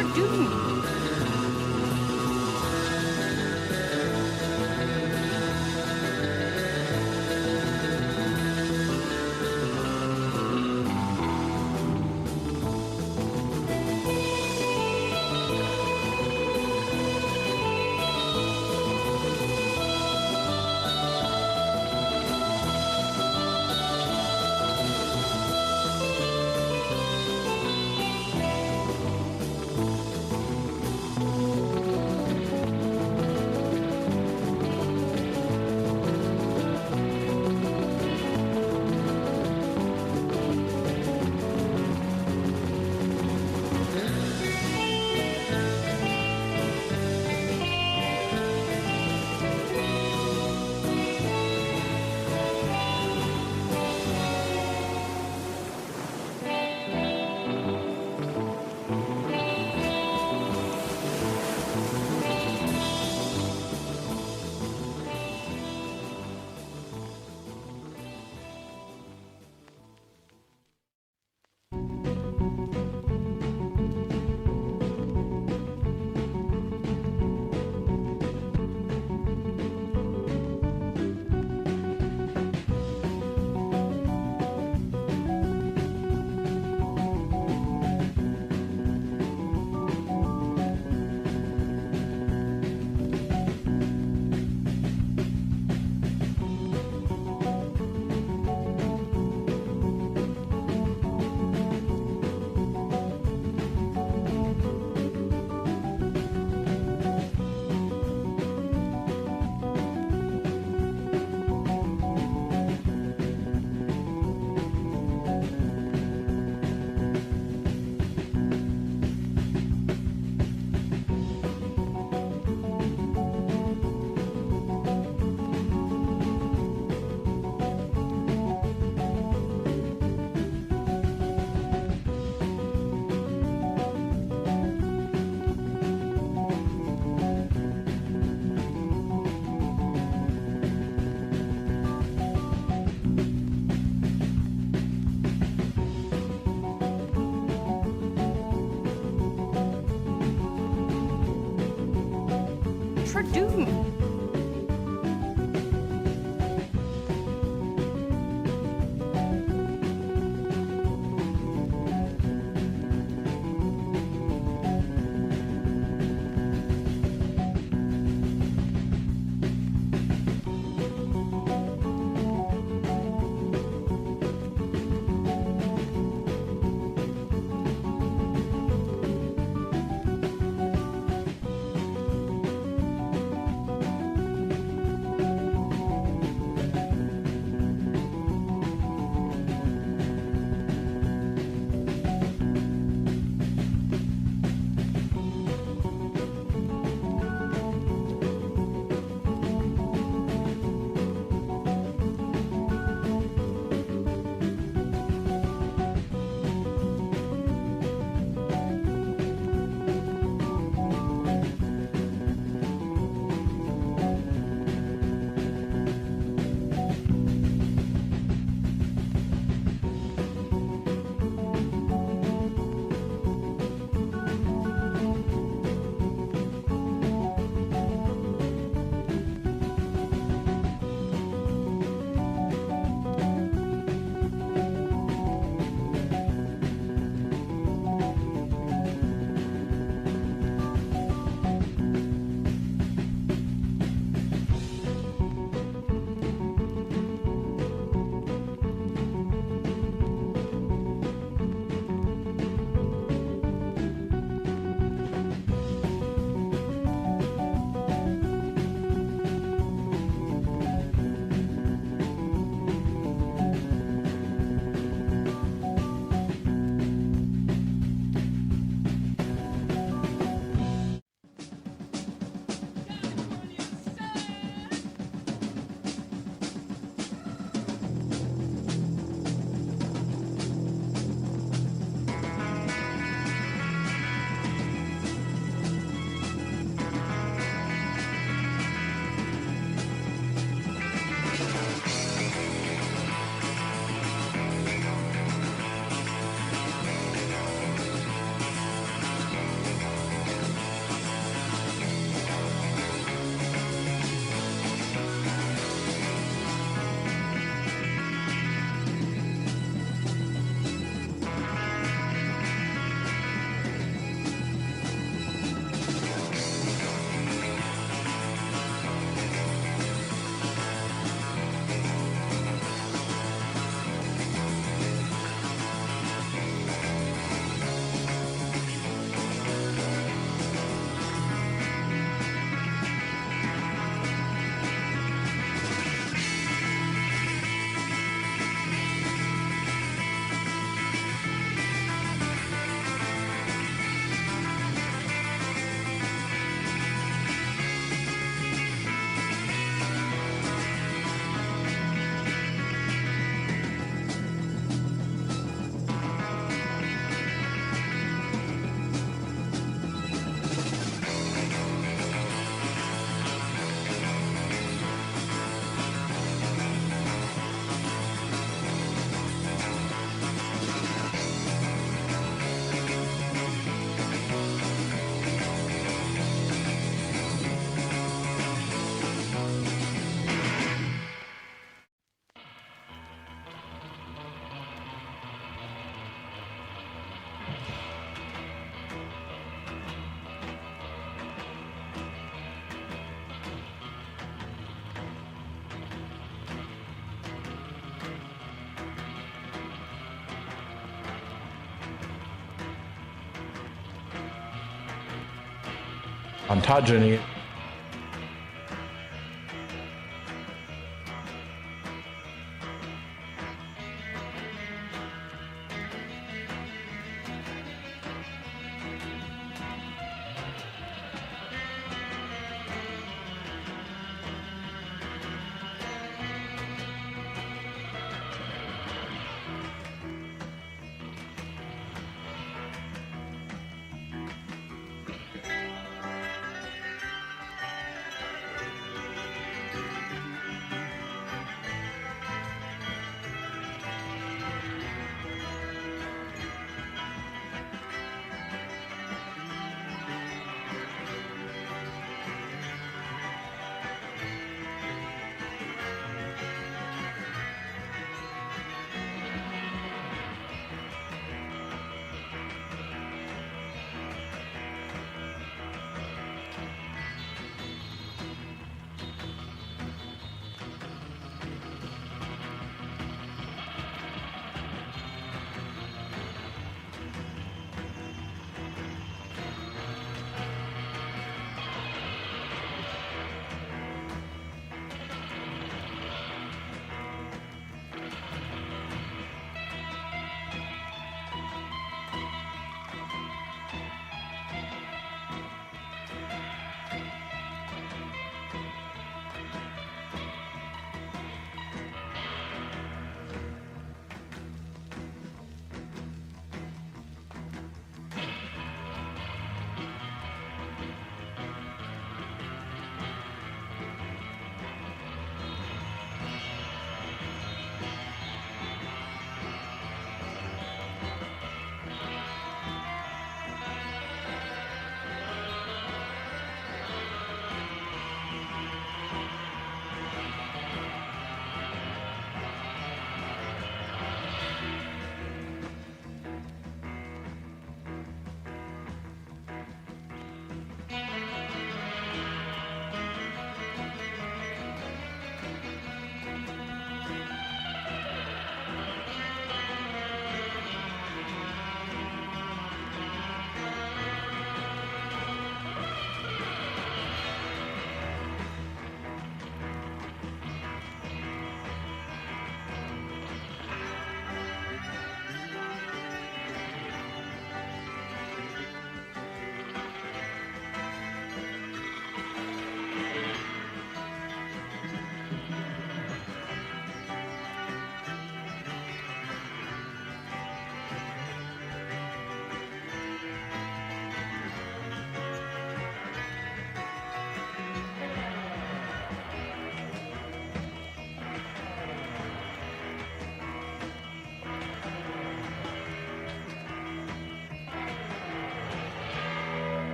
Introducing ontogeny.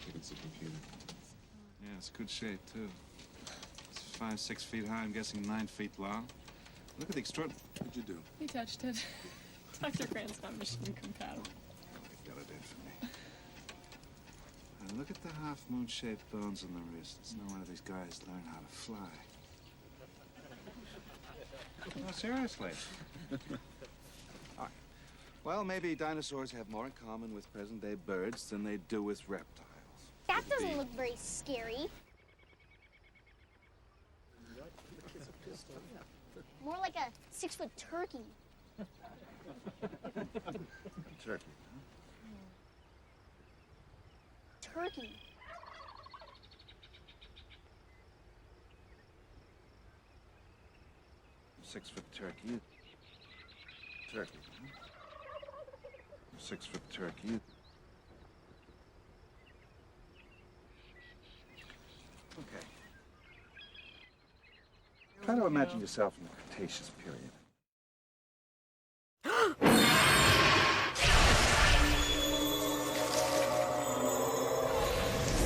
think it's a computer. Yeah, it's good shape, too. It's 5, 6 feet high, I'm guessing 9 feet long. Look at the extraordinary... What'd you do? He touched it. Dr. Grant's not mission compatible. I got it in for me. And look at the half-moon-shaped bones on the wrists. No one of these guys learned how to fly. No, seriously. All right. Well, maybe dinosaurs have more in common with present-day birds than they do with reptiles. That doesn't look very scary. More like a 6-foot turkey. Turkey, Turkey. 6-foot turkey. Turkey, 6-foot turkey. Okay. Try to imagine yourself in the Cretaceous period.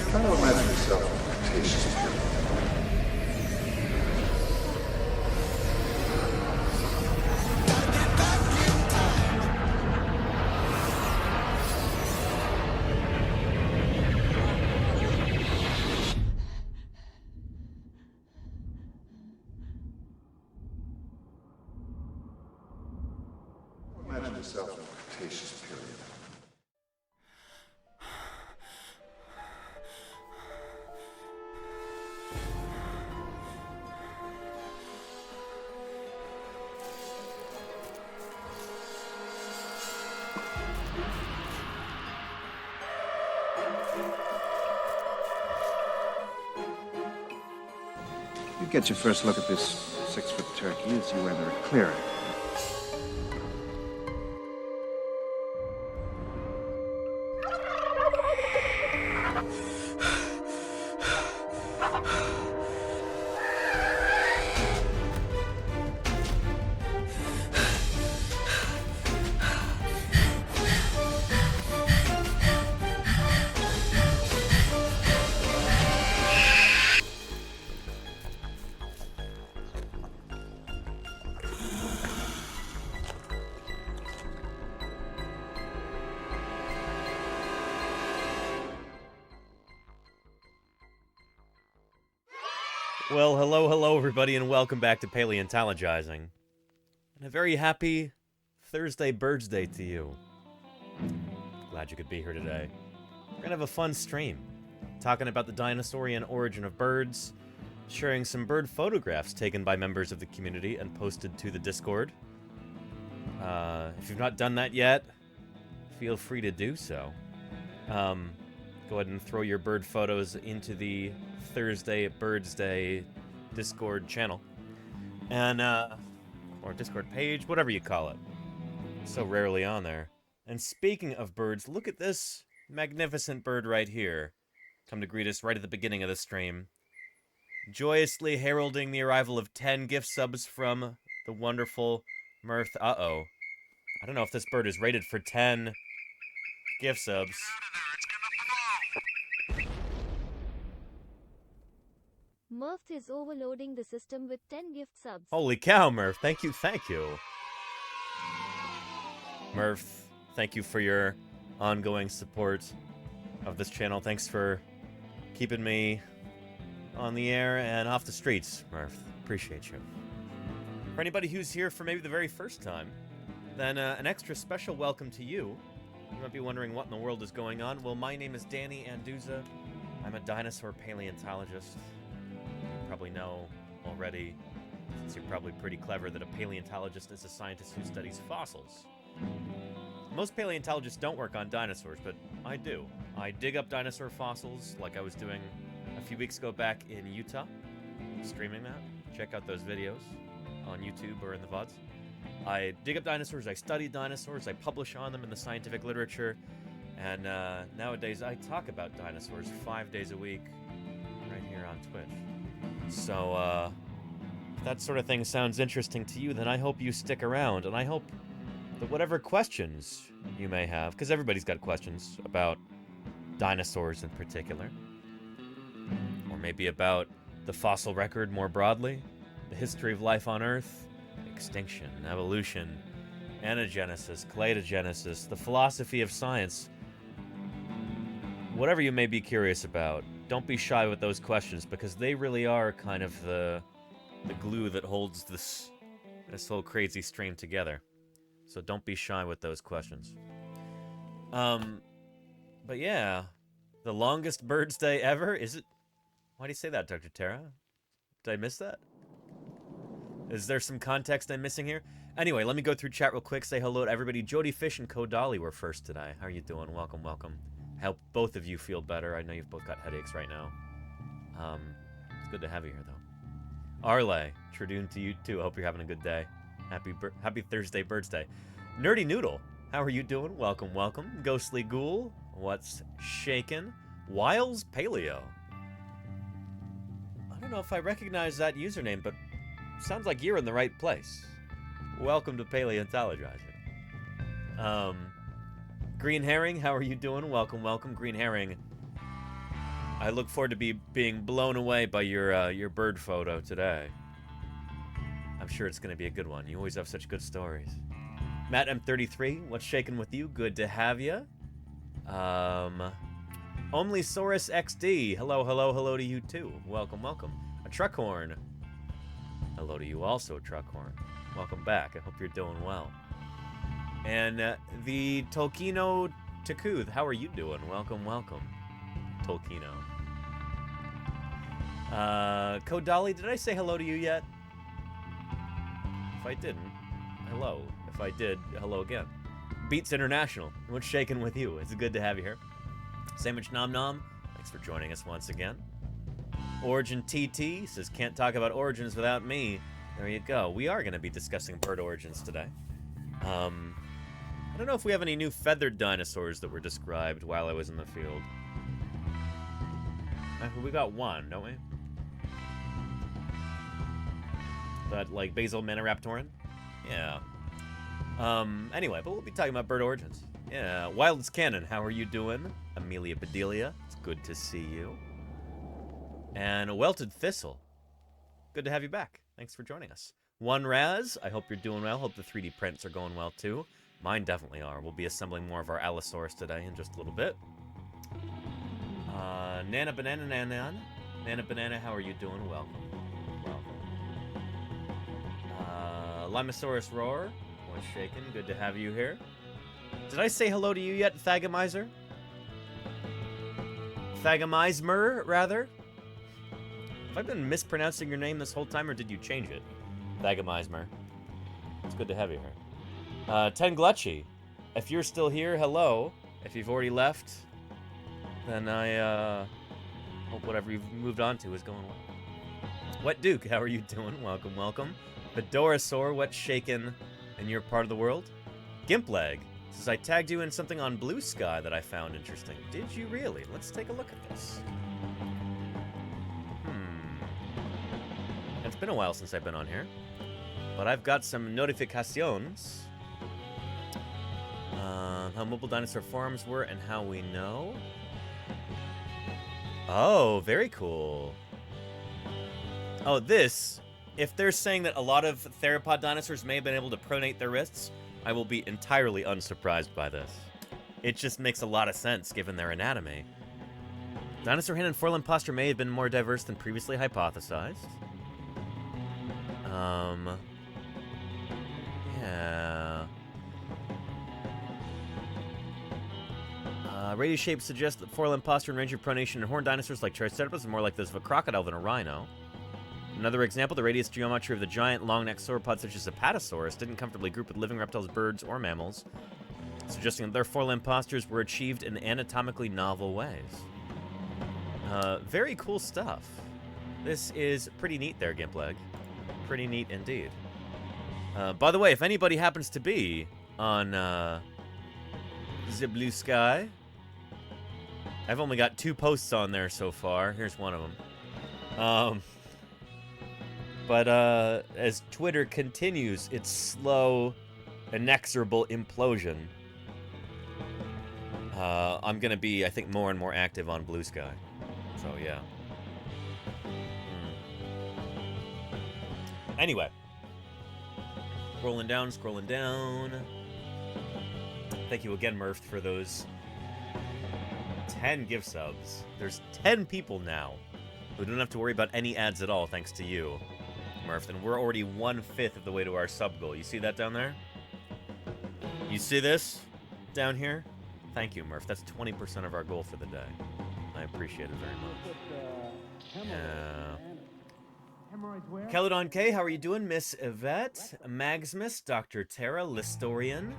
Try to imagine yourself in the Cretaceous period. Imagine yourself in the Cretaceous period. You get your first look at this 6-foot turkey as you enter a clearing. Well, hello, everybody, and welcome back to Paleontologizing. And a very happy Thursday BIRDSday to you. Glad you could be here today. We're gonna have a fun stream, talking about the dinosaurian origin of birds, sharing some bird photographs taken by members of the community and posted to the Discord. If you've not done that yet, feel free to do so. Go ahead and throw your bird photos into the Thursday BIRDSday Discord channel. And, or Discord page, whatever you call it. It's so rarely on there. And speaking of birds, look at this magnificent bird right here. Come to greet us right at the beginning of the stream. Joyously heralding the arrival of 10 gift subs from the wonderful Mirth. Uh-oh. I don't know if this bird is rated for 10 gift subs. Murph is overloading the system with 10 gift subs. Holy cow, Murph. Thank you, thank you. Murph, thank you for your ongoing support of this channel. Thanks for keeping me on the air and off the streets, Murph. Appreciate you. For anybody who's here for maybe the very first time, then an extra special welcome to you. You might be wondering what in the world is going on. Well, my name is Danny Anduza. I'm a dinosaur paleontologist. Probably know already, since you're probably pretty clever, that a paleontologist is a scientist who studies fossils. Most paleontologists don't work on dinosaurs, but I do. I dig up dinosaur fossils like I was doing a few weeks ago back in Utah, streaming that. Check out those videos on YouTube or in the VODs. I dig up dinosaurs, I study dinosaurs, I publish on them in the scientific literature, and nowadays I talk about dinosaurs 5 days a week right here on Twitch. So, if that sort of thing sounds interesting to you, then I hope you stick around, and I hope that whatever questions you may have, because everybody's got questions about dinosaurs in particular. Or maybe about the fossil record more broadly, the history of life on Earth, extinction, evolution, anagenesis, cladogenesis, the philosophy of science. Whatever you may be curious about, don't be shy with those questions, because they really are kind of the glue that holds this whole crazy stream together. So don't be shy with those questions. But yeah, the longest Birds Day ever? Is it? Why do you say that, Dr. Tara? Did I miss that? Is there some context I'm missing here? Anyway, let me go through chat real quick. Say hello to everybody. Jody Fish and Kodali were first today. How are you doing? Welcome, welcome. Help both of you feel better. I know you've both got headaches right now. It's good to have you here, though. Arle, Tradoon to you too. I hope you're having a good day. Happy Thursday BIRDSday. Nerdy Noodle, how are you doing? Welcome, welcome. Ghostly Ghoul, what's shakin'? Wiles Paleo. I don't know if I recognize that username, but sounds like you're in the right place. Welcome to Paleontologizing. Green Herring, how are you doing? Welcome, welcome. Green Herring, I look forward to being blown away by your bird photo today. I'm sure it's going to be a good one. You always have such good stories. Matt M33, what's shaking with you? Good to have you. Omnisaurus XD, hello, hello, hello to you too. Welcome, welcome. A Truckhorn, hello to you also, Truckhorn. Welcome back. I hope you're doing well. And the Tolkino Takuth, how are you doing? Welcome, welcome. Tolkino. Kodali, did I say hello to you yet? If I didn't, hello. If I did, hello again. Beats International, what's shaking with you? It's good to have you here. Sandwich Nom Nom, thanks for joining us once again. Origin TT says, can't talk about origins without me. There you go. We are going to be discussing bird origins today. I don't know if we have any new feathered dinosaurs that were described while I was in the field. We got one, don't we? That, like, basal Maniraptoran? Yeah. Anyway, but we'll be talking about bird origins. Yeah, Wild's Cannon, how are you doing? Amelia Bedelia, it's good to see you. And Welted Thistle, good to have you back. Thanks for joining us. One Raz, I hope you're doing well. Hope the 3D prints are going well too. Mine definitely are. We'll be assembling more of our Allosaurus today in just a little bit. Nana Banana Nanan. Nana Banana, how are you doing? Welcome. Welcome. Limosaurus Roar, what's shaking? Good to have you here. Did I say hello to you yet, Thagamizer? Thagamizer, rather? Have I been mispronouncing your name this whole time, or did you change it? Thagamizer. It's good to have you here. Ten Glutchy, if you're still here, hello. If you've already left, then I hope whatever you've moved on to is going well. Wet Duke, how are you doing? Welcome, welcome. Fedorasaur, what's shaking in your part of the world? Gimpleg says, I tagged you in something on Blue Sky that I found interesting. Did you really? Let's take a look at this. It's been a while since I've been on here, but I've got some notifications. How mobile dinosaur forums were and how we know. Oh, very cool. Oh, this, if they're saying that a lot of theropod dinosaurs may have been able to pronate their wrists, I will be entirely unsurprised by this. It just makes a lot of sense given their anatomy. Dinosaur hand and forelimb posture may have been more diverse than previously hypothesized. Yeah. Radio shape suggests that forelimb posture and range of pronation in horned dinosaurs like Triceratops are more like those of a crocodile than a rhino. Another example, the radius geometry of the giant long-necked sauropods such as Apatosaurus didn't comfortably group with living reptiles, birds, or mammals, suggesting that their forelimb postures were achieved in anatomically novel ways. Very cool stuff. This is pretty neat there, Gimpleg. Pretty neat indeed. By the way, if anybody happens to be on the Blue Sky, I've only got 2 posts on there so far. Here's one of them. But as Twitter continues its slow, inexorable implosion, I'm gonna be, I think, more and more active on Blue Sky. So yeah. Anyway, scrolling down, scrolling down. Thank you again, Murph, for those 10 gift subs. There's 10 people now who don't have to worry about any ads at all, thanks to you, Murph. And we're already 1/5 of the way to our sub goal. You see that down there? You see this down here? Thank you, Murph. That's 20% of our goal for the day. I appreciate it very much. Yeah. Caledon K, how are you doing? Miss Yvette, Maximus, Dr. Tara, Listorian,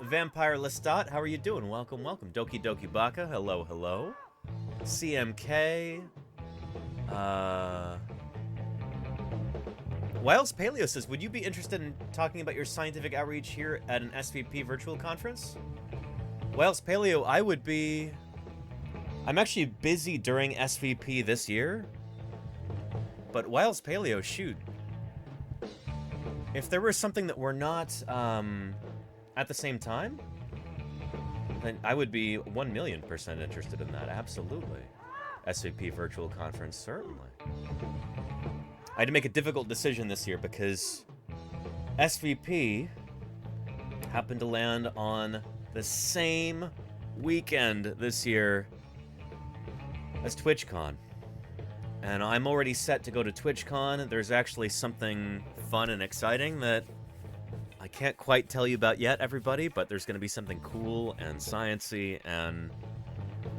Vampire Lestat, how are you doing? Welcome, welcome. Doki Doki Baka, hello, hello. CMK, Wiles Paleo says, would you be interested in talking about your scientific outreach here at an SVP virtual conference? Wiles Paleo, I would be... I'm actually busy during SVP this year, but Wiles Paleo, shoot. If there was something that we're not at the same time, then I would be 1,000,000% interested in that, absolutely. SVP virtual conference, certainly. I had to make a difficult decision this year because SVP happened to land on the same weekend this year as TwitchCon. And I'm already set to go to TwitchCon. There's actually something fun and exciting that I can't quite tell you about yet, everybody, but there's going to be something cool and sciencey and,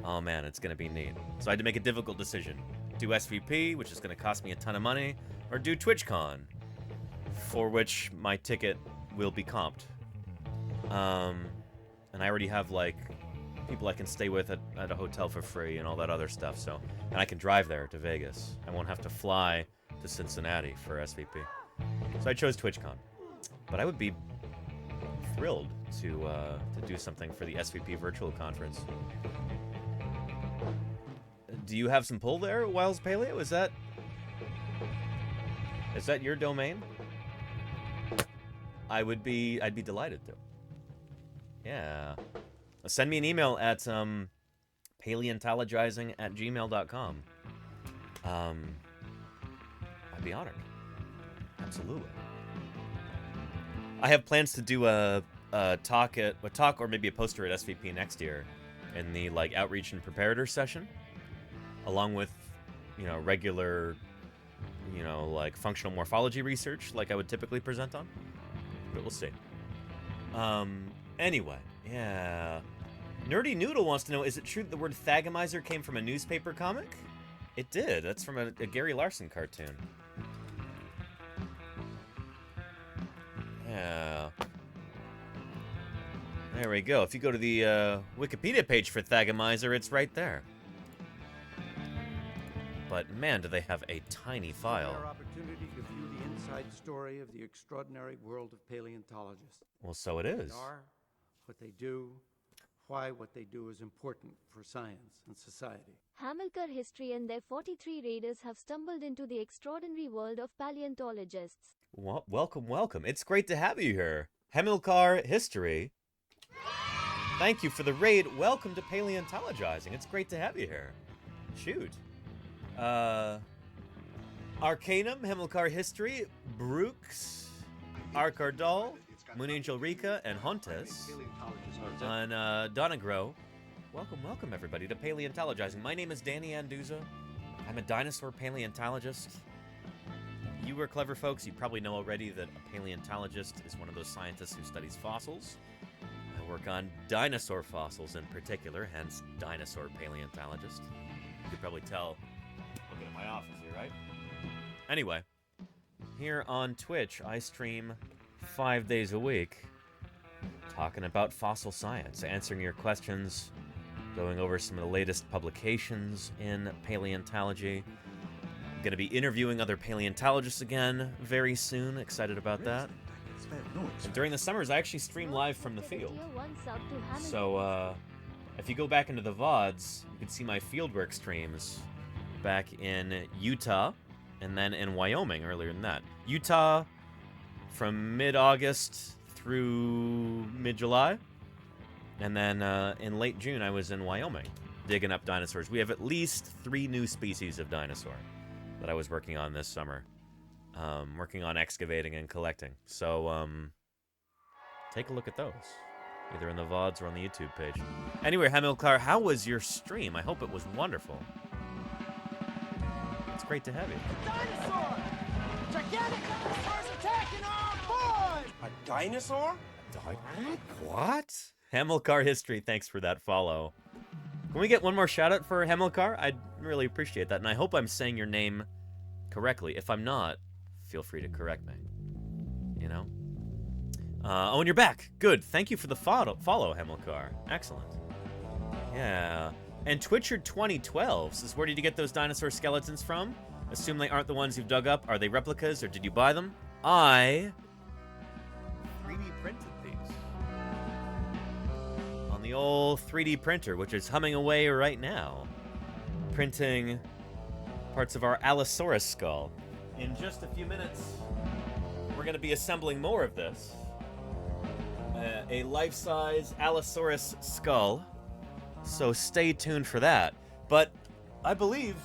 oh man, it's going to be neat. So I had to make a difficult decision. Do SVP, which is going to cost me a ton of money, or do TwitchCon, for which my ticket will be comped. And I already have, like, people I can stay with at a hotel for free and all that other stuff, so... And I can drive there to Vegas. I won't have to fly to Cincinnati for SVP. So I chose TwitchCon. But I would be thrilled to do something for the SVP virtual conference. Do you have some pull there, Wiles Paleo? Is that your domain? I'd be delighted to. Yeah. Send me an email at paleontologizing@gmail.com. I'd be honored. Absolutely. I have plans to do a talk or maybe a poster at SVP next year in the like outreach and preparator session, along with, you know, regular, you know, like functional morphology research like I would typically present on. But we'll see. Anyway, yeah. Nerdy Noodle wants to know, is it true that the word thagomizer came from a newspaper comic? It did. That's from a Gary Larson cartoon. Yeah. There we go. If you go to the Wikipedia page for thagomizer, it's right there. But man, do they have a tiny file. Our opportunity to view the inside story of the extraordinary world of paleontologists. Well, so it is. What they are, what they do, why what they do is important for science and society. Hamilcar History and their 43 raiders have stumbled into the extraordinary world of paleontologists. Well, welcome, welcome. It's great to have you here. Hamilcar History. Thank you for the raid. Welcome to Paleontologizing. It's great to have you here. Shoot. Arcanum, Hamilcar History, Brooks, Arkardal, Moon Angel Rika, and Hontes on Donagro. Welcome, welcome everybody to Paleontologizing. My name is Danny Anduza. I'm a dinosaur paleontologist. You were clever folks. You probably know already that a paleontologist is one of those scientists who studies fossils. I work on dinosaur fossils in particular, hence dinosaur paleontologist. You could probably tell looking at my office here, right? Anyway, here on Twitch, I stream 5 days a week talking about fossil science, answering your questions, going over some of the latest publications in paleontology. I'm going to be interviewing other paleontologists again very soon. Excited about that. And during the summers, I actually stream live from the field. So, if you go back into the VODs, you can see my fieldwork streams back in Utah and then in Wyoming earlier than that. Utah from mid-August through mid-July, And then in late June, I was in Wyoming digging up dinosaurs. We have at least 3 new species of dinosaur that I was working on this summer. Working on excavating and collecting. So, take a look at those. Either in the VODs or on the YouTube page. Anyway, Hamilcar, how was your stream? I hope it was wonderful. It's great to have you. Dinosaur! Gigantic dinosaurs attacking our board! A dinosaur? What? Hamilcar History, thanks for that follow. Can we get one more shout out for Hamilcar? I'd really appreciate that. And I hope I'm saying your name correctly. If I'm not, feel free to correct me. You know? Oh, and you're back. Good. Thank you for the follow, Hamilcar. Excellent. Yeah. And Twitcher2012 says, where did you get those dinosaur skeletons from? Assume they aren't the ones you've dug up. Are they replicas, or did you buy them? I 3D printed these. On the old 3D printer, which is humming away right now. Printing parts of our Allosaurus skull. In just a few minutes, we're going to be assembling more of this. A life-size Allosaurus skull. So stay tuned for that. But I believe...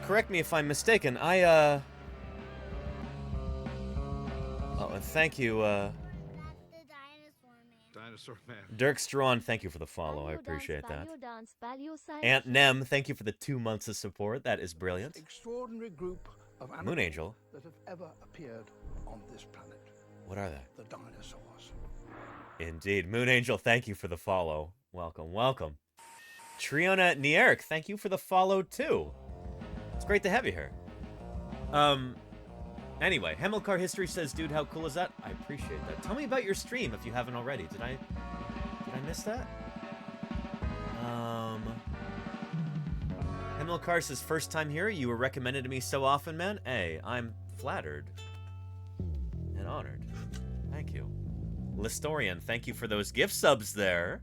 correct me if I'm mistaken. Oh, and thank you, Dinosaur Man. Dirk Strawn, thank you for the follow. I appreciate that. Aunt Nem, thank you for the 2 months of support. That is brilliant. Extraordinary group of animals Moon Angel. that have ever appeared on this planet. What are they? The dinosaurs. Indeed. Moon Angel, thank you for the follow. Welcome, welcome. Triona Nierk, thank you for the follow, too. It's great to have you here. Anyway, Hamilcar History says, dude, how cool is that? I appreciate that. Tell me about your stream if you haven't already. Did I miss that? Hamilcar says, first time here. You were recommended to me so often, man. Hey, I'm flattered and honored. Thank you. Listorian, thank you for those gift subs there.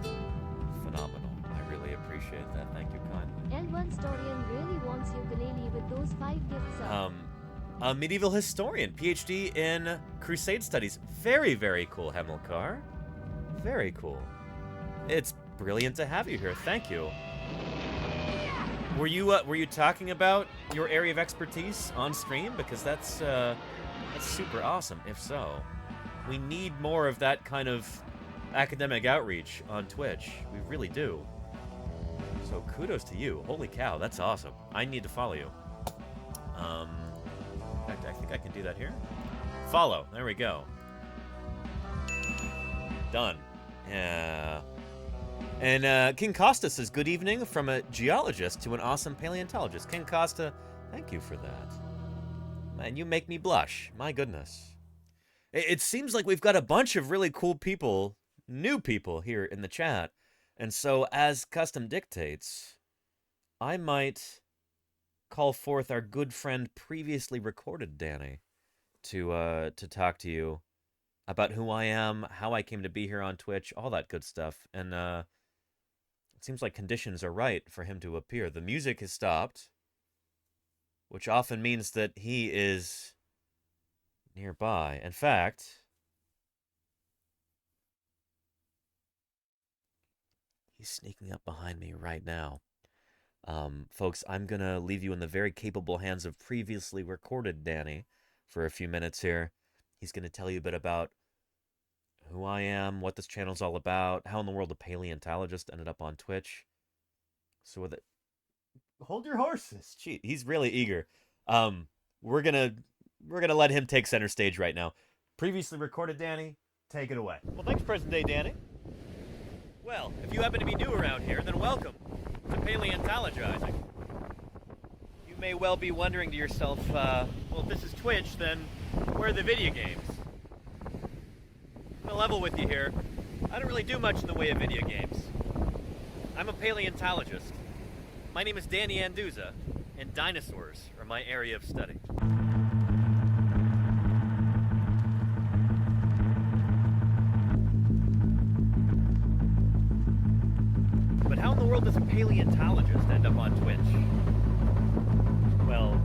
Phenomenal. I really appreciate that. Thank you, kind. L1 Storian really wants ukulele with those 5 gift subs. A medieval historian, PhD in Crusade Studies. Very, very cool, Hamilcar. Very cool. It's brilliant to have you here. Thank you. Were you talking about your area of expertise on stream? Because that's super awesome. If so, we need more of that kind of academic outreach on Twitch. We really do. So kudos to you. Holy cow, that's awesome. I need to follow you. In fact, I think I can do that here. Follow. There we go. Done. Yeah. And King Costa says, good evening from a geologist to an awesome paleontologist. King Costa, thank you for that. Man, you make me blush. My goodness. It seems like we've got a bunch of really cool people, new people here in the chat. And so, as custom dictates, I might call forth our good friend previously recorded Danny to talk to you about who I am, how I came to be here on Twitch, all that good stuff. And it seems like conditions are right for him to appear. The music has stopped, which often means that he is nearby. In fact, he's sneaking up behind me right now. Folks, I'm going to leave you in the very capable hands of previously recorded Danny for a few minutes here. He's going to tell you a bit about who I am, what this channel's all about, how in the world a paleontologist ended up on Twitch. So with it, hold your horses. Gee, he's really eager. We're gonna let him take center stage right now. Previously recorded Danny, take it away. Well, thanks, present day Danny. Well, if you happen to be new around here, then welcome to Paleontologizing. You may well be wondering to yourself, well, if this is Twitch, then where are the video games? I'm gonna level with you here. I don't really do much in the way of video games. I'm a paleontologist. My name is Danny Anduza, and dinosaurs are my area of study. But how in the world does a paleontologist end up on Twitch? Well,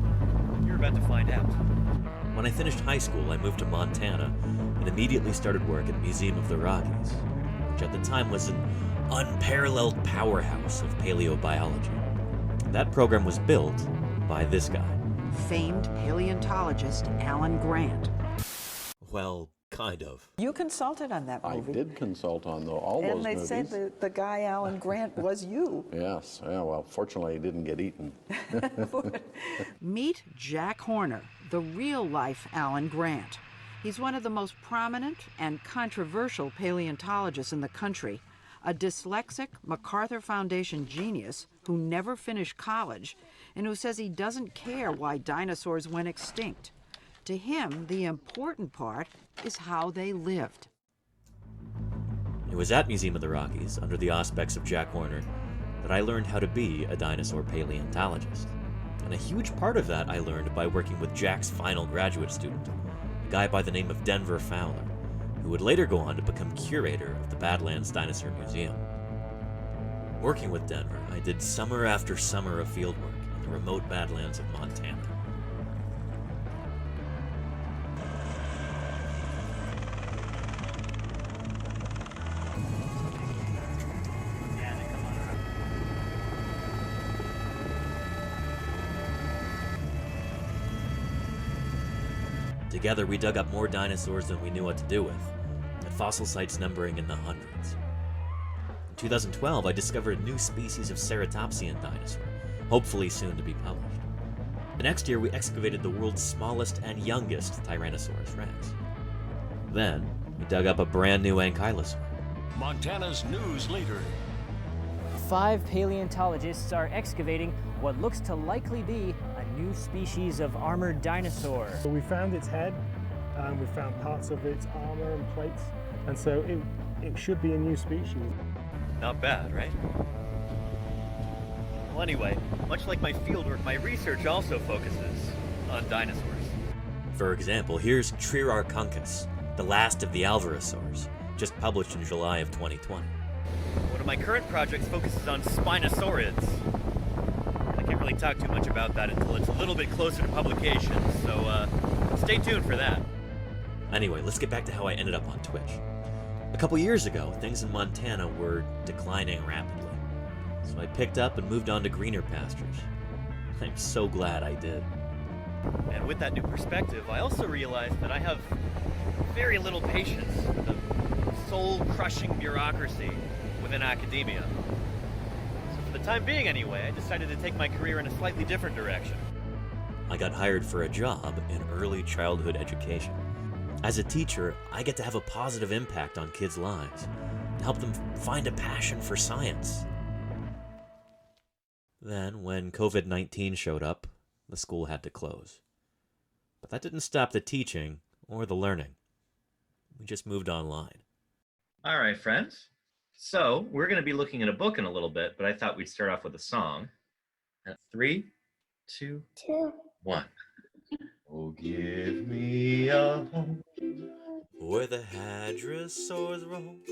you're about to find out. When I finished high school, I moved to Montana, and and immediately started work at the Museum of the Rockies, which at the time was an unparalleled powerhouse of paleobiology. That program was built by this guy. Famed paleontologist Alan Grant. Well, kind of. You consulted on that movie. I did consult on all those and they movies. said that the guy Alan Grant was you. Yes, yeah, well, fortunately he didn't get eaten. Meet Jack Horner, the real-life Alan Grant. He's one of the most prominent and controversial paleontologists in the country, a dyslexic MacArthur Foundation genius who never finished college and who says he doesn't care why dinosaurs went extinct. To him, the important part is how they lived. It was at Museum of the Rockies, under the auspices of Jack Horner, that I learned how to be a dinosaur paleontologist. And a huge part of that I learned by working with Jack's final graduate student, a guy by the name of Denver Fowler, who would later go on to become curator of the Badlands Dinosaur Museum. Working with Denver, I did summer after summer of fieldwork in the remote Badlands of Montana. Together, we dug up more dinosaurs than we knew what to do with, at fossil sites numbering in the hundreds. In 2012, I discovered a new species of ceratopsian dinosaur, hopefully soon to be published. The next year, we excavated the world's smallest and youngest Tyrannosaurus rex. Then, we dug up a brand new ankylosaur. Montana's news leader. 5 paleontologists are excavating what looks to likely be a new species of armored dinosaur. So we found its head, and we found parts of its armor and plates, and so it should be a new species. Not bad, right? Well, anyway, much like my fieldwork, my research also focuses on dinosaurs. For example, here's Triarchunkus, the last of the Alvarezsaurs, just published in July of 2020. One of my current projects focuses on Spinosaurids. I can't really talk too much about that until it's a little bit closer to publication, so stay tuned for that. Anyway, let's get back to how I ended up on Twitch. A couple years ago, things in Montana were declining rapidly, so I picked up and moved on to greener pastures. I'm so glad I did. And with that new perspective, I also realized that I have very little patience with the soul-crushing bureaucracy within academia. So for the time being anyway, I decided to take my career in a slightly different direction. I got hired for a job in early childhood education. As a teacher, I get to have a positive impact on kids' lives, and help them find a passion for science. Then, when COVID-19 showed up, the school had to close. But that didn't stop the teaching or the learning. We just moved online. All right, friends. So we're going to be looking at a book in a little bit, but I thought we'd start off with a song. 3, 2, 1. Oh, give me a home where the hadrosaurs roamed,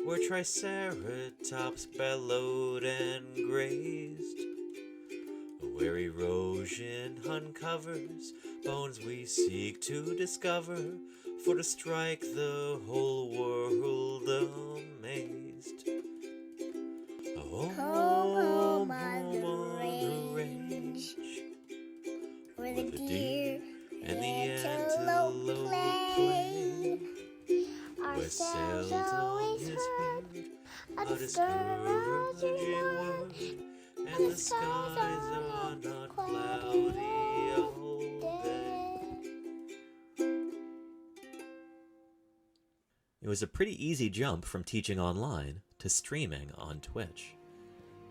where triceratops bellowed and grazed, where erosion uncovers bones we seek to discover, for to strike the whole world amazed. Home on the range, where the deer and the antelope play, where sails on his beard a discouraging word, and the skies are not cloudy all day. It was a pretty easy jump from teaching online to streaming on Twitch.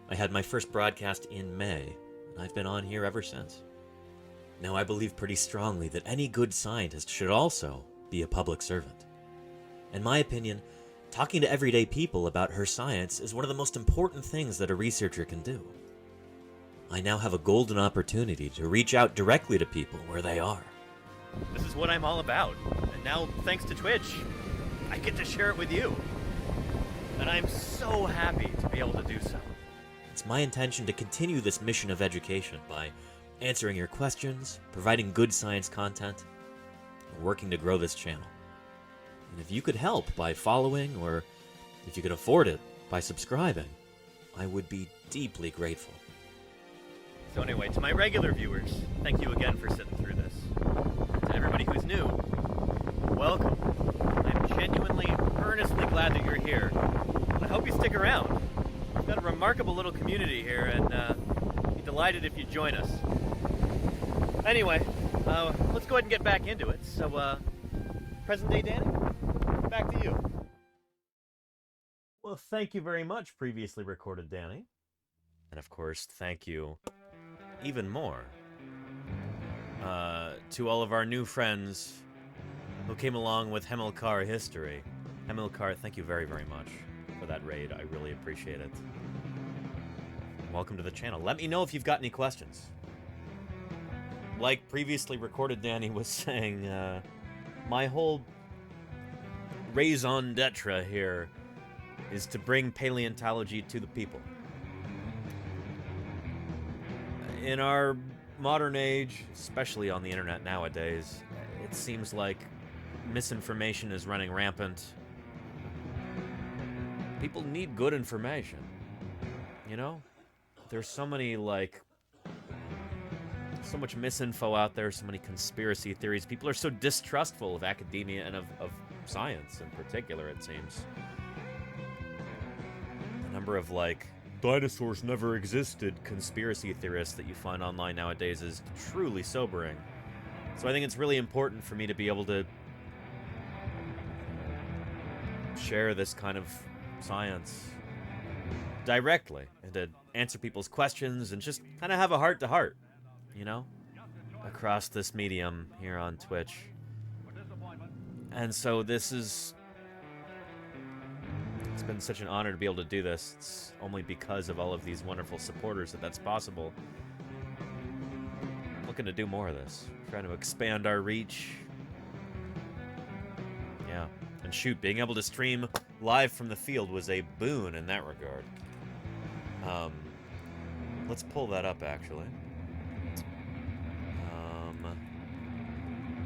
I had my first broadcast in May, and I've been on here ever since. Now, I believe pretty strongly that any good scientist should also be a public servant. In my opinion, talking to everyday people about her science is one of the most important things that a researcher can do. I now have a golden opportunity to reach out directly to people where they are. This is what I'm all about, and now, thanks to Twitch, I get to share it with you. And I'm so happy to be able to do so. It's my intention to continue this mission of education by answering your questions, providing good science content, and working to grow this channel. And if you could help by following, or if you could afford it by subscribing, I would be deeply grateful. So anyway, to my regular viewers, thank you again for sitting through this. To everybody who's new, welcome. I'm genuinely, earnestly glad that you're here. And I hope you stick around. We've got a remarkable little community here, and I'd be delighted if you join us. Anyway, let's go ahead and get back into it. So, present day Danny, back to you. Well, thank you very much, previously recorded Danny. And of course, thank you even more to all of our new friends who came along with Hamilcar history. Hamilcar, thank you very, very much for that raid. I really appreciate it. Welcome to the channel. Let me know if you've got any questions. Like previously recorded Danny was saying, my whole raison d'etre here is to bring paleontology to the people. In our modern age, especially on the internet nowadays, it seems like misinformation is running rampant. People need good information. You know? There's so many, like, so much misinfo out there, so many conspiracy theories. People are so distrustful of academia and of science in particular, it seems. The number of, like, dinosaurs never existed conspiracy theorists that you find online nowadays is truly sobering. So I think it's really important for me to be able to share this kind of science directly and to answer people's questions and just kind of have a heart-to-heart, you know, across this medium here on Twitch. And so this is... It's been such an honor to be able to do this. It's only because of all of these wonderful supporters that that's possible. I'm looking to do more of this. Trying to expand our reach. Yeah. And shoot, being able to stream live from the field was a boon in that regard. Let's pull that up, actually.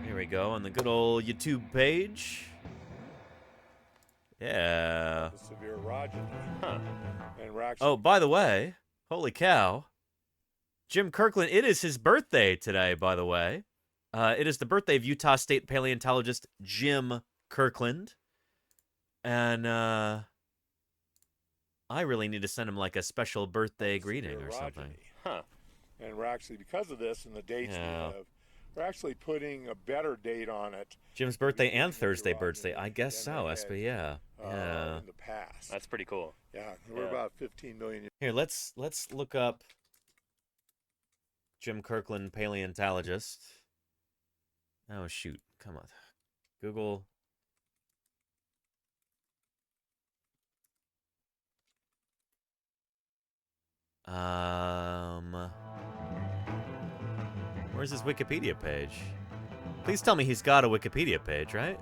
Here we go, on the good old YouTube page. Yeah. Severe erogeny. Huh. And we're Oh, by the way, holy cow. Jim Kirkland, it is his birthday today, by the way. It is the birthday of Utah State paleontologist Jim Kirkland. And, I really need to send him, like, a special birthday greeting or something. Huh. And we're actually, because of this and the dates we have, we're actually putting a better date on it. Jim's birthday and Thursday BIRDSday. I guess so, SB, yeah. Yeah. In the past. That's pretty cool. Yeah, we're about 15 million. Here, let's look up Jim Kirkland, paleontologist. Oh, shoot. Come on. Google. Where's his Wikipedia page? Please tell me he's got a Wikipedia page, right?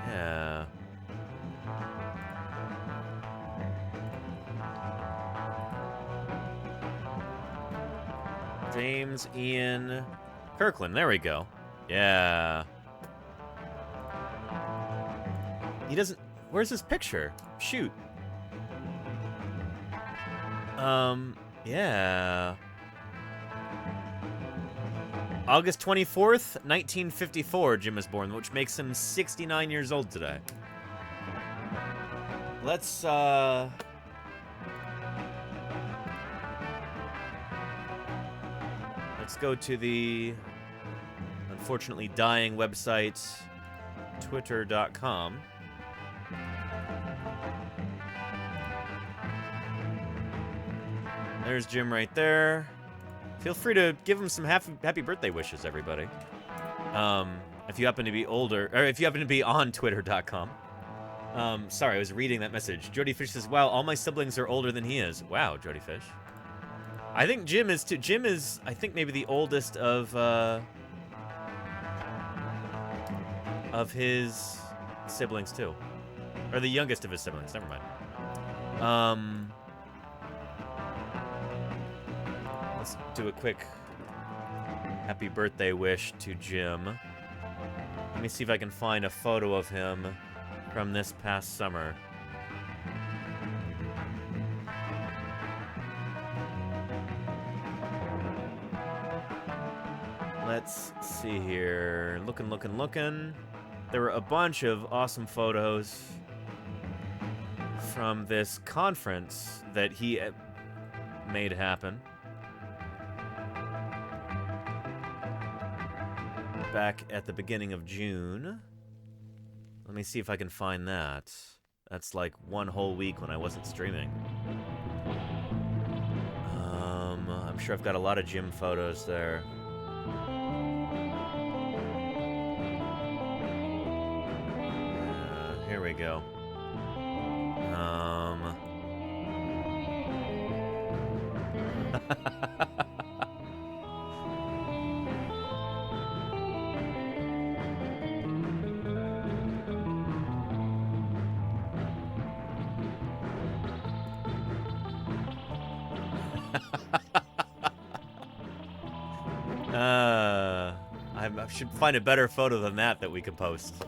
Yeah. James Ian Kirkland. There we go. Yeah. He doesn't... Where's his picture? Shoot. Yeah. August 24th, 1954, Jim was born, which makes him 69 years old today. Let's go to the unfortunately dying website, twitter.com. There's Jim right there. Feel free to give him some happy birthday wishes, everybody. If you happen to be older, or if you happen to be on twitter.com. Sorry, I was reading that message. Jody Fish says, wow, all my siblings are older than he is. Wow, Jody Fish. I think Jim is too. Jim is, I think, maybe the oldest of his siblings, too. Or the youngest of his siblings, never mind. Let's do a quick happy birthday wish to Jim. Let me see if I can find a photo of him from this past summer. Let's see here. Looking. There were a bunch of awesome photos from this conference that he made happen back at the beginning of June. Let me see if I can find that. That's like one whole week when I wasn't streaming. I'm sure I've got a lot of gym photos there. Here we go. I should find a better photo than that we can post.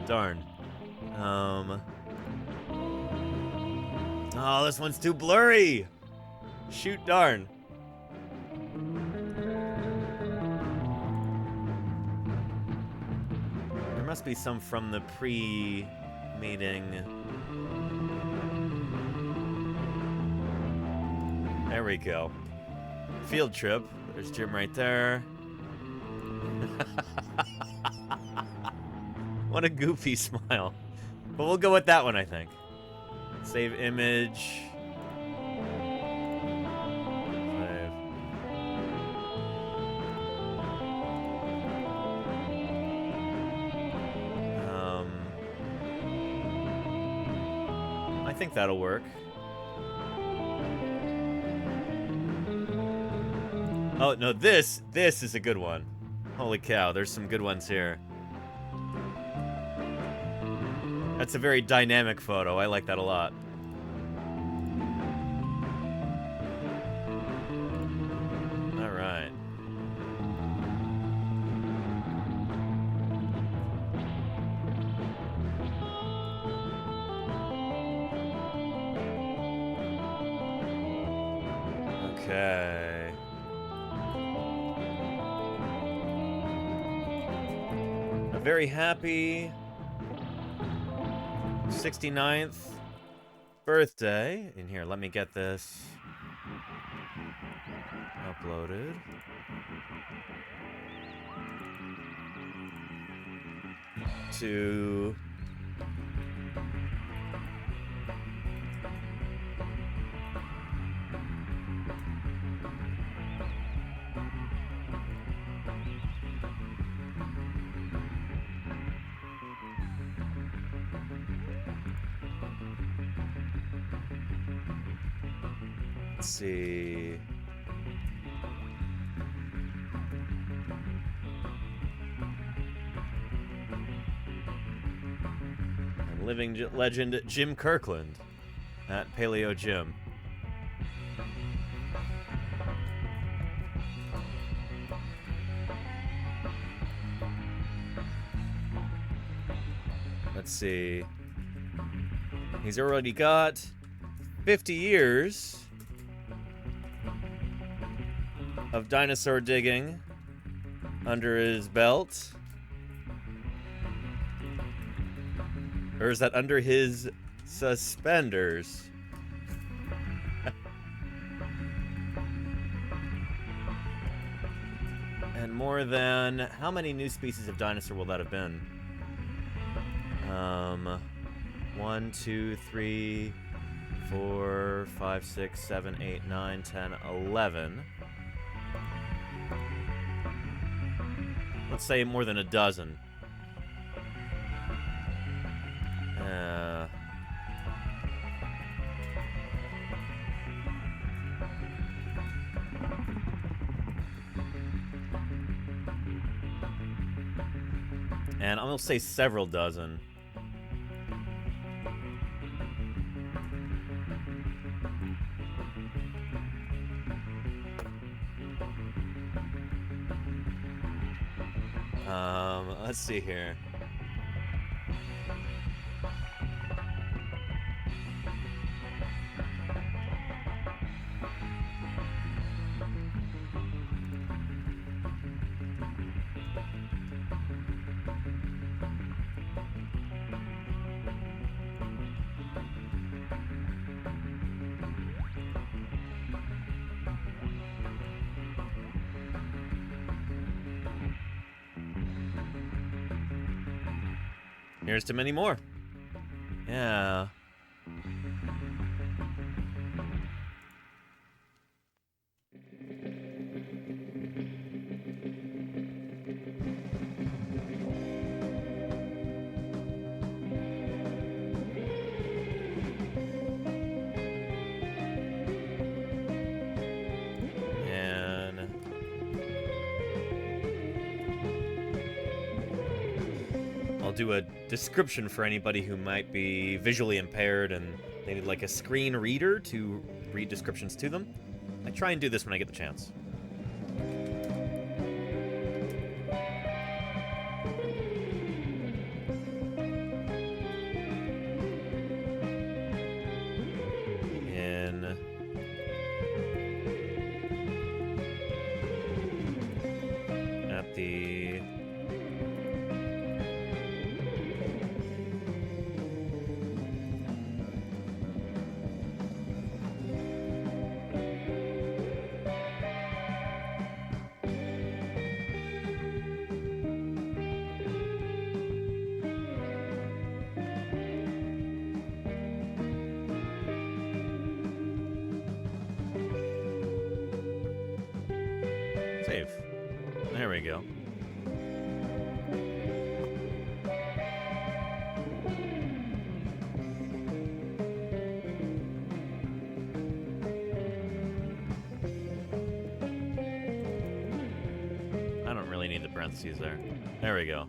Darn. Oh, this one's too blurry. Shoot, darn. There must be some from the pre-meeting. There we go. Field trip. There's Jim right there. What a goofy smile. But we'll go with that one, I think. Save image. Save. I think that'll work. Oh, no, this is a good one. Holy cow, there's some good ones here. That's a very dynamic photo. I like that a lot. All right. Okay. A very happy 69th birthday. In here, let me get this uploaded. To let's see. And living legend Jim Kirkland at Paleo Jim. Let's see. He's already got 50 years of dinosaur digging under his belt. Or is that under his suspenders? And more than... how many new species of dinosaur will that have been? 1, 2, 3, 4, 5, 6, 7, 8, 9, 10, 11. Let's say more than a dozen. And I'm gonna say several dozen. Let's see here. Here's to many more. Yeah. Do a description for anybody who might be visually impaired and they need like a screen reader to read descriptions to them. I try and do this when I get the chance. Save. There we go. I don't really need the parentheses there. There we go.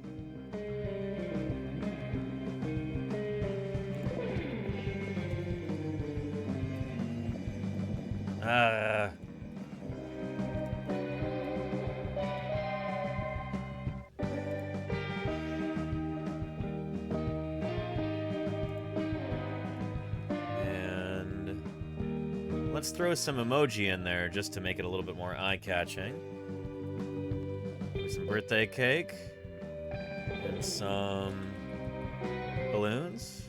Let's throw some emoji in there just to make it a little bit more eye-catching. Some birthday cake. And some balloons.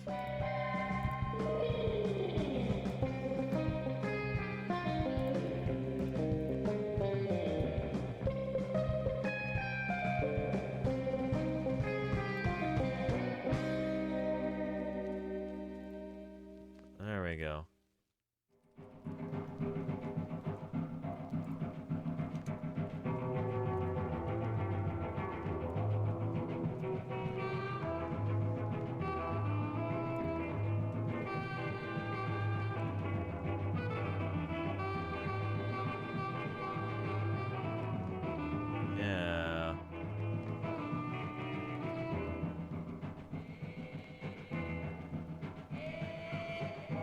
There we go.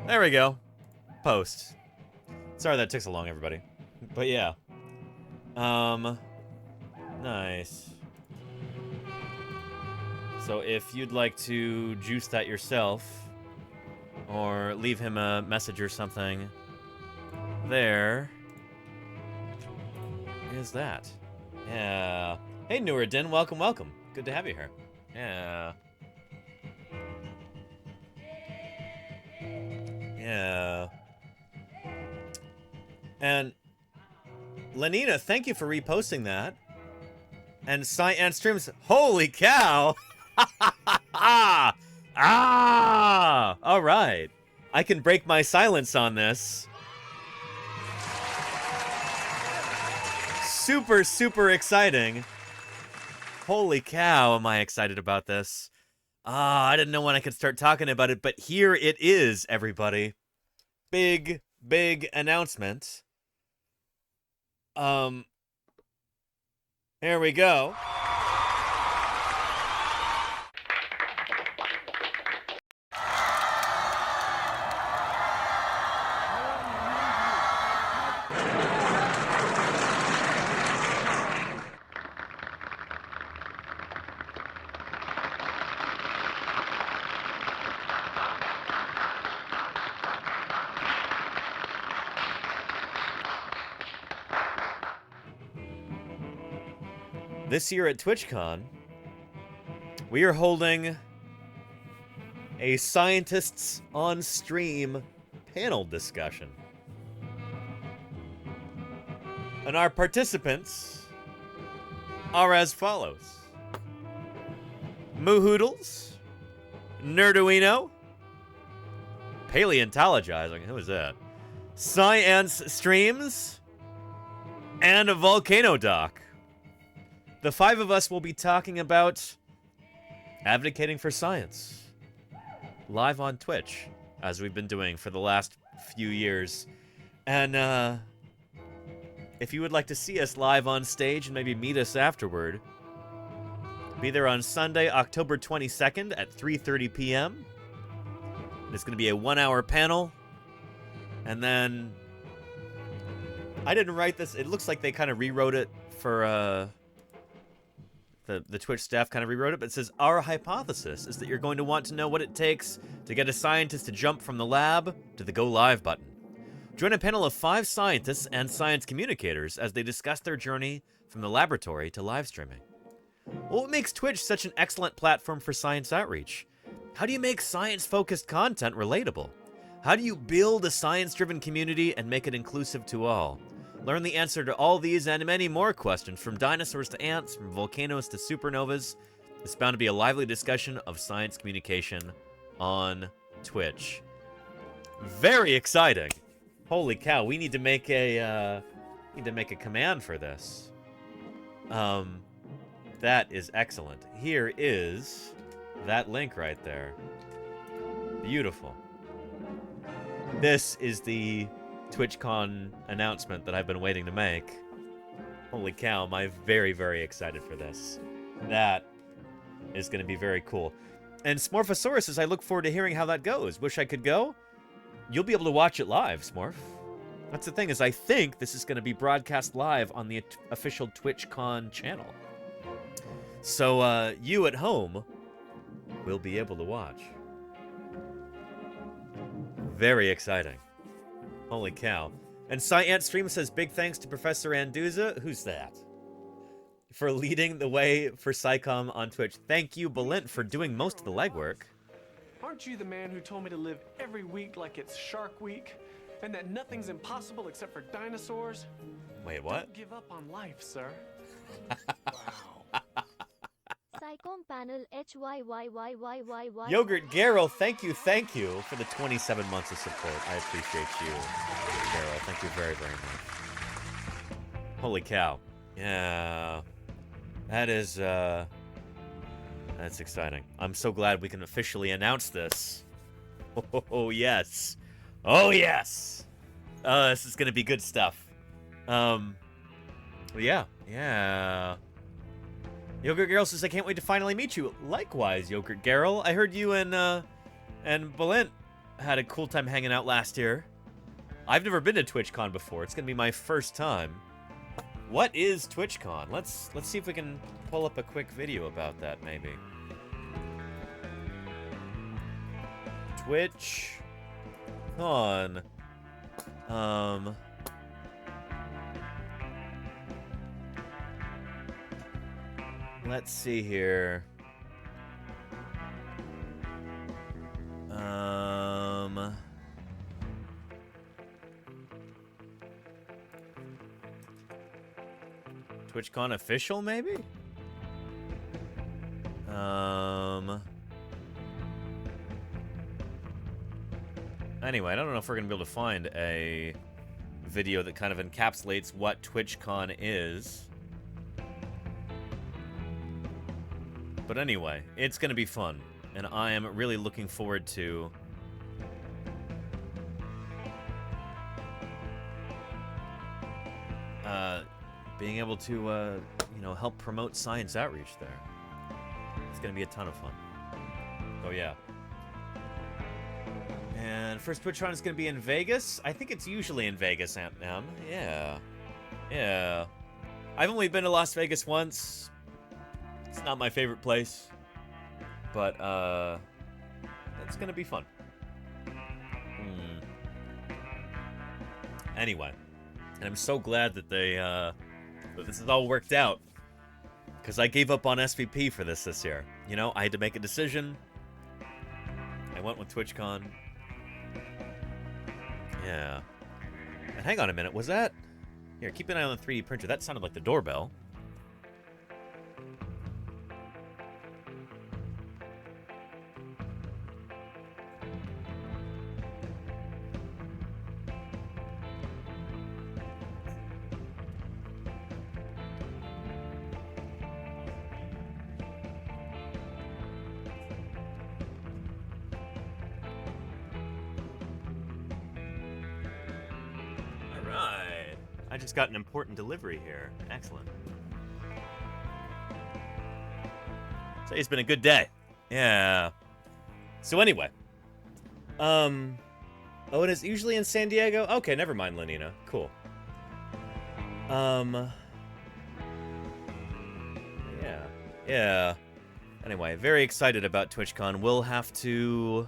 There we go. Post. Sorry that took so long, everybody. But yeah. Nice. So if you'd like to juice that yourself, or leave him a message or something, there is that. Yeah. Hey, Nuruddin, welcome, welcome. Good to have you here. Yeah. Yeah. And Lenina, thank you for reposting that. And Streams, holy cow! Ah! All right. I can break my silence on this. Super, super exciting. Holy cow, am I excited about this. I didn't know when I could start talking about it, but here it is, everybody. Big, big announcement. Here we go. this year at TwitchCon, we are holding a scientists on stream panel discussion. And our participants are as follows: Moohoodles, Nerduino, Paleontologizing, who is that? Science Streams, and a Volcano Doc. The 5 of us will be talking about advocating for science live on Twitch, as we've been doing for the last few years. And if you would like to see us live on stage and maybe meet us afterward, be there on Sunday, October 22nd at 3:30 p.m. It's going to be a 1-hour panel. And then, I didn't write this. It looks like they kind of rewrote it for, the Twitch staff kind of rewrote it, but it says, our hypothesis is that you're going to want to know what it takes to get a scientist to jump from the lab to the go live button. Join a panel of 5 scientists and science communicators as they discuss their journey from the laboratory to live streaming. Well, what makes Twitch such an excellent platform for science outreach? How do you make science-focused content relatable? How do you build a science-driven community and make it inclusive to all? Learn the answer to all these and many more questions, from dinosaurs to ants, from volcanoes to supernovas. It's bound to be a lively discussion of science communication on Twitch. Very exciting. Holy cow, we need to make a command for this. That is excellent. Here is that link right there. Beautiful. This is the TwitchCon announcement that I've been waiting to make. Holy cow, am I very, very excited for this. That is going to be very cool. And Smorphosaurus says, I look forward to hearing how that goes. Wish I could go. You'll be able to watch it live, Smorph. That's the thing, is I think this is going to be broadcast live on the official TwitchCon channel. So you at home will be able to watch. Very exciting. Holy cow. And Science Stream says, big thanks to Professor Anduza. Who's that? For leading the way for SciComm on Twitch. Thank you, Belint, for doing most of the legwork. Aren't you the man who told me to live every week like it's Shark Week? And that nothing's impossible except for dinosaurs? Wait, what? Don't give up on life, sir. SciComm panel HYYYYYY. Yogurt Garrow, thank you for the 27 months of support. I appreciate you, Garrow. Thank you very, very much. Holy cow. Yeah. That is, that's exciting. I'm so glad we can officially announce this. Oh, yes. Oh, yes. This is going to be good stuff. Yeah. Yogurt Garrel says, I can't wait to finally meet you. Likewise, Yogurt Garrel. I heard you and Belint had a cool time hanging out last year. I've never been to TwitchCon before. It's going to be my first time. What is TwitchCon? Let's see if we can pull up a quick video about that, maybe. TwitchCon. Let's see here. TwitchCon official, maybe? Anyway, I don't know if we're gonna be able to find a video that kind of encapsulates what TwitchCon is. But anyway, it's going to be fun, and I am really looking forward to being able to, help promote science outreach there. It's going to be a ton of fun. Oh, yeah. And first TwitchCon is going to be in Vegas. I think it's usually in Vegas, Ant-Man. Yeah. I've only been to Las Vegas once. It's not my favorite place, but it's gonna be fun. Anyway, and I'm so glad that they that this has all worked out, Because I gave up on SVP for this year. You know, I had to make a decision. I went with TwitchCon. Yeah. And hang on a minute, was that... Here, keep an eye on the 3D printer. That sounded like the doorbell. I just got an important delivery here. Excellent. So it's been a good day. Yeah. So anyway. Oh, it is usually in San Diego? Okay, never mind, Lenina. Cool. Yeah. Anyway, very excited about TwitchCon. We'll have to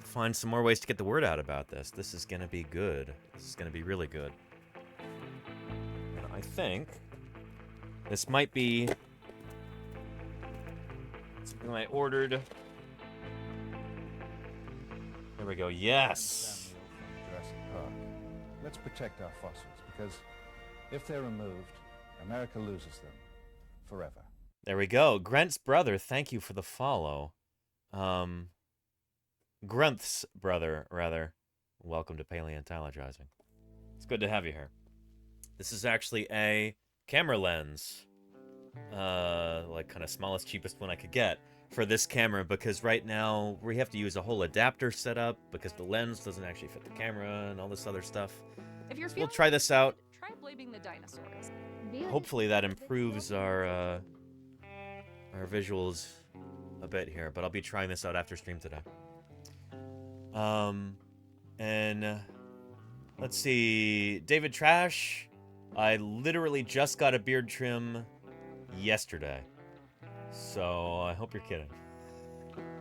find some more ways to get the word out about this. This is going to be good. This is going to be really good. And I think this might be something I ordered. There we go. Yes! Jurassic Park. Let's protect our fossils, because if they're removed, America loses them forever. There we go. Grant's brother, thank you for the follow. Grunth's brother, rather. Welcome to Paleontologizing. It's good to have you here. This is actually a camera lens. Like kind of smallest, cheapest one I could get for this camera, because right now we have to use a whole adapter setup because the lens doesn't actually fit the camera and all this other stuff. If you're we'll try this out. Try blaming the dinosaurs. Hopefully that improves our visuals a bit here, but I'll be trying this out after stream today. And let's see, David Trash, I literally just got a beard trim yesterday, so I hope you're kidding.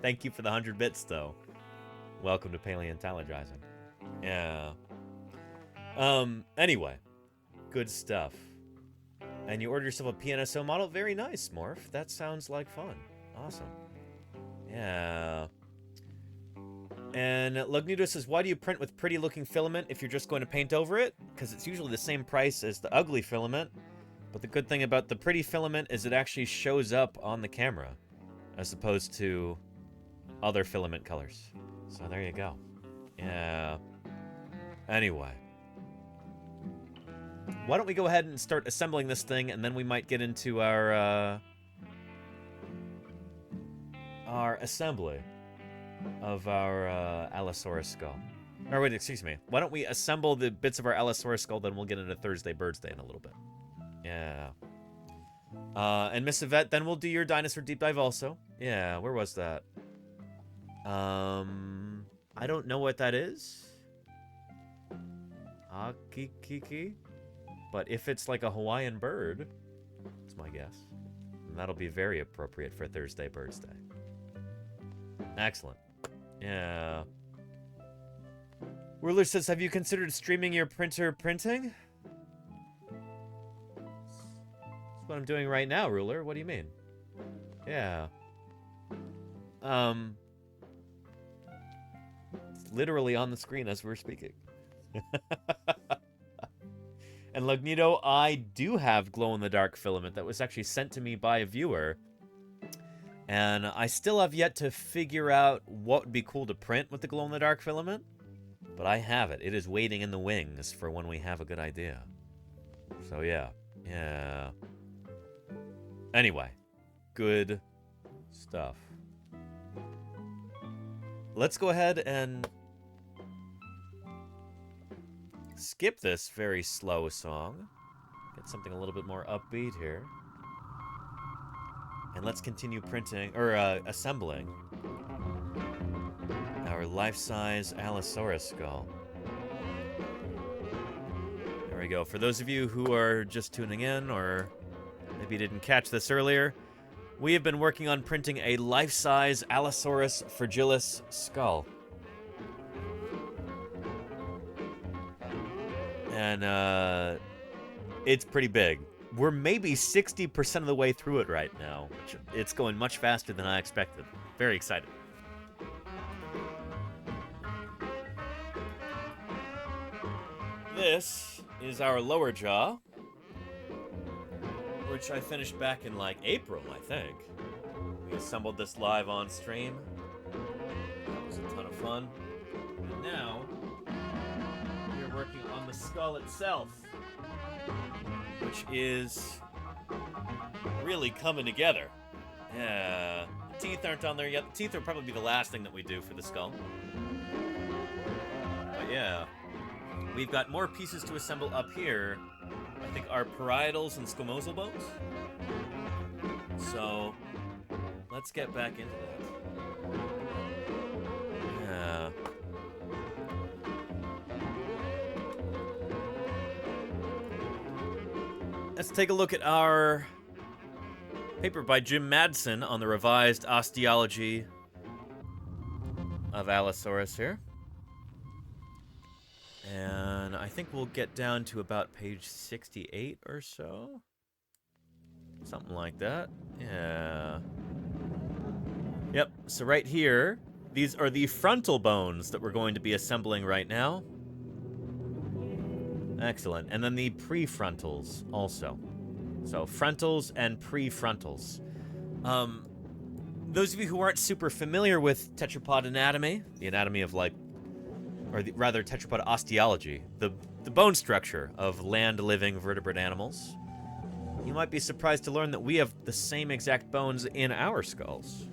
Thank you for the 100 bits, though. Welcome to Paleontologizing. Yeah. Anyway, good stuff. And you ordered yourself a PNSO model? Very nice, Morph. That sounds like fun. Awesome. Yeah. And Lugnudo says, why do you print with pretty-looking filament if you're just going to paint over it? Because it's usually the same price as the ugly filament. But the good thing about the pretty filament is it actually shows up on the camera, as opposed to other filament colors. So there you go. Yeah. Anyway. Why don't we go ahead and start assembling this thing, and then we might get into our assembly of our Allosaurus skull. Or wait, excuse me. Why don't we assemble the bits of our Allosaurus skull, then we'll get into Thursday BIRDSday in a little bit. Yeah. And Miss Yvette, then we'll do your dinosaur deep dive also. Yeah, where was that? I don't know what that is. Akikiki? But if it's like a Hawaiian bird, that's my guess. And that'll be very appropriate for Thursday BIRDSday. Excellent. Yeah. Ruler says, have you considered streaming your printer printing? That's what I'm doing right now, Ruler. What do you mean? Yeah. It's literally on the screen as we're speaking. And Lugnido, I do have glow-in-the-dark filament that was actually sent to me by a viewer. And I still have yet to figure out what would be cool to print with the glow-in-the-dark filament. But I have it. It is waiting in the wings for when we have a good idea. So yeah. Yeah. Anyway. Good stuff. Let's go ahead and skip this very slow song. Get something a little bit more upbeat here. And let's continue printing, or assembling our life-size Allosaurus skull. There we go. For those of you who are just tuning in, or maybe didn't catch this earlier, we have been working on printing a life-size Allosaurus fragilis skull. And, it's pretty big. we're maybe 60% of the way through it right now, which it's going much faster than I expected. Very excited. This is our lower jaw, which I finished back in like April, I think. We assembled this live on stream. That was a ton of fun. And now, we're working on the skull itself, which is really coming together. Yeah, the teeth aren't on there yet. The teeth will probably be the last thing that we do for the skull. But yeah, we've got more pieces to assemble up here. I think our parietals and squamosal bones. So, let's get back into that. Yeah. Let's take a look at our paper by Jim Madsen on the revised osteology of Allosaurus here. And I think we'll get down to about page 68 or so. Something like that. Yeah. Yep, so right here, these are the frontal bones that we're going to be assembling right now. Excellent. And then the prefrontals also. So frontals and prefrontals. Those of you who aren't super familiar with tetrapod anatomy, the anatomy of rather tetrapod osteology, the bone structure of land-living vertebrate animals, you might be surprised to learn that we have the same exact bones in our skulls.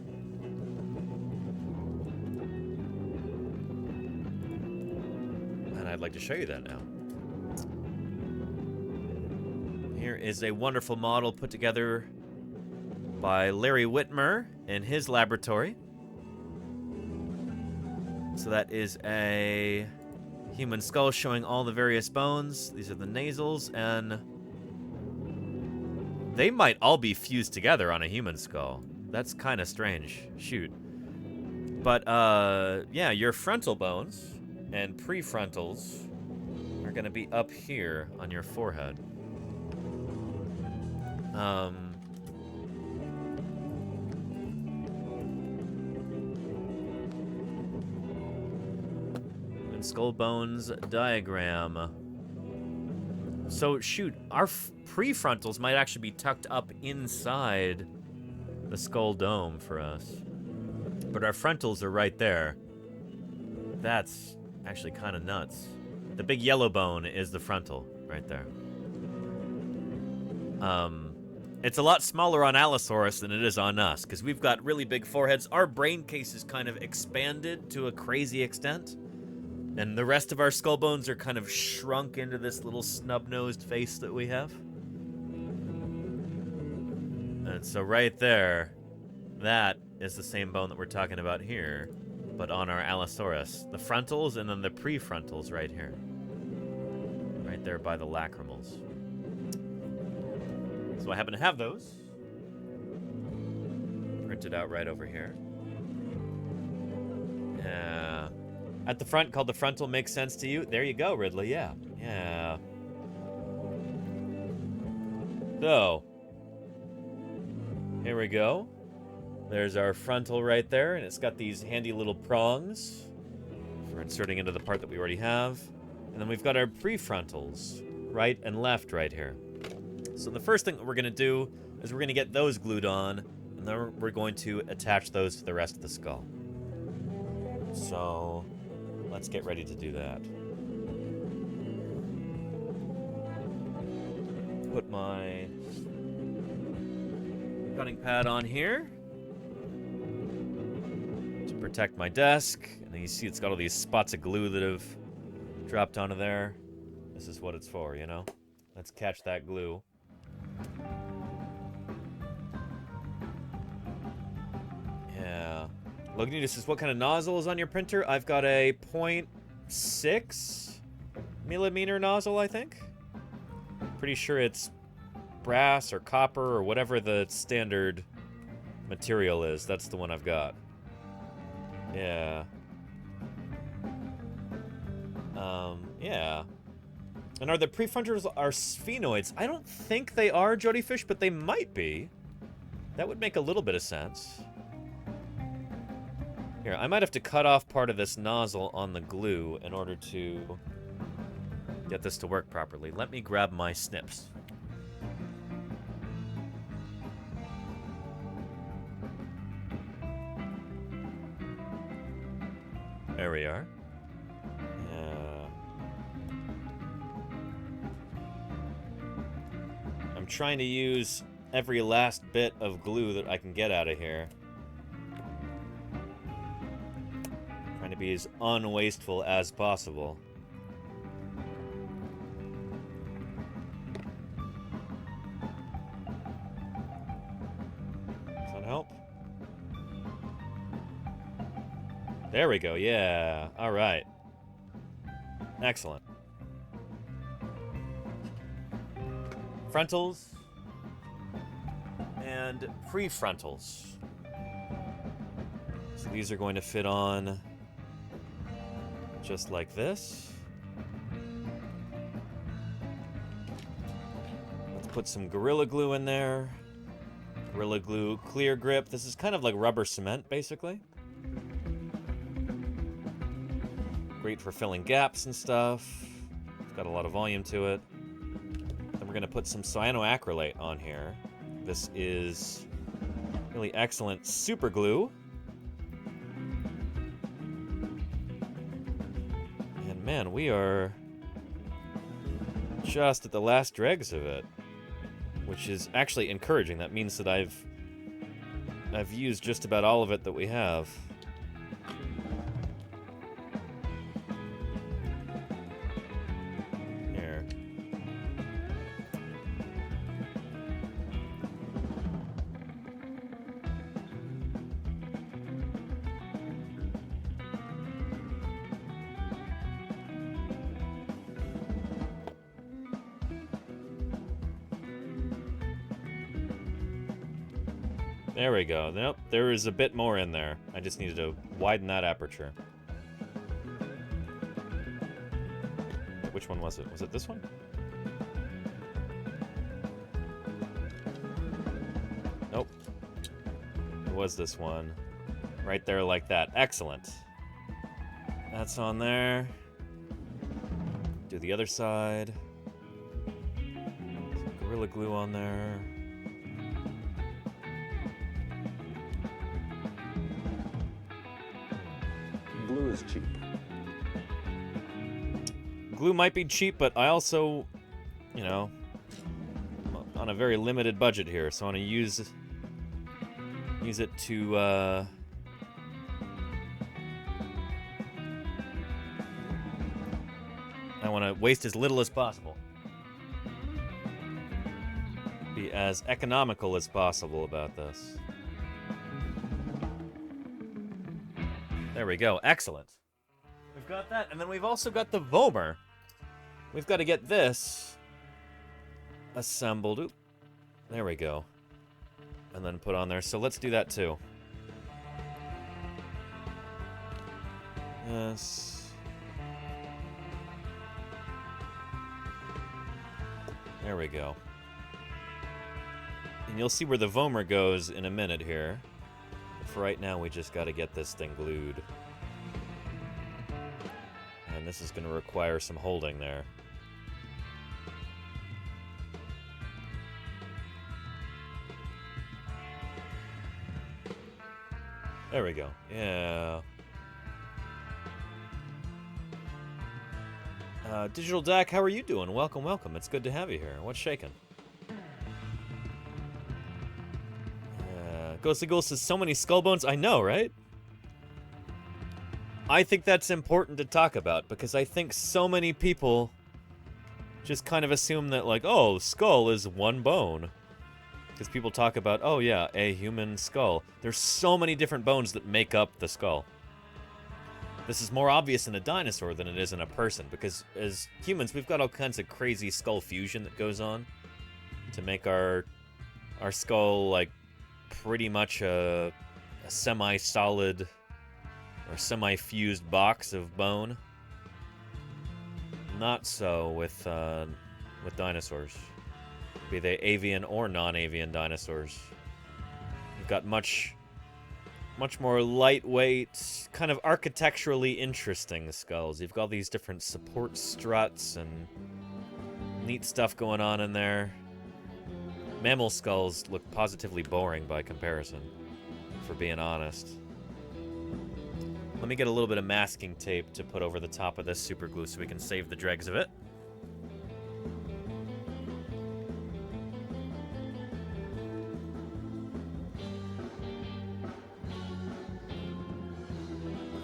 And I'd like to show you that now. Here is a wonderful model put together by Larry Whitmer in his laboratory. So that is a human skull showing all the various bones. These are the nasals, and they might all be fused together on a human skull. That's kind of strange. Shoot. But, yeah, your frontal bones and prefrontals are going to be up here on your forehead. And skull bones diagram. So, shoot, our prefrontals might actually be tucked up inside the skull dome for us. But our frontals are right there. That's actually kind of nuts. The big yellow bone is the frontal right there. It's a lot smaller on Allosaurus than it is on us, because we've got really big foreheads. Our brain case is kind of expanded to a crazy extent, and the rest of our skull bones are kind of shrunk into this little snub-nosed face that we have. And so right there, that is the same bone that we're talking about here, but on our Allosaurus. The frontals and then the prefrontals right here. Right there by the lacrimals. So I happen to have those printed out right over here. Yeah. At the front, called the frontal, makes sense to you? There you go, Ridley, yeah. Yeah. So, here we go. There's our frontal right there, and it's got these handy little prongs for inserting into the part that we already have. And then we've got our prefrontals, right and left right here. So the first thing that we're going to do is we're going to get those glued on, and then we're going to attach those to the rest of the skull. So let's get ready to do that. Put my cutting pad on here to protect my desk. And then you see it's got all these spots of glue that have dropped onto there. This is what it's for, you know? Let's catch that glue. Yeah. Loganita says, what kind of nozzle is on your printer? I've got a 0.6 millimeter nozzle, I think. Pretty sure it's brass or copper or whatever the standard material is. That's the one I've got. Yeah. Yeah. And are the prefrontals are sphenoids? I don't think they are, Jodyfish, but they might be. That would make a little bit of sense. Here, I might have to cut off part of this nozzle on the glue in order to get this to work properly. Let me grab my snips. There we are. I'm trying to use every last bit of glue that I can get out of here. Trying to be as unwasteful as possible. Does that help? There we go, yeah. All right. Excellent. Frontals and prefrontals. So these are going to fit on just like this. Let's put some Gorilla Glue in there. Gorilla Glue clear grip. This is kind of like rubber cement, basically. Great for filling gaps and stuff. It's got a lot of volume to it. Then we're going to put some cyanoacrylate on here. This is really excellent super glue. And man, we are just at the last dregs of it, which is actually encouraging. That means that I've used just about all of it that we have. There we go. Nope, there is a bit more in there. I just needed to widen that aperture. Which one was it? Was it this one? Nope. It was this one. Right there like that. Excellent. That's on there. Do the other side. Some Gorilla Glue on there. Glue is cheap. Glue might be cheap, but I also, you know, I'm on a very limited budget here, so I want to use it to, I want to waste as little as possible. Be as economical as possible about this. There we go. Excellent. We've got that, and then we've also got the Vomer. We've got to get this assembled. Oop. There we go. And then put on there. So let's do that too. Yes. There we go. And you'll see where the Vomer goes in a minute here. For right now, we just got to get this thing glued. And this is going to require some holding there. There we go. Yeah. Digital Dak, how are you doing? Welcome, welcome. It's good to have you here. What's shaking? Ghostly Ghost says, so many skull bones. I know, right? I think that's important to talk about, because I think so many people just kind of assume that, like, oh, skull is one bone. Because people talk about, oh yeah, a human skull. There's so many different bones that make up the skull. This is more obvious in a dinosaur than it is in a person, because as humans, we've got all kinds of crazy skull fusion that goes on to make our skull, like, pretty much a semi-solid or semi-fused box of bone. not so with dinosaurs, be they avian or non-avian dinosaurs. You've got much more lightweight, kind of architecturally interesting skulls. You've got these different support struts and neat stuff going on in there. Mammal skulls look positively boring by comparison, for being honest. Let me get a little bit of masking tape to put over the top of this super glue so we can save the dregs of it.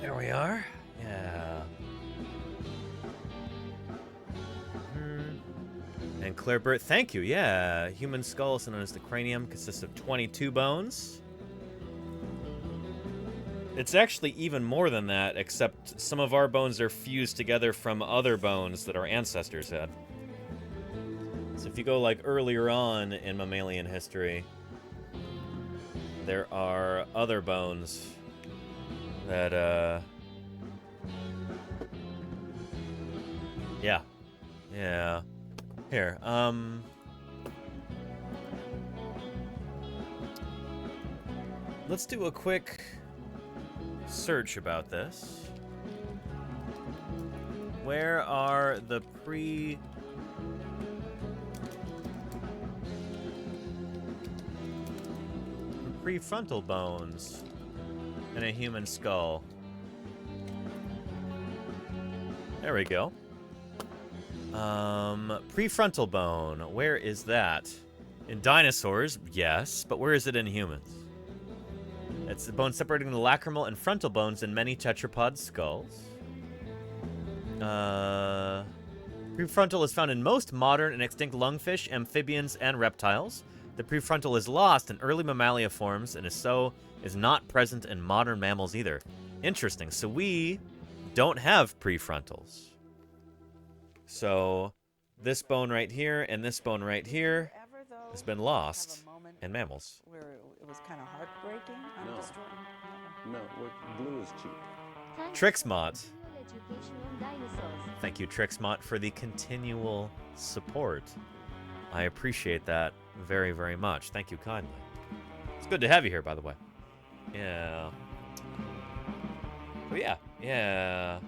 There we are. Yeah. And Claire Burt, thank you. Yeah. Human skull, also known as the cranium, consists of 22 bones. It's actually even more than that, except some of our bones are fused together from other bones that our ancestors had. So if you go like earlier on in mammalian history, there are other bones that, yeah. Here, let's do a quick search about this. Where are the prefrontal bones in a human skull? There we go. Prefrontal bone, where is that? In dinosaurs, yes, but where is it in humans? It's the bone separating the lacrimal and frontal bones in many tetrapod skulls. Prefrontal is found in most modern and extinct lungfish, amphibians, and reptiles. The prefrontal is lost in early mammalia forms and is not present in modern mammals either. Interesting. So we don't have prefrontals. So this bone right here and this bone right here has been lost in mammals. Where it was kind of heartbreaking. No, glue is cheap. Trixmot. Thank you, Trixmot, for the continual support. I appreciate that very, very much. Thank you kindly. It's good to have you here, by the way. Yeah. Oh, yeah. Yeah.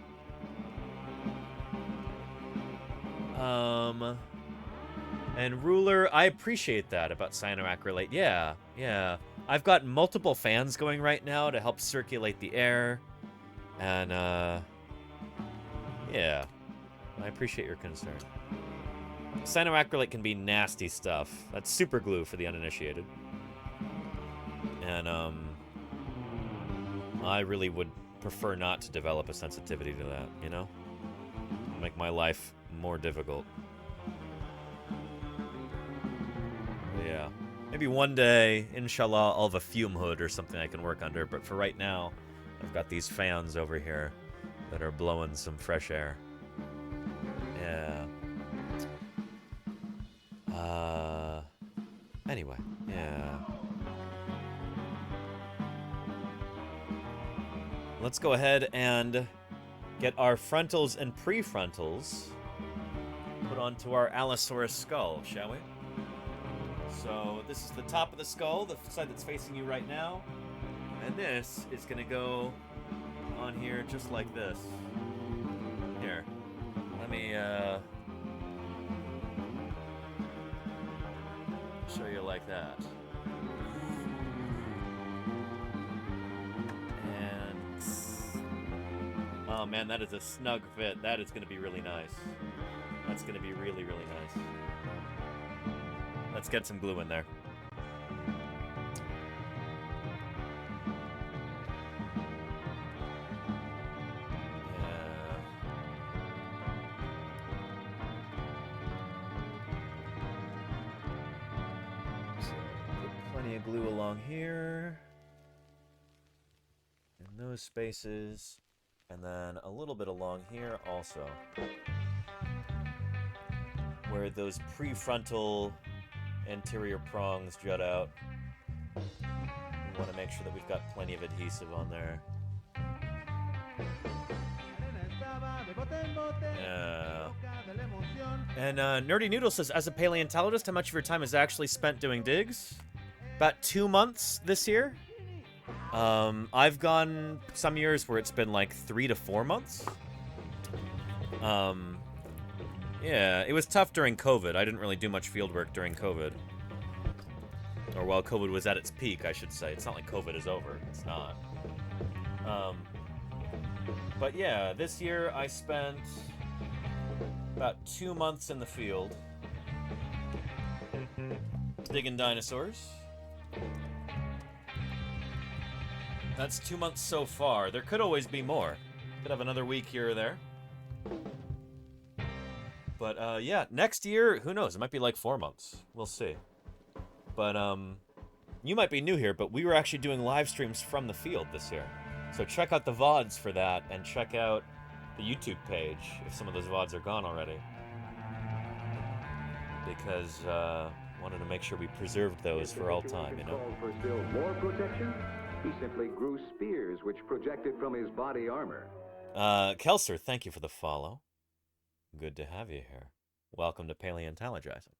And Ruler, I appreciate that about cyanoacrylate. Yeah. I've got multiple fans going right now to help circulate the air. And, yeah. I appreciate your concern. Cyanoacrylate can be nasty stuff. That's super glue for the uninitiated. And, I really would prefer not to develop a sensitivity to that, you know? Make my life more difficult. Yeah. Maybe one day, inshallah, I'll have a fume hood or something I can work under, but for right now, I've got these fans over here that are blowing some fresh air. Yeah. Anyway, yeah. Let's go ahead and get our frontals and prefrontals put onto our Allosaurus skull, shall we? So this is the top of the skull, the side that's facing you right now. And this is going to go on here just like this. Here, let me show you like that. And oh man, that is a snug fit. That is going to be really nice. That's going to be really, really nice. Let's get some glue in there. Glue along here in those spaces, and then a little bit along here also, where those prefrontal anterior prongs jut out. We want to make sure that we've got plenty of adhesive on there. And Nerdy Noodle says, as a paleontologist, how much of your time is actually spent doing digs? About 2 months this year. I've gone some years where it's been like 3 to 4 months. Yeah, it was tough during COVID. I didn't really do much field work during COVID. Or while COVID was at its peak, I should say. It's not like COVID is over. It's not. But yeah, this year I spent about 2 months in the field digging dinosaurs. That's 2 months so far. There could always be more. Could have another week here or there. But yeah, next year, who knows? It might be like 4 months. We'll see. But you might be new here, but we were actually doing live streams from the field this year. So check out the VODs for that, and check out the YouTube page if some of those VODs are gone already. Because wanted to make sure we preserved those for all time, you know? For still more protection, he simply grew spears which projected from his body armor. Kelser, thank you for the follow. Good to have you here. Welcome to Paleontologizing.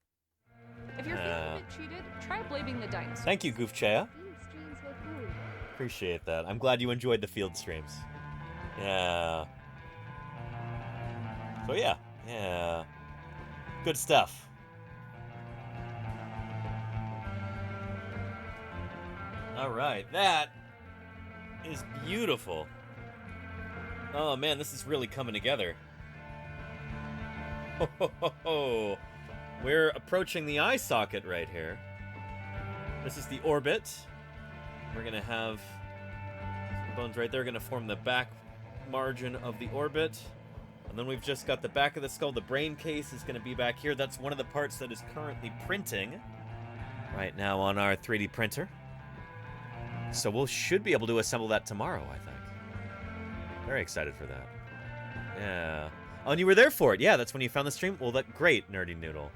If you're feeling a bit cheated, try blaming the dinosaurs. Thank you, Goofchea. Appreciate that. I'm glad you enjoyed the field streams. Yeah. So yeah. Good stuff. All right, that is beautiful. Oh man, this is really coming together. Ho, ho, ho, ho. We're approaching the eye socket right here. This is the orbit. We're gonna have some bones right there, gonna form the back margin of the orbit. And then we've just got the back of the skull. The brain case is gonna be back here. That's one of the parts that is currently printing right now on our 3D printer. So we should be able to assemble that tomorrow, I think. Very excited for that. Yeah. Oh, and you were there for it. Yeah, that's when you found the stream. Well, great, Nerdy Noodle.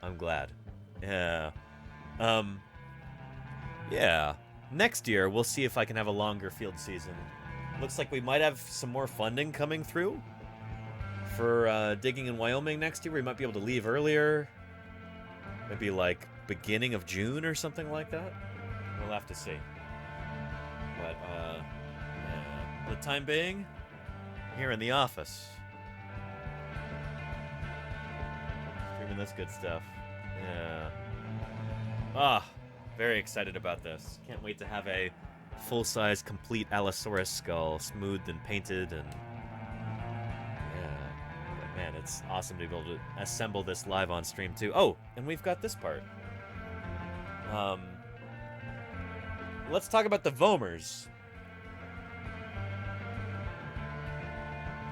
I'm glad. Yeah. Yeah. Next year, we'll see if I can have a longer field season. Looks like we might have some more funding coming through for digging in Wyoming next year. We might be able to leave earlier. Maybe like beginning of June or something like that. We'll have to see. But, yeah. For the time being, here in the office. Streaming this good stuff. Yeah. Ah, very excited about this. Can't wait to have a full-size, complete Allosaurus skull, smoothed and painted, and yeah. But man, it's awesome to be able to assemble this live on stream too. Oh, and we've got this part. Let's talk about the Vomers.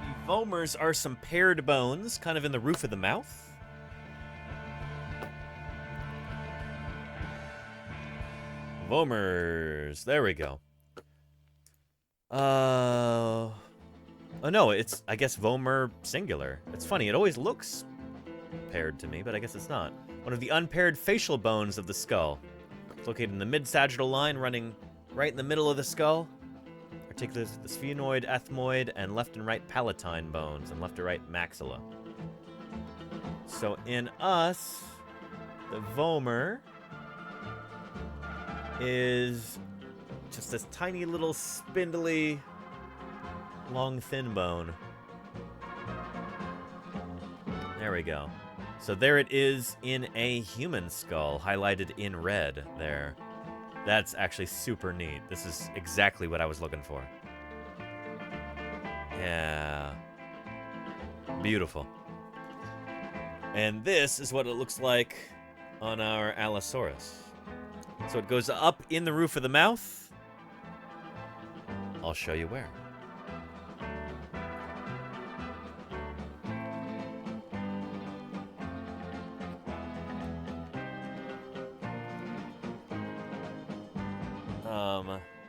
The Vomers are some paired bones, kind of in the roof of the mouth. Vomers. There we go. Oh no, it's, I guess, Vomer singular. It's funny, it always looks paired to me, but I guess it's not. One of the unpaired facial bones of the skull. It's located in the mid-sagittal line, running right in the middle of the skull. Articulates the sphenoid, ethmoid, and left and right palatine bones, and left to right maxilla. So in us, the Vomer is just this tiny little spindly, long, thin bone. There we go. So there it is in a human skull, highlighted in red there. That's actually super neat. This is exactly what I was looking for. Yeah. Beautiful. And this is what it looks like on our Allosaurus. So it goes up in the roof of the mouth. I'll show you where.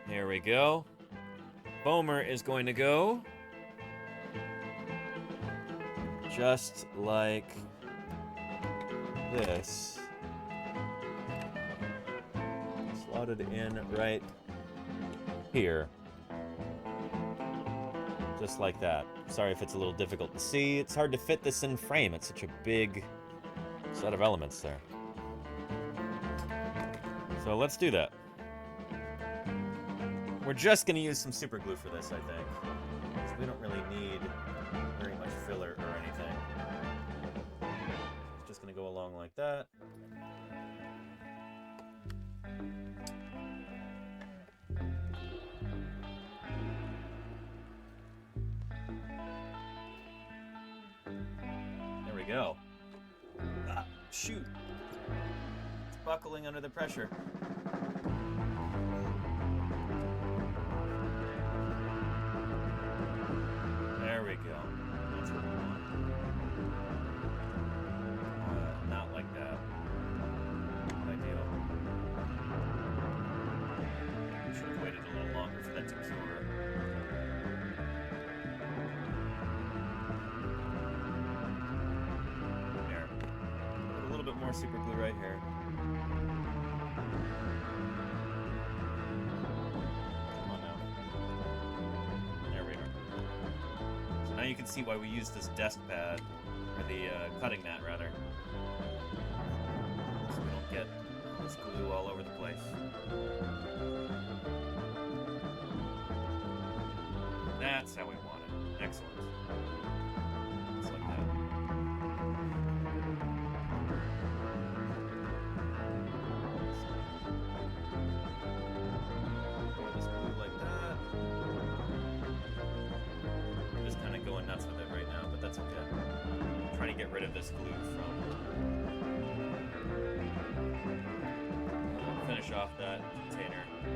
Here we go. Vomer is going to go just like this. Slotted in right here. just like that. Sorry if it's a little difficult to see. It's hard to fit this in frame. It's such a big set of elements there. So let's do that. We're just going to use some super glue for this, I think. So we don't really need very much filler or anything. It's just going to go along like that. There we go. Ah, shoot. It's buckling under the pressure. There we go. That's what we want. Not like that. Not ideal. Should have waited a little longer for that to cure. There. Put a little bit more super glue right here. Now you can see why we use this desk pad, or the cutting mat rather, so we don't get this glue all over the place. That's how we want it. Excellent. Just like that. Pour this glue like that. Just kind of going nuts with it right now, but that's okay. I'm trying to get rid of this glue from... Finish off that container. So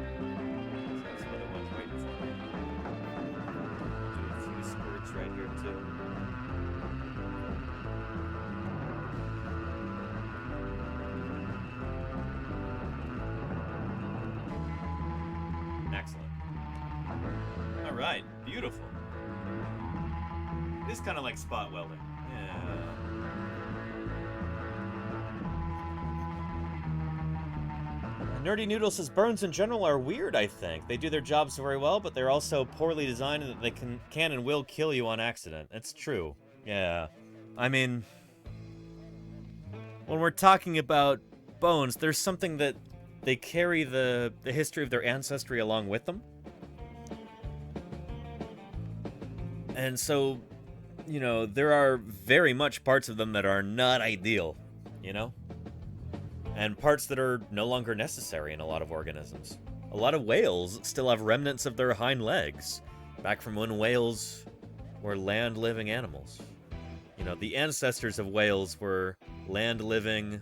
some other ones waiting for me. Do a few squirts right here too. Excellent. All right, beautiful. It is kind of like spot welding. Yeah. Nerdy Noodle says burns in general are weird, I think. They do their jobs very well, but they're also poorly designed and that they can and will kill you on accident. It's true. Yeah. I mean, when we're talking about bones, there's something that they carry the history of their ancestry along with them. And so, you know, there are very much parts of them that are not ideal, you know? And parts that are no longer necessary in a lot of organisms. A lot of whales still have remnants of their hind legs, back from when whales were land-living animals. You know, the ancestors of whales were land-living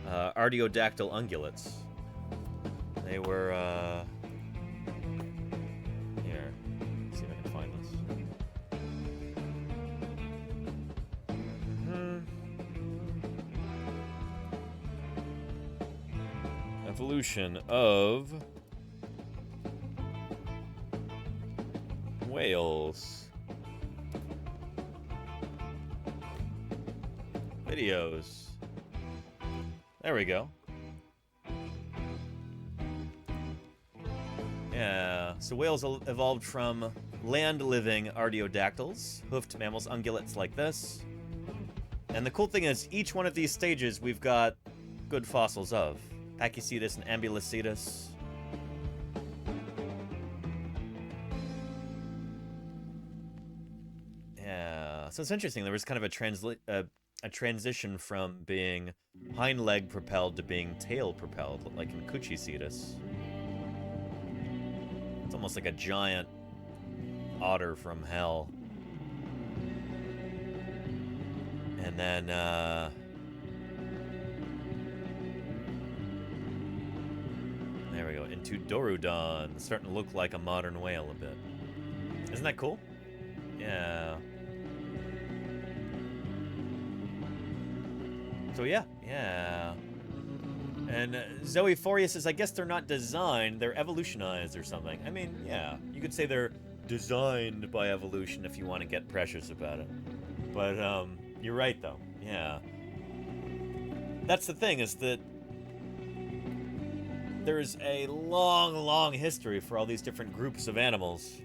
artiodactyl ungulates. They were, here, let's see if I can find this. Evolution of whales. Videos. There we go. Yeah, so whales evolved from land-living artiodactyls, hoofed mammals, ungulates like this. And the cool thing is, each one of these stages we've got good fossils of. Pachycetus and Ambulocetus. Yeah, so it's interesting. There was kind of a transition from being hind leg propelled to being tail propelled, like in Cuchicetus. It's almost like a giant otter from hell. And then, there we go, into Dorudon. It's starting to look like a modern whale a bit. Isn't that cool? Yeah. So yeah. And Zoe Foria says, I guess they're not designed, they're evolutionized or something. I mean, yeah, you could say they're designed by evolution if you want to get precious about it. But, you're right, though. Yeah. That's the thing, is that there's a long, long history for all these different groups of animals.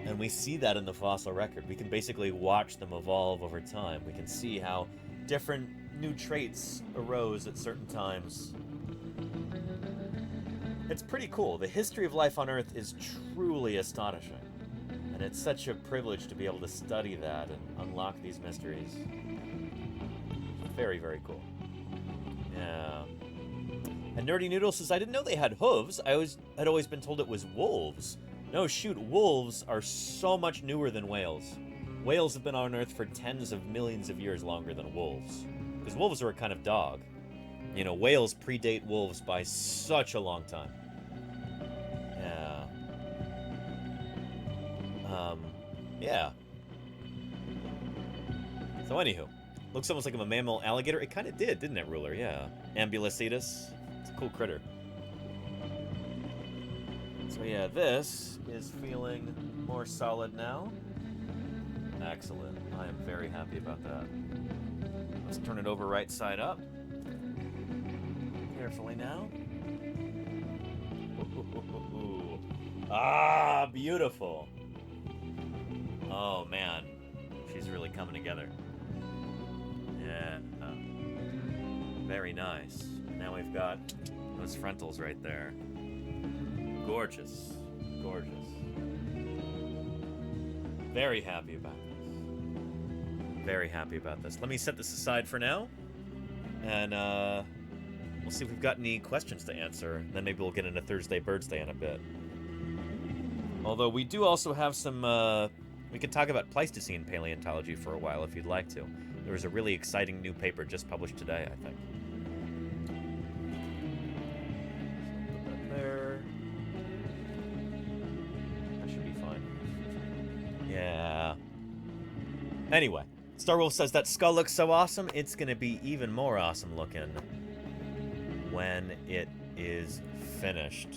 And we see that in the fossil record. We can basically watch them evolve over time. We can see how different new traits arose at certain times. It's pretty cool. The history of life on Earth is truly astonishing. And it's such a privilege to be able to study that and unlock these mysteries. Very, very cool. Yeah. And Nerdy Noodle says, I didn't know they had hooves. I had always been told it was wolves. No, shoot, wolves are so much newer than whales. Whales have been on Earth for tens of millions of years longer than wolves. Because wolves are a kind of dog. You know, whales predate wolves by such a long time. Yeah. Yeah. So anywho, looks almost like a mammal alligator. It kind of did, didn't it, Ruler? Yeah. Ambulocetus. It's a cool critter. So yeah, this is feeling more solid now. Excellent. I am very happy about that. Let's turn it over right side up. Carefully now. Ooh. Ah, beautiful. Oh man, she's really coming together. Yeah. Very nice. Now we've got those frontals right there. Gorgeous. Gorgeous. Very happy about this. Very happy about this. Let me set this aside for now. And we'll see if we've got any questions to answer. Then maybe we'll get into Thursday BIRDSday in a bit. Although we do also have some... we could talk about Pleistocene paleontology for a while if you'd like to. There was a really exciting new paper just published today, I think. Put that there. That should be fine. Yeah. Anyway, Starwolf says that skull looks so awesome, it's going to be even more awesome looking when it is finished.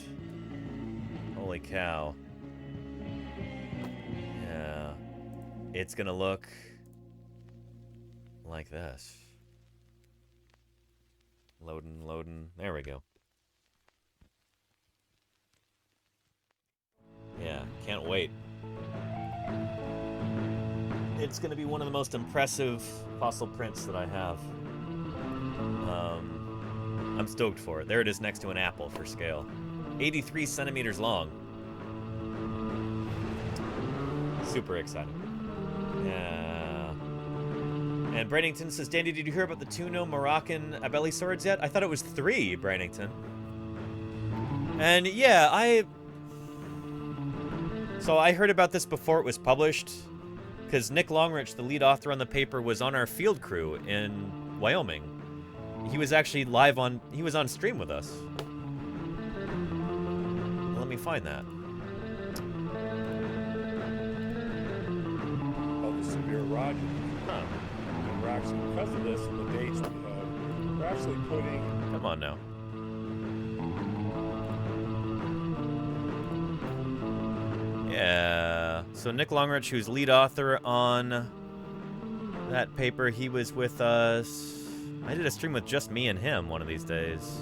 Holy cow. Yeah. It's going to look like this. Loading, loading. There we go. Yeah, can't wait. It's going to be one of the most impressive fossil prints that I have. I'm stoked for it. There it is next to an apple for scale. 83 centimeters long. Super excited. Yeah. And Brandington says, Dandy, did you hear about the Tuno Moroccan Abelisaurids yet? I thought it was 3, Brandington. And yeah, So I heard about this before it was published, because Nick Longrich, the lead author on the paper, was on our field crew in Wyoming. He was actually he was on stream with us. Let me find that. Of the severe erogenous. Huh. And we're actually, because of this and the dates we have, we're actually putting... Come on now. Yeah. So Nick Longrich, who's lead author on that paper, he was with us. I did a stream with just me and him one of these days.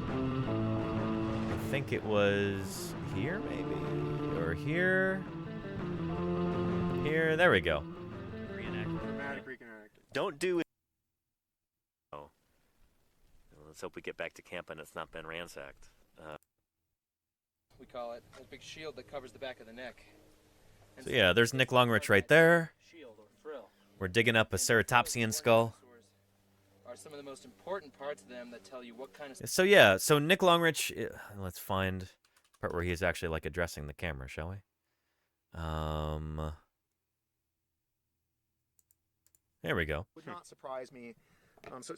I think it was here, maybe? Or here? Here, there we go. Dramatic reenactment. Don't do it. Oh. Let's hope we get back to camp and it's not been ransacked. We call it a big shield that covers the back of the neck. So yeah, there's Nick Longrich right there. Shield or frill. We're digging up a ceratopsian skull. Are some of the most important parts of them that tell you what kind of... So yeah, so Nick Longrich, let's find the part where he's actually like addressing the camera, shall we? There we go. Would not surprise me. So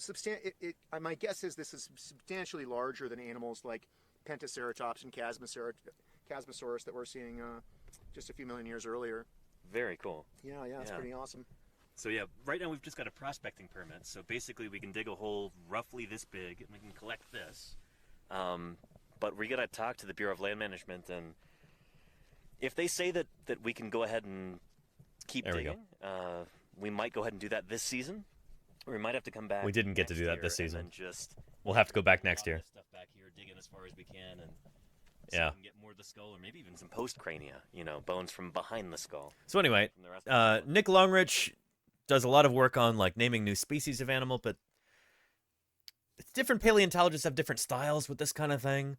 my guess is this is substantially larger than animals like Pentaceratops and Chasmosaurus that we're seeing just a few million years earlier. Very cool. Yeah, it's pretty awesome. So yeah, right now we've just got a prospecting permit. So basically we can dig a hole roughly this big and we can collect this. But we gotta talk to the Bureau of Land Management, and if they say that we can go ahead and keep digging, we might go ahead and do that this season, or we might have to come back. We didn't get to do that this season. And We'll have to go back next year. Stuff back here, dig in as far as we can, and Yeah. You can get more of the skull, or maybe even some post-crania, you know, bones from behind the skull. So anyway, Nick Longrich does a lot of work on like naming new species of animal, but different paleontologists have different styles with this kind of thing.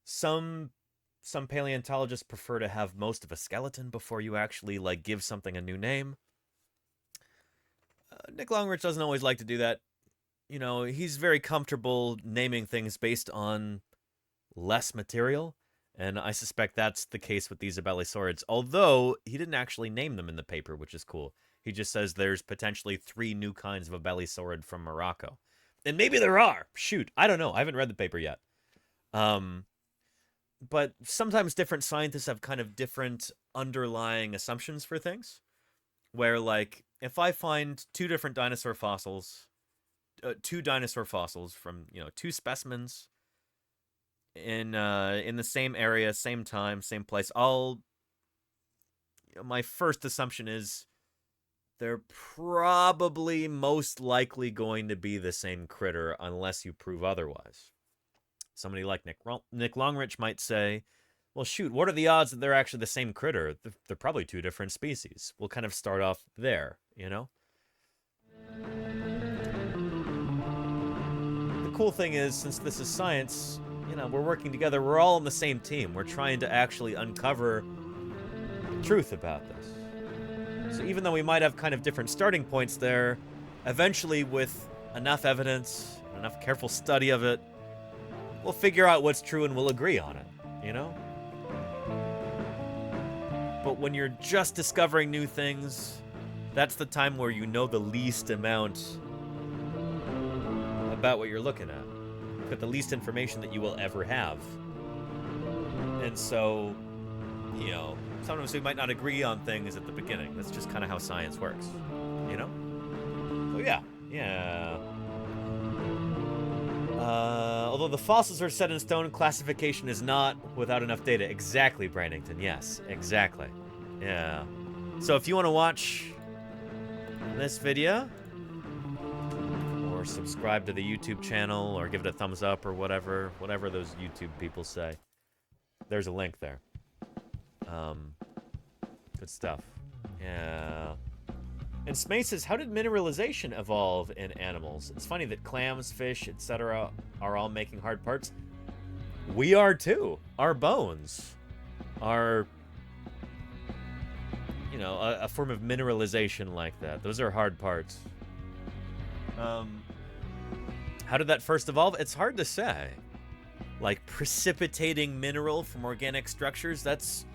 Some paleontologists prefer to have most of a skeleton before you actually like give something a new name. Nick Longrich doesn't always like to do that. You know, he's very comfortable naming things based on less material, and I suspect that's the case with these abelisaurids, although he didn't actually name them in the paper, which is cool. He just says there's potentially 3 new kinds of abelisaurid from Morocco. And maybe there are. Shoot, I don't know. I haven't read the paper yet. But sometimes different scientists have kind of different underlying assumptions for things. Where, like, if I find 2 different dinosaur fossils, 2 dinosaur fossils from, you know, 2 specimens in the same area, same time, same place, my first assumption is they're probably most likely going to be the same critter unless you prove otherwise. Somebody like Nick Longrich might say, well, shoot, what are the odds that they're actually the same critter? They're probably 2 different species. We'll kind of start off there, you know? The cool thing is, since this is science, you know, we're working together. We're all on the same team. We're trying to actually uncover truth about this. So even though we might have kind of different starting points there, eventually with enough evidence, enough careful study of it, we'll figure out what's true and we'll agree on it, you know? But when you're just discovering new things, that's the time where you know the least amount about what you're looking at. You've got the least information that you will ever have. And so, you know, sometimes we might not agree on things at the beginning. That's just kind of how science works, you know? So yeah. Although the fossils are set in stone, classification is not without enough data. Exactly, Brandington. Yes, exactly. Yeah. So if you want to watch this video, or subscribe to the YouTube channel, or give it a thumbs up, or whatever those YouTube people say, there's a link there. Good stuff. Yeah. And Smay says, how did mineralization evolve in animals? It's funny that clams, fish, etc. are all making hard parts. We are too. Our bones are, you know, a form of mineralization like that. Those are hard parts. How did that first evolve? It's hard to say. Like precipitating mineral from organic structures, it's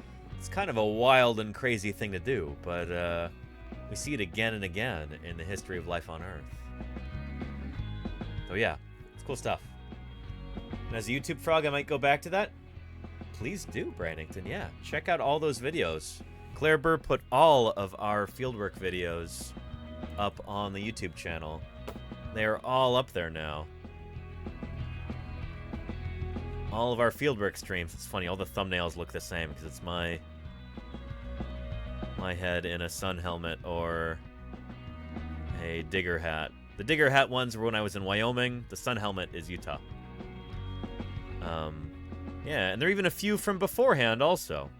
kind of a wild and crazy thing to do, but we see it again and again in the history of life on Earth. So yeah, it's cool stuff. And as a YouTube frog, I might go back to that. Please do, Brandington. Yeah, check out all those videos. Claire Burr put all of our fieldwork videos up on the YouTube channel. They're all up there now. All of our fieldwork streams. It's funny, all the thumbnails look the same because it's my head in a sun helmet or a digger hat. The digger hat ones were when I was in Wyoming. The sun helmet is Utah. Yeah, and there are even a few from beforehand also.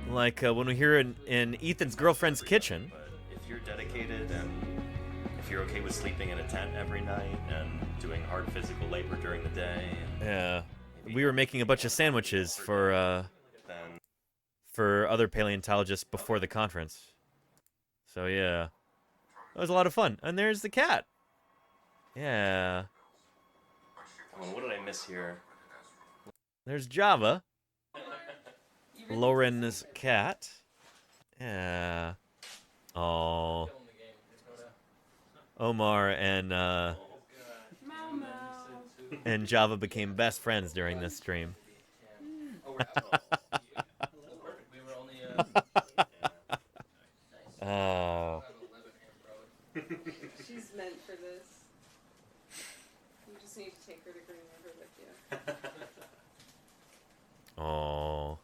Like when we're here in Ethan's girlfriend's kitchen. But if you're dedicated and if you're okay with sleeping in a tent every night and doing hard physical labor during the day. Yeah, we were making a bunch of sandwiches for other paleontologists before the conference. So yeah, that was a lot of fun. And there's the cat. Yeah. Oh, what did I miss here? There's Java. Lauren's cat. Yeah. Oh. Omar and Java became best friends during this stream. Oh. She's meant for this. You just need to take her to Green River with you. Oh.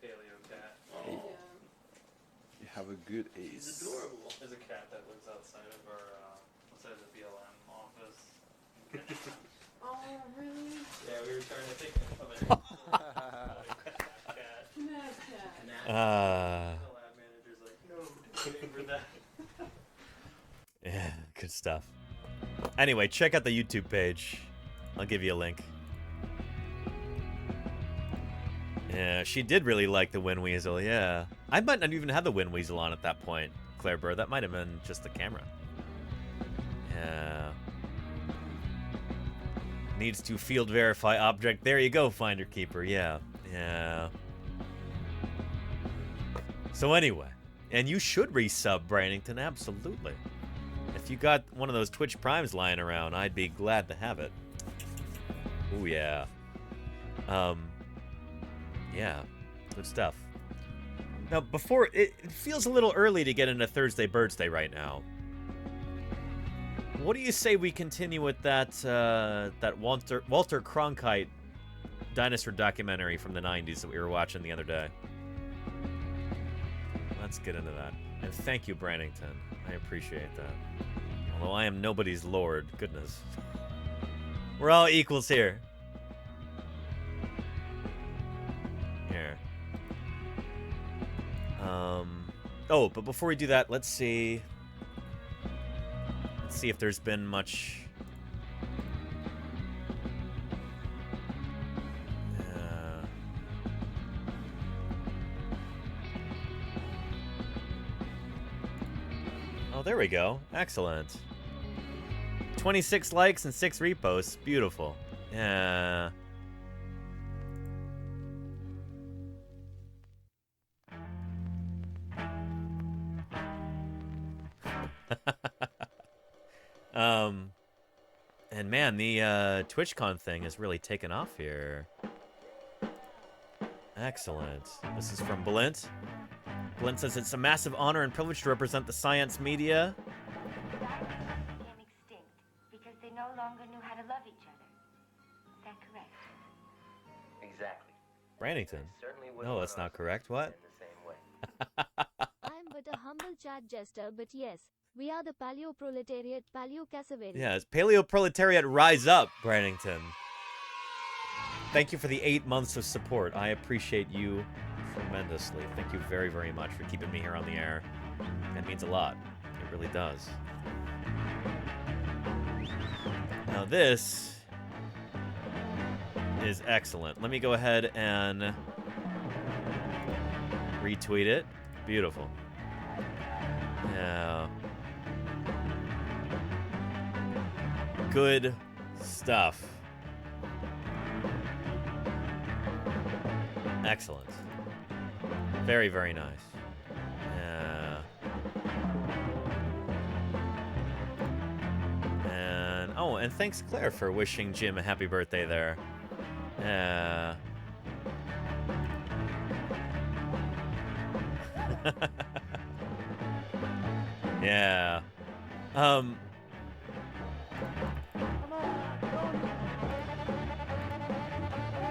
Paleo cat. Yeah. You have a good ace. He's adorable. There's a cat that lives outside of our outside of the BLM office. Oh, really? Yeah, we were trying to think Yeah, good stuff. Anyway, check out the YouTube page. I'll give you a link. Yeah, she did really like the Wind Weasel, yeah. I might not even have the Wind Weasel on at that point, Claire Burr. That might have been just the camera. Yeah. Needs to field verify object. There you go, Finder Keeper. Yeah. Yeah. So anyway, and you should resub, Brandington, absolutely. If you got one of those Twitch Primes lying around, I'd be glad to have it. Oh yeah. Yeah, good stuff. Now, before it feels a little early to get into Thursday BIRDSday right now. What do you say we continue with that that Walter Cronkite dinosaur documentary from the 90s that we were watching the other day? Let's get into that. And thank you, Brandington. I appreciate that. Although I am nobody's lord, goodness. We're all equals here. Here. Oh, but before we do that, let's see. Let's see if there's been much. Oh, there we go. Excellent. 26 likes and 6 reposts. Beautiful. Yeah. And man, the TwitchCon thing has really taken off here. Excellent. This is from Blint. Blint says it's a massive honor and privilege to represent the science media. Became extinct because they no longer knew how to love each other. Is that correct? Exactly. Brandington. No, that's not correct. What? I'm but a humble chat jester, but yes, we are the paleo-proletariat, paleo-cassavarian. Yes, paleo-proletariat, rise up, Brandington. Thank you for the 8 months of support. I appreciate you tremendously. Thank you very, very much for keeping me here on the air. That means a lot. It really does. Now this is excellent. Let me go ahead and retweet it. Beautiful. Yeah. Good stuff. Excellent. Very, very nice. Yeah. And oh, and thanks Claire for wishing Jim a happy birthday there. Yeah. Yeah.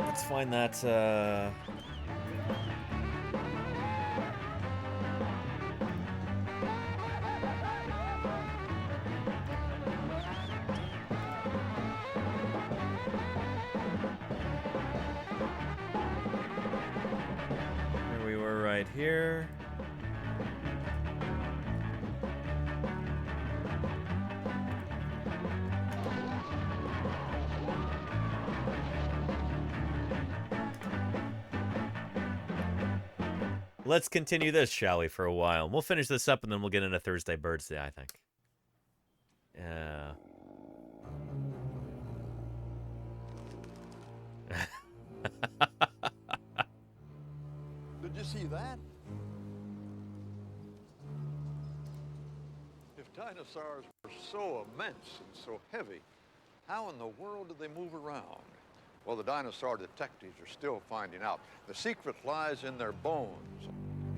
Let's find that, here we were right here. Let's continue this, shall we, for a while. We'll finish this up and then we'll get into Thursday BIRDSday, I think. Yeah. Did you see that? If dinosaurs were so immense and so heavy, how in the world did they move around? Well, the dinosaur detectives are still finding out. The secret lies in their bones.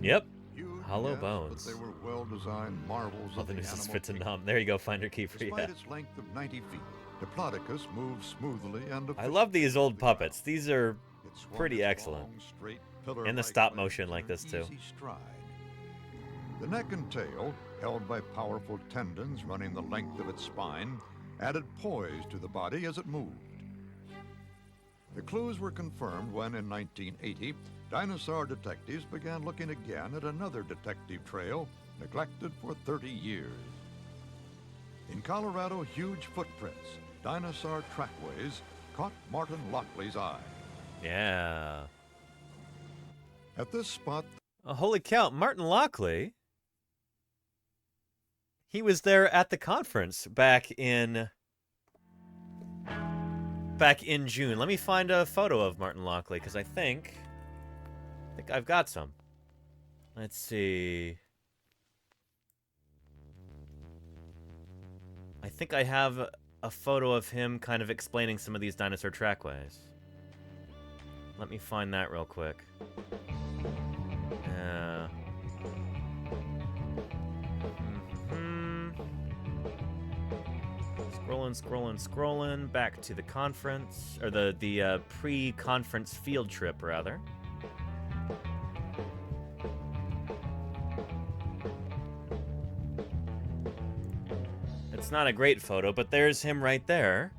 Yep. Huge, Hollow yes, bones. But they were well-designed marvels of the This is animal fit to kingdom. numb. There you go, Finder Keeper. Despite Yeah. its length of 90 feet, Diplodocus moves smoothly and I love these old puppets. These are It swung pretty its excellent. long, straight, pillar-like And the stop legs motion in like an this too. easy stride. The neck and tail, held by powerful tendons running the length of its spine, added poise to the body as it moved. The clues were confirmed when, in 1980, dinosaur detectives began looking again at another detective trail neglected for 30 years. In Colorado, huge footprints, dinosaur trackways, caught Martin Lockley's eye. Yeah. At this spot... holy cow, Martin Lockley? He was there at the conference back in June. Let me find a photo of Martin Lockley, because I think I've got some. Let's see. I think I have a photo of him kind of explaining some of these dinosaur trackways. Let me find that real quick. Scrolling back to the conference, or the pre-conference field trip, rather. It's not a great photo, but there's him right there,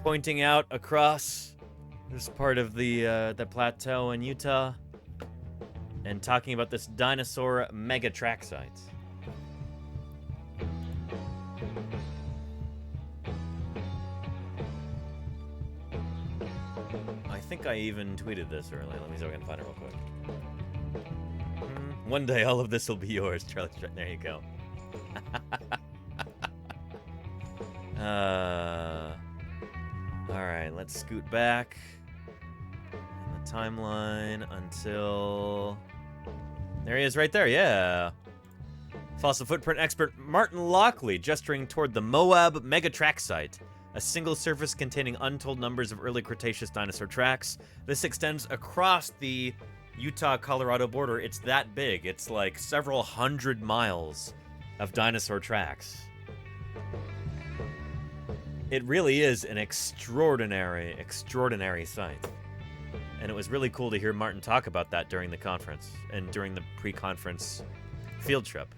pointing out across this part of the plateau in Utah, and talking about this dinosaur mega track site. I think I even tweeted this earlier. Let me see if I can find it real quick. One day all of this will be yours, Charlie. There you go. Alright, let's scoot back in the timeline until... There he is right there, yeah. Fossil footprint expert Martin Lockley gesturing toward the Moab Megatrack site, a single surface containing untold numbers of early Cretaceous dinosaur tracks. This extends across the Utah-Colorado border. It's that big. It's like several hundred miles of dinosaur tracks. It really is an extraordinary, extraordinary site. And it was really cool to hear Martin talk about that during the conference and during the pre-conference field trip.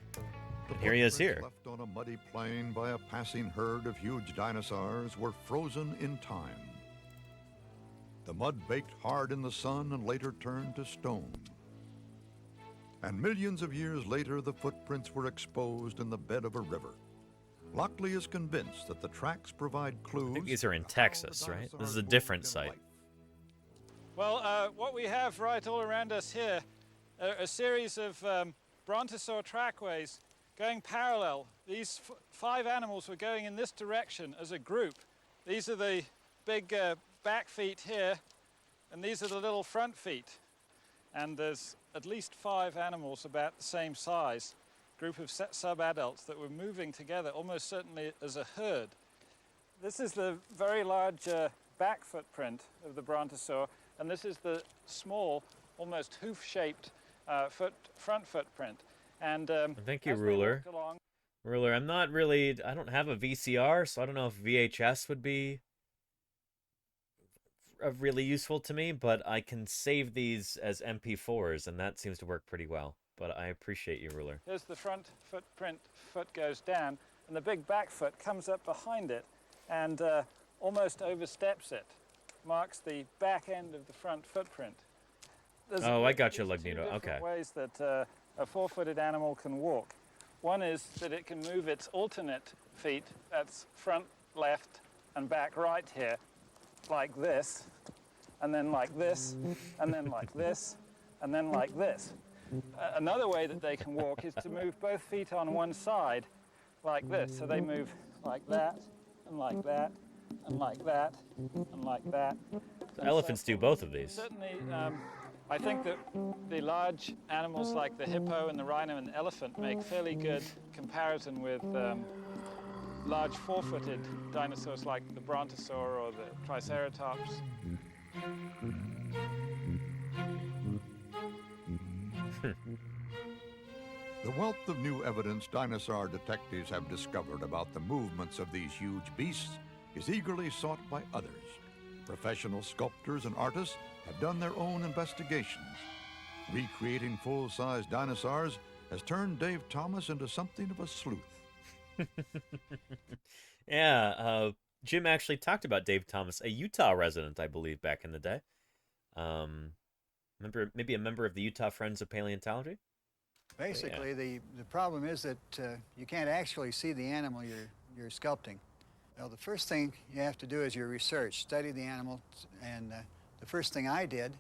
And here he is here. Left on a muddy plain by a passing herd of huge dinosaurs were frozen in time. The mud baked hard in the sun and later turned to stone. And millions of years later, the footprints were exposed in the bed of a river. Lockley is convinced that the tracks provide clues. I think these are in Texas, right? This is a different site. Well, what we have right all around us here are a series of brontosaur trackways going parallel. These 5 animals were going in this direction as a group. These are the big back feet here, and these are the little front feet. And there's at least 5 animals about the same size, group of sub-adults that were moving together, almost certainly as a herd. This is the very large back footprint of the brontosaur, and this is the small, almost hoof-shaped front footprint. And thank you, Ruler. Ruler, I don't have a VCR, so I don't know if VHS would be really useful to me, but I can save these as MP4s, and that seems to work pretty well. But I appreciate you, Ruler. Here's the front footprint, foot goes down, and the big back foot comes up behind it and almost oversteps it, marks the back end of the front footprint. I got you, Lugnito. Okay. Ways that a 4-footed animal can walk. One is that it can move its alternate feet, that's front left and back right here, like this, and then like this, and then like this, and then like this. Another way that they can walk is to move both feet on one side, like this. So they move like that, and like that, and like that, and like that. So elephants do both of these. Certainly, I think that the large animals like the hippo and the rhino and the elephant make fairly good comparison with large 4-footed dinosaurs like the brontosaur or the triceratops. The wealth of new evidence dinosaur detectives have discovered about the movements of these huge beasts is eagerly sought by others. Professional sculptors and artists have done their own investigations. Recreating full-size dinosaurs has turned Dave Thomas into something of a sleuth. Yeah, Jim actually talked about Dave Thomas, a Utah resident, I believe, back in the day. Maybe a member of the Utah Friends of Paleontology? Basically, the problem is that you can't actually see the animal you're sculpting. Well, the first thing you have to do is your research, study the animal, and the first thing I did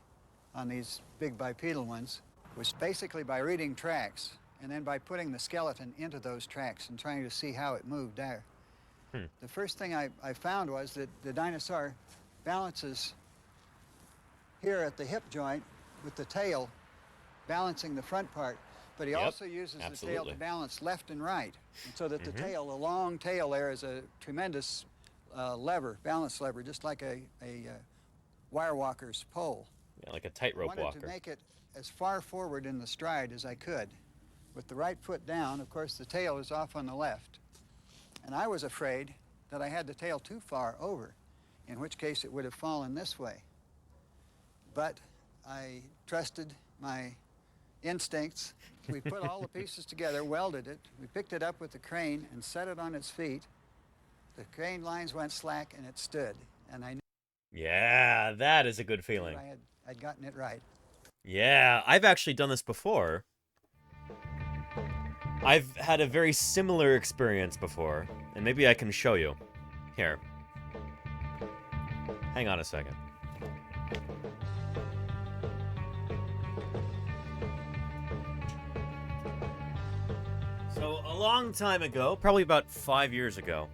on these big bipedal ones was basically by reading tracks and then by putting the skeleton into those tracks and trying to see how it moved there. The first thing I found was that the dinosaur balances here at the hip joint with the tail balancing the front part, but he also uses the tail to balance left and right, and so that the tail, the long tail there, is a tremendous balance lever, just like a wire walker's pole. Yeah, like a tightrope walker. I wanted to make it as far forward in the stride as I could. With the right foot down, of course, the tail is off on the left. And I was afraid that I had the tail too far over, in which case it would have fallen this way. But I trusted my instincts. We put all the pieces together, welded it. We picked it up with the crane and set it on its feet. The crane lines went slack and it stood. And I knew Yeah, that is a good feeling. I'd gotten it right. Yeah, I've actually done this before. I've had a very similar experience before, and maybe I can show you. Here. Hang on a second. So, a long time ago, probably about 5 years ago,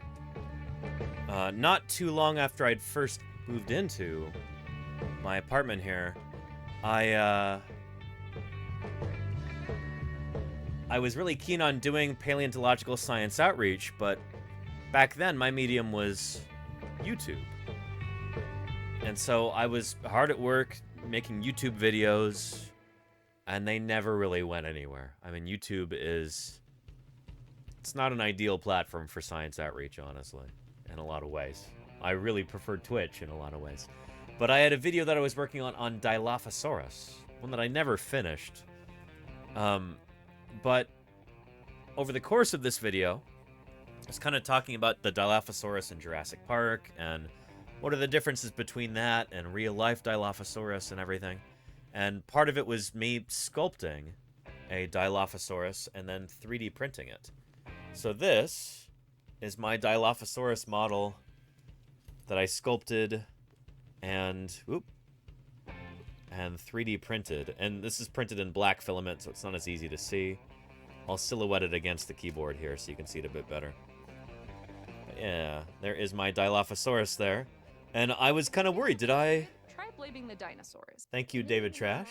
not too long after I'd first moved into my apartment here, I was really keen on doing paleontological science outreach, but back then my medium was YouTube. And so I was hard at work making YouTube videos, and they never really went anywhere. I mean, YouTube it's not an ideal platform for science outreach, honestly, in a lot of ways. I really prefer Twitch in a lot of ways. But I had a video that I was working on Dilophosaurus, one that I never finished. But over the course of this video, I was kind of talking about the Dilophosaurus in Jurassic Park and what are the differences between that and real-life Dilophosaurus and everything. And part of it was me sculpting a Dilophosaurus and then 3D printing it. So this is my Dilophosaurus model that I sculpted and 3D printed. And this is printed in black filament, so it's not as easy to see. I'll silhouette it against the keyboard here so you can see it a bit better. But yeah, there is my Dilophosaurus there. And I was kind of worried, did I... Try blaming the dinosaurs. Thank you, David Trash.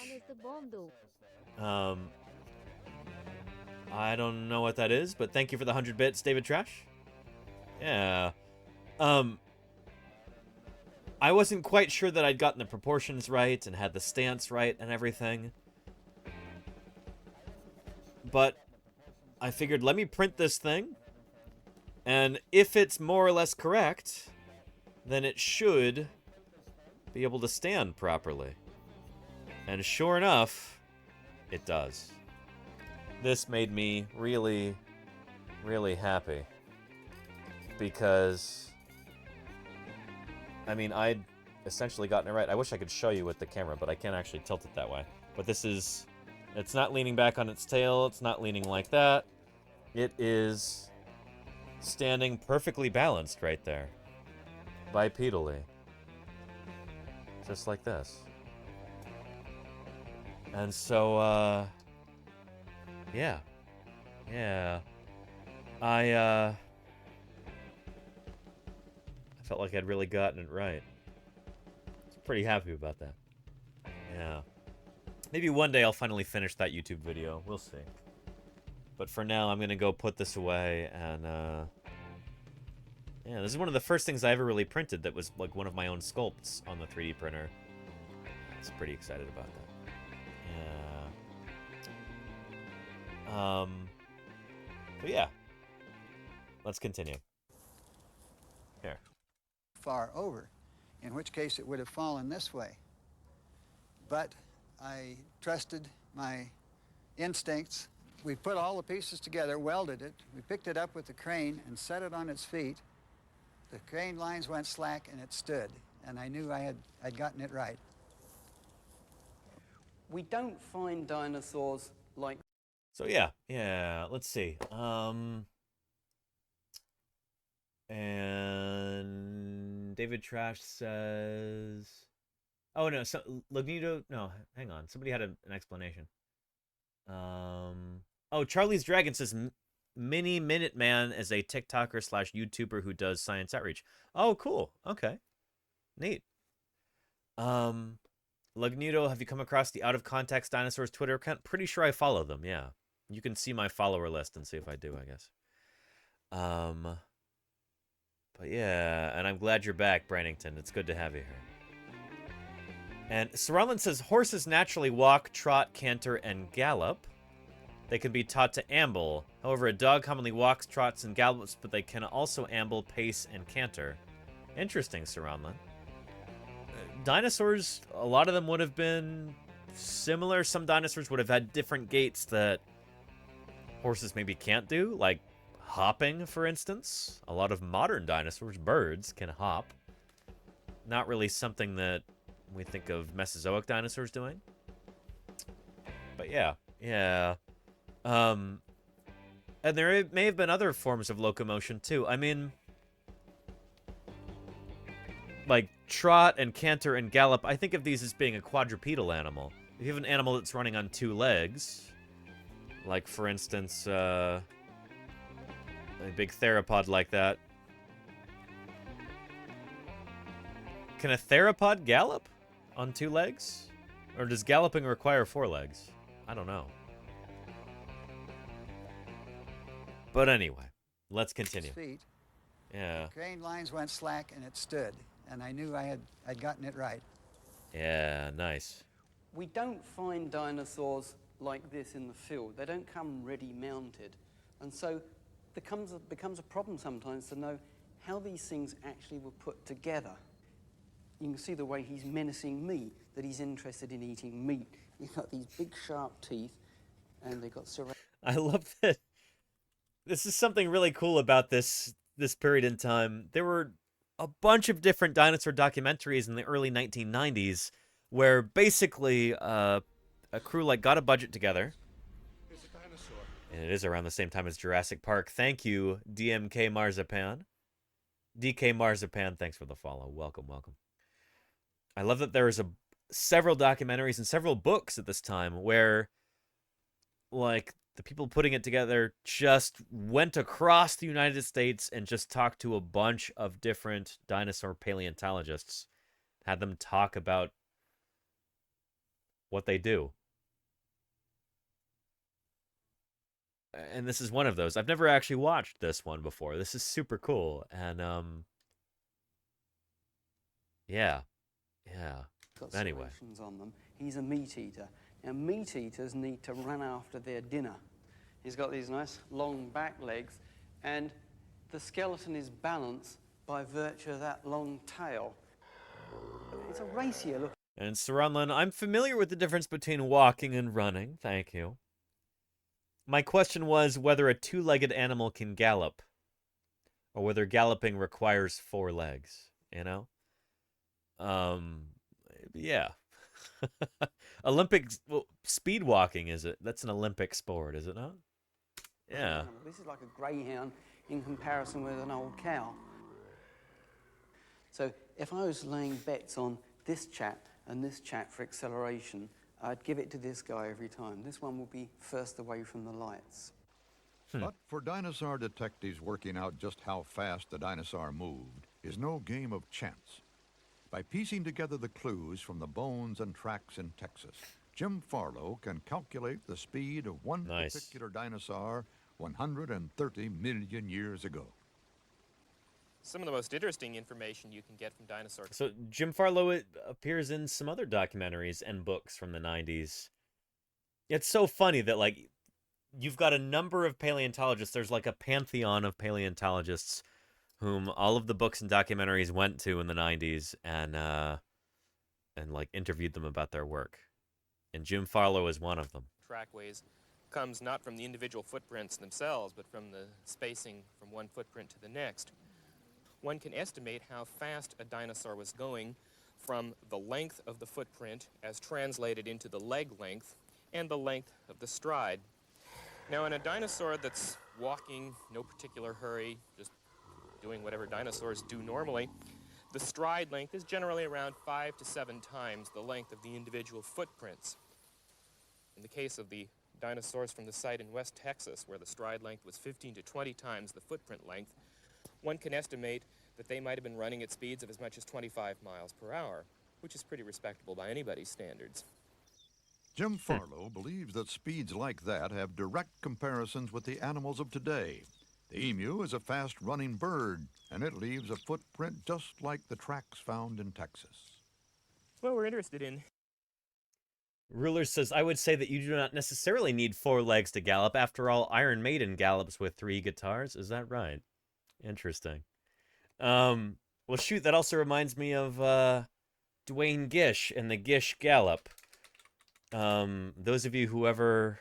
I don't know what that is, but thank you for the 100 bits, David Trash. Yeah. I wasn't quite sure that I'd gotten the proportions right and had the stance right and everything. But I figured, let me print this thing, and if it's more or less correct, then it should be able to stand properly. And sure enough, it does. This made me really, really happy. Because, I mean, I'd essentially gotten it right. I wish I could show you with the camera, but I can't actually tilt it that way. But this is, it's not leaning back on its tail. It's not leaning like that. It is standing perfectly balanced right there. Bipedally. Just like this. And so, yeah. Yeah. I felt like I'd really gotten it right. I'm pretty happy about that. Yeah. Maybe one day I'll finally finish that YouTube video. We'll see. But for now, I'm going to go put this away and, yeah, this is one of the first things I ever really printed that was like one of my own sculpts on the 3D printer. I was pretty excited about that. Yeah. But yeah. Let's continue. Here. Far over, in which case it would have fallen this way. But I trusted my instincts. We put all the pieces together, welded it. We picked it up with the crane and set it on its feet. The crane lines went slack and it stood, and I knew I'd gotten it right. We don't find dinosaurs like... So yeah, let's see. And David Trash says, oh no, so Lagnito, no, hang on, somebody had an explanation. Oh, Charlie's Dragon says Mini Minuteman is a TikToker / YouTuber who does science outreach. Oh, cool. Okay, neat. Lagnito, have you come across the Out of Context Dinosaurs Twitter account? Pretty sure I follow them. Yeah, you can see my follower list and see if I do, I guess. But yeah, and I'm glad you're back, Brannington. It's good to have you here. And Saralin says, horses naturally walk, trot, canter, and gallop. They can be taught to amble. However, a dog commonly walks, trots, and gallops, but they can also amble, pace, and canter. Interesting, Saralin. Dinosaurs, a lot of them would have been similar. Some dinosaurs would have had different gaits that horses maybe can't do, like hopping, for instance. A lot of modern dinosaurs, birds, can hop. Not really something that we think of Mesozoic dinosaurs doing. But yeah. And there may have been other forms of locomotion too. I mean, like trot and canter and gallop, I think of these as being a quadrupedal animal. If you have an animal that's running on 2 legs, like for instance, a big theropod like that. Can a theropod gallop on 2 legs? Or does galloping require 4 legs? I don't know. But anyway, let's continue. Feet. Yeah. The crane lines went slack and it stood, and I knew I'd gotten it right. Yeah, nice. We don't find dinosaurs like this in the field. They don't come ready mounted. And so becomes a problem sometimes to know how these things actually were put together. You can see the way he's menacing me, that he's interested in eating meat. He's got these big sharp teeth, and they've got I love that. This is something really cool about this period in time. There were a bunch of different dinosaur documentaries in the early 1990s where basically a crew got a budget together. And it is around the same time as Jurassic Park. Thank you, DMK Marzipan. DK Marzipan, thanks for the follow. Welcome. I love that there is several documentaries and several books at this time where, the people putting it together just went across the United States and just talked to a bunch of different dinosaur paleontologists. Had them talk about what they do. And this is one of those. I've never actually watched this one before. This is super cool. And, yeah. got Anyway. serrations on them. He's a meat eater. Now, meat eaters need to run after their dinner. He's got these nice long back legs, and the skeleton is balanced by virtue of that long tail. It's a racier look. And Saranlan, I'm familiar with the difference between walking and running. Thank you. My question was whether a 2-legged animal can gallop, or whether galloping requires 4 legs, you know? Yeah. Speed walking, is it? That's an Olympic sport, is it not? Yeah. This is like a greyhound in comparison with an old cow. So if I was laying bets on this chap and this chap for acceleration, I'd give it to this guy every time. This one will be first away from the lights. But for dinosaur detectives, working out just how fast the dinosaur moved is no game of chance. By piecing together the clues from the bones and tracks in Texas, Jim Farlow can calculate the speed of one particular dinosaur 130 million years ago. Some of the most interesting information you can get from dinosaurs. So Jim Farlow appears in some other documentaries and books from the 90s. It's so funny that, you've got a number of paleontologists. There's a pantheon of paleontologists whom all of the books and documentaries went to in the 90s and interviewed them about their work. And Jim Farlow is one of them. Trackways comes not from the individual footprints themselves, but from the spacing from one footprint to the next. one can estimate how fast a dinosaur was going from the length of the footprint as translated into the leg length and the length of the stride. Now, in a dinosaur that's walking, no particular hurry, just doing whatever dinosaurs do normally, the stride length is generally around 5 to 7 times the length of the individual footprints. In the case of the dinosaurs from the site in West Texas, where the stride length was 15 to 20 times the footprint length, one can estimate that they might have been running at speeds of as much as 25 miles per hour, which is pretty respectable by anybody's standards. Jim Farlow believes that speeds like that have direct comparisons with the animals of today. The emu is a fast-running bird, and it leaves a footprint just like the tracks found in Texas. Well, we're interested in... Ruler says, I would say that you do not necessarily need 4 legs to gallop. After all, Iron Maiden gallops with 3 guitars. Is that right? Interesting. Well, shoot, that also reminds me of Dwayne Gish and the Gish Gallop. Those of you who ever,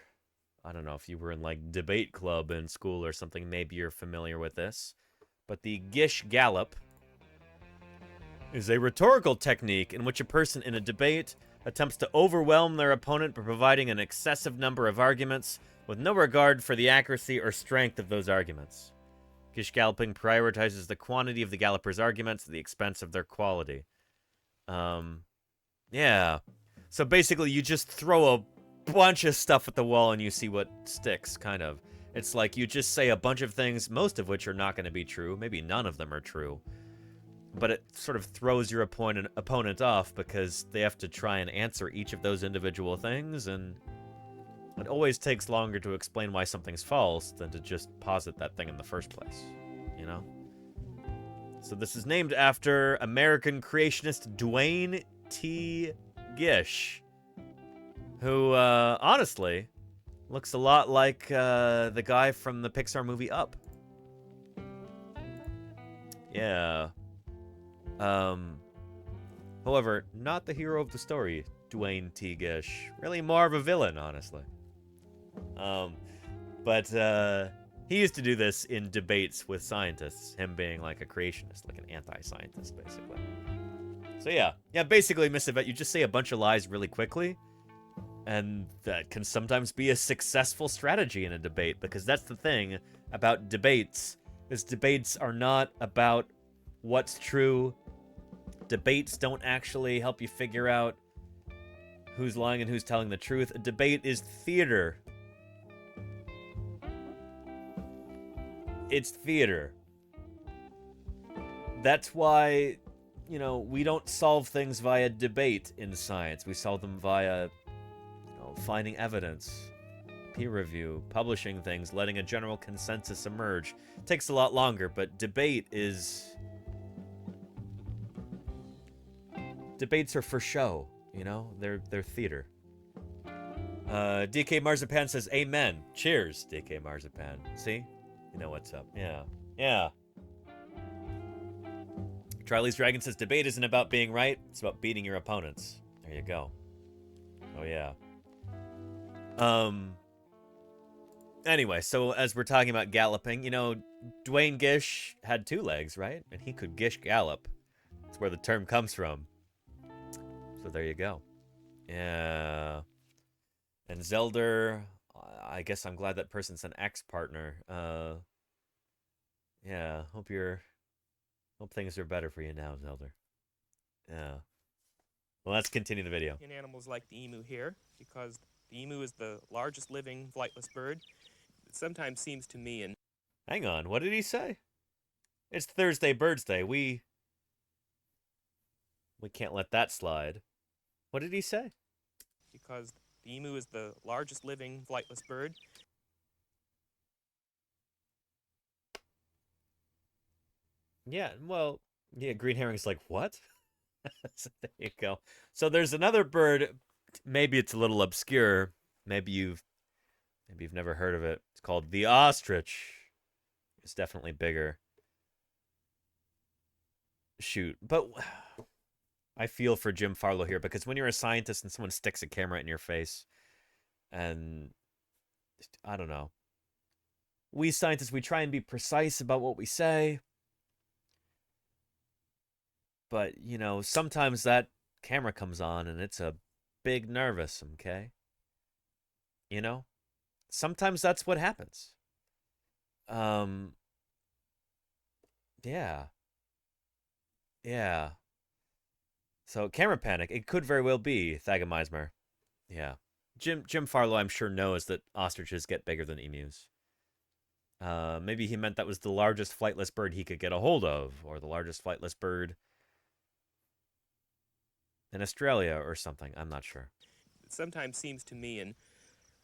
I don't know if you were in like debate club in school or something, maybe you're familiar with this. But the Gish Gallop is a rhetorical technique in which a person in a debate attempts to overwhelm their opponent by providing an excessive number of arguments with no regard for the accuracy or strength of those arguments. Gish galloping prioritizes the quantity of the galloper's arguments at the expense of their quality. Yeah. So basically, you just throw a bunch of stuff at the wall and you see what sticks, kind of. It's like you just say a bunch of things, most of which are not going to be true. Maybe none of them are true. But it sort of throws your opponent off because they have to try and answer each of those individual things, and it always takes longer to explain why something's false than to just posit that thing in the first place, you know? So this is named after American creationist Dwayne T. Gish, who, honestly, looks a lot like the guy from the Pixar movie Up. Yeah. However, not the hero of the story, Dwayne T. Gish. Really more of a villain, honestly. But he used to do this in debates with scientists, him being like a creationist, like an anti-scientist, basically. So yeah, basically, Miss Yvette, you just say a bunch of lies really quickly, and that can sometimes be a successful strategy in a debate, because that's the thing about debates, is debates are not about what's true. Debates don't actually help you figure out who's lying and who's telling the truth. A debate is theater. It's theater. That's why, you know, we don't solve things via debate in science. We solve them via, you know, finding evidence, peer review, publishing things, letting a general consensus emerge. It takes a lot longer, but debate is... Debates are for show, you know? They're theater. DK Marzipan says, amen. Cheers, DK Marzipan. See? You know what's up. Yeah. Charlie's Dragon says, debate isn't about being right, it's about beating your opponents. There you go. Oh, yeah. Anyway, so as we're talking about galloping, you know, Dwayne Gish had 2 legs, right? And he could Gish gallop. That's where the term comes from. So there you go. Yeah. And Zelder, I guess I'm glad that person's an ex-partner. Yeah, hope things are better for you now, Zelder. Yeah. Well, let's continue the video. In animals like the emu here, because the emu is the largest living flightless bird. It sometimes seems to me in... Hang on, what did he say? It's Thursday BIRDSday. We can't let that slide. What did he say? Because the emu is the largest living flightless bird. Yeah, well, yeah, green herring's like, what? So there you go. So there's another bird, maybe it's a little obscure. Maybe you've never heard of it. It's called the ostrich. It's definitely bigger. Shoot, but I feel for Jim Farlow here, because when you're a scientist and someone sticks a camera in your face, and I don't know. We scientists, we try and be precise about what we say. But, you know, sometimes that camera comes on and it's a big nervous, okay? You know? Sometimes that's what happens. Yeah. Yeah. So, camera panic. It could very well be Thagomismer. Yeah. Jim Farlow, I'm sure, knows that ostriches get bigger than emus. Maybe he meant that was the largest flightless bird he could get a hold of, or the largest flightless bird in Australia or something. I'm not sure. It sometimes seems to me in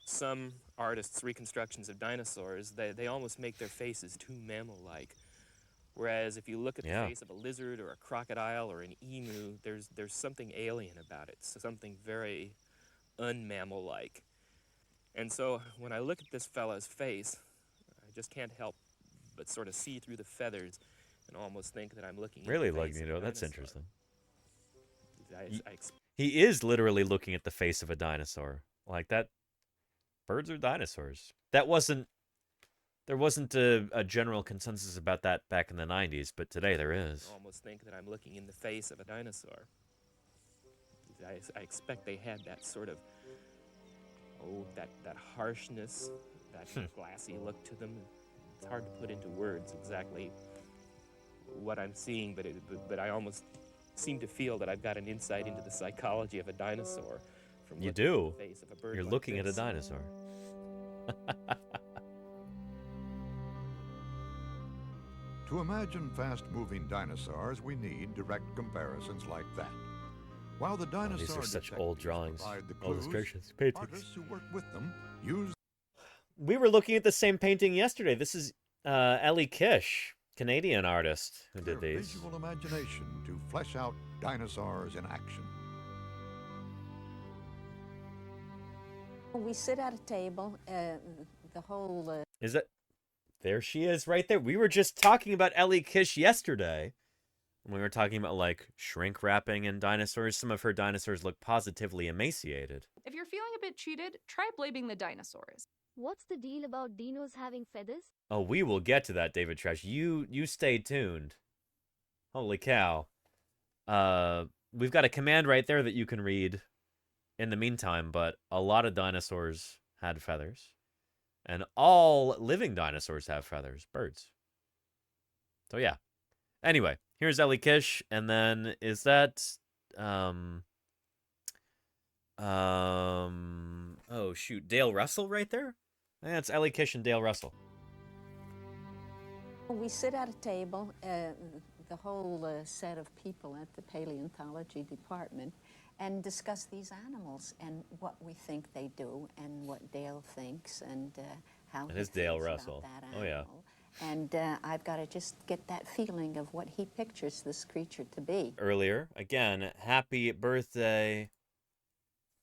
some artists' reconstructions of dinosaurs, they almost make their faces too mammal-like. Whereas if you look at the face of a lizard or a crocodile or an emu, there's something alien about it, something very unmammal-like. And so when I look at this fellow's face, I just can't help but sort of see through the feathers and almost think that I'm looking Really, at the face of a Magneto, that's dinosaur. interesting. I He is literally looking at the face of a dinosaur. Like that. Birds are dinosaurs. There wasn't a general consensus about that back in the 90s, but today there is. almost think that I'm looking in the face of a dinosaur. I expect they had that sort of, that harshness, that glassy look to them. It's hard to put into words exactly what I'm seeing, but I almost seem to feel that I've got an insight into the psychology of a dinosaur. From You looking at do. the face of a bird You're like looking at a this. dinosaur. To imagine fast-moving dinosaurs, we need direct comparisons like that. While the dinosaur These are such detectives old drawings, provide the clues, illustrations, paintings. artists who work with them use We were looking at the same painting yesterday. This is Ellie Kish, Canadian artist, who their did these. visual imagination to flesh out dinosaurs in action. We sit at a table, the whole... Is it? There she is right there. We were just talking about Ellie Kish yesterday. When we were talking about, like, shrink wrapping and dinosaurs. Some of her dinosaurs look positively emaciated. If you're feeling a bit cheated, try blaming the dinosaurs. What's the deal about dinos having feathers? Oh, we will get to that, David Trash. You stay tuned. Holy cow. We've got a command right there that you can read in the meantime, but a lot of dinosaurs had feathers. And all living dinosaurs have feathers. Birds. So yeah. Anyway, here's Ellie Kish, and then is that oh shoot, Dale Russell right there? That's Ellie Kish and Dale Russell. We sit at a table, the whole set of people at the paleontology department, and discuss these animals and what we think they do and what Dale thinks and how It he is Dale feels Russell. about that Oh, yeah. animal. And I've got to just get that feeling of what he pictures this creature to be. Earlier, again, happy birthday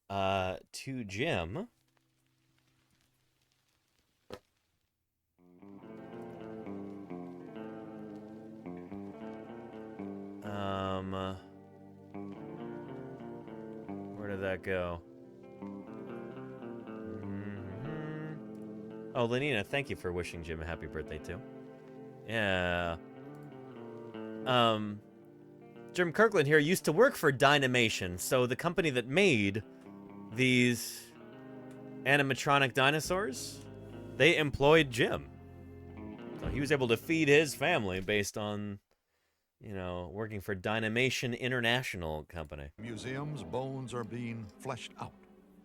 to Jim. Where did that go? Oh, Lenina, thank you for wishing Jim a happy birthday too. Yeah. Jim Kirkland here used to work for Dynamation, so the company that made these animatronic dinosaurs, they employed Jim. So he was able to feed his family based on, you know, working for Dynamation International Company. Museums, bones are being fleshed out.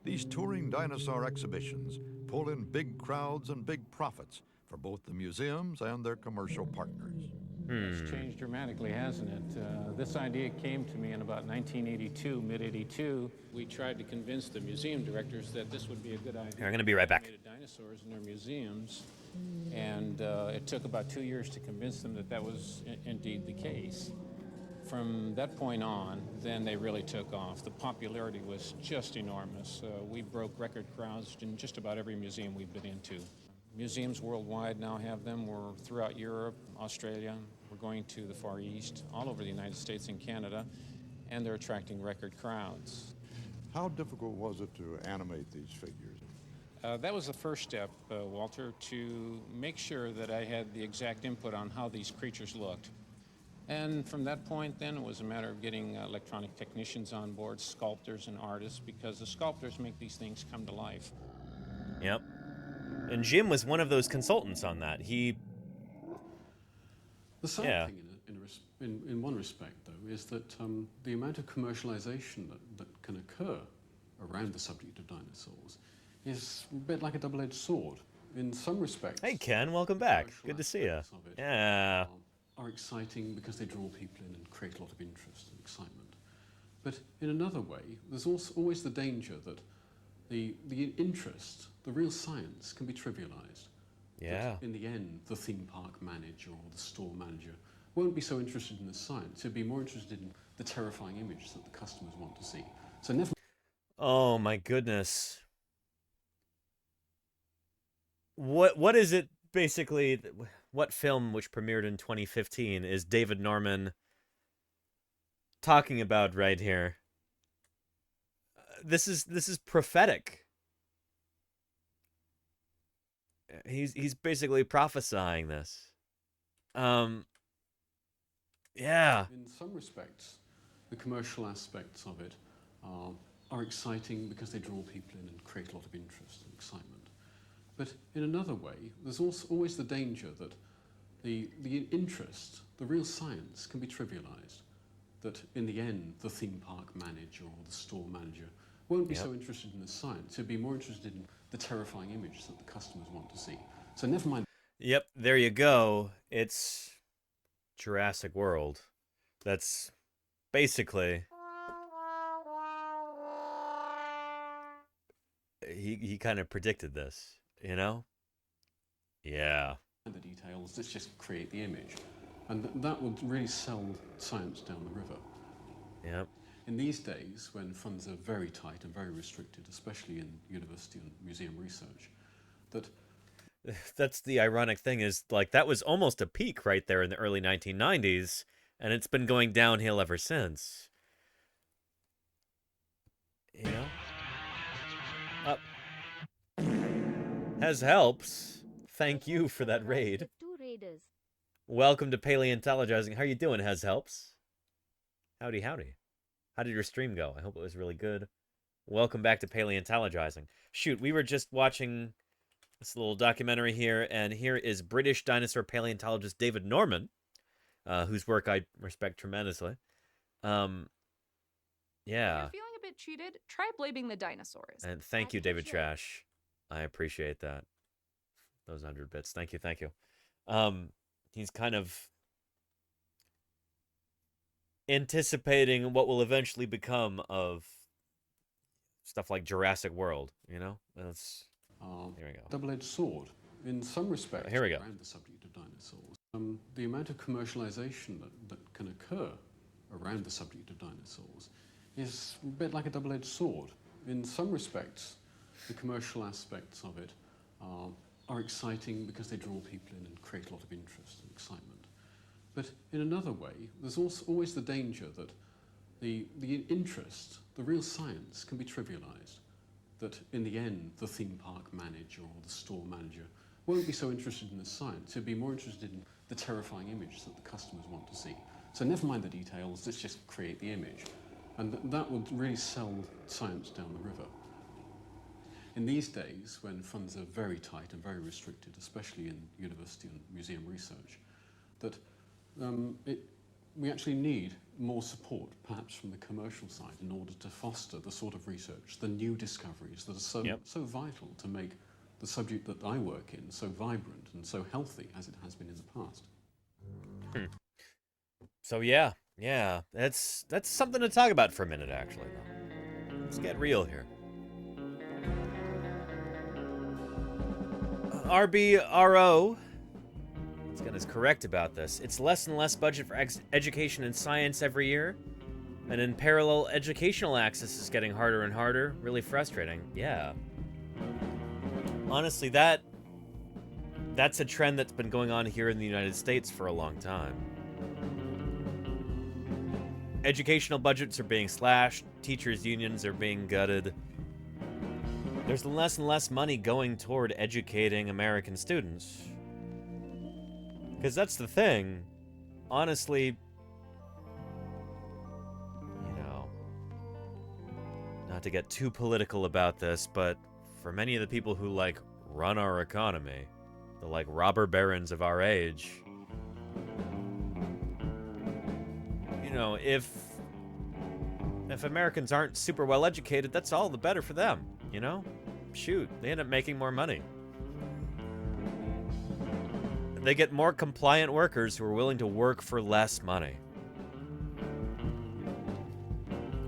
These touring dinosaur exhibitions pull in big crowds and big profits for both the museums and their commercial partners. It's changed dramatically, hasn't it? This idea came to me in about 1982, mid-82. We tried to convince the museum directors that this would be a good idea. Here, I'm going to be right back. Dinosaurs in their museums, and it took about 2 years to convince them that that was indeed the case. From that point on, then they really took off. The popularity was just enormous. We broke record crowds in just about every museum we've been into. Museums worldwide now have them. We're throughout Europe, Australia. We're going to the Far East, all over the United States and Canada, and they're attracting record crowds. How difficult was it to animate these figures? That was the first step, Walter, to make sure that I had the exact input on how these creatures looked. And from that point, then, it was a matter of getting electronic technicians on board, sculptors and artists, because the sculptors make these things come to life. Yep. And Jim was one of those consultants on that. He... The sad thing in one respect, though, is that the amount of commercialization that can occur around the subject of dinosaurs is a bit like a double-edged sword. In some respects... Hey, Ken, welcome back. Good to see you. Yeah. Are exciting because they draw people in and create a lot of interest and excitement. But in another way, there's also always the danger that the interest, the real science, can be trivialized. Yeah. That in the end, the theme park manager or the store manager won't be so interested in the science. He'll be more interested in the terrifying image that the customers want to see. So never... Oh, my goodness. What is it, basically... What film, which premiered in 2015, is David Norman talking about right here? This is prophetic. He's basically prophesying this. Yeah. In some respects, the commercial aspects of it are exciting because they draw people in and create a lot of interest and excitement. But in another way, there's also always the danger that the interest, the real science, can be trivialized. That in the end, the theme park manager or the store manager won't be so interested in the science. He'll be more interested in the terrifying image that the customers want to see. So never mind. Yep, there you go. It's Jurassic World. That's basically... He kind of predicted this. You know? Yeah. The details, let's just create the image. And that would really sell science down the river. Yep. In these days, when funds are very tight and very restricted, especially in university and museum research, that's the ironic thing is, like, that was almost a peak right there in the early 1990s, and it's been going downhill ever since. You know? Up. Hez helps. Thank you for that raid. 2 raiders. Welcome to Paleontologizing. How you doing, Hez helps? Howdy, howdy. How did your stream go? I hope it was really good. Welcome back to Paleontologizing. Shoot, we were just watching this little documentary here, and here is British dinosaur paleontologist David Norman, whose work I respect tremendously. Yeah. If you're feeling a bit cheated, try blaming the dinosaurs. And thank you, David Trash. I appreciate that. Those 100 bits. Thank you, thank you. He's kind of anticipating what will eventually become of stuff like Jurassic World, you know? That's... here we go. Double-edged sword. In some respects, here we go. Around the subject of dinosaurs, the amount of commercialization that can occur around the subject of dinosaurs is a bit like a double-edged sword. In some respects, the commercial aspects of it are exciting because they draw people in and create a lot of interest and excitement. But in another way, there's also always the danger that the interest, the real science, can be trivialized. That in the end, the theme park manager or the store manager won't be so interested in the science. He'll be more interested in the terrifying image that the customers want to see. So never mind the details, let's just create the image. And that would really sell science down the river. In these days, when funds are very tight and very restricted, especially in university and museum research, that we actually need more support, perhaps from the commercial side, in order to foster the sort of research, the new discoveries that are so vital to make the subject that I work in so vibrant and so healthy as it has been in the past. So yeah, that's something to talk about for a minute, actually. Let's get real here. RBRO, Scott is correct about this. It's less and less budget for education and science every year, and in parallel, educational access is getting harder and harder. Really frustrating. Yeah. Honestly, that's a trend that's been going on here in the United States for a long time. Educational budgets are being slashed, teachers' unions are being gutted. There's less and less money going toward educating American students. Because that's the thing. Honestly, not to get too political about this, but for many of the people who, like, run our economy, the, like, robber barons of our age, you know, if Americans aren't super well educated, that's all the better for them, you know? Shoot, they end up making more money. They get more compliant workers who are willing to work for less money.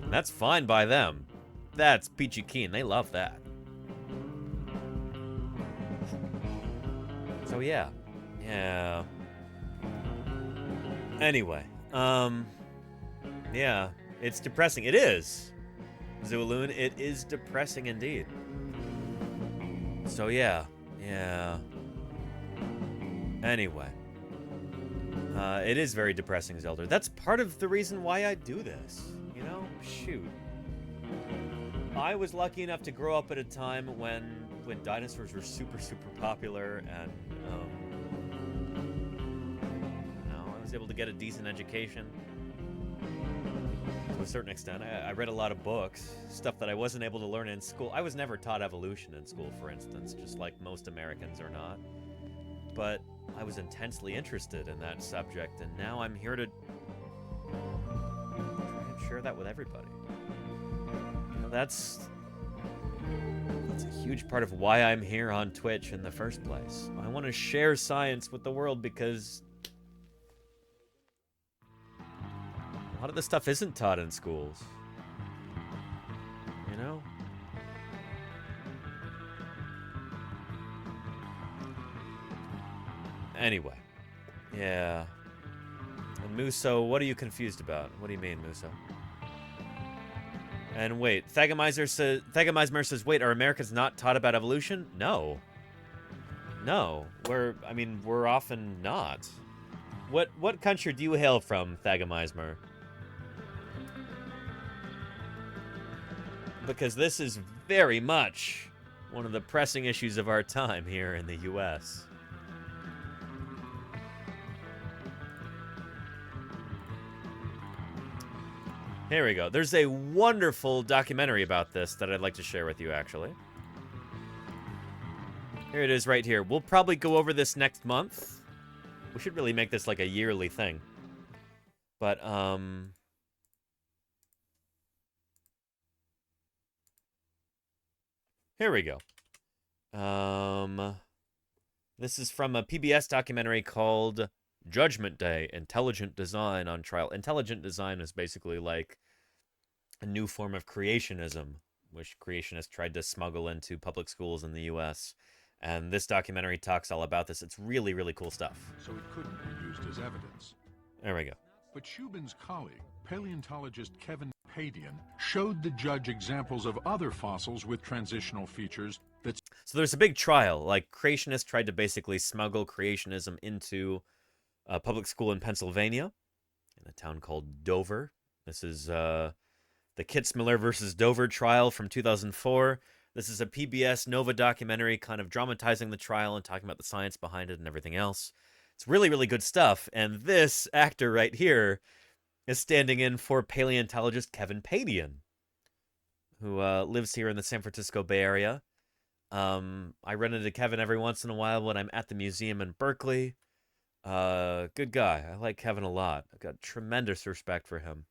And that's fine by them. That's peachy keen. They love that. So yeah. Yeah. Anyway, yeah, it's depressing. It is. Zooloon, it is depressing indeed. So yeah. Yeah. Anyway. It is very depressing, Zelda. That's part of the reason why I do this. You know? Shoot. I was lucky enough to grow up at a time when dinosaurs were super, super popular, and, you know, I was able to get a decent education. To a certain extent. I read a lot of books, stuff that I wasn't able to learn in school. I was never taught evolution in school, for instance, just like most Americans are not. But I was intensely interested in that subject, and now I'm here to try and share that with everybody. You know, that's a huge part of why I'm here on Twitch in the first place. I want to share science with the world because a lot of this stuff isn't taught in schools. You know? Anyway. Yeah. And Muso, what are you confused about? What do you mean, Muso? And wait, Thagomismer says, wait, are Americans not taught about evolution? No. No. We're often not. What country do you hail from, Thagomismer? Because this is very much one of the pressing issues of our time here in the U.S. Here we go. There's a wonderful documentary about this that I'd like to share with you, actually. Here it is right here. We'll probably go over this next month. We should really make this like a yearly thing. But, here we go. This is from a PBS documentary called Judgment Day, Intelligent Design on Trial. Intelligent design is basically like a new form of creationism, which creationists tried to smuggle into public schools in the U.S. And this documentary talks all about this. It's really, really cool stuff. So it couldn't be used as evidence. There we go. But Shubin's colleague, paleontologist Kevin Padian, showed the judge examples of other fossils with transitional features that... So there's a big trial. Like, creationists tried to basically smuggle creationism into a public school in Pennsylvania, in a town called Dover. This is the Kitzmiller versus Dover trial from 2004. This is a PBS Nova documentary kind of dramatizing the trial and talking about the science behind it and everything else. It's really, really good stuff. And this actor right here is standing in for paleontologist Kevin Padian, who lives here in the San Francisco Bay Area. I run into Kevin every once in a while when I'm at the museum in Berkeley. Good guy. I like Kevin a lot. I've got tremendous respect for him.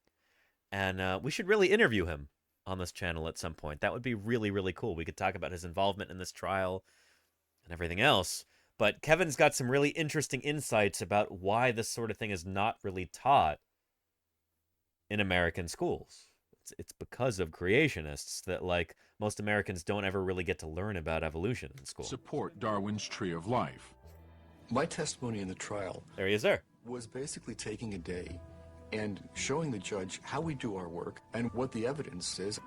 And we should really interview him on this channel at some point. That would be really, really cool. We could talk about his involvement in this trial and everything else. But Kevin's got some really interesting insights about why this sort of thing is not really taught in American schools. It's because of creationists that, like, most Americans don't ever really get to learn about evolution in school. Support Darwin's Tree of Life. My testimony in the trial... There he is there. ...was basically taking a day and showing the judge how we do our work and what the evidence is.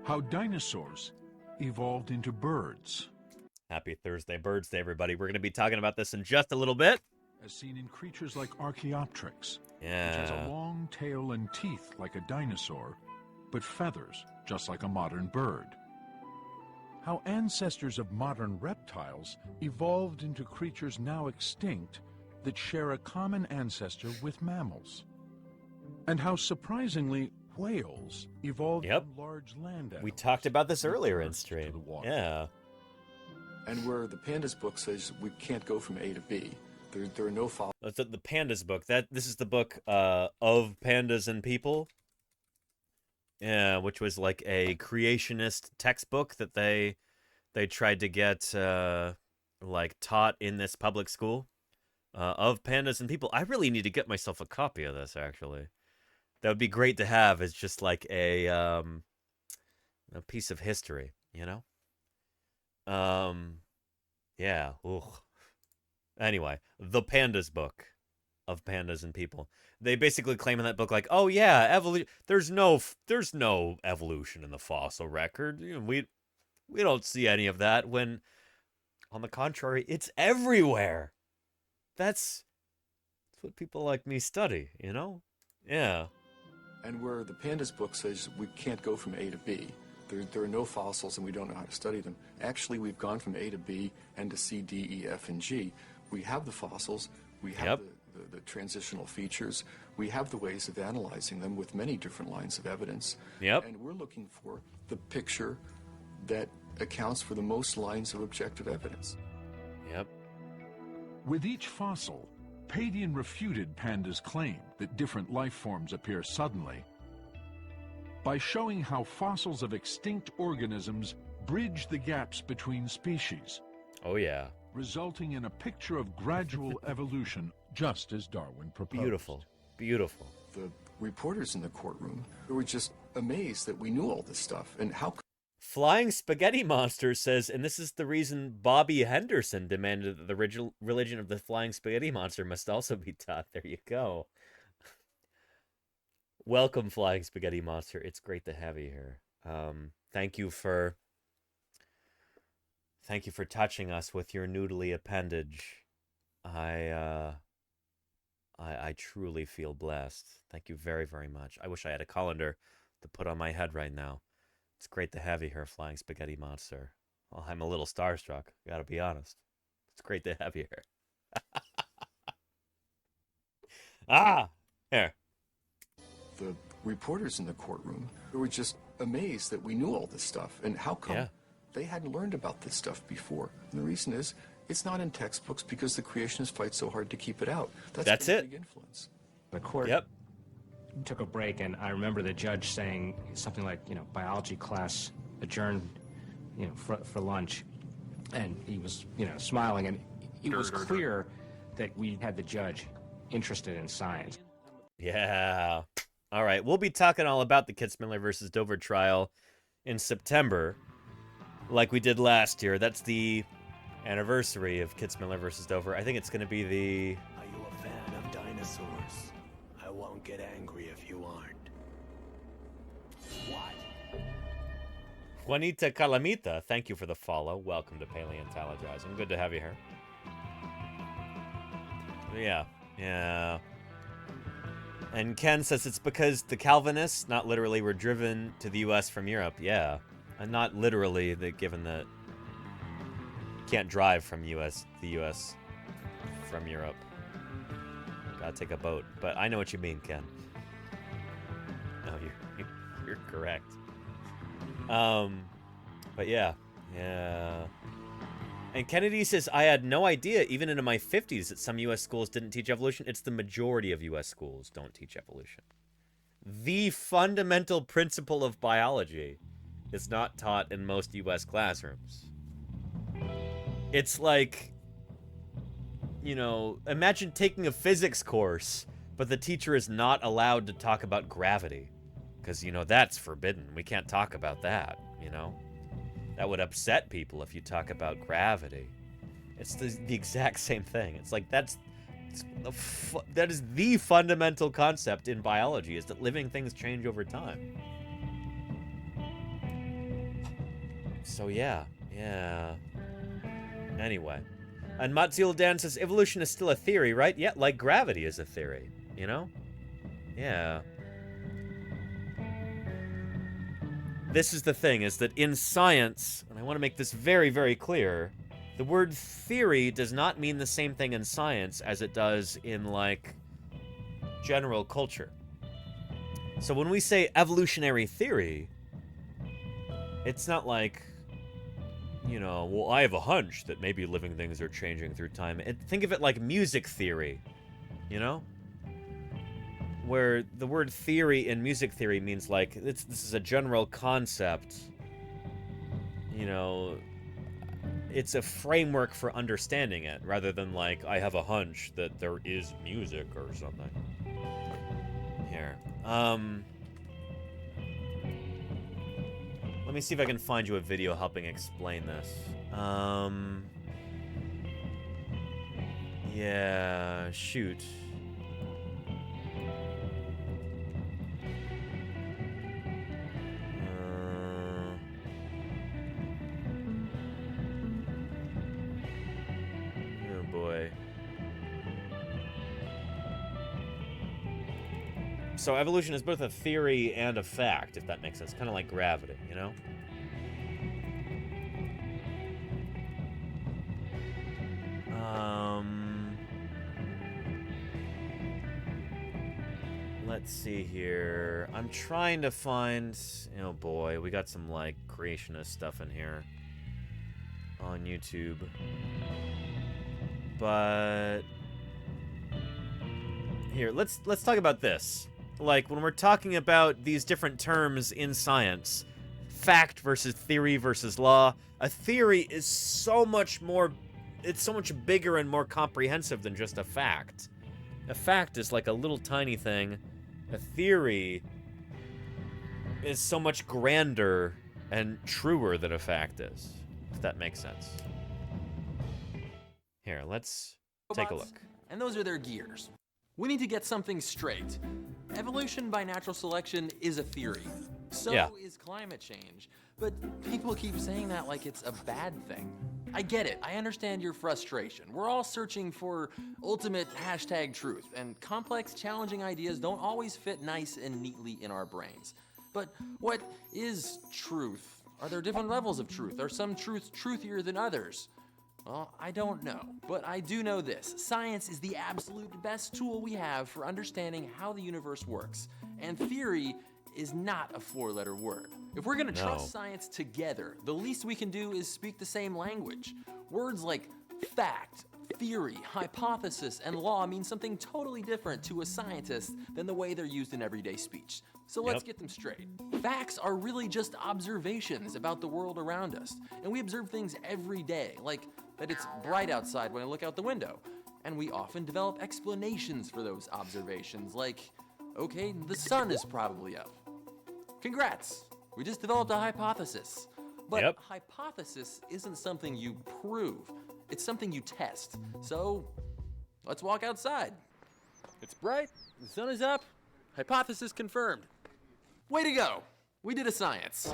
How dinosaurs evolved into birds. Happy Thursday BIRDSday, everybody. We're going to be talking about this in just a little bit. As seen in creatures like Archaeopteryx, yeah, which has a long tail and teeth like a dinosaur, but feathers just like a modern bird. How ancestors of modern reptiles evolved into creatures now extinct that share a common ancestor with mammals. And how surprisingly, Whales evolved Yep. from large land animals. We talked about this earlier in stream. Yeah. And where the pandas book says we can't go from A to B, there are no fossils. That's the pandas book. This is the book of pandas and people. Yeah, which was like a creationist textbook that they tried to get like taught in this public school of pandas and people. I really need to get myself a copy of this, actually. That would be great to have as just like a piece of history, you know? Yeah. Ugh. Anyway, the pandas book of pandas and people. They basically claim in that book, like, oh yeah, evolution. There's no evolution in the fossil record. You know, we don't see any of that. When, on the contrary, it's everywhere. That's what people like me study. You know? Yeah. And where the pandas book says we can't go from A to B, there are no fossils and we don't know how to study them. Actually, we've gone from A to B and to C, D, E, F, and G. We have the fossils, we have the transitional features, we have the ways of analyzing them with many different lines of evidence. Yep. And we're looking for the picture that accounts for the most lines of objective evidence. Yep. With each fossil, Padian refuted Panda's claim that different life forms appear suddenly by showing how fossils of extinct organisms bridge the gaps between species. Oh, yeah. Resulting in a picture of gradual evolution, just as Darwin proposed. Beautiful. Beautiful. The reporters in the courtroom were just amazed that we knew all this stuff, and how. Flying Spaghetti Monster says, and this is the reason Bobby Henderson demanded that the religion of the Flying Spaghetti Monster must also be taught. There you go. Welcome, Flying Spaghetti Monster. It's great to have you here. Thank you for touching us with your noodly appendage. I truly feel blessed. Thank you very, very much. I wish I had a colander to put on my head right now. It's great to have you here, Flying Spaghetti Monster. Well, I'm a little starstruck, gotta be honest. It's great to have you here. Here. The reporters in the courtroom were just amazed that we knew all this stuff, and how come they hadn't learned about this stuff before. And the reason is, it's not in textbooks because the creationists fight so hard to keep it out. That's it. Big influence. The court took a break, and I remember the judge saying something like, biology class adjourned, for lunch, and he was, smiling, and it was clear that we had the judge interested in science. Yeah. All right, we'll be talking all about the Kitzmiller versus Dover trial in September, like we did last year. That's the anniversary of Kitzmiller versus Dover. I think it's going to be the... Are you a fan of dinosaurs? I won't get angry if you aren't. What? Juanita Calamita, thank you for the follow. Welcome to Paleontologizing. Good to have you here. Yeah. And Ken says it's because the Calvinists, not literally, were driven to the U.S. from Europe. Yeah. And not literally, given that you can't drive from the U.S. from Europe. Gotta take a boat. But I know what you mean, Ken. No, you're correct. But yeah. And Kennedy says, I had no idea, even into my 50s, that some U.S. schools didn't teach evolution. It's the majority of U.S. schools don't teach evolution. The fundamental principle of biology is not taught in most U.S. classrooms. It's like, imagine taking a physics course, but the teacher is not allowed to talk about gravity. Because, that's forbidden. We can't talk about that, That would upset people if you talk about gravity. It's the exact same thing. It's like that is the fundamental concept in biology, is that living things change over time. So yeah. Anyway. And Matziel Dan says evolution is still a theory, right? Yeah, like gravity is a theory, Yeah. This is the thing, is that in science, and I want to make this very, very clear, the word theory does not mean the same thing in science as it does in, general culture. So when we say evolutionary theory, it's not like, you know, well, I have a hunch that maybe living things are changing through time. Think of it like music theory, you know? Where the word theory in music theory means like, this is a general concept, you know, it's a framework for understanding it, rather than like, I have a hunch that there is music or something. Here. Let me see if I can find you a video helping explain this. Yeah, shoot. Oh boy. So evolution is both a theory and a fact, if that makes sense. Kind of like gravity, you know? Let's see here. I'm trying to find... Oh boy, we got some, like, creationist stuff in here on YouTube. But... Here, let's talk about this. Like, when we're talking about these different terms in science, fact versus theory versus law, a theory is so much more... It's so much bigger and more comprehensive than just a fact. A fact is like a little tiny thing. A theory is so much grander and truer than a fact is, if that makes sense. Here, let's take a look. And those are their gears. We need to get something straight. Evolution by natural selection is a theory. So is climate change. But people keep saying that like it's a bad thing. I get it. I understand your frustration. We're all searching for ultimate #truth, and complex, challenging ideas don't always fit nice and neatly in our brains. But what is truth? Are there different levels of truth? Are some truths truthier than others? Well, I don't know, but I do know this. Science is the absolute best tool we have for understanding how the universe works. And theory is not a four-letter word. If we're gonna trust science together, the least we can do is speak the same language. Words like fact, theory, hypothesis, and law mean something totally different to a scientist than the way they're used in everyday speech. So let's get them straight. Facts are really just observations about the world around us. And we observe things every day, like that it's bright outside when I look out the window. And we often develop explanations for those observations, like, okay, the sun is probably up. Congrats, we just developed a hypothesis. But hypothesis isn't something you prove, it's something you test. So let's walk outside. It's bright, the sun is up, hypothesis confirmed. Way to go, we did a science.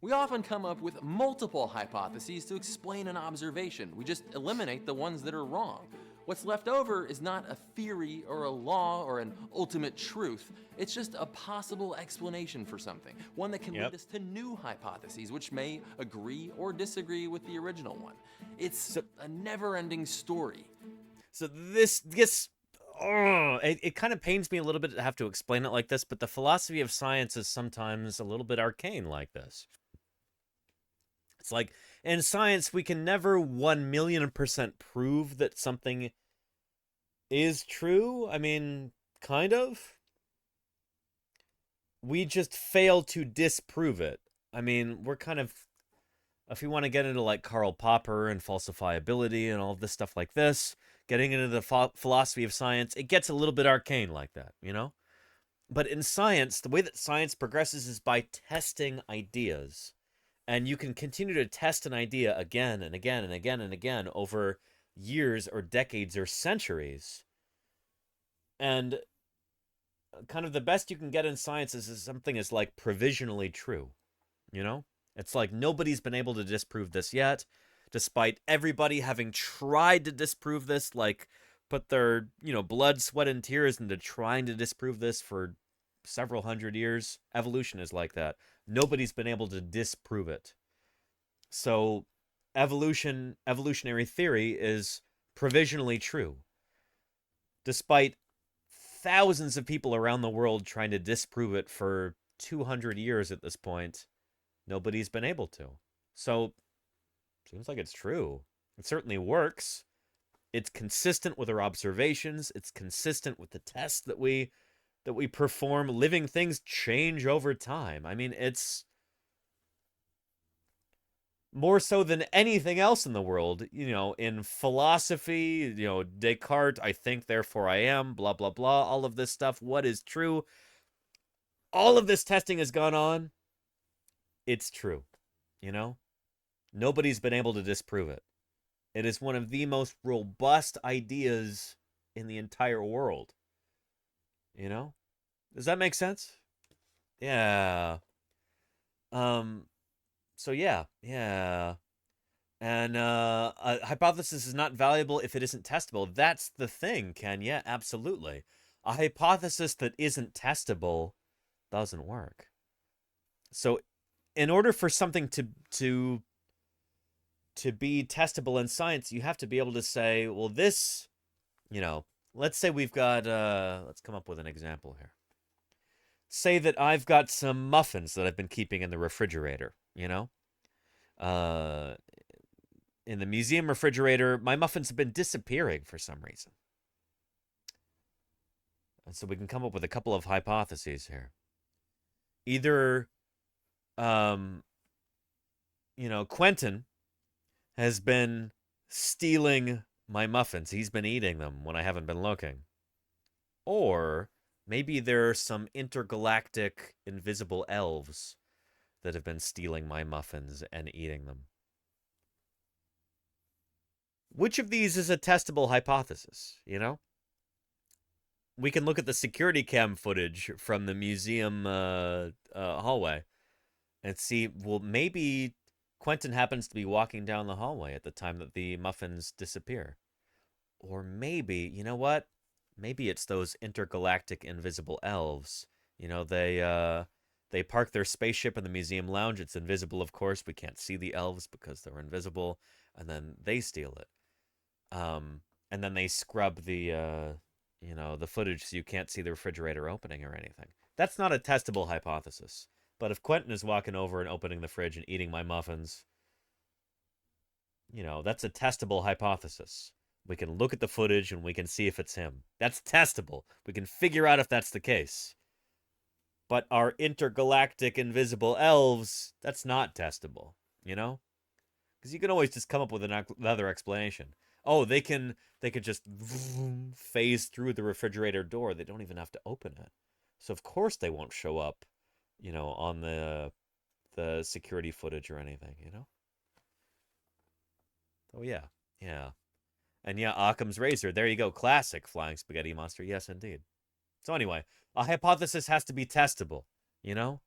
We often come up with multiple hypotheses to explain an observation. We just eliminate the ones that are wrong. What's left over is not a theory or a law or an ultimate truth. It's just a possible explanation for something, one that can lead us to new hypotheses, which may agree or disagree with the original one. It's a never-ending story. So it kind of pains me a little bit to have to explain it like this, but the philosophy of science is sometimes a little bit arcane like this. It's like, in science, we can never 1,000,000% prove that something is true. I mean, kind of. We just fail to disprove it. I mean, we're kind of, if you want to get into like Karl Popper and falsifiability and all of this stuff like this, getting into the philosophy of science, it gets a little bit arcane like that, you know? But in science, the way that science progresses is by testing ideas. And you can continue to test an idea again and again and again and again over years or decades or centuries. And kind of the best you can get in science is something is like provisionally true, you know? It's like nobody's been able to disprove this yet, despite everybody having tried to disprove this, like put their, you know, blood, sweat, and tears into trying to disprove this for several hundred years. Evolution is like that. Nobody's been able to disprove it. So evolutionary theory is provisionally true, despite thousands of people around the world trying to disprove it for 200 years at this point. Nobody's been able to. So, seems like it's true. It certainly works. It's consistent with our observations. It's consistent with the tests that we perform. Living things change over time. I mean, it's more so than anything else in the world, you know, in philosophy, you know, Descartes, I think, therefore I am, blah, blah, blah, all of this stuff. What is true? All of this testing has gone on. It's true, you know? Nobody's been able to disprove it. It is one of the most robust ideas in the entire world. You know? Does that make sense? Yeah. So yeah. And a hypothesis is not valuable if it isn't testable. That's the thing, Ken. Yeah, absolutely. A hypothesis that isn't testable doesn't work. So in order for something to be testable in science, you have to be able to say, well, this, you know, let's say we've got, let's come up with an example here. Say that I've got some muffins that I've been keeping in the refrigerator, you know? In the museum refrigerator, my muffins have been disappearing for some reason. And so we can come up with a couple of hypotheses here. Either, you know, Quentin has been stealing my muffins. He's been eating them when I haven't been looking. Or maybe there are some intergalactic invisible elves that have been stealing my muffins and eating them. Which of these is a testable hypothesis, you know? We can look at the security cam footage from the museum hallway and see, well, maybe Quentin happens to be walking down the hallway at the time that the muffins disappear. Or maybe, you know what? Maybe it's those intergalactic invisible elves. You know, they park their spaceship in the museum lounge. It's invisible, of course. We can't see the elves because they're invisible. And then they steal it. And then they scrub the, you know, the footage so you can't see the refrigerator opening or anything. That's not a testable hypothesis. But if Quentin is walking over and opening the fridge and eating my muffins, you know, that's a testable hypothesis. We can look at the footage and we can see if it's him. That's testable. We can figure out if that's the case. But our intergalactic invisible elves, that's not testable, you know? Because you can always just come up with another explanation. Oh, they can just phase through the refrigerator door. They don't even have to open it. So of course they won't show up, you know, on the security footage or anything, you know? Oh, yeah. And yeah, Occam's razor. There you go. Classic flying spaghetti monster. Yes, indeed. So anyway, a hypothesis has to be testable, you know?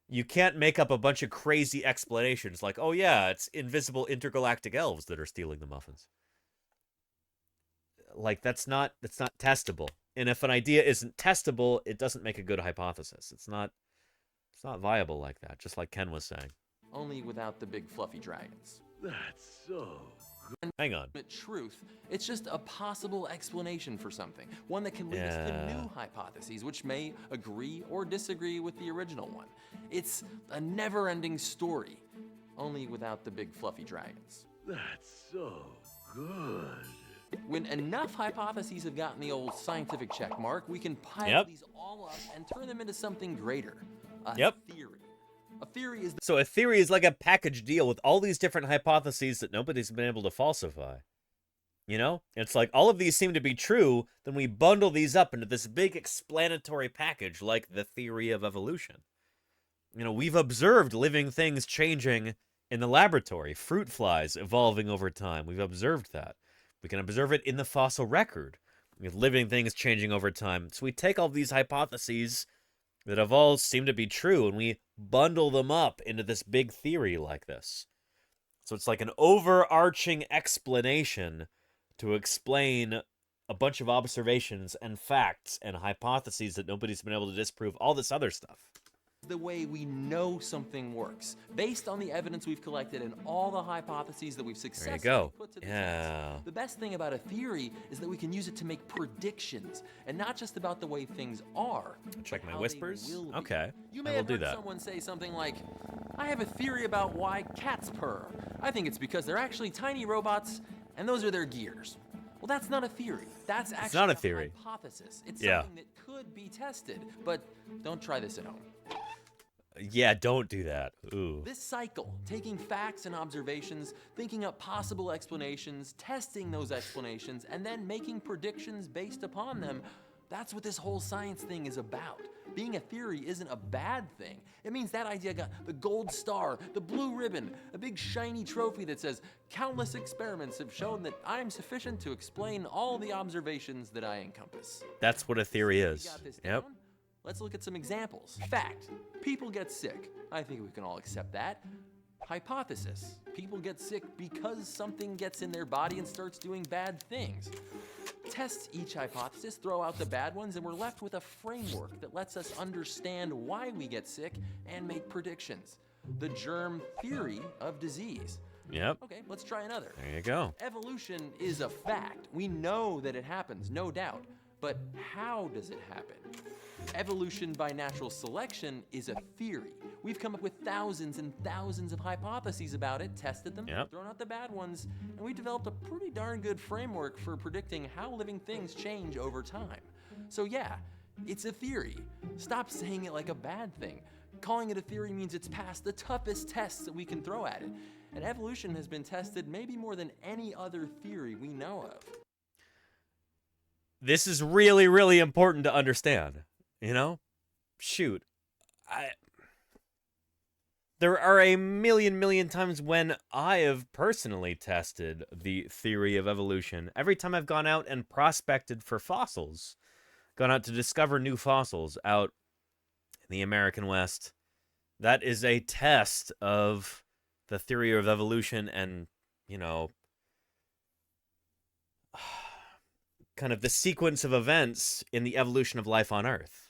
You can't make up a bunch of crazy explanations like, oh yeah, it's invisible intergalactic elves that are stealing the muffins. Like, that's not testable. And if an idea isn't testable, it doesn't make a good hypothesis. It's not viable like that, just like Ken was saying. Only without the big fluffy dragons. That's so good. Hang on. Truth, it's just a possible explanation for something. One that can lead us to new hypotheses, which may agree or disagree with the original one. It's a never-ending story, only without the big fluffy dragons. That's so good. When enough hypotheses have gotten the old scientific check mark, we can pile these all up and turn them into something greater. A theory. A theory is... So a theory is like a package deal with all these different hypotheses that nobody's been able to falsify. You know? It's like all of these seem to be true, then we bundle these up into this big explanatory package like the theory of evolution. You know, we've observed living things changing in the laboratory. Fruit flies evolving over time. We've observed that. We can observe it in the fossil record with living things changing over time. So we take all these hypotheses that have all seemed to be true and we bundle them up into this big theory like this. So it's like an overarching explanation to explain a bunch of observations and facts and hypotheses that nobody's been able to disprove, all this other stuff. the way we know something works, based on the evidence we've collected and all the hypotheses that we've successfully put to the test. The best thing about a theory is that we can use it to make predictions, and not just about the way things are. Check my whispers. Okay, You may I will have do heard that. someone say something like, I have a theory about why cats purr. I think it's because they're actually tiny robots, and those are their gears. Well, that's not a theory. That's actually not a theory. hypothesis. It's Yeah. something that could be tested, but don't try this at home. Yeah, don't do that. Ooh. This cycle, taking facts and observations, thinking up possible explanations, testing those explanations, and then making predictions based upon them, that's what this whole science thing is about. Being a theory isn't a bad thing. It means that idea got the gold star, the blue ribbon, a big shiny trophy that says, countless experiments have shown that I am sufficient to explain all the observations that I encompass. That's what a theory is. got this Yep. down? Let's look at some examples. Fact, people get sick. I think we can all accept that. Hypothesis, people get sick because something gets in their body and starts doing bad things. Test each hypothesis, throw out the bad ones, and we're left with a framework that lets us understand why we get sick and make predictions. The germ theory of disease. Yep. Okay, let's try another. There you go. Evolution is a fact. We know that it happens, no doubt. But how does it happen? Evolution by natural selection is a theory. We've come up with thousands and thousands of hypotheses about it, tested them, thrown out the bad ones, and we developed a pretty darn good framework for predicting how living things change over time. So yeah, it's a theory. Stop saying it like a bad thing. Calling it a theory means it's passed the toughest tests that we can throw at it. And evolution has been tested maybe more than any other theory we know of. This is really, really important to understand. You know? Shoot. There are a million times when I have personally tested the theory of evolution. Every time I've gone out and prospected for fossils, gone out to discover new fossils out in the American West, that is a test of the theory of evolution and, you know, kind of the sequence of events in the evolution of life on Earth.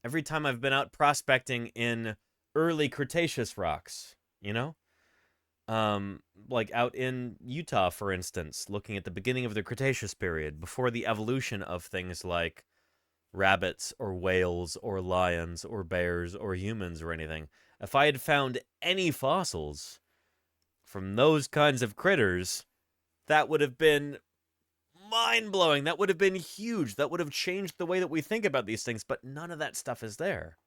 Every time I've been out prospecting in early Cretaceous rocks, you know? Like out in Utah, for instance, looking at the beginning of the Cretaceous period, before the evolution of things like rabbits or whales or lions or bears or humans or anything. If I had found any fossils from those kinds of critters, that would have been mind-blowing. That would have been huge. That would have changed the way that we think about these things, but none of that stuff is there.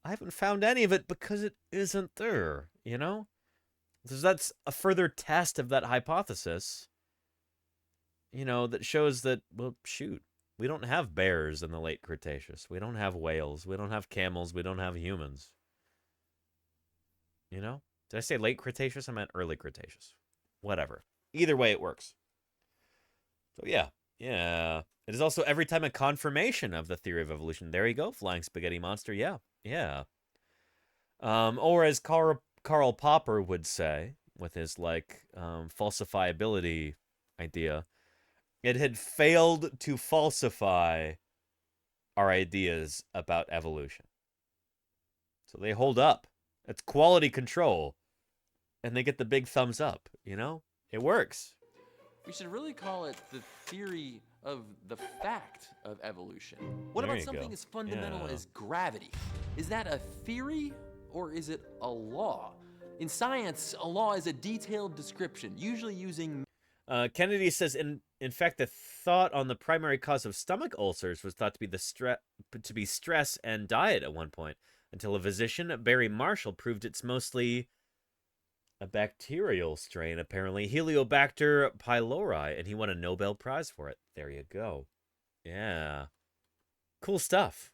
I haven't found any of it because it isn't there, you know? So that's a further test of that hypothesis, you know, that shows that, well, shoot, we don't have bears in the late Cretaceous. We don't have whales. We don't have camels. We don't have humans. You know? Did I say late Cretaceous? I meant early Cretaceous. Whatever. Either way, it works. So yeah. It is also every time a confirmation of the theory of evolution. There you go, Flying Spaghetti Monster. Yeah. Or as Karl Popper would say, with his like falsifiability idea, it had failed to falsify our ideas about evolution. So they hold up. It's quality control, and they get the big thumbs up. You know, it works. We should really call it the theory of the fact of evolution. What There about you something go. as fundamental Yeah. as gravity? Is that a theory or is it a law? In science, a law is a detailed description, usually using... Kennedy says, in fact, the thought on the primary cause of stomach ulcers was thought to be stress and diet at one point, until a physician, Barry Marshall, proved it's mostly a bacterial strain, apparently, Heliobacter pylori, and he won a Nobel Prize for it. There you go. Yeah. Cool stuff.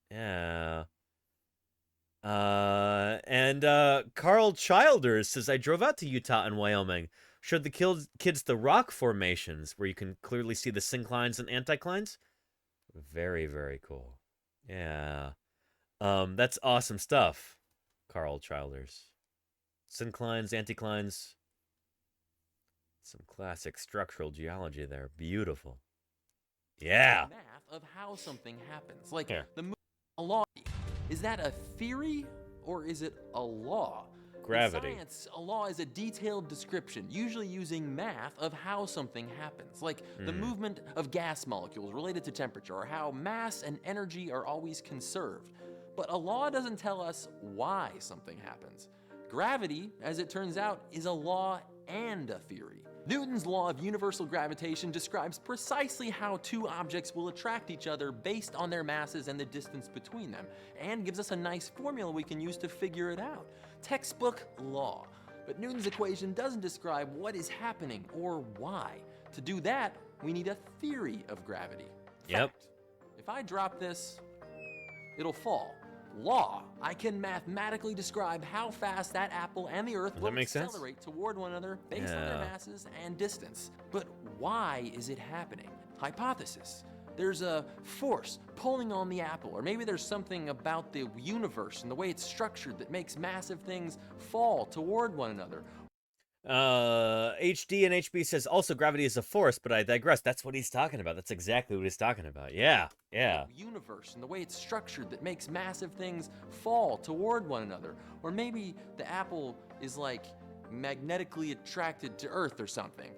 Yeah. And Carl Childers says, I drove out to Utah and Wyoming, showed the kids the rock formations where you can clearly see the synclines and anticlines. Very, very cool. Yeah. That's awesome stuff, Carl Childers. Synclines, anticlines. Some classic structural geology there. Beautiful. Yeah. math of how something happens. Like Here. the a law. Is that a theory or is it a law? Gravity. In science, a law is a detailed description, usually using math, of how something happens, like the movement of gas molecules related to temperature, or how mass and energy are always conserved. But a law doesn't tell us why something happens. Gravity, as it turns out, is a law and a theory. Newton's law of universal gravitation describes precisely how two objects will attract each other based on their masses and the distance between them, and gives us a nice formula we can use to figure it out. Textbook law. But Newton's equation doesn't describe what is happening or why. To do that, we need a theory of gravity. Yep. Fact. If I drop this, it'll fall. Law. I can mathematically describe how fast that apple and the Earth will accelerate toward one another based on their masses and distance. But why is it happening? Hypothesis. There's a force pulling on the apple, or maybe there's something about the universe and the way it's structured that makes massive things fall toward one another. HD and HB says also gravity is a force, but I digress. That's what he's talking about. That's exactly what he's talking about. Yeah, yeah. The universe and the way it's structured that makes massive things fall toward one another. Or maybe the apple is like magnetically attracted to Earth or something.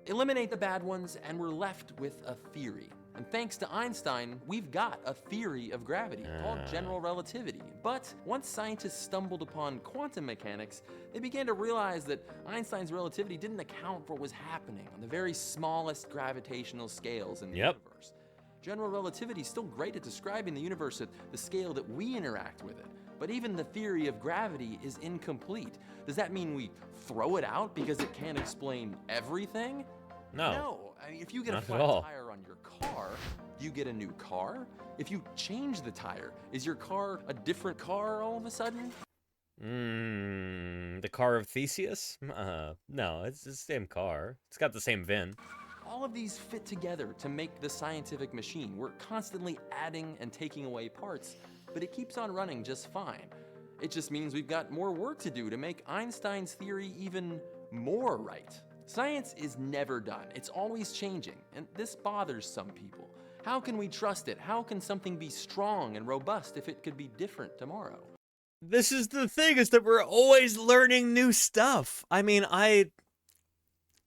Eliminate the bad ones and we're left with a theory. And thanks to Einstein, we've got a theory of gravity called general relativity. But once scientists stumbled upon quantum mechanics, they began to realize that Einstein's relativity didn't account for what was happening on the very smallest gravitational scales in the universe. General relativity is still great at describing the universe at the scale that we interact with it. But even the theory of gravity is incomplete. Does that mean we throw it out because it can't explain everything? No. I mean, if you get a flat tire on your car, do you get a new car? If you change the tire, is your car a different car all of a sudden? The car of Theseus? No, it's the same car. It's got the same VIN. All of these fit together to make the scientific machine. We're constantly adding and taking away parts, but it keeps on running just fine. It just means we've got more work to do to make Einstein's theory even more right. Science is never done. It's always changing, and this bothers some people. How can we trust it? How can something be strong and robust if it could be different tomorrow? This is the thing, is that we're always learning new stuff. I mean,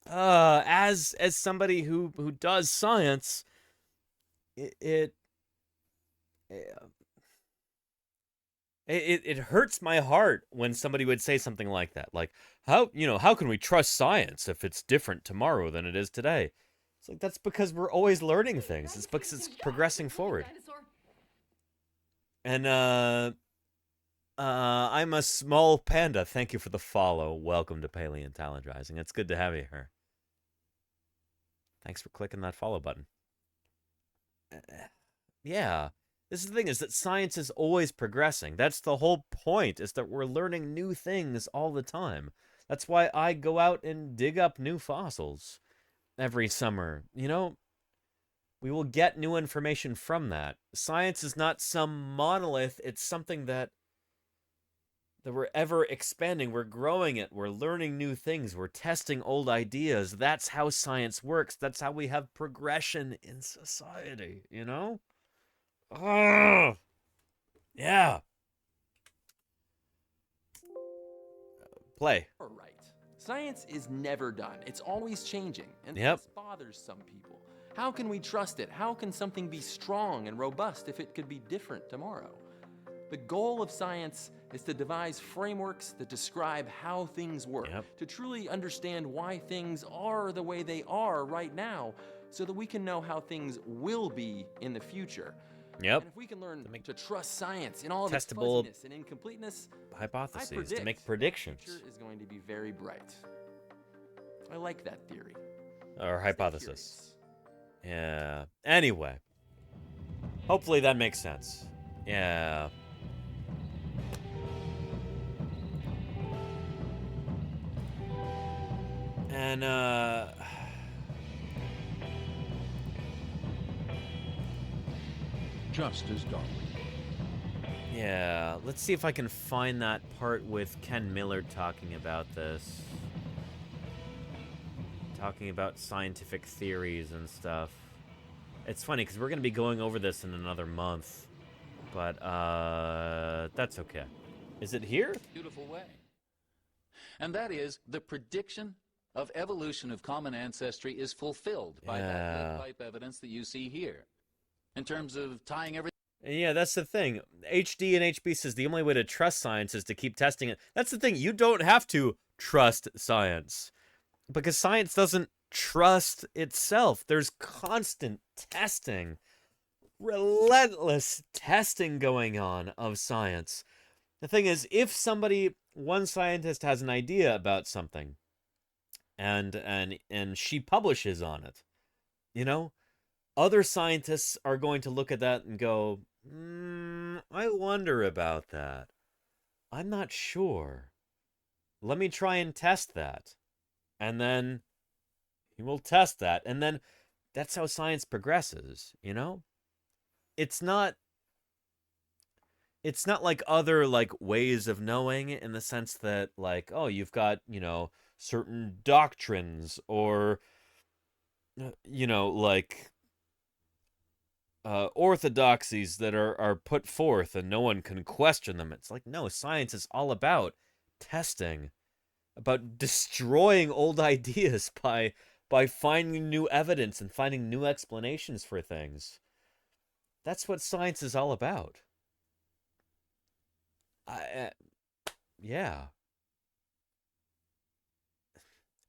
as somebody who does science, it hurts my heart when somebody would say something like that. Like, how can we trust science if it's different tomorrow than it is today? It's like, that's because we're always learning things. It's because it's progressing forward. And I'm a small panda. Thank you for the follow. Welcome to Paleontologizing. It's good to have you here. Thanks for clicking that follow button. Yeah. This is the thing, is that science is always progressing. That's the whole point, is that we're learning new things all the time. That's why I go out and dig up new fossils every summer. You know, we will get new information from that. Science is not some monolith. It's something that we're ever expanding. We're growing it. We're learning new things. We're testing old ideas. That's how science works. That's how we have progression in society, you know? Oh, yeah. Play. All right. Science is never done. It's always changing, and this bothers some people. How can we trust it? How can something be strong and robust if it could be different tomorrow? The goal of science is to devise frameworks that describe how things work, to truly understand why things are the way they are right now, so that we can know how things will be in the future. Yep. And if we can learn to trust science in all of its fuzziness and incompleteness, hypotheses to make predictions. The future is going to be very bright. I like that theory. Or hypothesis. Yeah. Anyway. Hopefully that makes sense. Yeah. And, just as Darwin. Yeah, let's see if I can find that part with Ken Miller talking about this. Talking about scientific theories and stuff. It's funny, because we're going to be going over this in another month. But, that's okay. Is it here? Beautiful way. And that is the prediction of evolution of common ancestry is fulfilled by that lead pipe evidence that you see here. In terms of tying everything. Yeah, that's the thing. HD and HB says the only way to trust science is to keep testing it. That's the thing. You don't have to trust science because science doesn't trust itself. There's constant testing, relentless testing going on of science. The thing is, if one scientist has an idea about something and she publishes on it, you know, other scientists are going to look at that and go, I wonder about that. I'm not sure. Let me try and test that. And then he will test that. And then that's how science progresses, you know? It's not like other like ways of knowing in the sense that like, oh, you've got, you know, certain doctrines or, you know, like orthodoxies that are put forth and no one can question them. It's like, no, science is all about testing, about destroying old ideas by finding new evidence and finding new explanations for things. That's what science is all about. Yeah.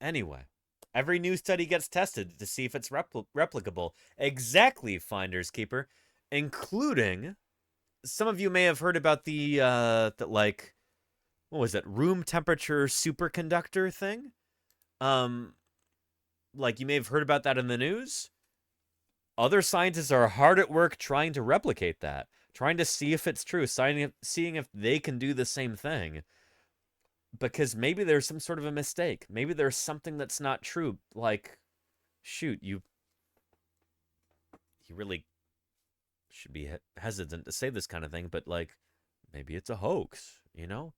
Anyway. Every new study gets tested to see if it's replicable. Exactly, Finders Keeper. Including, some of you may have heard about the, like, what was it, room temperature superconductor thing? Like, you may have heard about that in the news. Other scientists are hard at work trying to replicate that. Trying to see if it's true. Seeing if they can do the same thing. Because maybe there's some sort of a mistake. Maybe there's something that's not true. Like, shoot, you really should be hesitant to say this kind of thing, but, like, maybe it's a hoax, you know?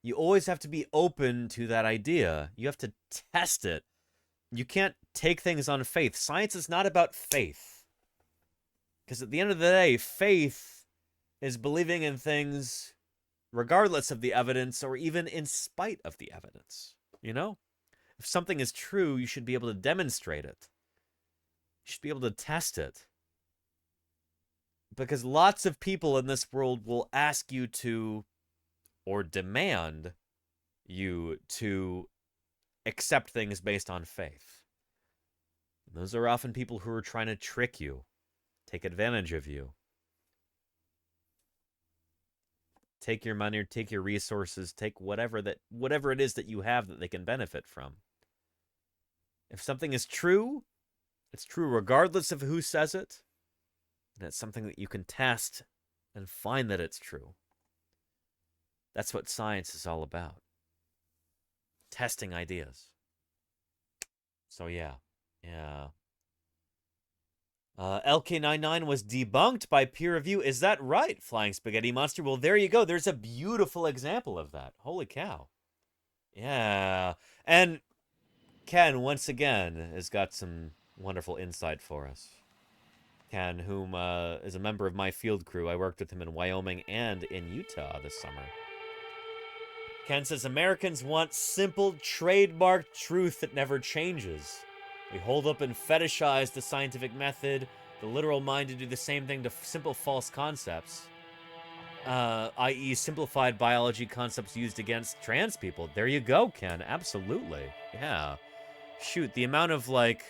You always have to be open to that idea. You have to test it. You can't take things on faith. Science is not about faith. Because at the end of the day, faith is believing in things regardless of the evidence or even in spite of the evidence, you know? If something is true, you should be able to demonstrate it. You should be able to test it. Because lots of people in this world will ask you to, or demand you to accept things based on faith. And those are often people who are trying to trick you, take advantage of you. Take your money or take your resources, take whatever it is that you have that they can benefit from. If something is true, it's true regardless of who says it, and it's something that you can test and find that it's true. That's what science is all about. Testing ideas. So yeah. LK99 was debunked by peer review. Is that right, Flying Spaghetti Monster? Well, there you go. There's a beautiful example of that. Holy cow. Yeah. And Ken, once again, has got some wonderful insight for us. Ken, whom is a member of my field crew. I worked with him in Wyoming and in Utah this summer. Ken says, Americans want simple, trademark truth that never changes. We hold up and fetishize the scientific method, the literal mind to do the same thing to simple false concepts, i.e. simplified biology concepts used against trans people. There you go, Ken. Absolutely. Yeah. Shoot, the amount of, like,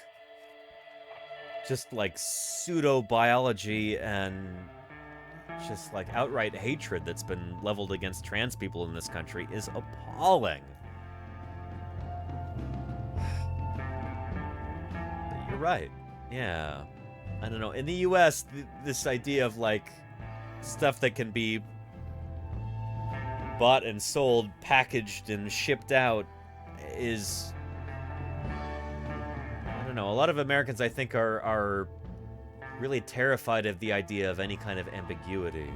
just, like, pseudo-biology and just, like, outright hatred that's been leveled against trans people in this country is appalling. Right. Yeah. I don't know. In the US, this idea of, like, stuff that can be bought and sold, packaged and shipped out is... I don't know. A lot of Americans, I think, are really terrified of the idea of any kind of ambiguity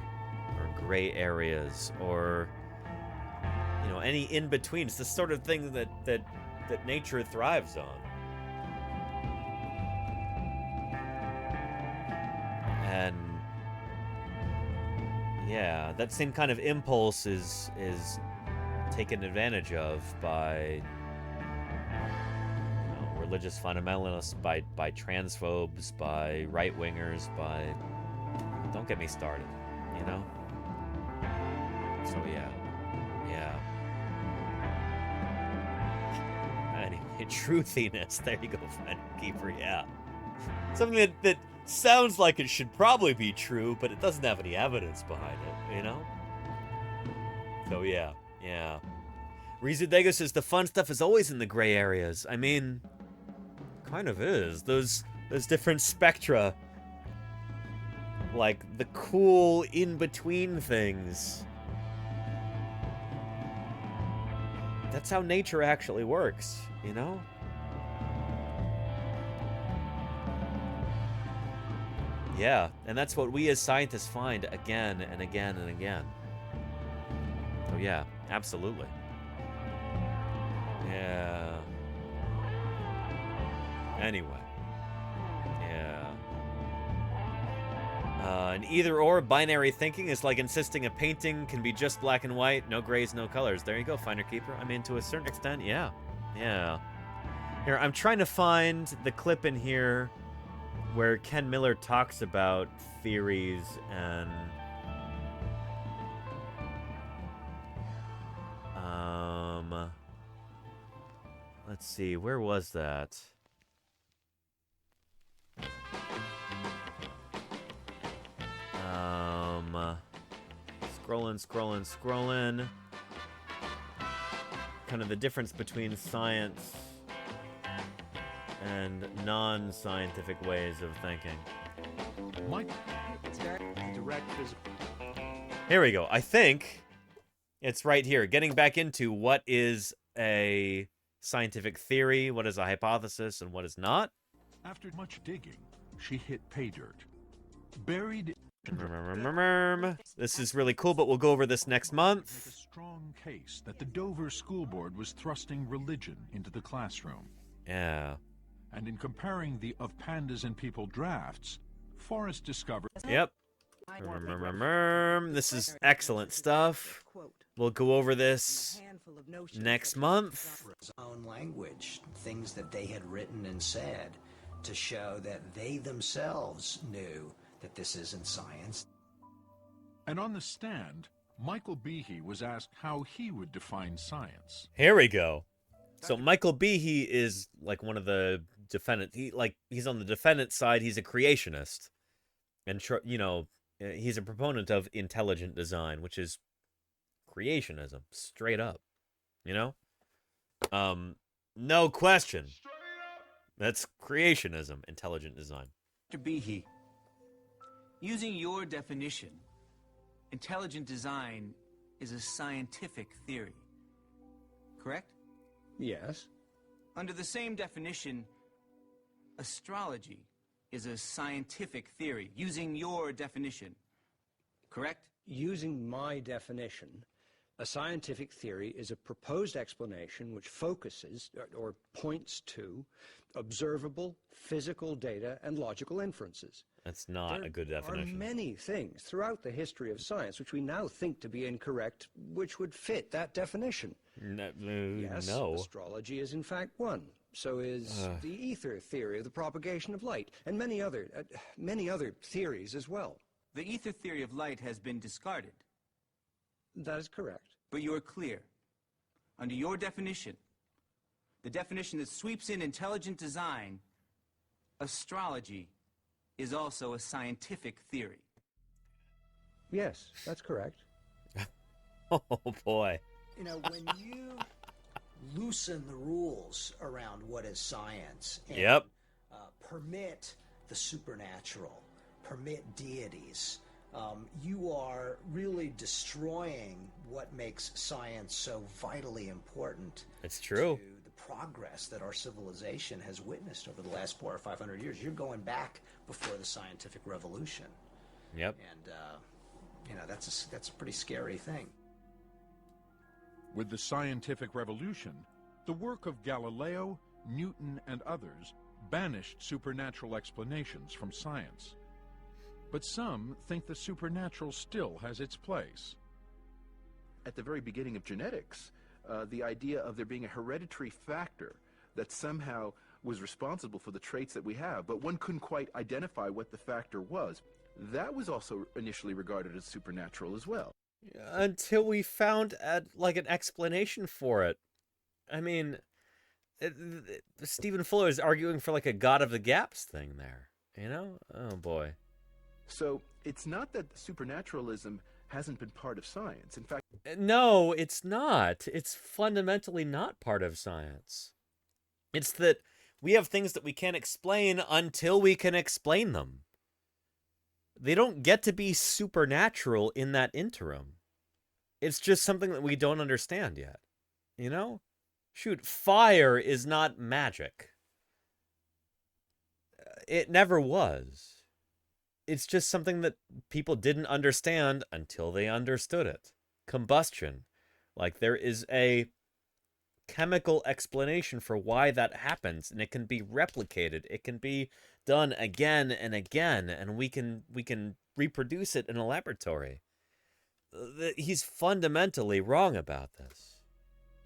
or gray areas or, you know, any in-between. It's the sort of thing that nature thrives on. And Yeah, that same kind of impulse is taken advantage of by religious fundamentalists, by transphobes, by right-wingers, by... Don't get me started, you know? So yeah. Anyway, truthiness. There you go, Finder Keeper, yeah. Something that sounds like it should probably be true, but it doesn't have any evidence behind it, you know? So yeah. Rizudego says the fun stuff is always in the gray areas. I mean, kind of is. Those different spectra. Like, the cool in-between things. That's how nature actually works, you know? Yeah, and that's what we as scientists find again and again and again. So yeah, absolutely. Yeah. Anyway. Yeah. An either-or binary thinking is like insisting a painting can be just black and white, no grays, no colors. There you go, Finder Keeper. I mean, to a certain extent, yeah. Yeah. Here, I'm trying to find the clip in here where Ken Miller talks about theories and... let's see, where was that? Scrolling. Kind of the difference between science and non-scientific ways of thinking. Here we go. I think it's right here. Getting back into what is a scientific theory, what is a hypothesis, and what is not. After much digging, she hit pay dirt. Buried... This is really cool, but we'll go over this next month. Make a strong case that the Dover School Board was thrusting religion into the classroom. Yeah. And in comparing the Of Pandas and People drafts, Forrest discovered... Yep. This is excellent stuff. We'll go over this next month. Own language, things that they had written and said to show that they themselves knew that this isn't science. And on the stand, Michael Behe was asked how he would define science. Here we go. So Michael Behe is like one of the defendants. He's on the defendant side. He's a creationist, and he's a proponent of intelligent design, which is creationism, straight up. You know, no question. That's creationism, intelligent design. Dr. Behe, using your definition, intelligent design is a scientific theory, correct? Yes. Under the same definition, astrology is a scientific theory, using your definition, correct? Using my definition, a scientific theory is a proposed explanation which focuses or points to observable physical data and logical inferences. That's not a good definition. There are many things throughout the history of science which we now think to be incorrect, which would fit that definition. Yes, no. Astrology is in fact one. So is the ether theory of the propagation of light, and many other theories as well. The ether theory of light has been discarded. That is correct. But you are clear. Under your definition, the definition that sweeps in intelligent design, astrology is also a scientific theory. Yes, that's correct. Oh, boy. You know, when you loosen the rules around what is science and permit the supernatural, permit deities, you are really destroying what makes science so vitally important. It's true. To the progress that our civilization has witnessed over the last 400 or 500 years. You're going back before the scientific revolution. Yep. And that's a pretty scary thing. With the scientific revolution, the work of Galileo, Newton, and others banished supernatural explanations from science. but some think the supernatural still has its place. At the very beginning of genetics, the idea of there being a hereditary factor that somehow was responsible for the traits that we have, but one couldn't quite identify what the factor was. That was also initially regarded as supernatural as well. Until we found an explanation for it. I mean, Stephen Fuller is arguing for like a God of the Gaps thing there, you know? Oh boy. So it's not that supernaturalism hasn't been part of science. In fact, no, it's not. It's fundamentally not part of science. It's that we have things that we can't explain until we can explain them. They don't get to be supernatural in that interim. It's just something that we don't understand yet. You know? Shoot, fire is not magic. It never was. It's just something that people didn't understand until they understood it. Combustion. Like, there is a chemical explanation for why that happens, and it can be replicated. It can be done again and again, and we can reproduce it in a laboratory. He's fundamentally wrong about this.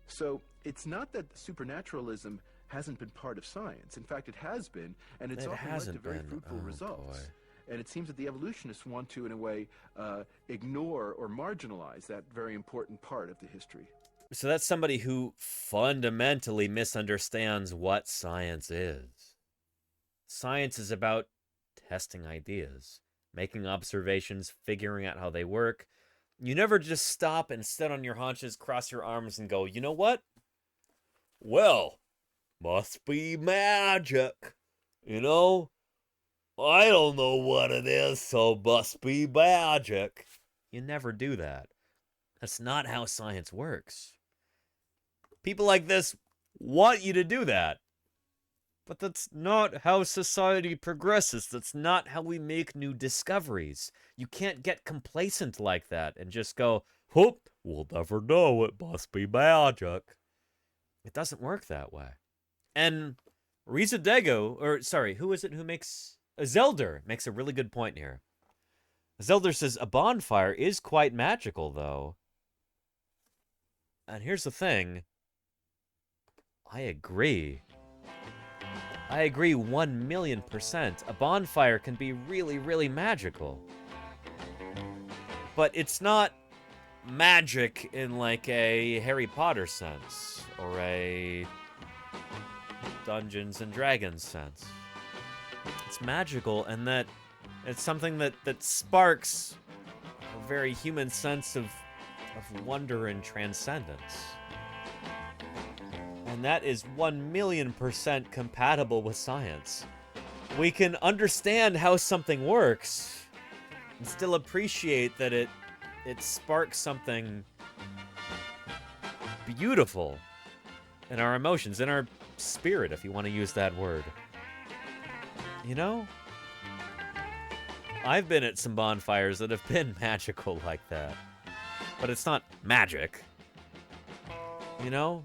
So it's not that supernaturalism hasn't been part of science. In fact, it has been, and it's often led to very fruitful results. Boy. And it seems that the evolutionists want to, in a way, ignore or marginalize that very important part of the history. So that's somebody who fundamentally misunderstands what science is. Science is about testing ideas, making observations, figuring out how they work. You never just stop and sit on your haunches, cross your arms, and go, you know what? Well, must be magic. You know? I don't know what it is, so must be magic. You never do that. That's not how science works. People like this want you to do that. But that's not how society progresses. That's not how we make new discoveries. You can't get complacent like that and just go, whoop, we'll never know, it must be magic. It doesn't work that way. And Risa Dego, or sorry, who is it who makes... Zelder makes a really good point here. Zelder says, a bonfire is quite magical, though. And here's the thing. I agree. I agree 1,000,000%. A bonfire can be really, really magical. But it's not magic in like a Harry Potter sense or a Dungeons and Dragons sense. It's magical in that it's something that sparks a very human sense of wonder and transcendence. And that is 1,000,000% compatible with science. We can understand how something works and still appreciate that it sparks something beautiful in our emotions, in our spirit, if you want to use that word. You know? I've been at some bonfires that have been magical like that. But it's not magic. You know?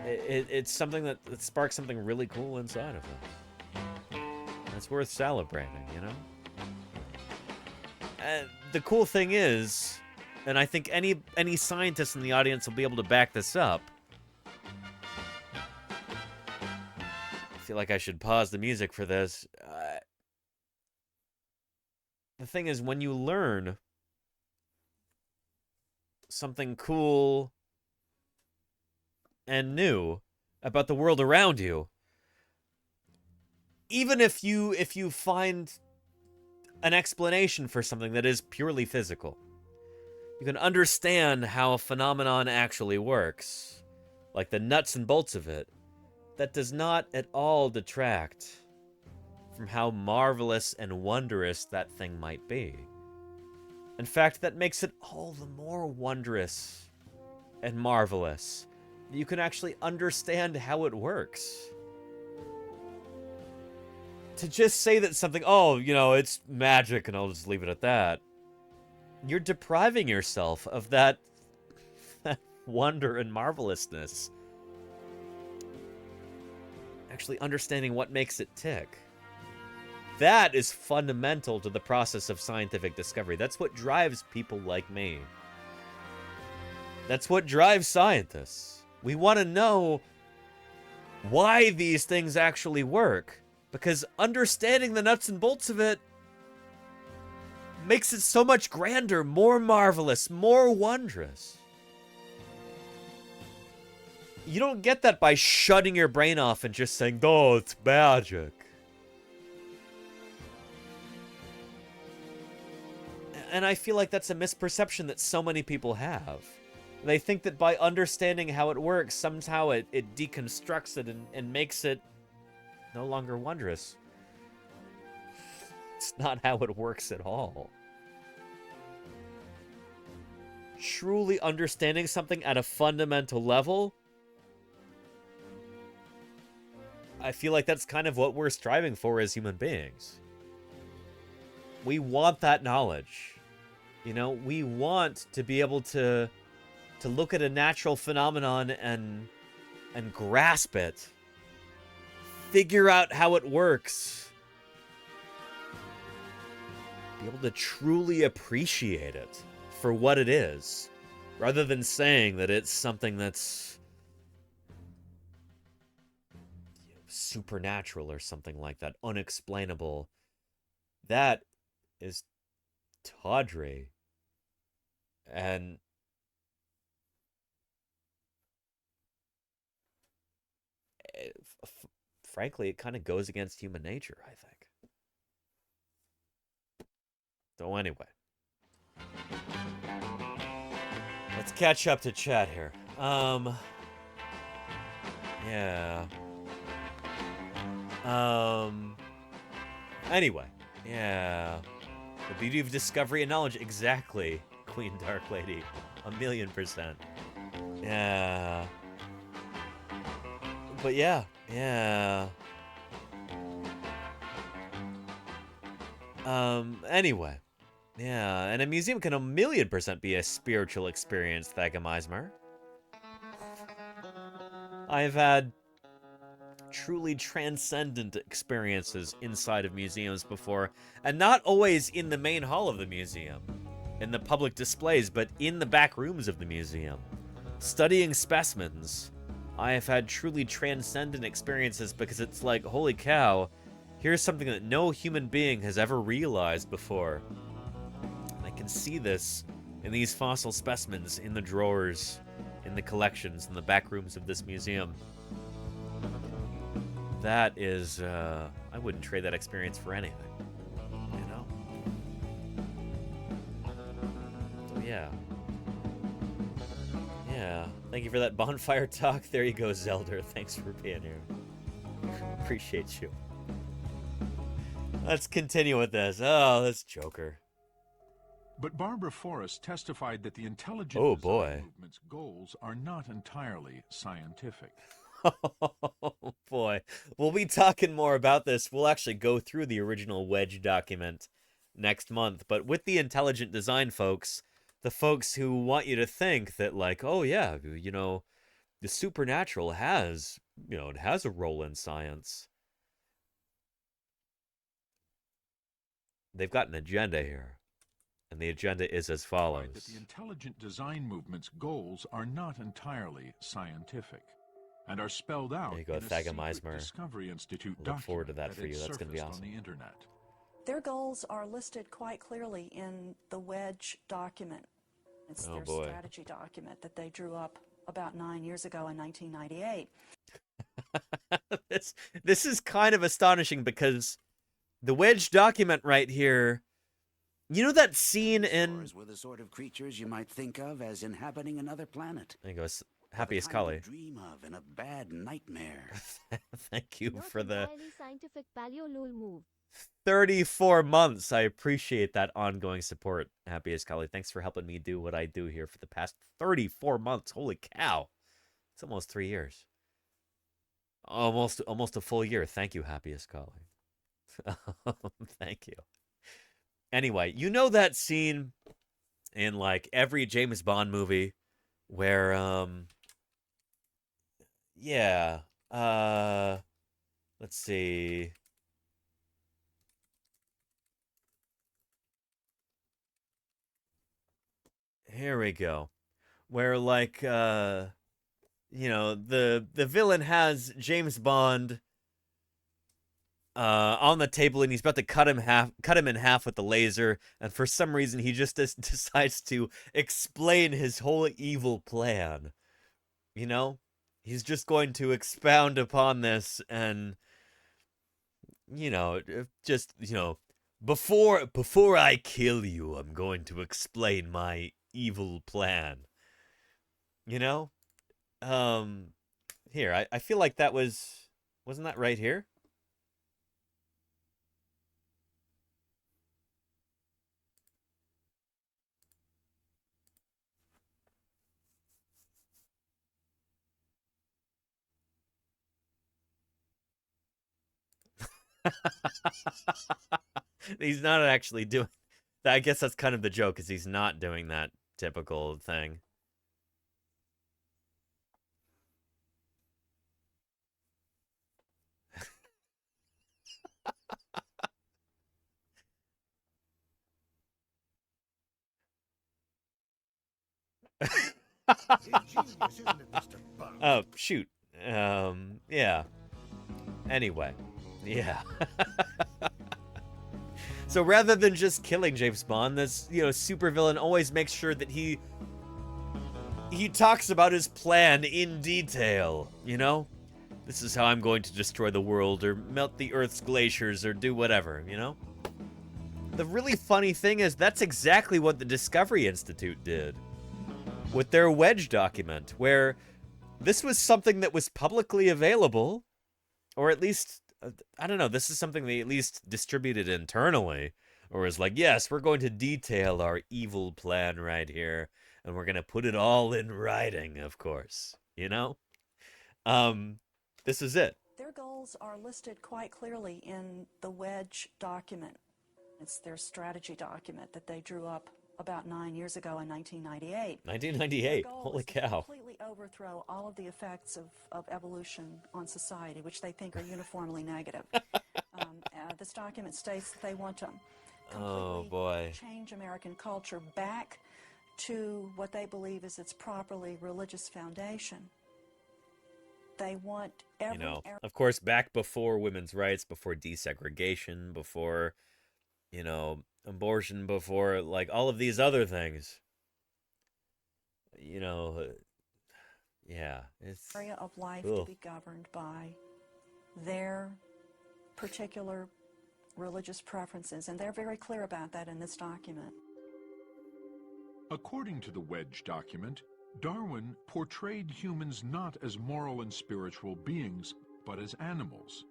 It's something that sparks something really cool inside of us. That's worth celebrating, you know? And the cool thing is, and I think any scientist in the audience will be able to back this up. I feel like I should pause the music for this. The thing is, when you learn something cool and new about the world around you, even if you find an explanation for something that is purely physical, you can understand how a phenomenon actually works, like the nuts and bolts of it. That does not at all detract from how marvelous and wondrous that thing might be. In fact, that makes it all the more wondrous and marvelous. You can actually understand how it works. To just say that something, oh, you know, it's magic and I'll just leave it at that, you're depriving yourself of that wonder and marvelousness. Actually understanding what makes it tick. that is fundamental to the process of scientific discovery. That's what drives people like me. That's what drives scientists. We want to know why these things actually work, because understanding the nuts and bolts of it makes it so much grander, more marvelous, more wondrous. You don't get that by shutting your brain off and just saying, oh, it's magic. And I feel like that's a misperception that so many people have. They think that by understanding how it works, somehow it deconstructs it and makes it no longer wondrous. It's not how it works at all. Truly understanding something at a fundamental level, I feel like that's kind of what we're striving for as human beings. We want that knowledge. You know, we want to be able to look at a natural phenomenon and grasp it. Figure out how it works. Be able to truly appreciate it for what it is, rather than saying that it's something that's supernatural or something like that, unexplainable. That is tawdry. And frankly, it kind of goes against human nature, I think. So anyway, let's catch up to chat here. Yeah. Anyway, yeah. The beauty of discovery and knowledge, exactly, Queen Dark Lady. 1,000,000%. Yeah. But yeah. Anyway. Yeah, and a museum can 1,000,000% be a spiritual experience, Thagomismer. I've had truly transcendent experiences inside of museums before, and not always in the main hall of the museum, in the public displays, but in the back rooms of the museum. Studying specimens, I have had truly transcendent experiences because it's like, holy cow, here's something that no human being has ever realized before. And I can see this in these fossil specimens in the drawers, in the collections, in the back rooms of this museum. That is, I wouldn't trade that experience for anything, you know? So yeah. Yeah, thank you for that bonfire talk. There you go, Zelda. Thanks for being here. Appreciate you. Let's continue with this. Oh, this Joker. But Barbara Forrest testified that the intelligent design movement's goals are not entirely scientific. Oh, boy. We'll be talking more about this. We'll actually go through the original Wedge document next month. But with the intelligent design folks, the folks who want you to think that, like, oh, yeah, you know, the supernatural has, you know, it has a role in science. They've got an agenda here. And the agenda is as follows. That the intelligent design movement's goals are not entirely scientific and are spelled out there you go, in a secret Thagomismer. Discovery Institute Look forward to that for you. That's going to be surfaced awesome. On the internet. Their goals are listed quite clearly in the Wedge document. It's their strategy document that they drew up about 9 years ago in 1998. This is kind of astonishing because the Wedge document right here, you know that scene in... Dinosaurs were the sort of creatures you might think of as inhabiting another planet. There you go, Happiest Collie. Dream of in a bad nightmare. Thank you for the scientific paleo-lol move. 34 months. I appreciate that ongoing support, Happiest Collie. Thanks for helping me do what I do here for the past 34 months. Holy cow. It's almost 3 years. Almost a full year. Thank you, Happiest Collie. Thank you. Anyway, you know that scene in like every James Bond movie where let's see. Here we go. Where, like, the villain has James Bond on the table, and he's about to cut him in half with the laser, and for some reason he just decides to explain his whole evil plan. You know? He's just going to expound upon this, and before I kill you, I'm going to explain my evil plan. Here, I feel like that wasn't that right here? He's not actually doing. I guess that's kind of the joke, is he's not doing that typical thing. Oh, shoot. Yeah. Anyway. Yeah. So rather than just killing James Bond, this, supervillain always makes sure that he talks about his plan in detail, This is how I'm going to destroy the world, or melt the Earth's glaciers, or do whatever, The really funny thing is, that's exactly what the Discovery Institute did with their Wedge document, where this was something that was publicly available, or at least, I don't know, this is something they at least distributed internally, or is like, yes, we're going to detail our evil plan right here, and we're going to put it all in writing, of course, This is it. Their goals are listed quite clearly in the Wedge document. It's their strategy document that they drew up about 9 years ago in 1998. 1998, holy cow. Completely overthrow all of the effects of evolution on society, which they think are uniformly negative. This document states that they want to completely change American culture back to what they believe is its properly religious foundation. They want of course, back before women's rights, before desegregation, before, abortion, before, like, all of these other things. Yeah, it's area of life to be governed by their particular religious preferences, and they're very clear about that in this document. According to the Wedge document, Darwin portrayed humans not as moral and spiritual beings, but as animals.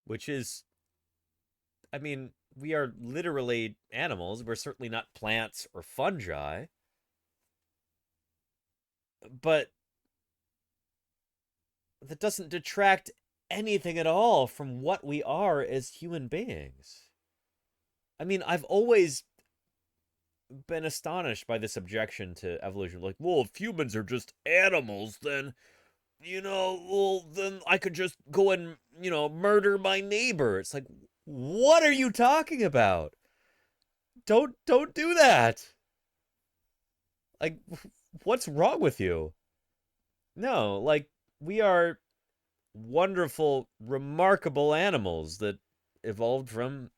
Which is, I mean, we are literally animals. We're certainly not plants or fungi. But that doesn't detract anything at all from what we are as human beings. I mean, I've always been astonished by this objection to evolution. Like, well, if humans are just animals, then, then I could just go and, murder my neighbor. It's like, what are you talking about? Don't do that. Like, what's wrong with you? No, like, we are wonderful, remarkable animals that evolved from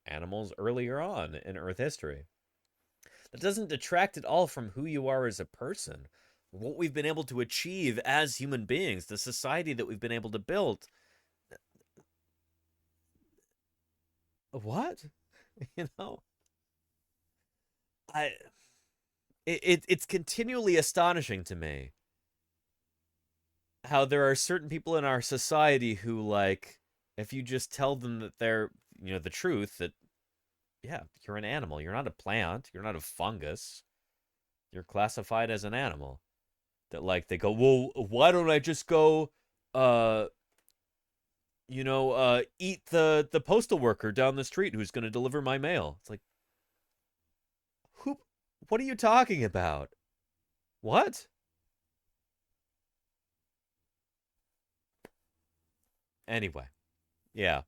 animals earlier on in Earth history. That doesn't detract at all from who you are as a person, what we've been able to achieve as human beings, the society that we've been able to build. What? It's continually astonishing to me how there are certain people in our society who, like, if you just tell them that they're, the truth, that, yeah, you're an animal. You're not a plant. You're not a fungus. You're classified as an animal. That, like, they go, well, why don't I just go, eat the postal worker down the street who's going to deliver my mail? It's like, what are you talking about? What? Anyway, yeah.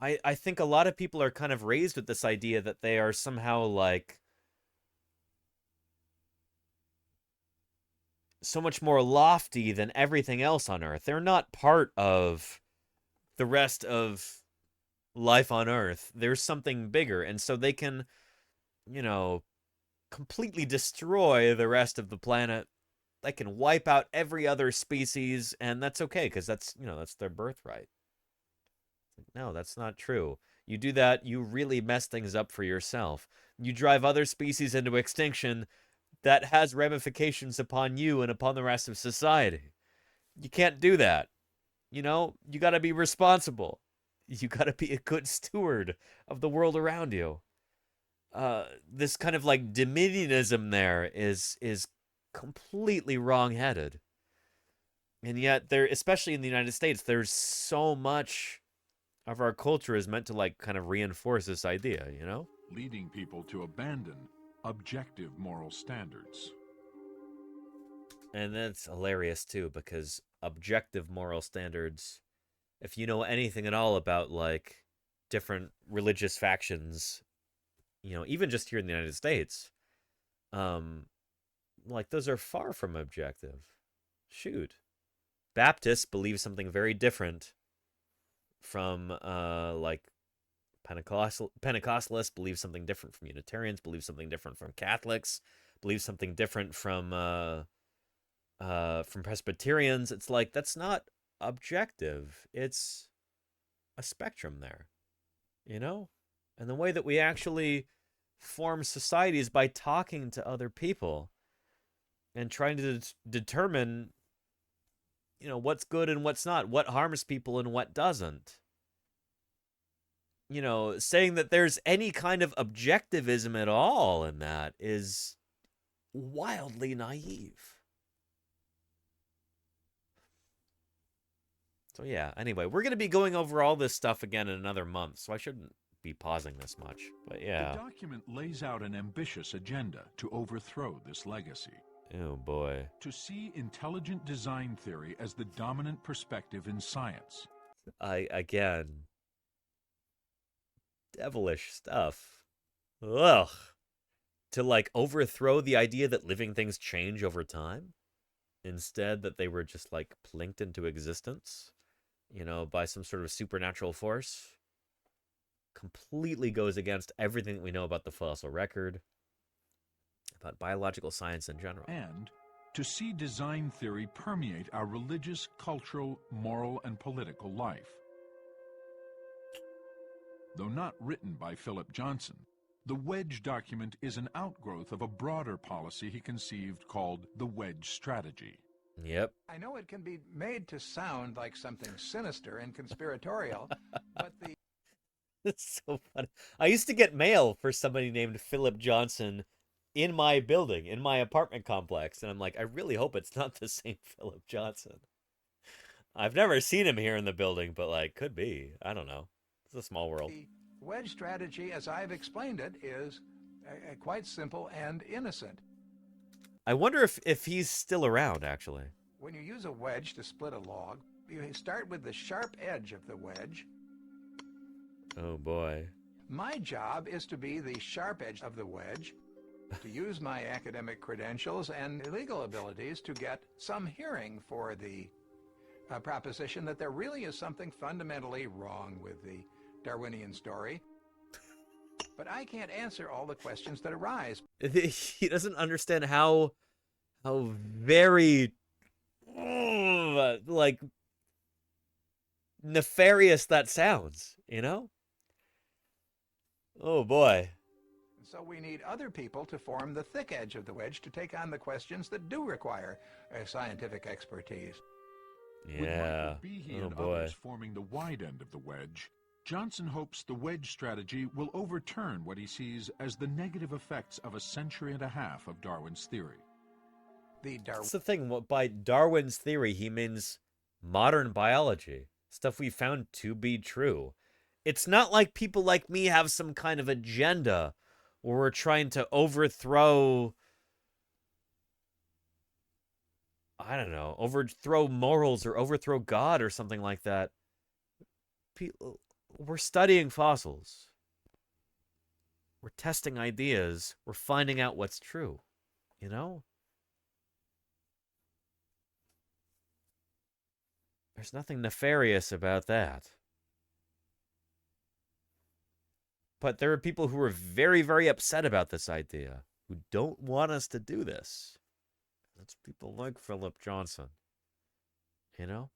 I think a lot of people are kind of raised with this idea that they are somehow like so much more lofty than everything else on Earth. They're not part of the rest of life on Earth. There's something bigger, and so they can, you know, completely destroy the rest of the planet. They can wipe out every other species, and that's okay, because that's, you know, that's their birthright. No, that's not true. You do that, you really mess things up for yourself. You drive other species into extinction, that has ramifications upon you and upon the rest of society. You can't do that. You know, you got to be responsible. You got to be a good steward of the world around you. This kind of like dominionism there is completely wrong-headed. And yet there, especially in the United States, there's so much of our culture is meant to like kind of reinforce this idea, you know? Leading people to abandon objective moral standards. And that's hilarious too, because objective moral standards, if you know anything at all about like different religious factions, you know, even just here in the United States, like those are far from objective. Shoot. Baptists believe something very different from like Pentecostalists believe something different from Unitarians, believe something different from Catholics, believe something different from Presbyterians. It's like, that's not objective. It's a spectrum there, you know? And the way that we actually form society is by talking to other people and trying to determine, you know, what's good and what's not, what harms people and what doesn't. You know, saying that there's any kind of objectivism at all in that is wildly naive. So yeah, anyway, we're going to be going over all this stuff again in another month, so I shouldn't be pausing this much, but yeah. The document lays out an ambitious agenda to overthrow this legacy. Oh boy. To see intelligent design theory as the dominant perspective in science. Again, devilish stuff. Ugh. To like overthrow the idea that living things change over time, instead that they were just like plinked into existence, you know, by some sort of supernatural force, completely goes against everything that we know about the fossil record, about biological science in general. And to see design theory permeate our religious, cultural, moral, and political life. Though not written by Philip Johnson, the Wedge document is an outgrowth of a broader policy he conceived called the Wedge Strategy. Yep. I know it can be made to sound like something sinister and conspiratorial, but the... It's so funny. I used to get mail for somebody named Philip Johnson in my building, in my apartment complex, and I'm like, I really hope it's not the same Philip Johnson. I've never seen him here in the building, but like, could be. I don't know. It's a small world. The wedge strategy, as I've explained it, is quite simple and innocent. I wonder if he's still around, actually. When you use a wedge to split a log, you start with the sharp edge of the wedge. Oh, boy. My job is to be the sharp edge of the wedge, to use my academic credentials and legal abilities to get some hearing for the proposition that there really is something fundamentally wrong with the Darwinian story. But I can't answer all the questions that arise. He doesn't understand how very, like, nefarious that sounds, you know? Oh, boy. So we need other people to form the thick edge of the wedge to take on the questions that do require scientific expertise. Yeah. With Michael Behe Oh, and boy. others forming the wide end of the wedge, Johnson hopes the wedge strategy will overturn what he sees as the negative effects of a century and a half of Darwin's theory. That's the thing. By Darwin's theory, he means modern biology. Stuff we found to be true. It's not like people like me have some kind of agenda where we're trying to overthrow, I don't know, overthrow morals or overthrow God or something like that. we're studying fossils. We're testing ideas. We're finding out what's true, you know? There's nothing nefarious about that. But there are people who are very, very upset about this idea, who don't want us to do this. That's people like Philip Johnson, you know?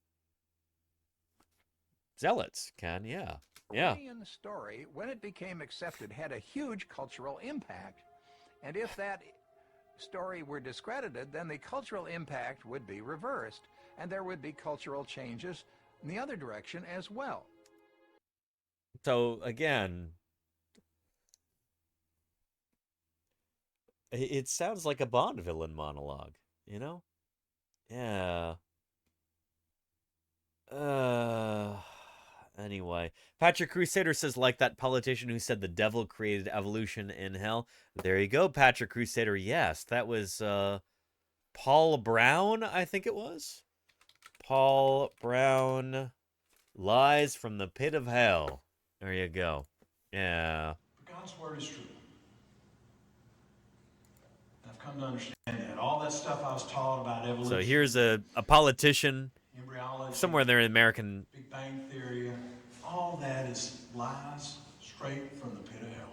Zealots can, yeah. Yeah. Darwinian story, when it became accepted, had a huge cultural impact. And if that story were discredited, then the cultural impact would be reversed, and there would be cultural changes in the other direction as well. So, again, it sounds like a Bond villain monologue, you know? Yeah. Anyway, Patrick Crusader says, like that politician who said the devil created evolution in hell. There you go, Patrick Crusader. Yes, that was Paul Brown, I think it was. Paul Brown, Lies from the Pit of Hell. There you go. Yeah. God's word is true. I've come to understand that. All that stuff I was taught about evolution. So here's a politician embryology, somewhere there in American. Big Bang Theory. All that is lies straight from the pit of hell.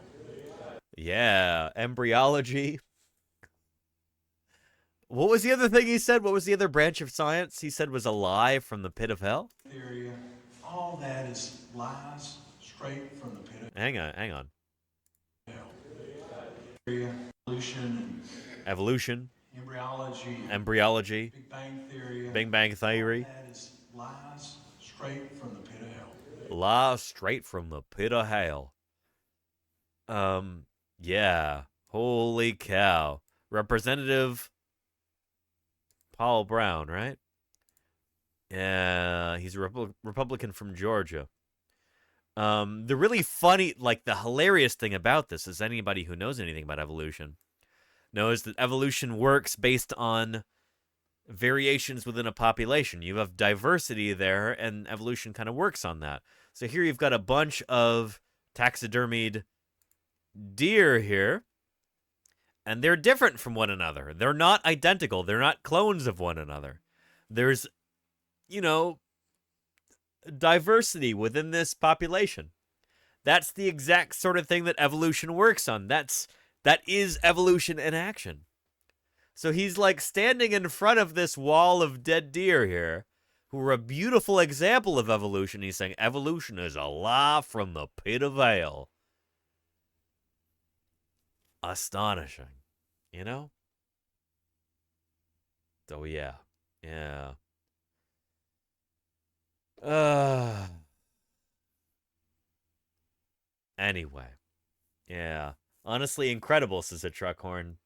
Yeah, embryology. What was the other thing he said? What was the other branch of science he said was a lie from the pit of hell? Theory. All that is lies straight from the pit of hell. Hang on. Evolution. Embryology. Big Bang Theory. Big Bang Theory. All that is lies straight from the pit of hell. Lies straight from the pit of hell. Yeah. Holy cow. Representative Paul Brown, right? Yeah, he's a Republican from Georgia. The really funny, like the hilarious thing about this is anybody who knows anything about evolution knows that evolution works based on variations within a population. You have diversity there, and evolution kind of works on that. So here you've got a bunch of taxidermied deer here, and they're different from one another. They're not identical. They're not clones of one another. There's, you know, diversity within this population. That's the exact sort of thing that evolution works on. That is evolution in action. So he's like standing in front of this wall of dead deer here, who are a beautiful example of evolution. He's saying evolution is a lie from the pit of hell. Astonishing, you know? So yeah. Anyway. Yeah. Honestly incredible, says a Truckhorn.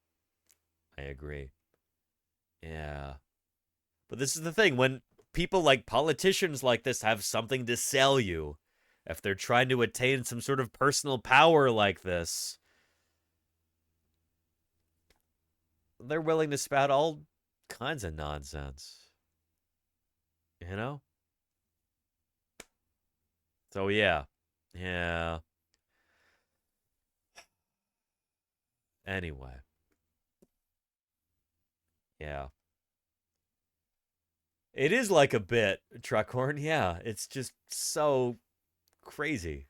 I agree. Yeah. But this is the thing. When people like politicians like this have something to sell you, if they're trying to attain some sort of personal power like this, they're willing to spout all kinds of nonsense. You know? So, yeah. Anyway. Yeah. It is like a bit, Truckhorn. Yeah, it's just so crazy.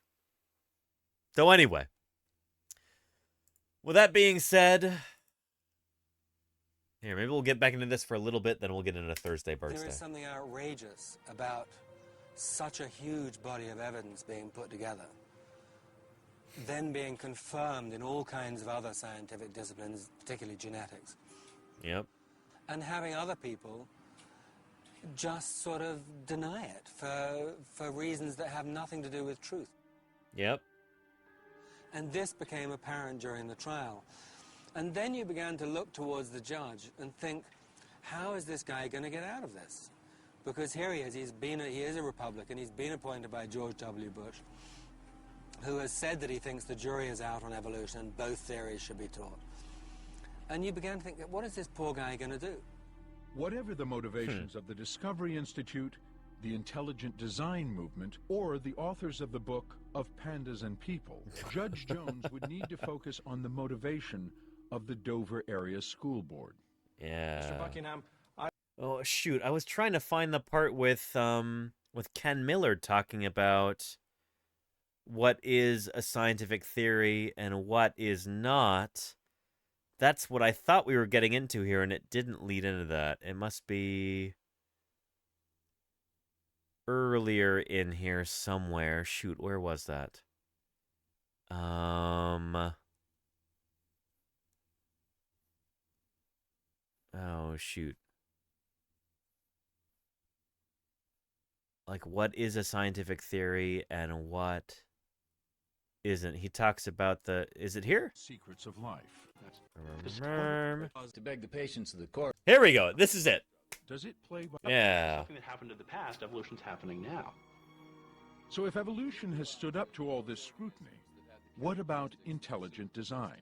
So anyway. With that being said, here, maybe we'll get back into this for a little bit, then we'll get into Thursday BIRDSday. There is something outrageous about such a huge body of evidence being put together, then being confirmed in all kinds of other scientific disciplines, particularly genetics. Yep. And having other people just sort of deny it for reasons that have nothing to do with truth. Yep. And this became apparent during the trial. And then you began to look towards the judge and think, how is this guy going to get out of this? Because here he is, he is a Republican, he's been appointed by George W. Bush, who has said that he thinks the jury is out on evolution and both theories should be taught. And you began to think, what is this poor guy going to do? Whatever the motivations of the Discovery Institute, the intelligent design movement, or the authors of the book Of Pandas and People, Judge Jones would need to focus on the motivation of the Dover Area School Board. Yeah. Mr. Buckingham, Oh shoot, I was trying to find the part with Ken Miller talking about what is a scientific theory and what is not. That's what I thought we were getting into here, and it didn't lead into that. It must be earlier in here somewhere. Shoot, where was that? Oh, shoot. Like, what is a scientific theory and what isn't? He talks about the... Is it here? Secrets of life. To beg the patience of the court. Here we go. This is it. Does it play by... Yeah. Something that happened in the past, evolution's happening now. So if evolution has stood up to all this scrutiny, what about intelligent design?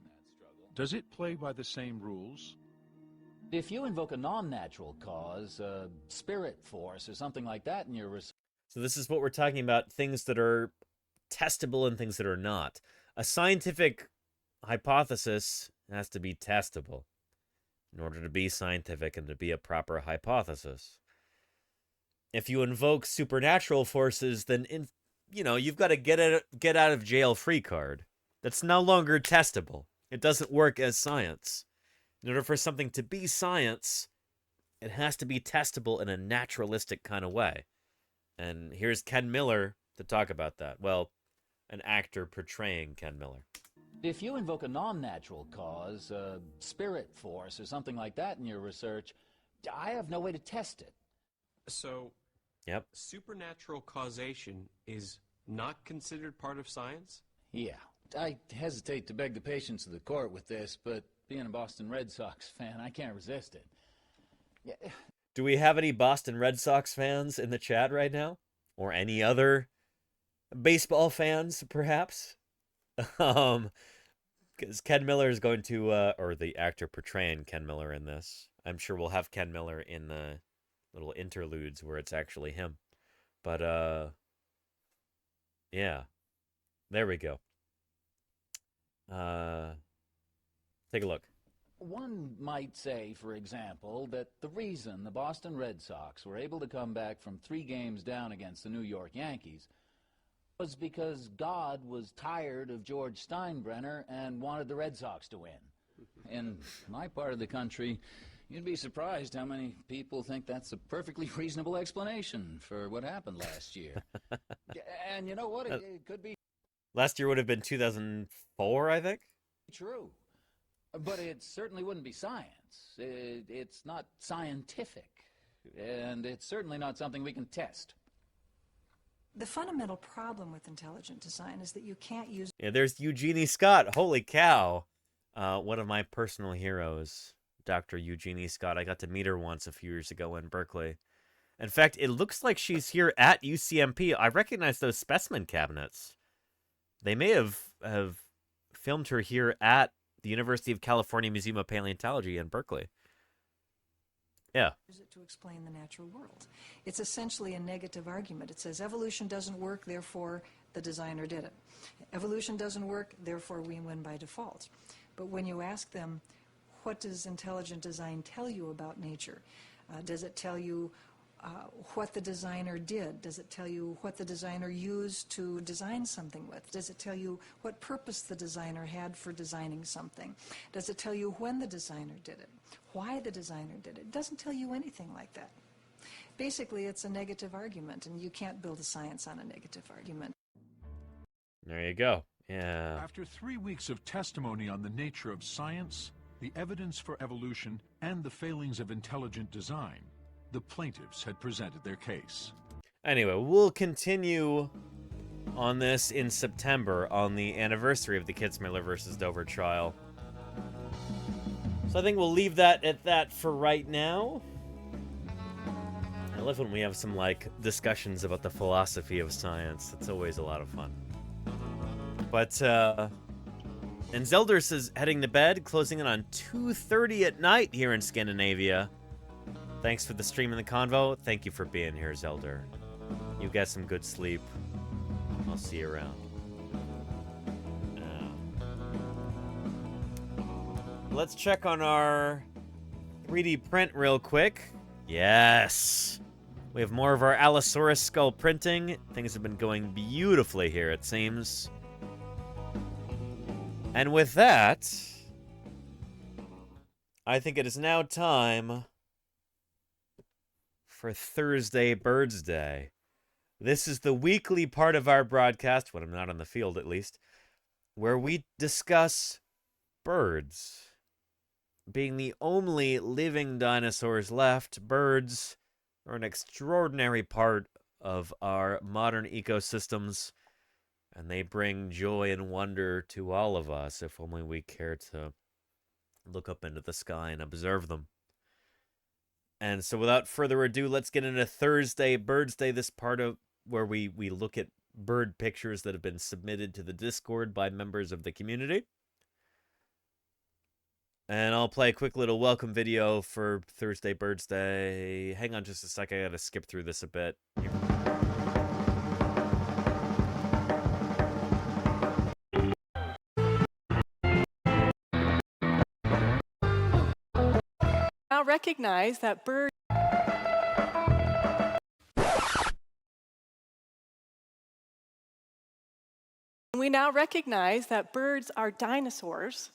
Does it play by the same rules? If you invoke a non-natural cause, a spirit force or something like that in your research... So this is what we're talking about, things that are testable and things that are not. A scientific hypothesis has to be testable in order to be scientific and to be a proper hypothesis. If you invoke supernatural forces, then you've got a get out of jail free card. That's no longer testable. It doesn't work as science. In order for something to be science, it has to be testable in a naturalistic kind of way. And here's Ken Miller to talk about that. Well, an actor portraying Ken Miller. If you invoke a non-natural cause, a spirit force or something like that in your research, I have no way to test it. So, yep. Supernatural causation is not considered part of science? Yeah. I hesitate to beg the patience of the court with this, but being a Boston Red Sox fan, I can't resist it. Yeah. Do we have any Boston Red Sox fans in the chat right now? Or any other baseball fans, perhaps? Because Ken Miller is going to, or the actor portraying Ken Miller in this. I'm sure we'll have Ken Miller in the little interludes where it's actually him. But, yeah. There we go. Take a look. One might say, for example, that the reason the Boston Red Sox were able to come back from 3 games down against the New York Yankees was because God was tired of George Steinbrenner and wanted the Red Sox to win. In my part of the country, you'd be surprised how many people think that's a perfectly reasonable explanation for what happened last year. And you know what? It could be last year would have been 2004, I think. True. But it certainly wouldn't be science. It's not scientific. And it's certainly not something we can test. The fundamental problem with intelligent design is that you can't use... Yeah, there's Eugenie Scott. Holy cow. One of my personal heroes, Dr. Eugenie Scott. I got to meet her once a few years ago in Berkeley. In fact, it looks like she's here at UCMP. I recognize those specimen cabinets. They may have filmed her here at the University of California Museum of Paleontology in Berkeley. Yeah. Use it to explain the natural world. It's essentially a negative argument. It says evolution doesn't work, therefore the designer did it. Evolution doesn't work, therefore we win by default. But when you ask them, what does intelligent design tell you about nature? Does it tell you what the designer did? Does it tell you what the designer used to design something with? Does it tell you what purpose the designer had for designing something? Does it tell you when the designer did it? Why the designer did it? It doesn't tell you anything like that. Basically, it's a negative argument, and you can't build a science on a negative argument. There you go. Yeah. After 3 weeks of testimony on the nature of science, the evidence for evolution, and the failings of intelligent design, the plaintiffs had presented their case. Anyway, we'll continue on this in September on the anniversary of the Kitzmiller versus Dover trial. So I think we'll leave that at that for right now. I love when we have some, discussions about the philosophy of science. It's always a lot of fun. But, and Zelders is heading to bed, closing in on 2:30 at night here in Scandinavia. Thanks for the stream and the convo. Thank you for being here, Zelder. You get some good sleep. I'll see you around. Let's check on our 3D print real quick. Yes! We have more of our Allosaurus skull printing. Things have been going beautifully here, it seems. And with that, I think it is now time for Thursday BIRDSday. This is the weekly part of our broadcast, when I'm not on the field at least, where we discuss birds. Being the only living dinosaurs left, birds are an extraordinary part of our modern ecosystems, and they bring joy and wonder to all of us if only we care to look up into the sky and observe them. And so without further ado, let's get into Thursday BIRDSday, this part of where we look at bird pictures that have been submitted to the Discord by members of the community. And I'll play a quick little welcome video for Thursday BIRDSday. Hang on just a sec, I gotta skip through this a bit. Here. Now recognize that birds. We now recognize that birds are dinosaurs.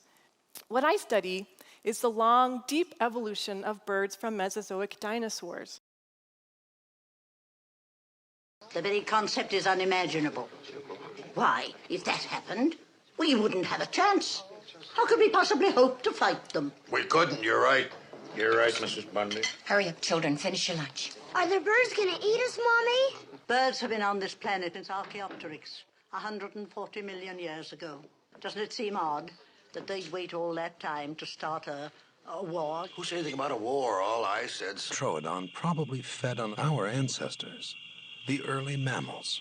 What I study is the long, deep evolution of birds from Mesozoic dinosaurs. The very concept is unimaginable. Why, if that happened, we wouldn't have a chance. How could we possibly hope to fight them? We couldn't, you're right. You're right, Mrs. Bundy. Hurry up, children, finish your lunch. Are the birds gonna eat us, Mommy? Birds have been on this planet since Archaeopteryx, 140 million years ago. Doesn't it seem odd that they'd wait all that time to start a war? Who said anything about a war? All I said's... Troodon probably fed on our ancestors, the early mammals.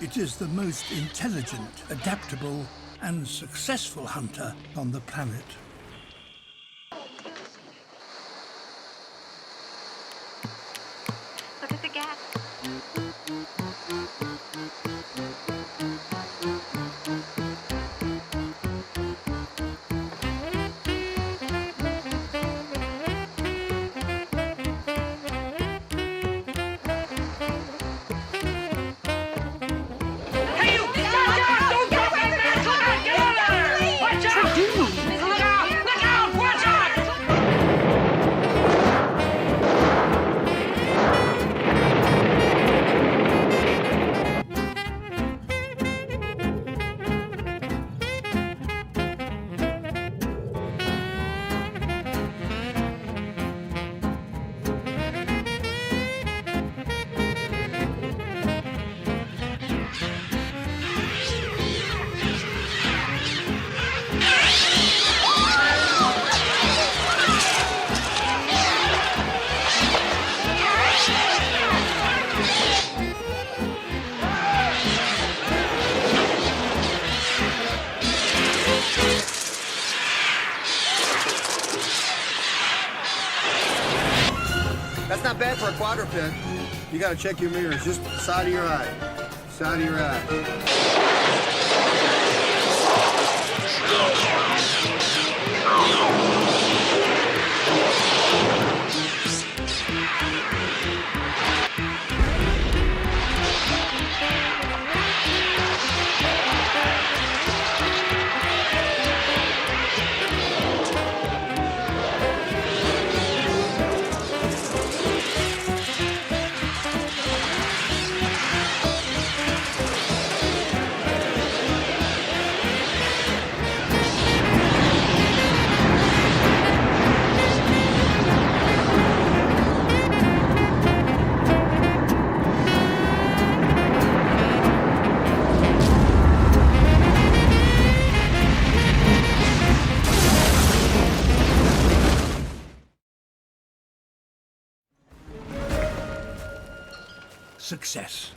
It is the most intelligent, adaptable, and successful hunter on the planet. Look at the gap. That's not bad for a quadruped. You gotta check your mirrors, just side of your eye. Side of your Success.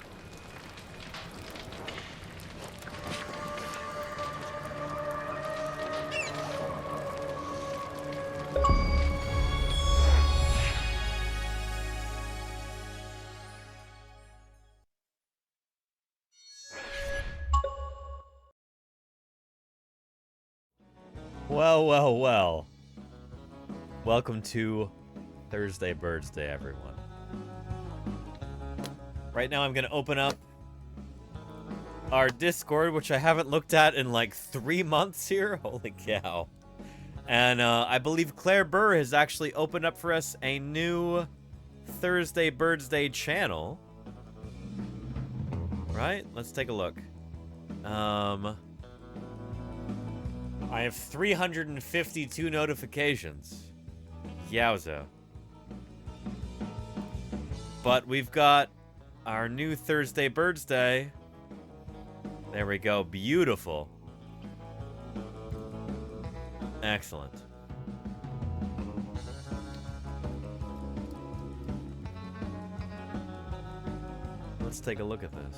Well, well, well. Welcome to Thursday BIRDSday, everyone. Right now I'm going to open up our Discord, which I haven't looked at in like 3 months here. Holy cow. And I believe Claire Burr has actually opened up for us a new Thursday BIRDSday channel. Right? Let's take a look. I have 352 notifications. Yowza. But we've got our new Thursday BIRDSday. There we go. Beautiful. Excellent. Let's take a look at this.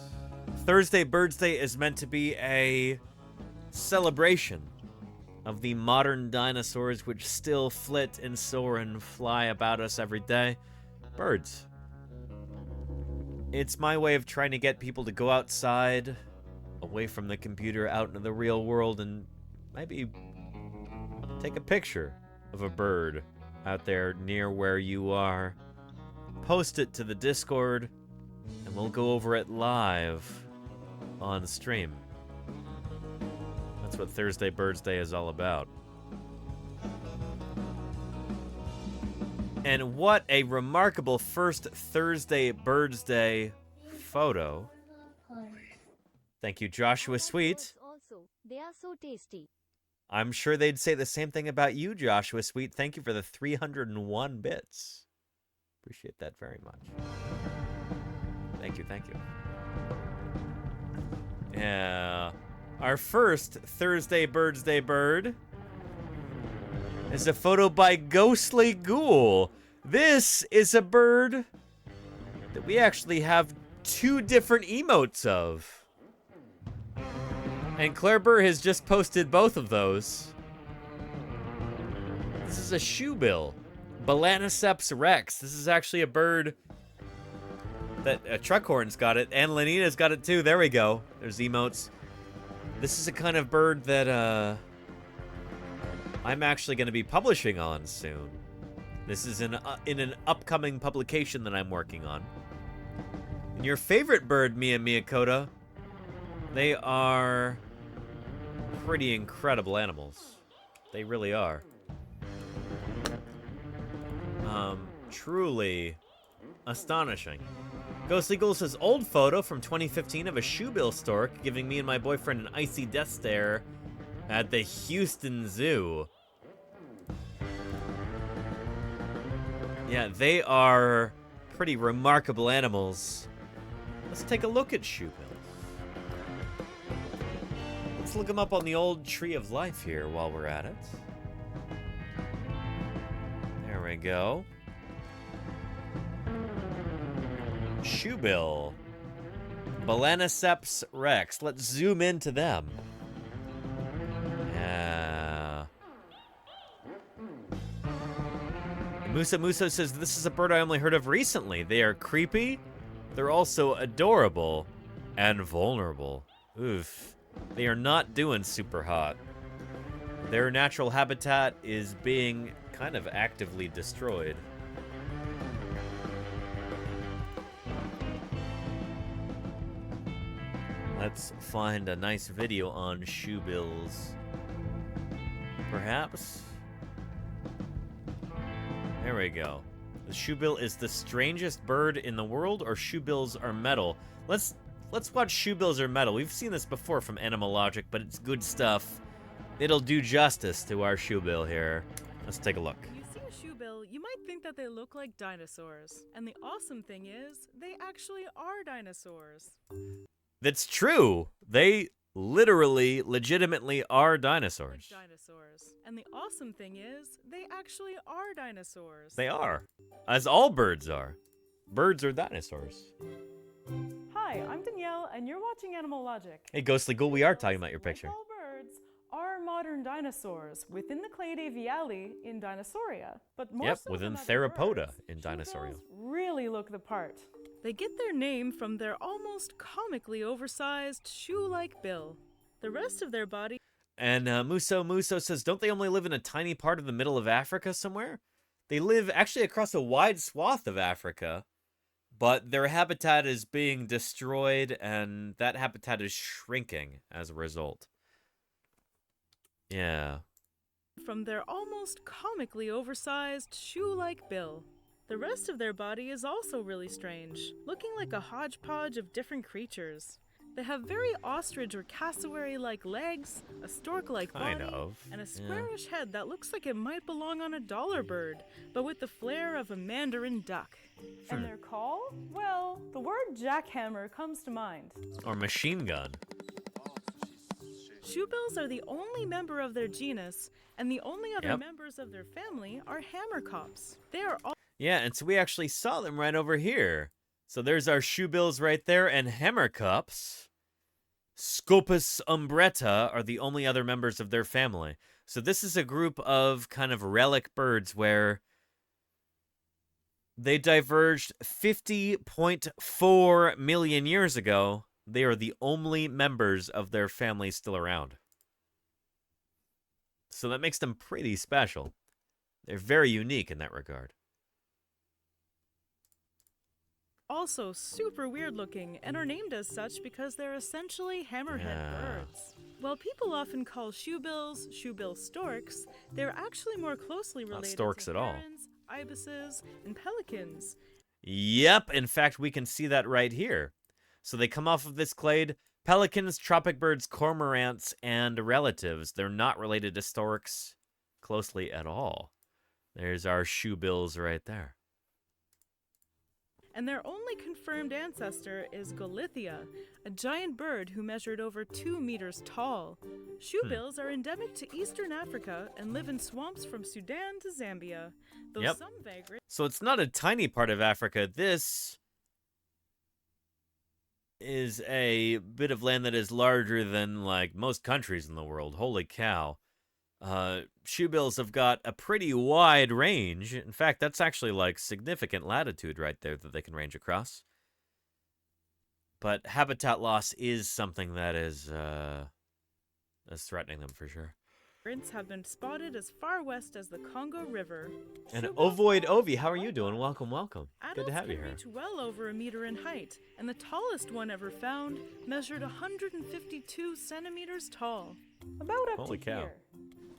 Thursday BIRDSday is meant to be a celebration of the modern dinosaurs which still flit and soar and fly about us every day. Birds. It's my way of trying to get people to go outside, away from the computer, out into the real world, and maybe take a picture of a bird out there near where you are. Post it to the Discord, and we'll go over it live on stream. That's what Thursday BIRDSday is all about. And what a remarkable first Thursday BIRDSday photo. Thank you, Joshua Sweet. Also, they are so tasty. I'm sure they'd say the same thing about you, Joshua Sweet. Thank you for the 301 bits. Appreciate that very much. Thank you, thank you. Yeah. Our first Thursday BIRDSday bird is a photo by Ghostly Ghoul. This is a bird that we actually have 2 different emotes of. And Claire Burr has just posted both of those. This is a shoebill. Balaniceps rex. This is actually a bird that Truckhorn's got it, and Lenina's got it too. There we go. There's emotes. This is a kind of bird that I'm actually going to be publishing on soon. This is in an upcoming publication that I'm working on. And your favorite bird, Mia Miyakota, they are pretty incredible animals. They really are. Truly astonishing. Ghostly Ghoul says, old photo from 2015 of a shoebill stork giving me and my boyfriend an icy death stare at the Houston Zoo. Yeah, they are pretty remarkable animals. Let's take a look at shoebills. Let's look them up on the old Tree of Life here while we're at it. There we go. Shoebill. Balaniceps rex. Let's zoom into them. Musa says, this is a bird I only heard of recently. They are creepy. They're also adorable and vulnerable. Oof. They are not doing super hot. Their natural habitat is being kind of actively destroyed. Let's find a nice video on shoebills. Perhaps? There we go. The shoebill is the strangest bird in the world, or shoebills are metal. Let's watch shoebills are metal. We've seen this before from Animalogic, but it's good stuff. It'll do justice to our shoebill here. Let's take a look. You see a shoebill, you might think that they look like dinosaurs. And the awesome thing is, they actually are dinosaurs. That's true. They literally, legitimately are dinosaurs. And the awesome thing is, they actually are dinosaurs. They are. As all birds are. Birds are dinosaurs. Hi, I'm Danielle, and you're watching Animalogic. Hey, Ghostly Ghoul, we are talking about your picture. All birds are modern dinosaurs within the Clade Viale in Dinosauria. But more so within than other Theropoda birds, in Dinosauria. shoebills really look the part. They get their name from their almost comically oversized shoe-like bill. The rest of their body... And Muso says, don't they only live in a tiny part of the middle of Africa somewhere? They live actually across a wide swath of Africa, but their habitat is being destroyed, and that habitat is shrinking as a result. Yeah. From their almost comically oversized shoe-like bill. The rest of their body is also really strange, looking like a hodgepodge of different creatures. They have very ostrich or cassowary-like legs, a stork-like body, and a squarish head that looks like it might belong on a dollar bird, but with the flair of a mandarin duck. And their call? Well, the word jackhammer comes to mind. Or machine gun. Shoebills are the only member of their genus, and the only other members of their family are hammercops. They are all... Yeah, and so we actually saw them right over here. So there's our shoebills right there, and hammercops, Scopus umbretta, are the only other members of their family. So this is a group of kind of relic birds where they diverged 50.4 million years ago. They are the only members of their family still around. So that makes them pretty special. They're very unique in that regard. Also super weird looking and are named as such because they're essentially hammerhead birds. While people often call shoebills shoebill storks, they're actually more closely related Not storks to at all. herons, ibises, and pelicans. Yep, in fact, we can see that right here. So they come off of this clade. Pelicans, tropic birds, cormorants, and relatives. They're not related to storks closely at all. There's our shoebills right there. And their only confirmed ancestor is Golithia, a giant bird who measured over 2 meters tall. Shoebills are endemic to eastern Africa and live in swamps from Sudan to Zambia, though some vagrant... So it's not a tiny part of Africa. This is a bit of land that is larger than, like, most countries in the world. Holy cow. Shoebills have got a pretty wide range. In fact, that's actually like significant latitude right there that they can range across. But habitat loss is something that is threatening them for sure. Birds have been spotted as far west as the Congo River. And Ovoid Ovi, how are you doing? Welcome, welcome. Good to Adults have you can here. reach well over 1 meter in height, and the tallest one ever found measured 152 centimeters tall. About up Holy to cow. here.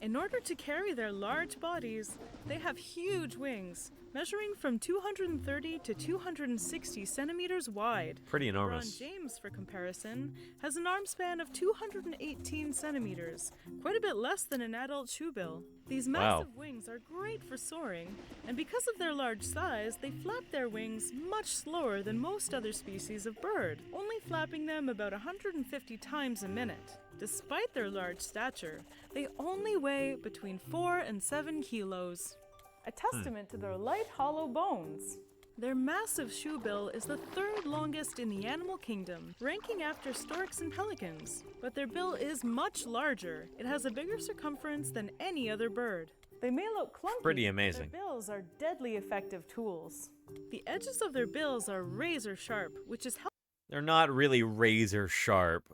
In order to carry their large bodies, they have huge wings, measuring from 230 to 260 centimeters wide. Pretty enormous. LeBron James, for comparison, has an arm span of 218 centimeters, quite a bit less than an adult shoebill. These massive wings are great for soaring, and because of their large size, they flap their wings much slower than most other species of bird, only flapping them about 150 times a minute. Despite their large stature, they only weigh between 4 and 7 kilos. A testament to their light, hollow bones. Their massive shoebill is the third longest in the animal kingdom, ranking after storks and pelicans. But their bill is much larger. It has a bigger circumference than any other bird. They may look clunky, Pretty amazing. but their bills are deadly effective tools. The edges of their bills are razor sharp, which is helpful. They're not really razor sharp.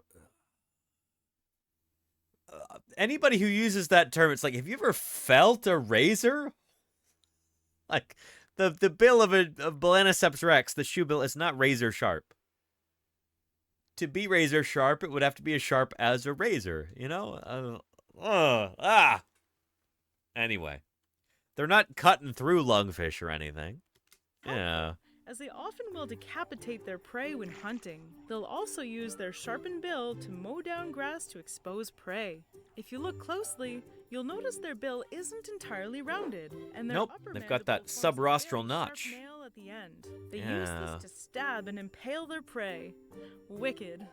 Anybody who uses that term, it's like, have you ever felt a razor? Like, the bill of Balaniceps rex, the shoe bill, is not razor sharp. To be razor sharp, it would have to be as sharp as a razor, you know? Anyway, they're not cutting through lungfish or anything. Yeah. As they often will decapitate their prey when hunting. They'll also use their sharpened bill to mow down grass to expose prey. If you look closely, you'll notice their bill isn't entirely rounded, and their upper They've got that mandible forms a subrostral very notch. sharp nail at the end. They use this to stab and impale their prey. Wicked.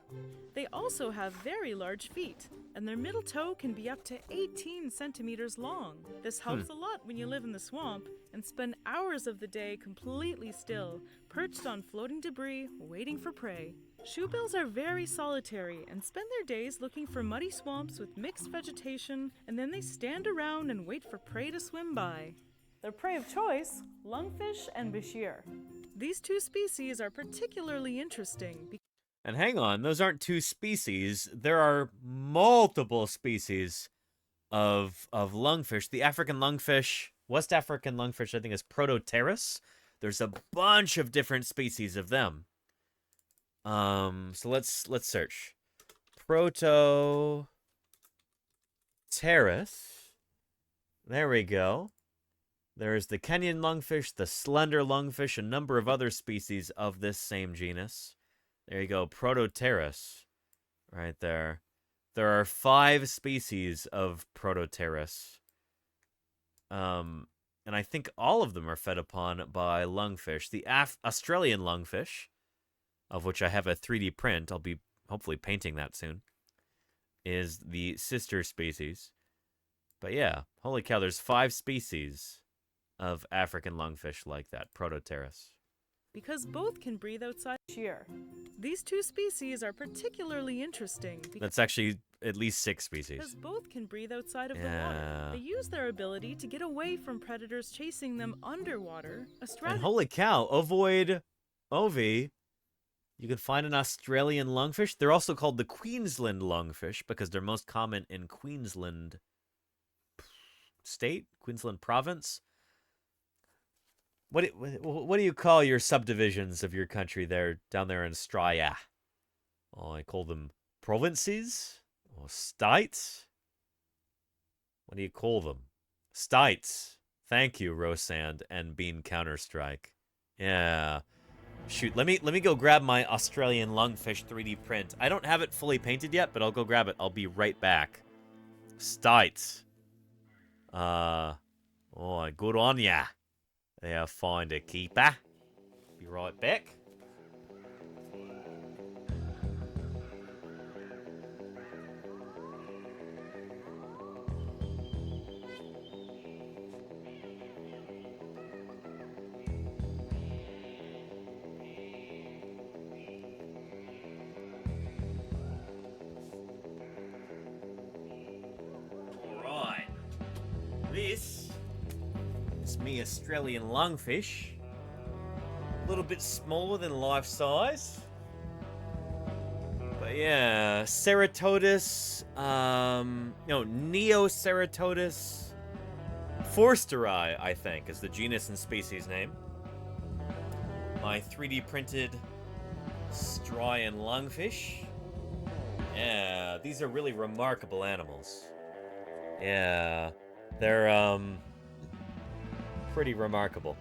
They also have very large feet, and their middle toe can be up to 18 centimeters long. This helps a lot when you live in the swamp and spend hours of the day completely still, perched on floating debris, waiting for prey. Shoebills are very solitary and spend their days looking for muddy swamps with mixed vegetation, and then they stand around and wait for prey to swim by. Their prey of choice, lungfish and bashir. These two species are particularly interesting because And hang on, those aren't two species. There are multiple species of lungfish. The African lungfish, West African lungfish, I think is Protopterus. There's a bunch of different species of them. So let's search. Protopterus. There we go. There's the Kenyan lungfish, the slender lungfish, a number of other species of this same genus. There you go, Protopterus, right there. There are 5 species of Protopterus. And I think all of them are fed upon by lungfish. The Australian lungfish, of which I have a 3D print, I'll be hopefully painting that soon, is the sister species. But yeah, holy cow, there's 5 species of African lungfish like that, Protopterus. Because both can breathe outside shear. These two species are particularly interesting. That's actually at least 6 species. Because both can breathe outside of the water. They use their ability to get away from predators chasing them underwater. And holy cow, ovoid ovi, you can find an Australian lungfish. They're also called the Queensland lungfish because they're most common in Queensland state, Queensland province. What do you call your subdivisions of your country there, down there in Australia? Oh, I call them provinces or states. What do you call them? States. Thank you, Rosand and Bean Counter-Strike. Yeah. Shoot, let me go grab my Australian lungfish 3D print. I don't have it fully painted yet, but I'll go grab it. I'll be right back. States. Oh, good on ya. There, find a keeper. Be right back. Alright. This is me Australian lungfish. A little bit smaller than life size. But yeah, Ceratodus, Neoceratodus forsteri, I think, is the genus and species name. My 3D printed Australian lungfish. Yeah, these are really remarkable animals. Yeah, they're, pretty remarkable.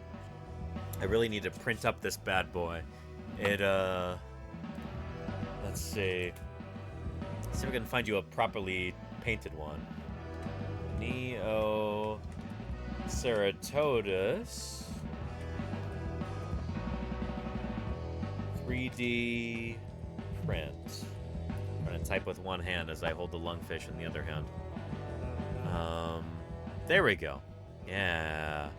I really need to print up this bad boy. Let's see. Let's see if we can find you a properly painted one. Neoceratodus 3D print. I'm gonna type with one hand as I hold the lungfish in the other hand. There we go. Yeah.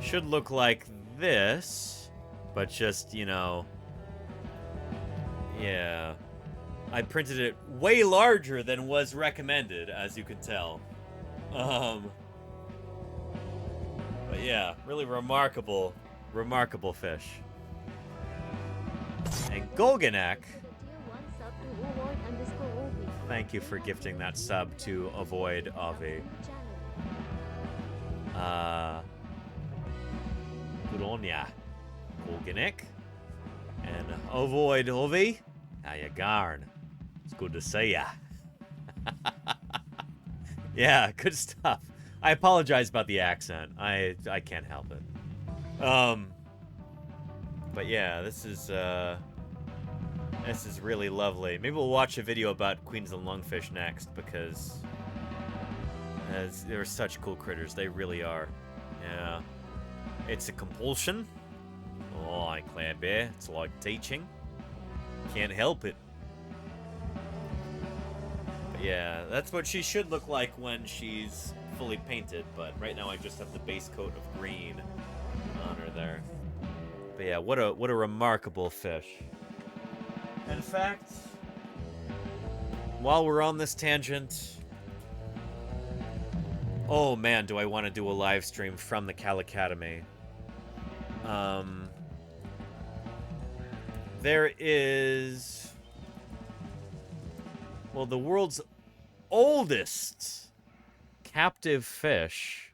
Should look like this, but just, yeah. I printed it way larger than was recommended, as you can tell. But yeah, really remarkable fish. And Golganek, thank you for gifting that sub to Avoid Avi. Good on ya, Golganek. And Avoid Avi, how you going? It's good to see ya. Yeah, good stuff. I apologize about the accent. I can't help it. But yeah, this is really lovely. Maybe we'll watch a video about Queensland lungfish next because they're such cool critters. They really are. Yeah. It's a compulsion. Oh, Claire Bear. It's like teaching. Can't help it. But yeah, that's what she should look like when she's fully painted, but right now I just have the base coat of green on her there. But yeah, what a remarkable fish. In fact, while we're on this tangent, oh man, do I want to do a live stream from the Cal Academy. There is Well, the world's oldest captive fish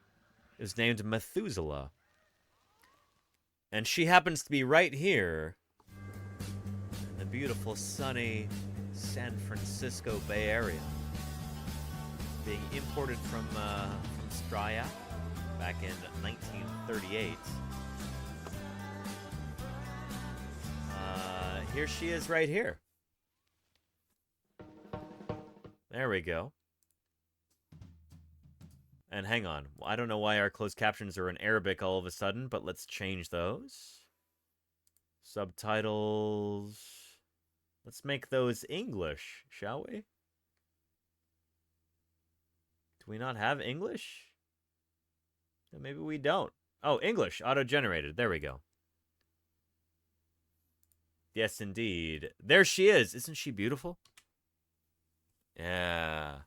is named Methuselah. And she happens to be right here in the beautiful, sunny San Francisco Bay Area. Being imported from Strya back in 1938. Here she is right here. There we go. And hang on. I don't know why our closed captions are in Arabic all of a sudden, but let's change those. Subtitles. Let's make those English, shall we? Do we not have English? Maybe we don't. Oh, English. Auto-generated. There we go. Yes, indeed. There she is. Isn't she beautiful? Yeah.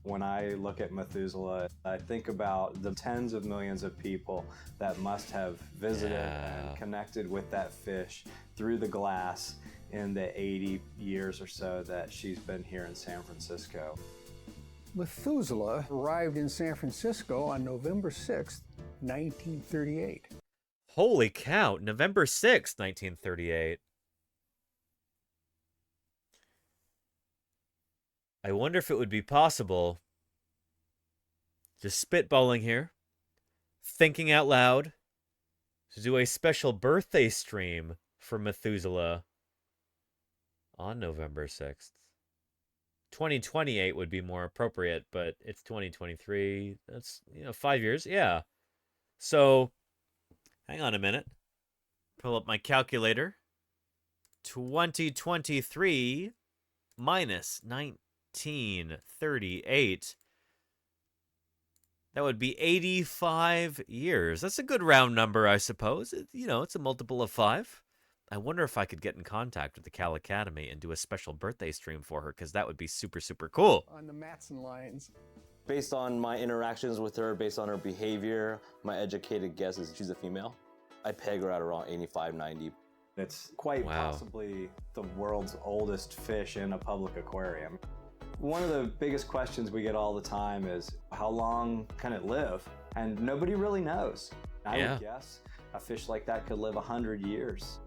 When I look at Methuselah, I think about the tens of millions of people that must have visited and connected with that fish through the glass in the 80 years or so that she's been here in San Francisco. Methuselah arrived in San Francisco on November 6th, 1938. Holy cow, November 6th, 1938. I wonder if it would be possible, just spitballing here, thinking out loud, to do a special birthday stream for Methuselah on November 6th. 2028 would be more appropriate, but it's 2023. That's, 5 years. Yeah. So, hang on a minute. Pull up my calculator. 2023 minus 1938. That would be 85 years. That's a good round number, I suppose. It's a multiple of 5. I wonder if I could get in contact with the Cal Academy and do a special birthday stream for her, because that would be super, super cool. On the Matson lines. Based on my interactions with her, based on her behavior, my educated guess is she's a female. I peg her at around 85, 90. It's quite possibly the world's oldest fish in a public aquarium. One of the biggest questions we get all the time is, how long can it live? And nobody really knows. I would guess a fish like that could live 100 years.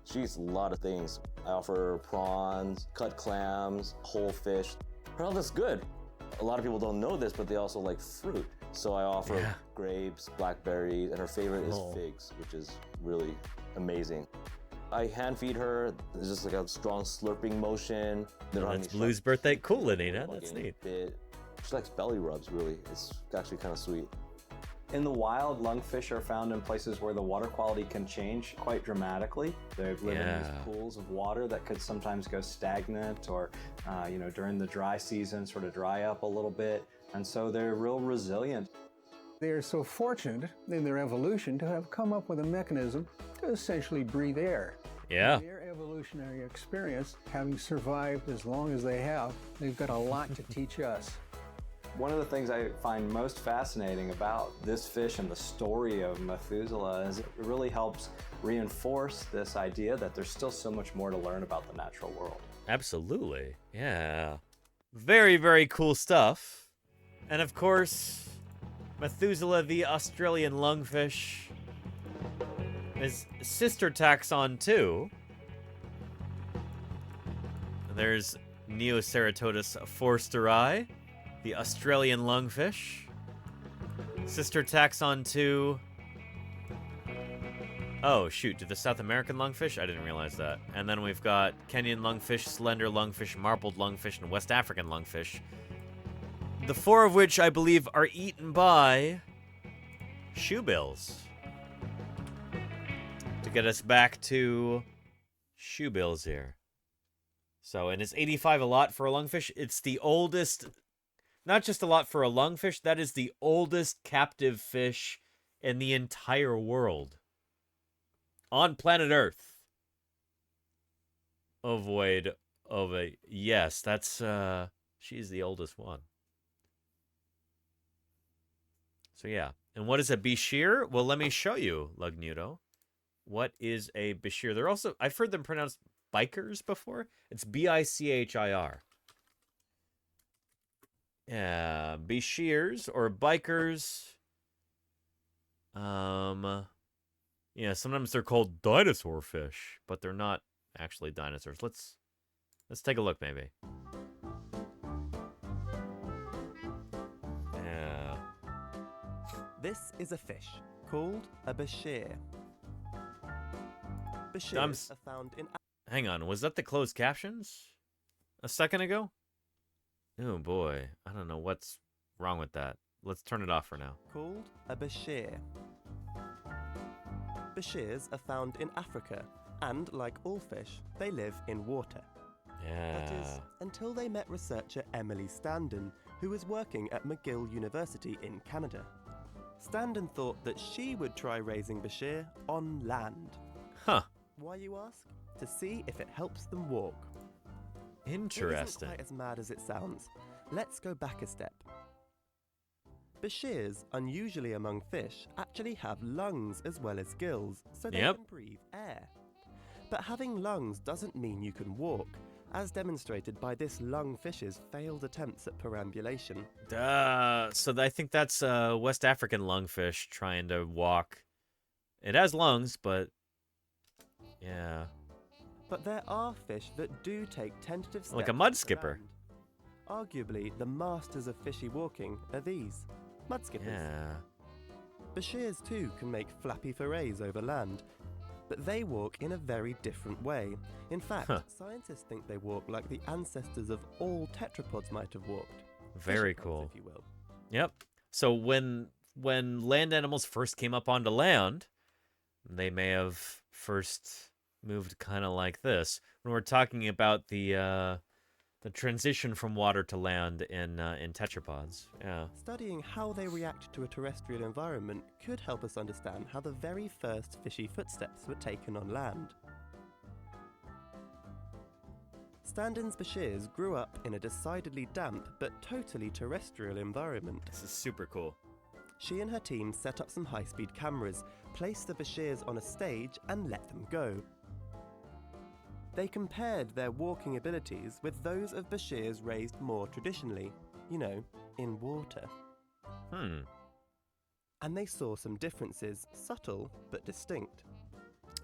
She eats a lot of things. I offer her prawns, cut clams, whole fish. Her health is good. A lot of people don't know this, but they also like fruit. So I offer grapes, blackberries, and her favorite is figs, which is really amazing. I hand feed her. It's just like a strong slurping motion. That's Blue's birthday. Cool, Lenina. That's neat. She likes belly rubs, really. It's actually kind of sweet. In the wild, lungfish are found in places where the water quality can change quite dramatically. They live in these pools of water that could sometimes go stagnant or, during the dry season, sort of dry up a little bit. And so they're real resilient. They are so fortunate in their evolution to have come up with a mechanism to essentially breathe air. Yeah. In their evolutionary experience, having survived as long as they have, they've got a lot to teach us. One of the things I find most fascinating about this fish and the story of Methuselah is it really helps reinforce this idea that there's still so much more to learn about the natural world. Absolutely. Yeah. Very, very cool stuff. And of course, Methuselah, the Australian lungfish, is sister taxon too. There's Neoceratodus forsteri, the Australian lungfish. Sister taxon to... Oh, shoot, to the South American lungfish? I didn't realize that. And then we've got Kenyan lungfish, slender lungfish, marbled lungfish, and West African lungfish. The 4 of which I believe are eaten by shoebills. To get us back to shoebills here. So, and is 85 a lot for a lungfish? It's the oldest... Not just a lot for a lungfish, that is the oldest captive fish in the entire world. On planet Earth. Ovoid ova. Yes, that's, she's the oldest one. So yeah. And what is a bishir? Well, let me show you, Lugnudo. What is a bishir? They're also, I've heard them pronounced bikers before? It's B-I-C-H-I-R. Yeah, Bishirs or bikers. Yeah, sometimes they're called dinosaur fish, but they're not actually dinosaurs. Let's take a look, maybe. Yeah. This is a fish called a bashir. Bashirs are found in... Hang on, was that the closed captions a second ago? Oh boy, I don't know what's wrong with that. Let's turn it off for now. Called a bashir. Bashirs are found in Africa, and like all fish, they live in water. That is, until they met researcher Emily Standen, who was working at McGill University in Canada. Standen thought that she would try raising bashir on land. Huh. Why, you ask? To see if it helps them walk. Interesting. It isn't quite as mad as it sounds. Let's go back a step. Bashirs, unusually among fish, actually have lungs as well as gills, so they can breathe air. But having lungs doesn't mean you can walk, as demonstrated by this lungfish's failed attempts at perambulation. So I think that's a West African lungfish trying to walk. It has lungs, but yeah. But there are fish that do take tentative steps. Like a mud skipper. Arguably, the masters of fishy walking are these, mud skippers. Yeah. Bashirs too can make flappy forays over land, but they walk in a very different way. In fact, scientists think they walk like the ancestors of all tetrapods might have walked. Very Fishopods, cool. if you will. Yep. So when land animals first came up onto land, they may have first moved kind of like this. When we're talking about the transition from water to land in tetrapods. Yeah. Studying how they react to a terrestrial environment could help us understand how the very first fishy footsteps were taken on land. Standen's bashirs grew up in a decidedly damp but totally terrestrial environment. This is super cool. She and her team set up some high-speed cameras, placed the bashirs on a stage and let them go. They compared their walking abilities with those of bashirs raised more traditionally, you know, in water. And they saw some differences, subtle but distinct.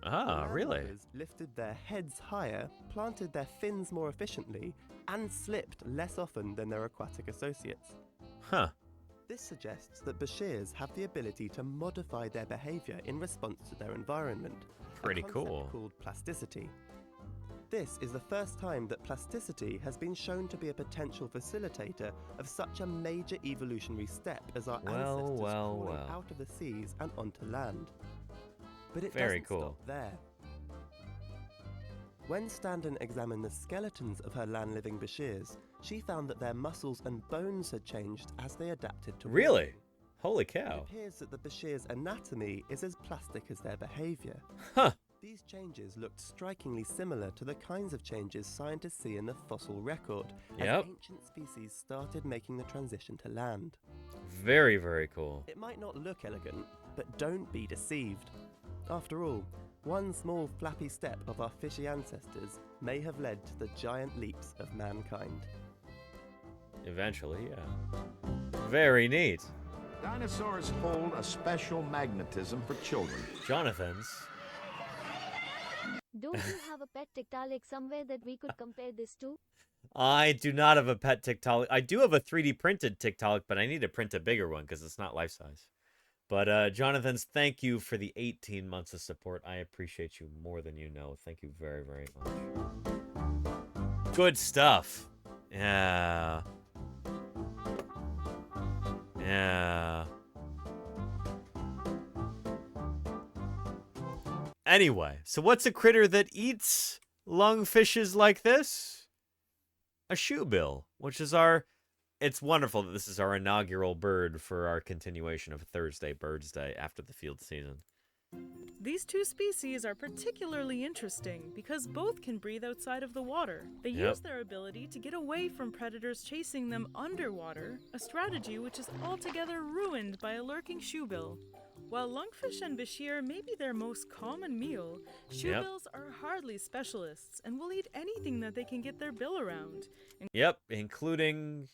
Ah, really? Landlubbers lifted their heads higher, planted their fins more efficiently, and slipped less often than their aquatic associates. Huh. This suggests that bashirs have the ability to modify their behavior in response to their environment. Pretty a concept cool. Called plasticity. This is the first time that plasticity has been shown to be a potential facilitator of such a major evolutionary step as our ancestors crawling out of the seas and onto land. But it doesn't stop there. When Standen examined the skeletons of her land-living bashirs, she found that their muscles and bones had changed as they adapted to Really? walking. Holy It cow. appears that the bashir's anatomy is as plastic as their behavior. Huh. These changes looked strikingly similar to the kinds of changes scientists see in the fossil record as ancient species started making the transition to land. Very, very cool. It might not look elegant, but don't be deceived. After all, one small flappy step of our fishy ancestors may have led to the giant leaps of mankind. Eventually, yeah. Very neat. Dinosaurs hold a special magnetism for children. Jonathan's. Don't you have a pet Tiktaalik somewhere that we could compare this to? I do not have a pet Tiktaalik. I do have a 3D printed Tiktaalik, but I need to print a bigger one because it's not life-size. But Jonathan's, thank you for the 18 months of support. I appreciate you more than you know. Thank you very, very much. Good stuff. Yeah. Yeah. Anyway, so what's a critter that eats lungfishes like this? A shoebill, which is our... It's wonderful that this is our inaugural bird for our continuation of Thursday BIRDSday after the field season. These two species are particularly interesting because both can breathe outside of the water. They use their ability to get away from predators chasing them underwater, a strategy which is altogether ruined by a lurking shoebill. While lungfish and bashir may be their most common meal, shoebills are hardly specialists and will eat anything that they can get their bill around. Yep, including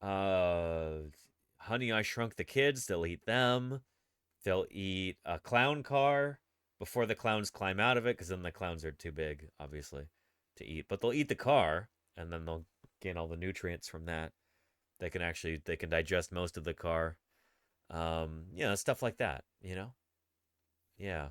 Honey, I Shrunk the Kids. They'll eat them. They'll eat a clown car before the clowns climb out of it, because then the clowns are too big, obviously, to eat. But they'll eat the car, and then they'll gain all the nutrients from that. They can digest most of the car. Stuff like that, Yeah.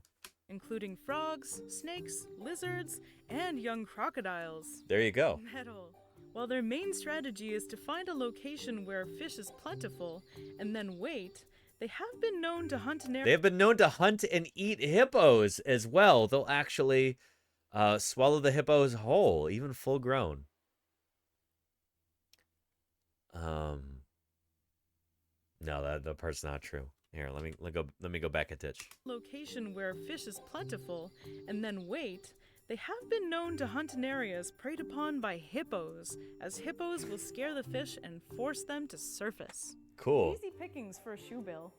Including frogs, snakes, lizards, and young crocodiles. There you go. Metal. While their main strategy is to find a location where fish is plentiful and then wait, they have been known to hunt an area. They have been known to hunt and eat hippos as well. They'll actually swallow the hippos whole, even full grown. No, that part's not true. Here, let me go back a ditch. Location where fish is plentiful and then wait. They have been known to hunt in areas preyed upon by hippos, as hippos will scare the fish and force them to surface. Cool. Easy pickings for a shoebill.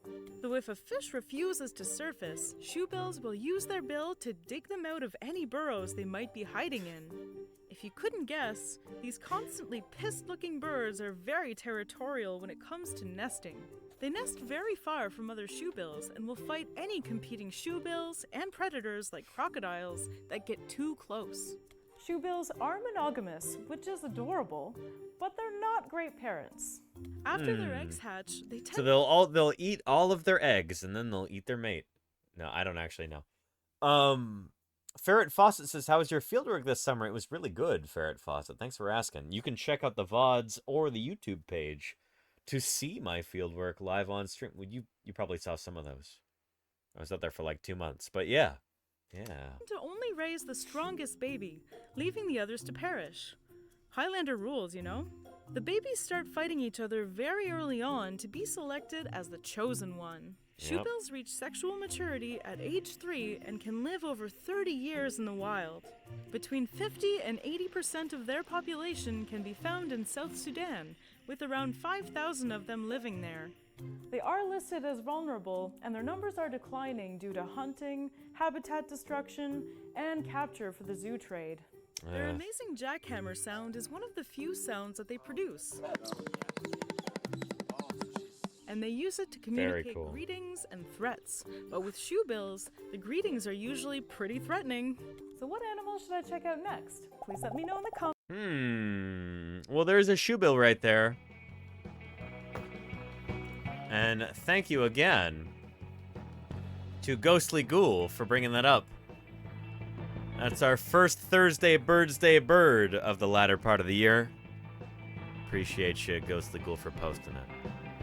Though if a fish refuses to surface, shoebills will use their bill to dig them out of any burrows they might be hiding in. If you couldn't guess, these constantly pissed-looking birds are very territorial when it comes to nesting. They nest very far from other shoebills and will fight any competing shoebills and predators like crocodiles that get too close. Shoebills are monogamous, which is adorable, but they're not great parents. After their eggs hatch, they tend So they'll eat all of their eggs and then they'll eat their mate. No, I don't actually know. Ferret Fawcett says, "How was your fieldwork this summer?" It was really good, Ferret Fawcett. Thanks for asking. You can check out the VODs or the YouTube page to see my fieldwork live on stream. Well, you probably saw some of those. I was out there for like 2 months, but yeah. to only raise the strongest baby, leaving the others to perish. Highlander rules, The babies start fighting each other very early on to be selected as the chosen one. Yep. Shoebills reach sexual maturity at age 3 and can live over 30 years in the wild. Between 50 and 80% of their population can be found in South Sudan, with around 5,000 of them living there. They are listed as vulnerable, and their numbers are declining due to hunting, habitat destruction, and capture for the zoo trade. Their amazing jackhammer sound is one of the few sounds that they produce. And they use it to communicate greetings and threats. But with shoebills, the greetings are usually pretty threatening. So what animal should I check out next? Please let me know in the comments. Well, there's a shoebill right there. And thank you again to Ghostly Ghoul for bringing that up. That's our first Thursday BIRDSday bird of the latter part of the year. Appreciate you, Ghostly Ghoul, for posting it.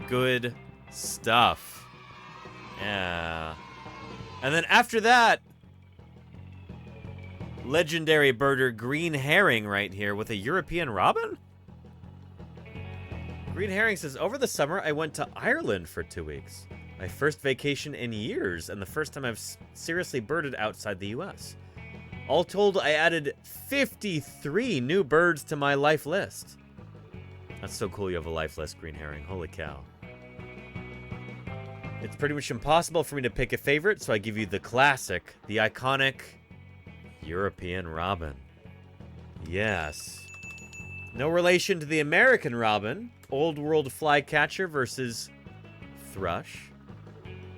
Good stuff. Yeah. And then after that, legendary birder Green Herring right here with a European robin? Green Herring says, "Over the summer, I went to Ireland for 2 weeks. My first vacation in years, and the first time I've seriously birded outside the US. All told, I added 53 new birds to my life list." That's so cool you have a life list, Green Herring. Holy cow. It's pretty much impossible for me to pick a favorite, so I give you the classic, the iconic European robin. Yes. No relation to the American robin, old world flycatcher versus thrush.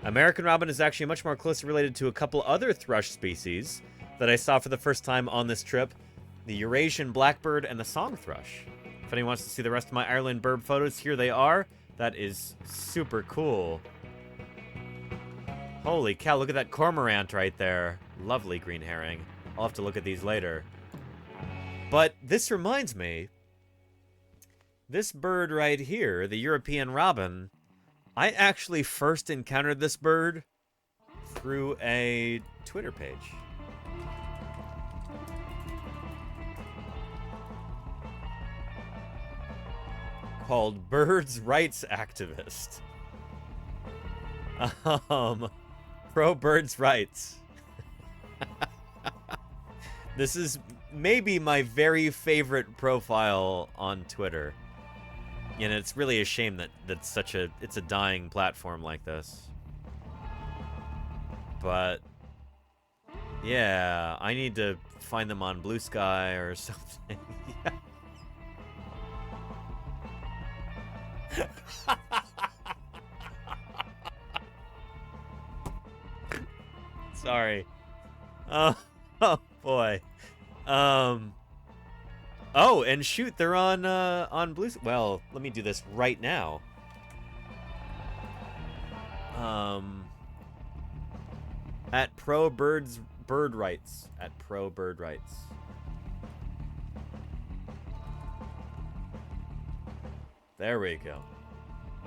American robin is actually much more closely related to a couple other thrush species that I saw for the first time on this trip, the Eurasian blackbird and the song thrush. If anyone wants to see the rest of my Ireland bird photos, here they are. That is super cool. Holy cow, look at that cormorant right there. Lovely Green Herring. I'll have to look at these later. But this reminds me, this bird right here, the European robin, I actually first encountered this bird through a Twitter page. Called Birds Rights Activist. Pro birds' rights. This is maybe my very favorite profile on Twitter. And it's really a shame that it's a dying platform like this. but yeah, I need to find them on Blue Sky or something. Sorry. Oh boy. Oh, and shoot, they're on Blue. Well, let me do this right now. At Pro Bird Rights. At Pro Bird Rights. There we go.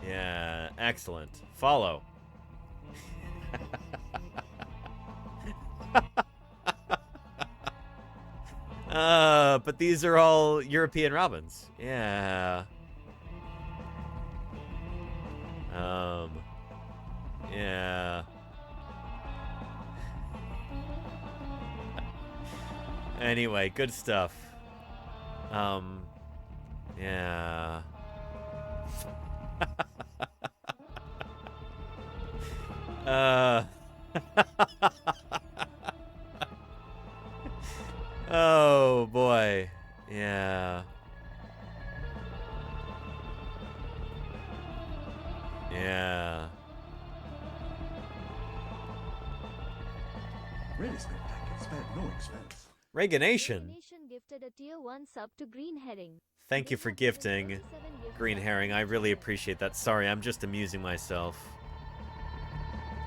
Yeah, excellent. Follow. But these are all European robins. Yeah. Yeah. Anyway, good stuff. Yeah. Oh boy. Yeah. Yeah. Really spectacular. Spared no expense. Reaganation. Reaganation gifted a tier 1 sub to Green Herring. Thank you for gifting, Green Herring. I really appreciate that. Sorry, I'm just amusing myself.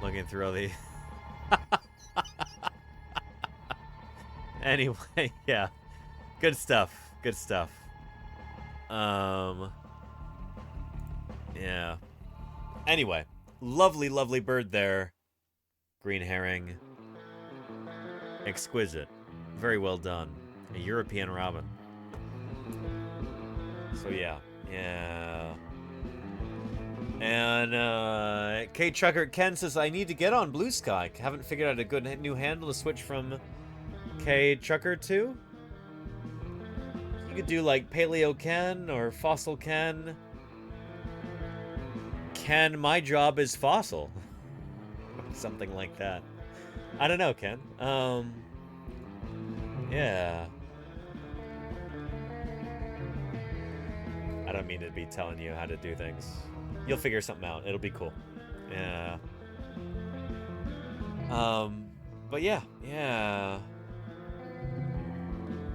Looking through all the... Anyway, yeah. Good stuff. Good stuff. Yeah. Anyway, lovely, lovely bird there. Green Herring. Exquisite. Very well done. A European robin. So yeah. Yeah. And K Trucker Ken says, I need to get on Blue Sky. Haven't figured out a good new handle to switch from K Trucker to. You could do like Paleo Ken or Fossil Ken. Ken, my job is fossil. Something like that. I don't know, Ken. Yeah. I don't mean to be telling you how to do things. You'll figure something out. It'll be cool. Yeah. But yeah. Yeah.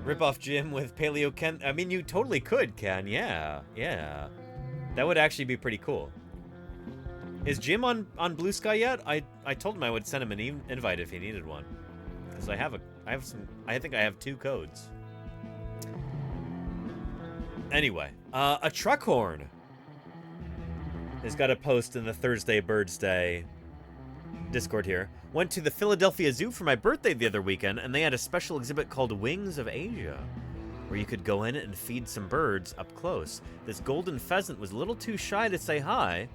Rip off Jim with Paleo Ken. I mean, you totally could, Ken. Yeah. Yeah. That would actually be pretty cool. Is Jim on Blue Sky yet? I told him I would send him an invite if he needed one. Because I have some, I think I have 2 codes. Anyway, a truck horn has got a post in the Thursday BIRDSday Discord here. Went to the Philadelphia Zoo for my birthday the other weekend, and they had a special exhibit called Wings of Asia, where you could go in and feed some birds up close. This golden pheasant was a little too shy to say hi,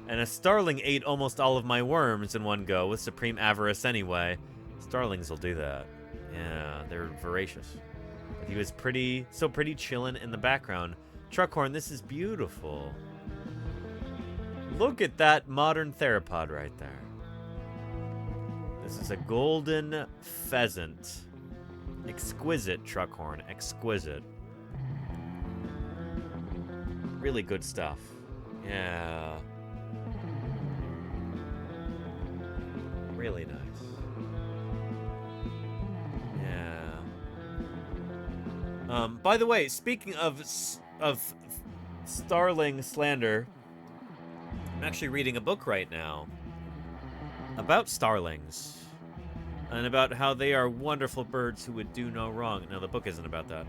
and a starling ate almost all of my worms in one go with supreme avarice anyway. Starlings will do that. Yeah, they're voracious. But he was pretty chilling in the background. Truckhorn, this is beautiful. Look at that modern theropod right there. This is a golden pheasant. Exquisite truckhorn, exquisite. Really good stuff. Yeah. Really nice. Yeah. By the way, speaking of starling slander, I'm actually reading a book right now about starlings and about how they are wonderful birds who would do no wrong. No, the book isn't about that.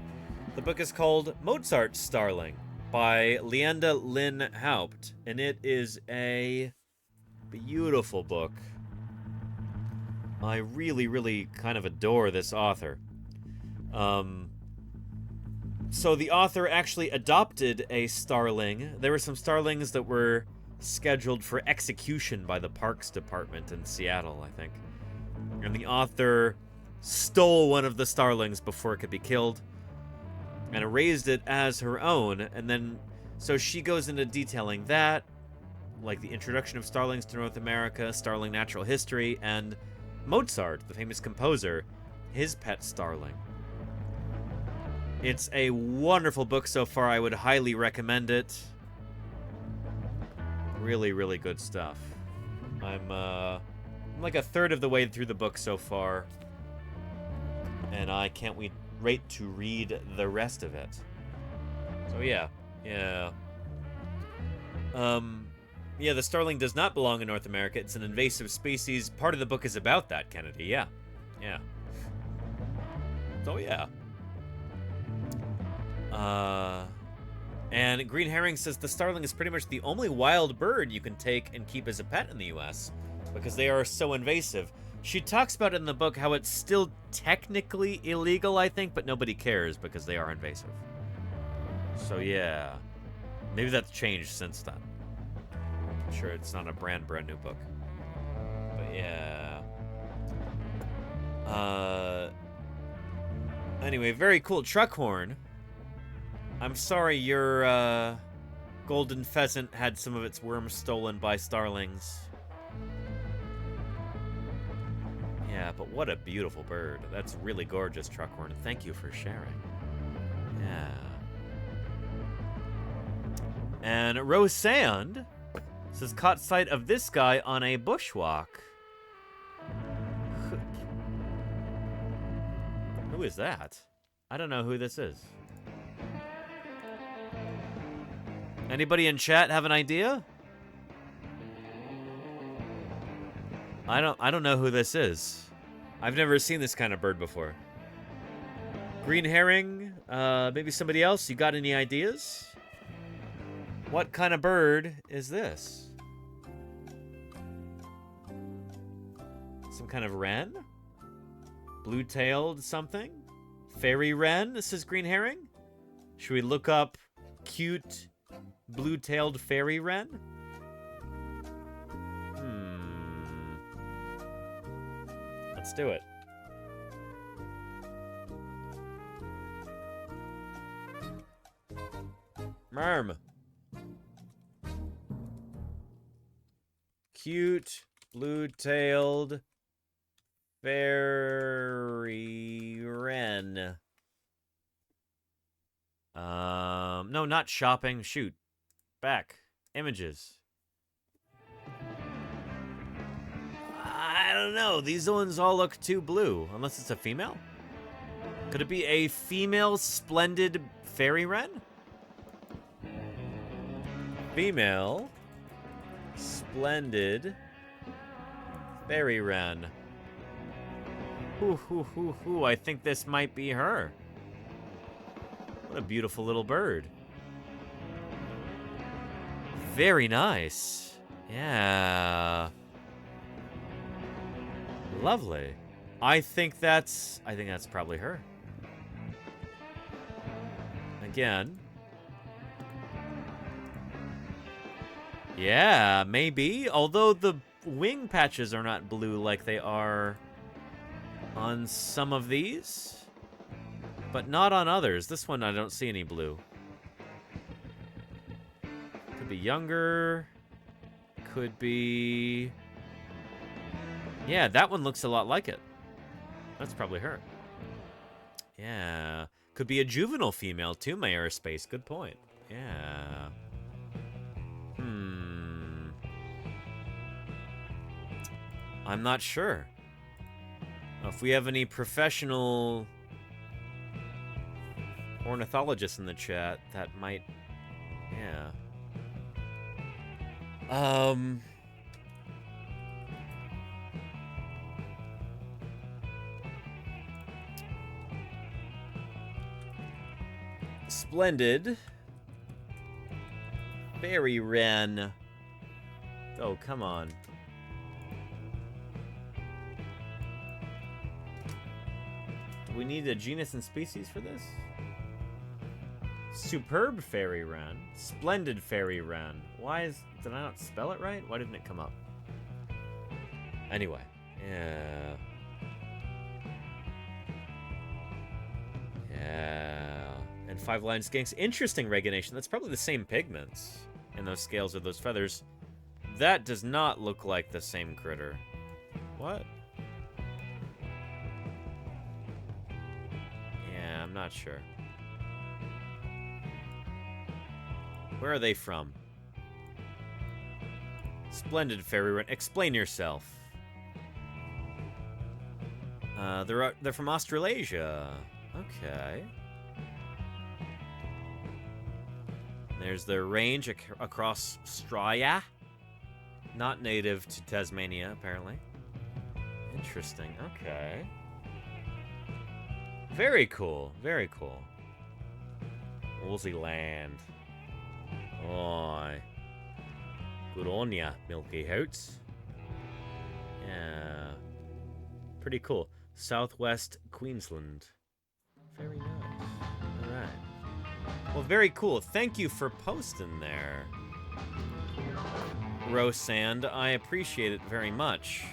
The book is called Mozart's Starling by Leanda Lynn Haupt, and it is a beautiful book. I really, really kind of adore this author. So the author actually adopted a starling. There were some starlings that were scheduled for execution by the Parks Department in Seattle, I think. And the author stole one of the starlings before it could be killed and raised it as her own. And then, so she goes into detailing that, like the introduction of starlings to North America, starling natural history, and Mozart, the famous composer, his pet starling. It's a wonderful book so far. I would highly recommend it. Really, really good stuff. I'm like a third of the way through the book so far, and I can't wait to read the rest of it. So yeah. Yeah, the starling does not belong in North America. It's an invasive species. Part of the book is about that, Kennedy. Yeah. So yeah. And Green Herring says the starling is pretty much the only wild bird you can take and keep as a pet in the U.S. because they are so invasive. She talks about it in the book how it's still technically illegal, I think, but nobody cares because they are invasive. So yeah, maybe that's changed since then. I'm sure it's not a brand new book. But yeah. Anyway, very cool. Truckhorn. I'm sorry your golden pheasant had some of its worms stolen by starlings. Yeah, but what a beautiful bird. That's really gorgeous, Truckhorn. Thank you for sharing. Yeah. And Rose Sand says, caught sight of this guy on a bushwalk. Who is that? I don't know who this is. Anybody in chat have an idea? I don't know who this is. I've never seen this kind of bird before. Green herring? Maybe somebody else? You got any ideas? What kind of bird is this? Some kind of wren? Blue-tailed something? Fairy wren? This is green herring? Should we look up cute blue-tailed fairy wren? Let's do it. Merm. Cute blue-tailed fairy wren. No, not shopping. Shoot. Back. Images. I don't know. These ones all look too blue. Unless it's a female? Could it be a female splendid fairy wren? Female splendid fairy wren. Ooh, I think this might be her. What a beautiful little bird. Very nice. Yeah. Lovely. I think that's probably her. Again. Yeah, maybe. Although the wing patches are not blue like they are on some of these. But not on others. This one I don't see any blue. Could be younger. Could be... Yeah, that one looks a lot like it. That's probably her. Yeah. Could be a juvenile female too, my airspace. Good point. Yeah. I'm not sure. If we have any professional ornithologists in the chat, that might... Yeah. Splendid. Fairy wren. Oh, come on. Do we need a genus and species for this? Superb fairy wren. Splendid fairy wren. Did I not spell it right? Why didn't it come up? Anyway. Yeah. Yeah. And 5-line skinks. Interesting regulation. That's probably the same pigments in those scales or those feathers. That does not look like the same critter. What? I'm not sure. Where are they from? Splendid fairy wren. Explain yourself. They're from Australasia. Okay. There's their range across Australia. Not native to Tasmania, apparently. Interesting. Okay. Very cool. Very cool. Woolsey Land. Oi. Good on ya, Milky Hoots. Yeah. Pretty cool. Southwest Queensland. Very nice. Alright. Well, very cool. Thank you for posting there, Rosand. I appreciate it very much.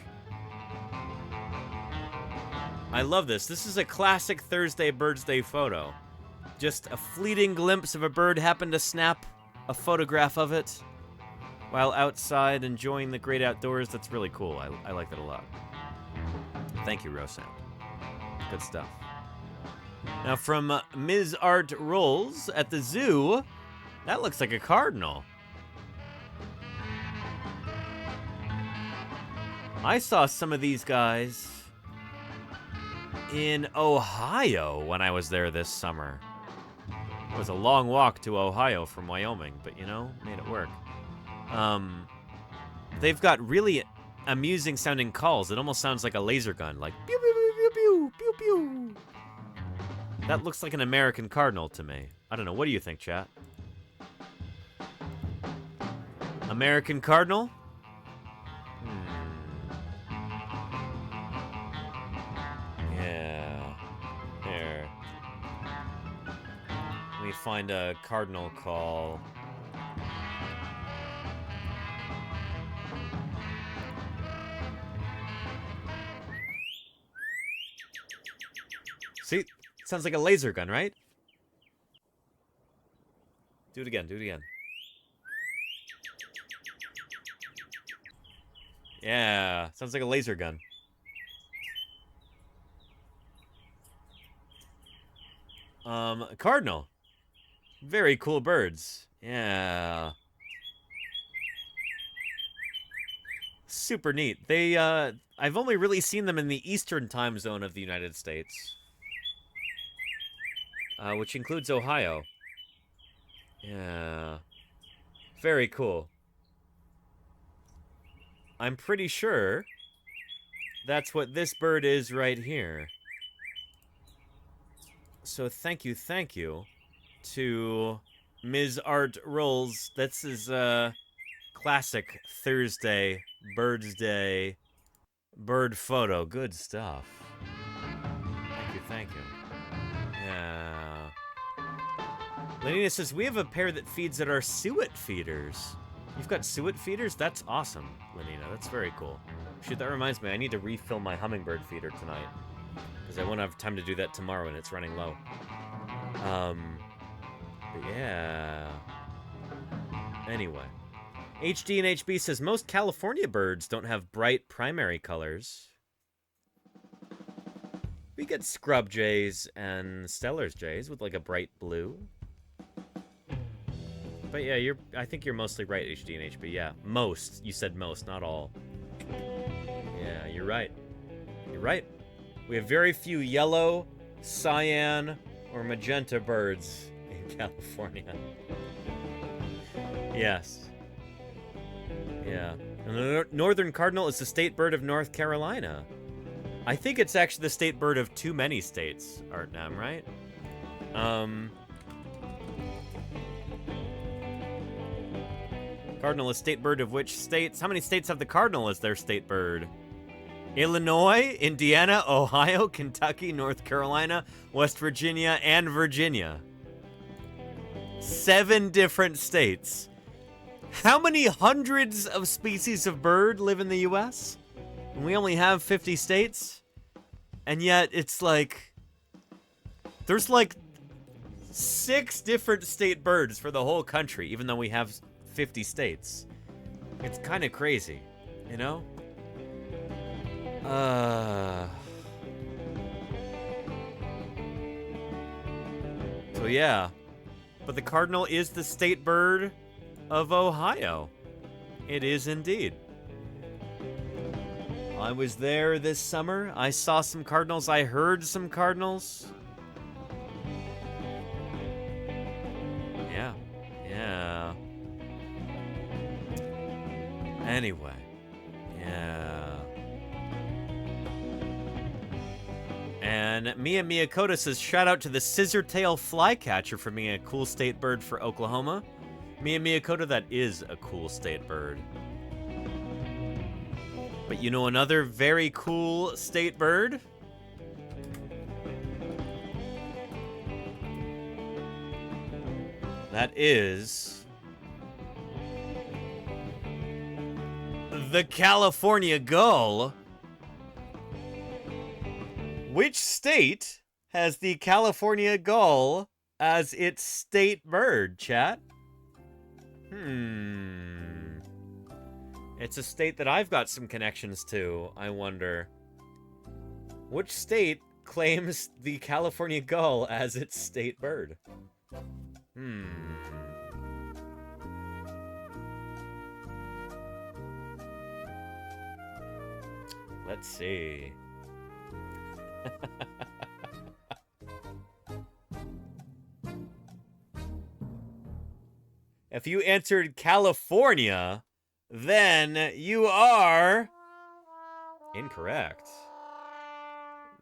I love this. This is a classic Thursday BIRDSday photo. Just a fleeting glimpse of a bird happened to snap a photograph of it while outside enjoying the great outdoors. That's really cool. I like that a lot. Thank you, Rosand. Good stuff. Now from Ms. Art Rolls at the zoo, that looks like a cardinal. I saw some of these guys in Ohio when I was there this summer. It was a long walk to Ohio from Wyoming, but you know, made it work. They've got really amusing sounding calls. It almost sounds like a laser gun, like pew pew pew pew pew pew pew. That looks like an American cardinal to me. I don't know. What do you think, chat? American cardinal? Yeah. Here. Let me find a cardinal call. See? Sounds like a laser gun, right? Do it again, do it again. Yeah, sounds like a laser gun. Cardinal. Very cool birds. Yeah. Super neat. They, I've only really seen them in the eastern time zone of the United States. Which includes Ohio. Yeah. Very cool. I'm pretty sure that's what this bird is right here. So thank you to Ms. Art Rolls. This is a classic Thursday BIRDSday bird photo. Good stuff. Thank you. Yeah. Lenina says, we have a pair that feeds at our suet feeders. You've got suet feeders? That's awesome, Lenina. That's very cool. Shoot, that reminds me, I need to refill my hummingbird feeder tonight. Because I won't have time to do that tomorrow and it's running low. But yeah. Anyway. HD and HB says, most California birds don't have bright primary colors. We get scrub jays and Stellar's jays with like a bright blue. But yeah, I think you're mostly right, HD and HB. Yeah, most. You said most, not all. Yeah, you're right. You're right. We have very few yellow, cyan, or magenta birds in California. Yes. Yeah. And the northern cardinal is the state bird of North Carolina. I think it's actually the state bird of too many states, Artnam, right? Cardinal is state bird of which states? How many states have the cardinal as their state bird? Illinois, Indiana, Ohio, Kentucky, North Carolina, West Virginia, and Virginia. 7 different states. How many hundreds of species of bird live in the U.S.? And we only have 50 states? And yet it's like... There's like 6 different state birds for the whole country, even though we have 50 states. It's kind of crazy, you know? So yeah, but the cardinal is the state bird of Ohio. It is indeed. I was there this summer. I saw some cardinals. I heard some cardinals. Yeah. Yeah. Anyway. Yeah. And Mia Miyakota says, shout out to the scissor-tail flycatcher for being a cool state bird for Oklahoma. Mia Miyakota, that is a cool state bird. But you know another very cool state bird? That is the California gull. Which state has the California gull as its state bird, chat? It's a state that I've got some connections to, I wonder. Which state claims the California gull as its state bird? Let's see. If you answered California, then you are incorrect.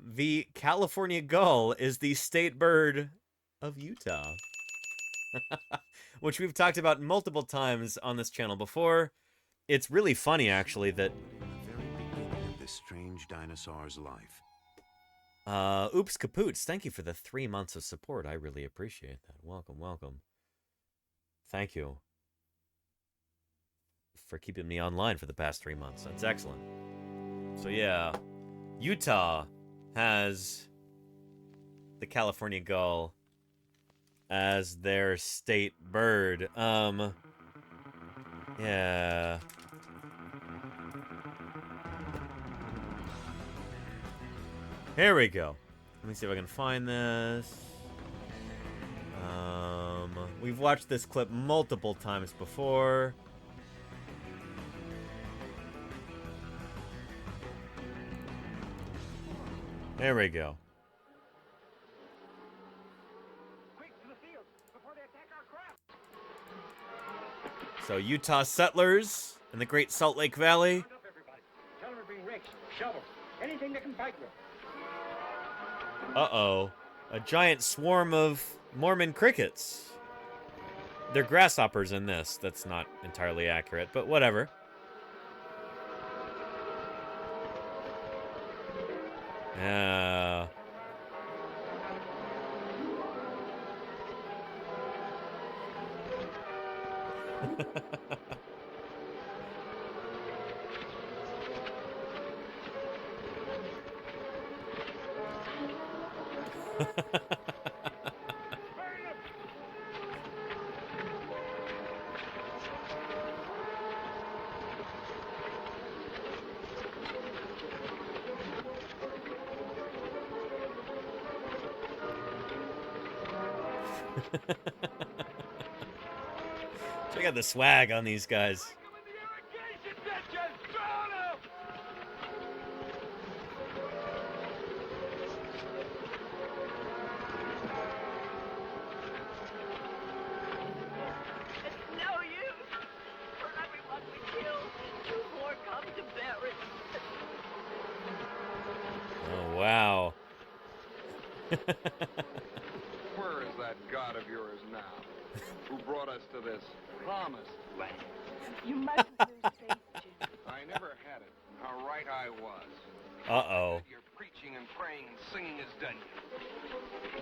The California gull is the state bird of Utah, which we've talked about multiple times on this channel before. It's really funny, actually, that The very beginning of this strange dinosaur's life. Oops Kapoots, thank you for the 3 months of support. I really appreciate that. Welcome, welcome. Thank you for keeping me online for the past 3 months. That's excellent. So yeah, Utah has the California gull as their state bird. Yeah. Here we go. Let me see if I can find this. We've watched this clip multiple times before. There we go. So Utah settlers in the Great Salt Lake Valley. Tell them to bring rakes, shovels, anything they can fight with. Uh-oh. A giant swarm of Mormon crickets. They're grasshoppers in this. That's not entirely accurate, but whatever. Yeah. Check out the swag on these guys. Oh, wow. Where is that God of yours now, who brought us to this promised land? You mustn't lose faith, Jim. I never had it. How right I was. Uh-oh. Your preaching and praying and singing is done.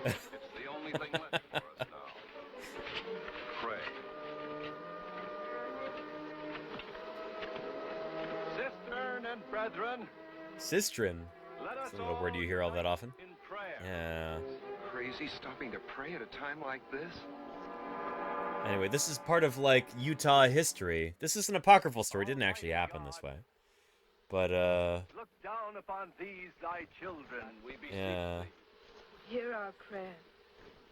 It's the only thing left for us now. Pray. Sistern and brethren, Sistren. That's not a word you hear all that often. Yeah. Crazy stopping to pray at a time like this? Anyway, this is part of, like, Utah history. This is an apocryphal story. It didn't actually happen this way. But, look down upon these thy children, we beseech yeah. Hear our prayer.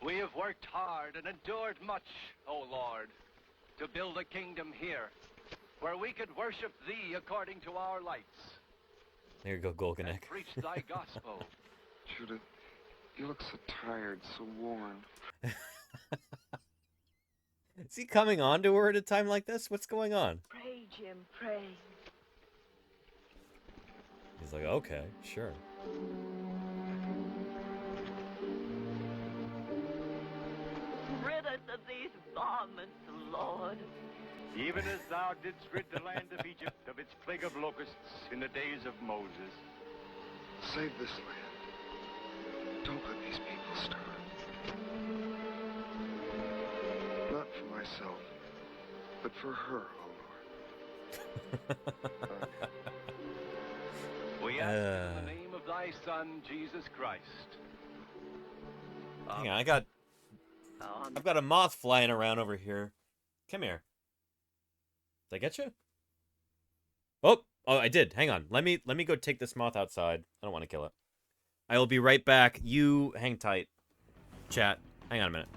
We have worked hard and endured much, O Lord, to build a kingdom here, where we could worship Thee according to our lights. There you go, Golganek. Preach Thy gospel. Judith, you look so tired, so worn. Is he coming on to her at a time like this? What's going on? Pray, Jim, pray. He's like, okay, sure. Rid us of these varmints, Lord. Even as thou didst rid the land of Egypt of its plague of locusts in the days of Moses. Save this land. Don't let these people starve. Not for myself, but for her, O Lord. We ask in the name of Thy Son, Jesus Christ. Hang on, I've got a moth flying around over here. Come here. Did I get you? Oh, I did. Hang on. Let me go take this moth outside. I don't want to kill it. I will be right back. You hang tight. Chat. Hang on a minute.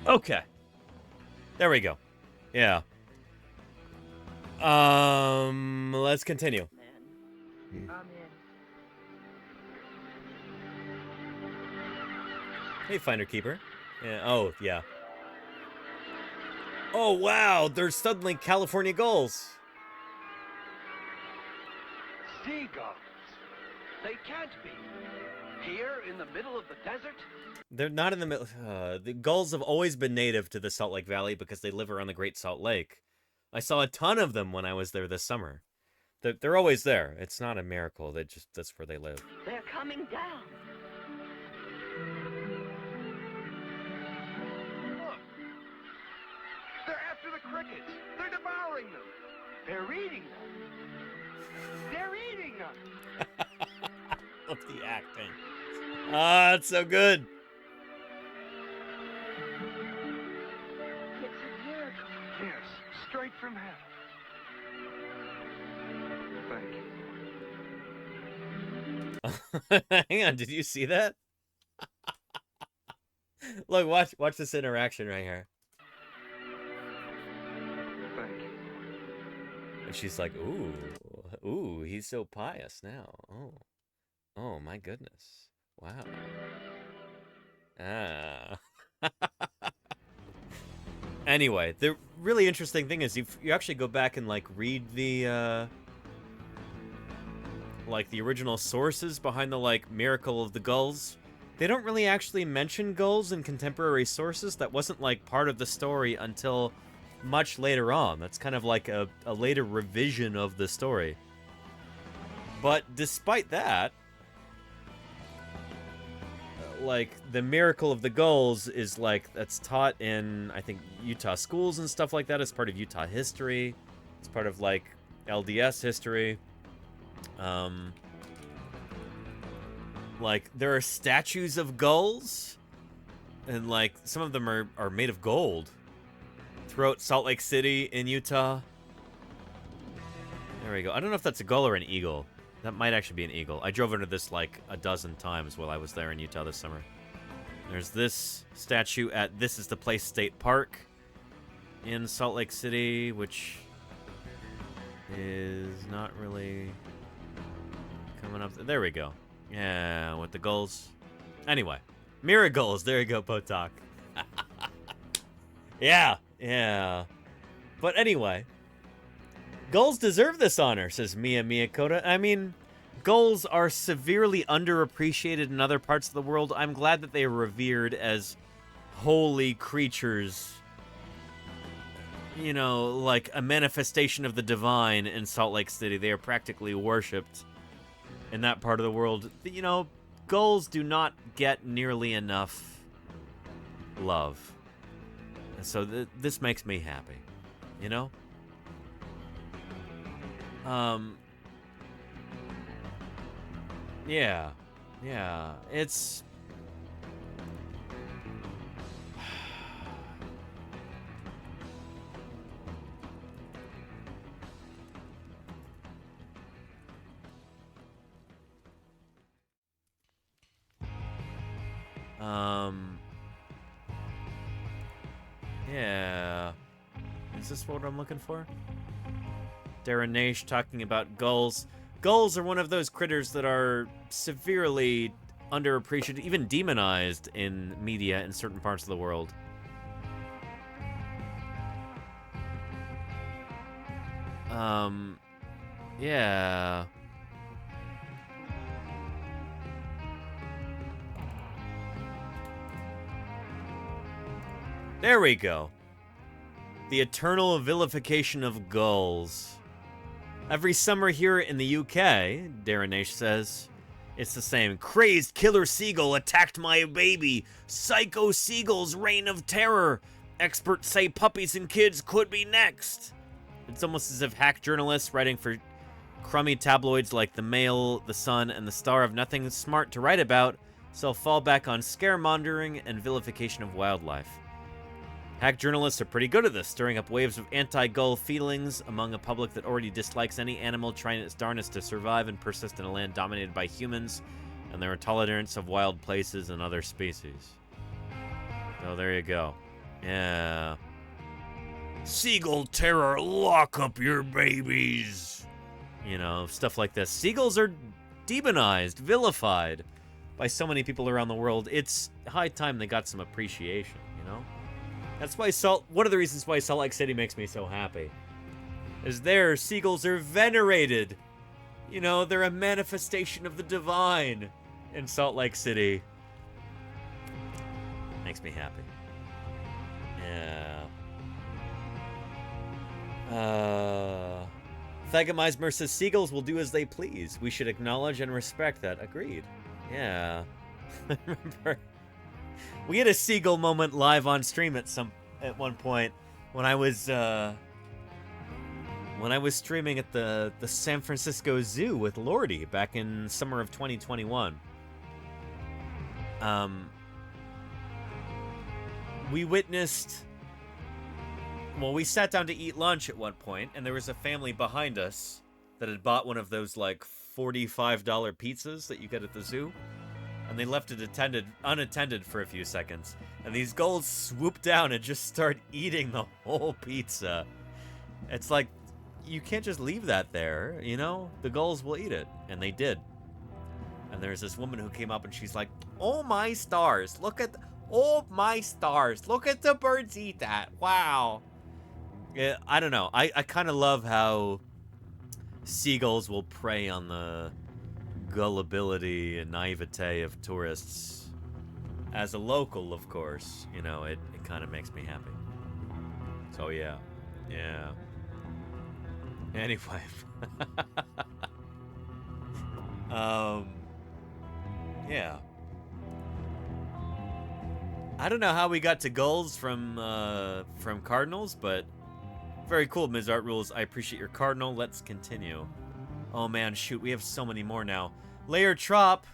Okay. There we go. Yeah. Let's continue. Amen. Hey, Finder Keeper. Yeah, oh, yeah. Oh, wow, there's suddenly California gulls. Seagulls. They can't be. Here in the middle of the desert? They're not in the middle. The gulls have always been native to the Salt Lake Valley because they live around the Great Salt Lake. I saw a ton of them when I was there this summer. They're always there. It's not a miracle. That's where they live. They're coming down. Look. They're after the crickets. They're devouring them. They're eating them. They're eating them. Love the acting. Ah, it's so good. It's a miracle. Yes, straight from heaven. Thank you. Hang on, did you see that? Look, watch this interaction right here. Thank you. And she's like, ooh, he's so pious now. Oh my goodness. Wow. Ah. Anyway, the really interesting thing is if you actually go back and like read the like the original sources behind the like miracle of the gulls, they don't really actually mention gulls in contemporary sources. That wasn't like part of the story until much later on. That's kind of like a later revision of the story. But despite that, like the miracle of the gulls is like that's taught in I think Utah schools and stuff like that as part of Utah history. It's part of like LDS history. Like there are statues of gulls, and like some of them are made of gold throughout Salt Lake City in Utah. There we go. I don't know if that's a gull or an eagle. That might actually be an eagle. I drove into this like a dozen times while I was there in Utah this summer. There's this statue at This Is the Place State Park in Salt Lake City, which is not really coming up. There we go. Yeah, with the gulls. Anyway, miracles. There you go, Potok. Yeah. But anyway, gulls deserve this honor, says Mia Miyakota. I mean, gulls are severely underappreciated in other parts of the world. I'm glad that they are revered as holy creatures. You know, like a manifestation of the divine in Salt Lake City. They are practically worshipped in that part of the world. You know, gulls do not get nearly enough love. And so this makes me happy, you know? Yeah. Yeah. It's... Yeah. Is this what I'm looking for? Darren Naish talking about gulls. Gulls are one of those critters that are severely underappreciated, even demonized in media in certain parts of the world. Yeah. There we go. The eternal vilification of gulls. Every summer here in the UK, Darren Naish says, it's the same. Crazed killer seagull attacked my baby. Psycho seagull's reign of terror. Experts say puppies and kids could be next. It's almost as if hack journalists writing for crummy tabloids like The Mail, The Sun, and The Star have nothing smart to write about, so fall back on scaremongering and vilification of wildlife. Hack journalists are pretty good at this, stirring up waves of anti-gull feelings among a public that already dislikes any animal trying its darnest to survive and persist in a land dominated by humans and their intolerance of wild places and other species. So there you go. Yeah. Seagull terror, lock up your babies. You know, stuff like this. Seagulls are demonized, vilified by so many people around the world. It's high time they got some appreciation, you know? That's why one of the reasons why Salt Lake City makes me so happy is there, seagulls are venerated. You know, they're a manifestation of the divine in Salt Lake City. Makes me happy. Yeah. Thagomismer says, seagulls will do as they please. We should acknowledge and respect that. Agreed. Yeah. I remember... We had a seagull moment live on stream at one point when I was streaming at the San Francisco Zoo with Lordy back in summer of 2021. We witnessed. Well, we sat down to eat lunch at one point, and there was a family behind us that had bought one of those like $45 pizzas that you get at the zoo. And they left it unattended for a few seconds. And these gulls swoop down and just start eating the whole pizza. It's like, you can't just leave that there, you know? The gulls will eat it. And they did. And there's this woman who came up and she's like, oh my stars, oh my stars, look at the birds eat that. Wow. Yeah, I don't know. I kind of love how seagulls will prey on the gullibility and naivete of tourists. As a local, of course, you know, it kind of makes me happy. So yeah. Anyway. Yeah. I don't know how we got to gulls from cardinals, but very cool, Ms. Art Rules. I appreciate your cardinal. Let's continue. Oh man, shoot, we have so many more now. Layer Trop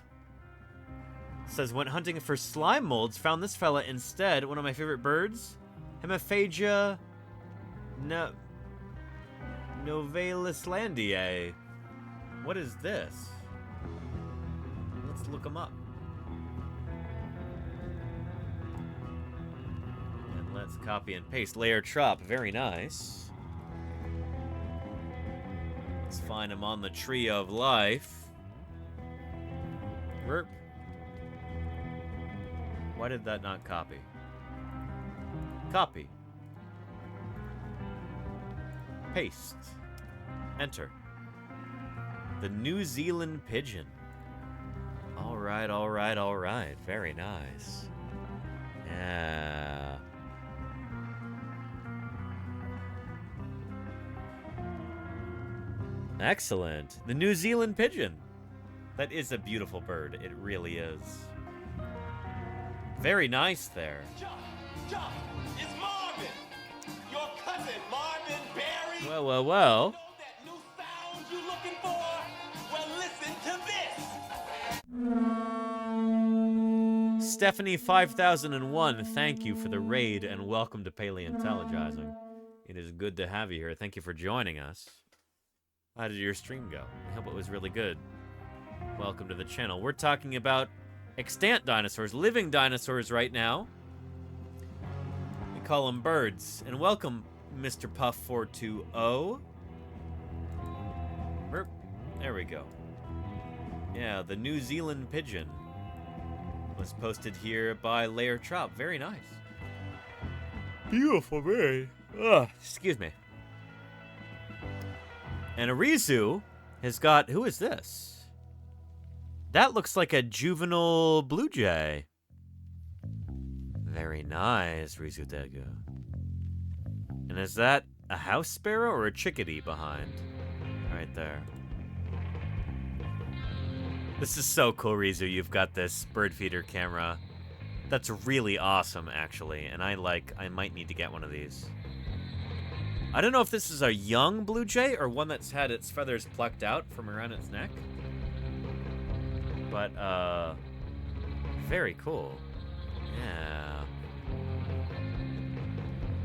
says, went hunting for slime molds, found this fella instead. One of my favorite birds. Hemiphagia novelislandiae. What is this? Let's look them up. And let's copy and paste. Layer Trop, very nice. Let's find him on the tree of life. Burp. Why did that not copy? Copy. Paste. Enter. The New Zealand pigeon. All right. Very nice. Yeah. Excellent. The New Zealand pigeon. That is a beautiful bird. It really is. Very nice there. Chuck, it's Marvin. Your cousin, Marvin Berry. Well. You know that new sound you looking for? Well, listen to this. Stephanie 5001, thank you for the raid and welcome to Paleontologizing. It is good to have you here. Thank you for joining us. How did your stream go? I hope it was really good. Welcome to the channel. We're talking about extant dinosaurs, living dinosaurs right now. We call them birds. And welcome, Mr. Puff420. There we go. Yeah, the New Zealand pigeon was posted here by Layer Trop. Very nice. Beautiful, very. Ugh, excuse me. And Arizu has got, who is this? That looks like a juvenile blue jay. Very nice, Rizu Degu. And is that a house sparrow or a chickadee behind? Right there. This is so cool, Rizu. You've got this bird feeder camera. That's really awesome, actually. And I might need to get one of these. I don't know if this is a young blue jay or one that's had its feathers plucked out from around its neck. But, very cool. Yeah.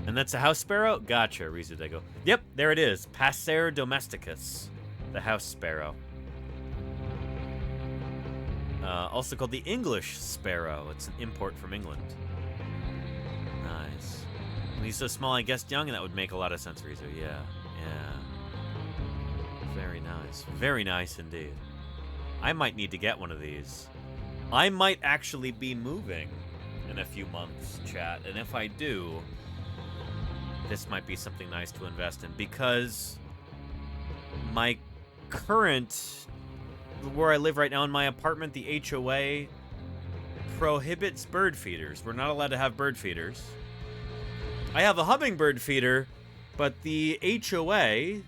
And that's a house sparrow? Gotcha, Rizu Dego. Yep, there it is. Passer domesticus, the house sparrow. Also called the English sparrow. It's an import from England. Nice. When he's so small, I guess young, and that would make a lot of sense, Rizu. Yeah, yeah. Very nice. Very nice indeed. I might need to get one of these. I might actually be moving in a few months, chat. And if I do, this might be something nice to invest in. Because my current... where I live right now in my apartment, the HOA prohibits bird feeders. We're not allowed to have bird feeders. I have a hummingbird feeder, but the HOA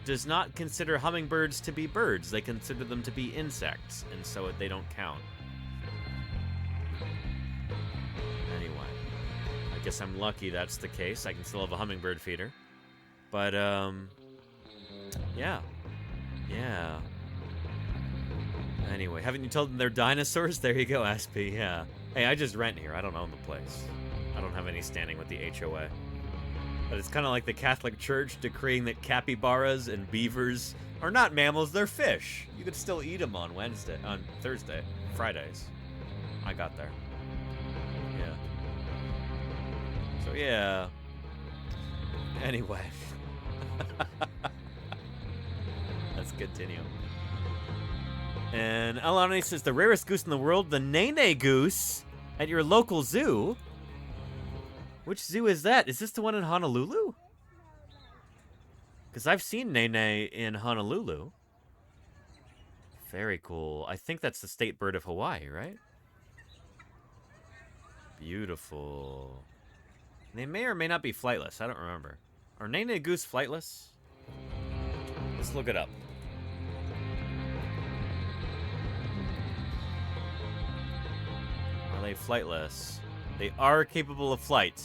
does not consider hummingbirds to be birds. They consider them to be insects, and so they don't count. Anyway, I guess I'm lucky that's the case. I can still have a hummingbird feeder. But, yeah. Yeah. Anyway, haven't you told them they're dinosaurs? There you go, Aspie, yeah. Hey, I just rent here. I don't own the place. I don't have any standing with the HOA. But it's kind of like the Catholic Church decreeing that capybaras and beavers are not mammals, they're fish. You could still eat them on Thursday, Fridays. I got there. Yeah. So, yeah. Anyway. Let's continue. And Alani says, the rarest goose in the world, the Nene goose at your local zoo. Which zoo is that? Is this the one in Honolulu? Because I've seen Nene in Honolulu. Very cool. I think that's the state bird of Hawaii, right? Beautiful. They may or may not be flightless. I don't remember. Are Nene goose flightless? Let's look it up. Are they flightless? They are capable of flight.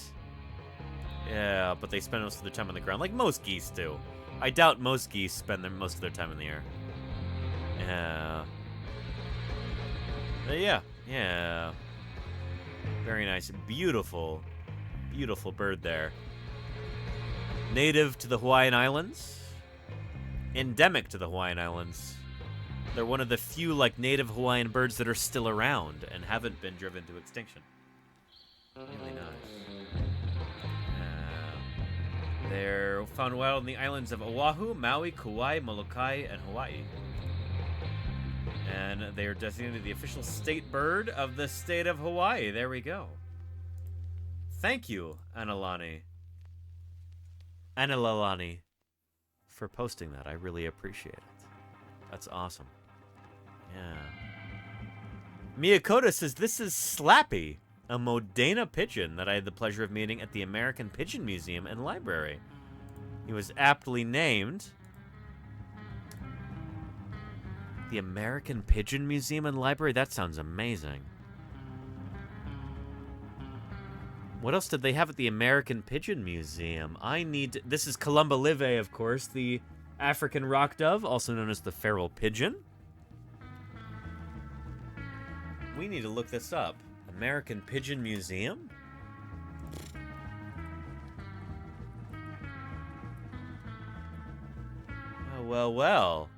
Yeah, but they spend most of their time on the ground, like most geese do. I doubt most geese spend most of their time in the air. Yeah. Yeah. Very nice. Beautiful. Beautiful bird there. Native to the Hawaiian Islands. Endemic to the Hawaiian Islands. They're one of the few, native Hawaiian birds that are still around and haven't been driven to extinction. Really nice. They're found wild on the islands of Oahu, Maui, Kauai, Molokai, and Hawaii. And they are designated the official state bird of the state of Hawaii. There we go. Thank you, Analani, for posting that. I really appreciate it. That's awesome. Yeah. Miyakota says, this is Slappy, a Modena pigeon that I had the pleasure of meeting at the American Pigeon Museum and Library. He was aptly named the American Pigeon Museum and Library. That sounds amazing. What else did they have at the American Pigeon Museum? This is Columba Live, of course, the African rock dove, also known as the feral pigeon. We need to look this up. American Pigeon Museum? Oh, well, well.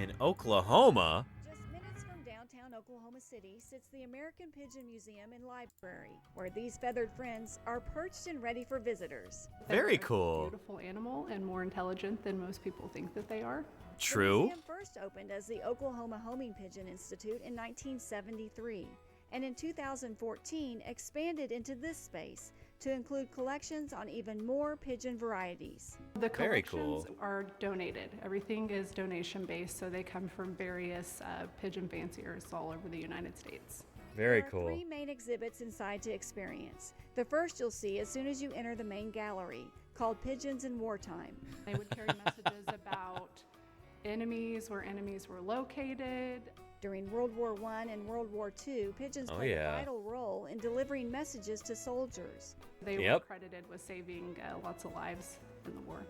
In Oklahoma? Just minutes from downtown Oklahoma City sits the American Pigeon Museum and Library, where these feathered friends are perched and ready for visitors. Very cool. Beautiful animal and more intelligent than most people think that they are. True. The museum first opened as the Oklahoma Homing Pigeon Institute in 1973, and in 2014 expanded into this space to include collections on even more pigeon varieties. The Very collections cool. are donated. Everything is donation based, so they come from various pigeon fanciers all over the United States. Very There are cool. 3 main exhibits inside to experience. The first you'll see as soon as you enter the main gallery, called Pigeons in Wartime. They would carry messages about enemies, where enemies were located. During World War I and World War II, pigeons Oh, played yeah. a vital role in delivering messages to soldiers. They were Yep. credited with saving lots of lives in the war.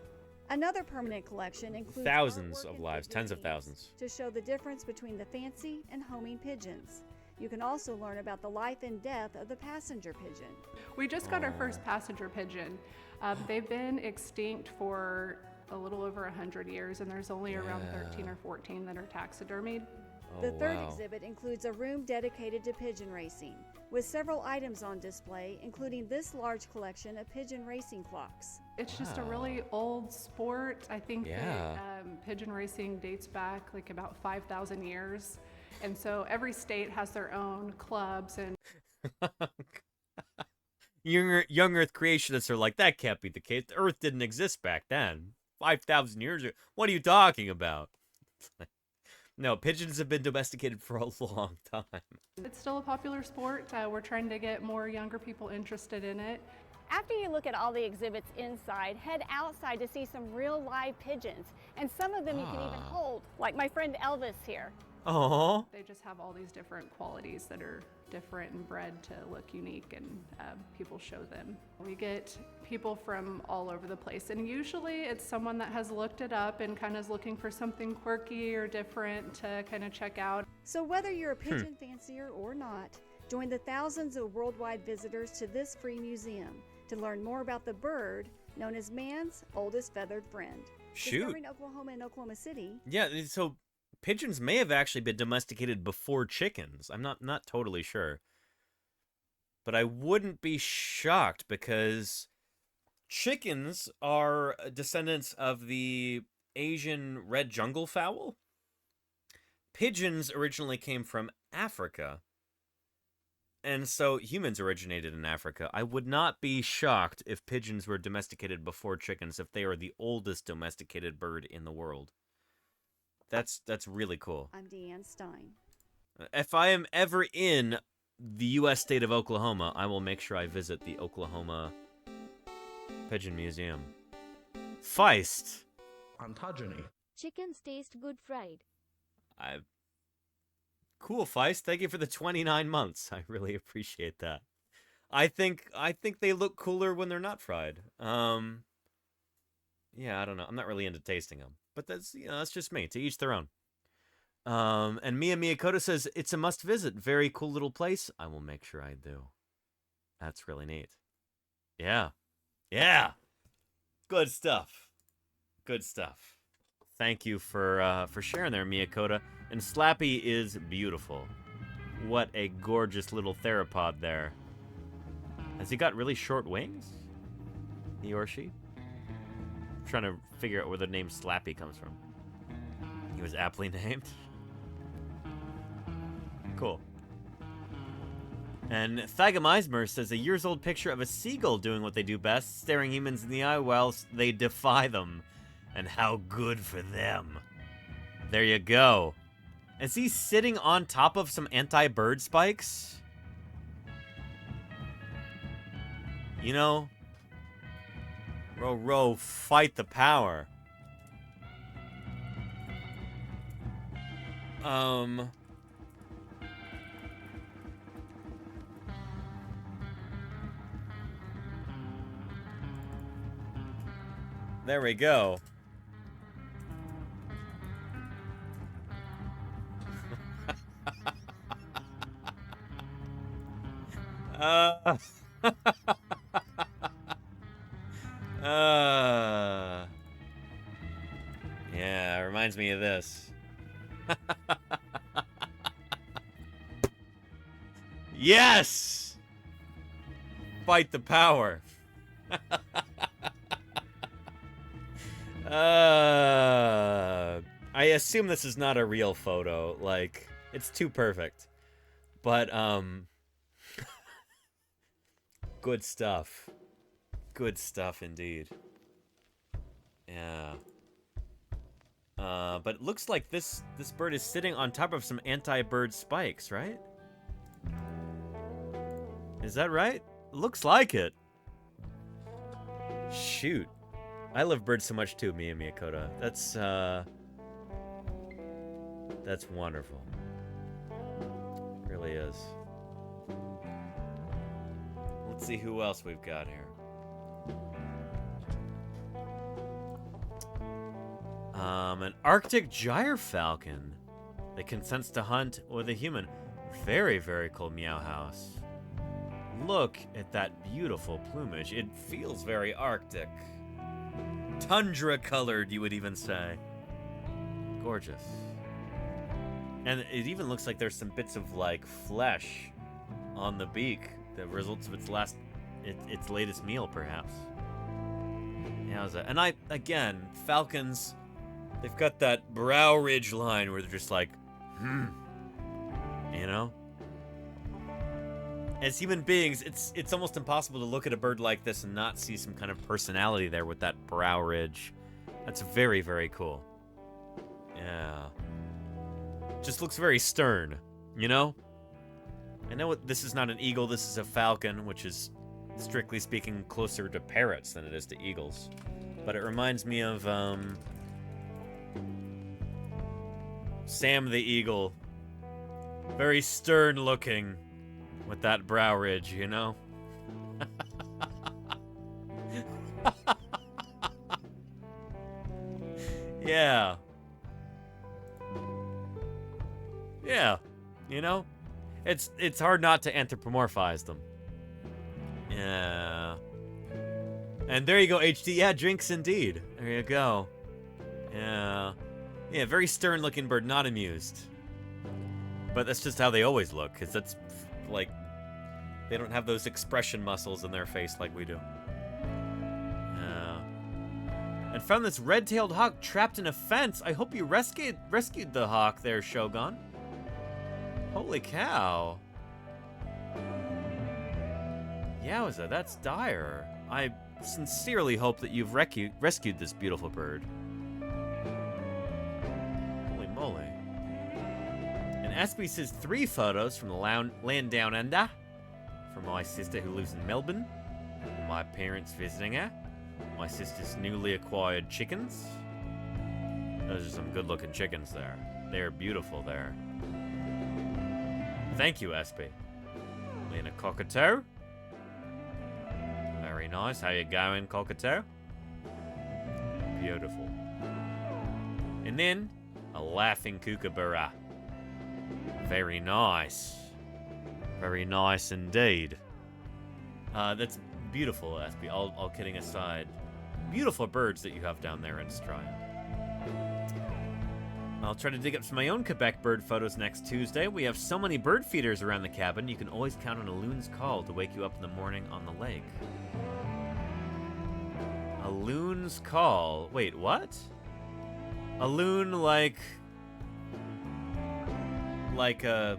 Another permanent collection includes Thousands artwork of and lives, tens of figurines thousands. to show the difference between the fancy and homing pigeons. You can also learn about the life and death of the passenger pigeon. We just got our first passenger pigeon. They've been extinct for a little over 100 years, and there's only around 13 or 14 that are taxidermied. The third exhibit includes a room dedicated to pigeon racing, with several items on display, including this large collection of pigeon racing clocks. It's just a really old sport. I think Yeah. that pigeon racing dates back like about 5,000 years. And so every state has their own clubs and Young Earth creationists are like, that can't be the case. The Earth didn't exist back then. 5,000 years ago. What are you talking about? No, pigeons have been domesticated for a long time. it's still a popular sport. We're trying to get more younger people interested in it. After you look at all the exhibits inside, head outside to see some real live pigeons. And some of them you can even hold, like my friend Elvis here. Oh. They just have all these different qualities that are different and bred to look unique, and people show them. We get people from all over the place, and usually it's someone that has looked it up and kind of is looking for something quirky or different to kind of check out. So whether you're a pigeon fancier or not, join the thousands of worldwide visitors to this free museum to learn more about the bird known as man's oldest feathered friend. Shoot. Discovering Oklahoma and Oklahoma City. Yeah, so pigeons may have actually been domesticated before chickens. I'm not totally sure. But I wouldn't be shocked because chickens are descendants of the Asian red jungle fowl. Pigeons originally came from Africa. And so humans originated in Africa. I would not be shocked if pigeons were domesticated before chickens, if they are the oldest domesticated bird in the world. That's really cool. I'm Deanne Stein. If I am ever in the U.S. state of Oklahoma, I will make sure I visit the Oklahoma Pigeon Museum. Feist. Ontogeny. Chickens taste good fried. Cool, Feist. Thank you for the 29 months. I really appreciate that. I think they look cooler when they're not fried. Yeah, I don't know. I'm not really into tasting them. But that's just me. To each their own. And Mia Miyakoto says, it's a must visit. Very cool little place. I will make sure I do. That's really neat. Yeah. Yeah. Good stuff. Good stuff. Thank you for sharing there, Miyakoto. And Slappy is beautiful. What a gorgeous little theropod there. Has he got really short wings? He or she? I'm trying to figure out where the name Slappy comes from. He was aptly named. Cool. And Thagamismer says a years-old picture of a seagull doing what they do best, staring humans in the eye whilst they defy them. And how good for them. There you go. Is he sitting on top of some anti-bird spikes? You know, row, fight the power. There we go. Yeah, it reminds me of this. Yes! Fight the power. I assume this is not a real photo. Like, it's too perfect. But, good stuff. Good stuff indeed. Yeah. But it looks like this bird is sitting on top of some anti-bird spikes, right? Is that right? Looks like it. Shoot. I love birds so much too, Mia Miyakota. That's wonderful. It really is. Let's see who else we've got here. An Arctic gyrfalcon that can sense to hunt with a human. Very, very cool, Meow House. Look at that beautiful plumage. It feels very Arctic. Tundra-colored, you would even say. Gorgeous. And it even looks like there's some bits of, like, flesh on the beak that results of its latest meal, perhaps. Yeah, and again, falcons, they've got that brow ridge line where they're just like, you know? As human beings, it's almost impossible to look at a bird like this and not see some kind of personality there with that brow ridge. That's very, very cool. Yeah. Just looks very stern, you know? I know this is not an eagle, this is a falcon, which is, strictly speaking, closer to parrots than it is to eagles. But it reminds me of, Sam the Eagle. Very stern looking with that brow ridge, you know? Yeah. Yeah, you know? It's hard not to anthropomorphize them. Yeah. And there you go, HD. Yeah, drinks indeed. There you go. Yeah. Yeah, very stern-looking bird, not amused. But that's just how they always look, because that's, like, they don't have those expression muscles in their face like we do. Yeah. And found this red-tailed hawk trapped in a fence. I hope you rescued the hawk there, Shogun. Holy cow. Yowza, that's dire. I sincerely hope that you've rescued this beautiful bird. Holy moly. And Espy says 3 photos from the land down under. From my sister who lives in Melbourne. My parents visiting her. My sister's newly acquired chickens. Those are some good looking chickens there. They're beautiful there. Thank you, Espy. Lena Cockatoo. Very nice. How you going, Cockatoo? Beautiful. And then, a laughing kookaburra. Very nice. Very nice indeed. That's beautiful, Espy. All kidding aside. Beautiful birds that you have down there in Australia. I'll try to dig up some of my own Quebec bird photos next Tuesday. We have so many bird feeders around the cabin, you can always count on a loon's call to wake you up in the morning on the lake. A loon's call. Wait, what? A loon like a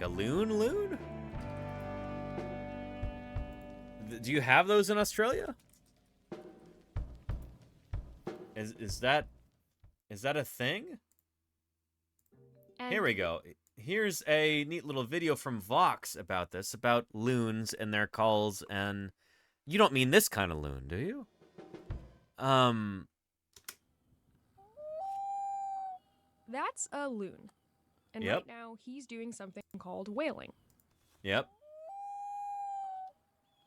loon? Do you have those in Australia? Is that a thing? Here we go. Here's a neat little video from Vox about this, about loons and their calls, and you don't mean this kind of loon, do you? That's a loon. And Yep. right now, he's doing something called whaling. Yep.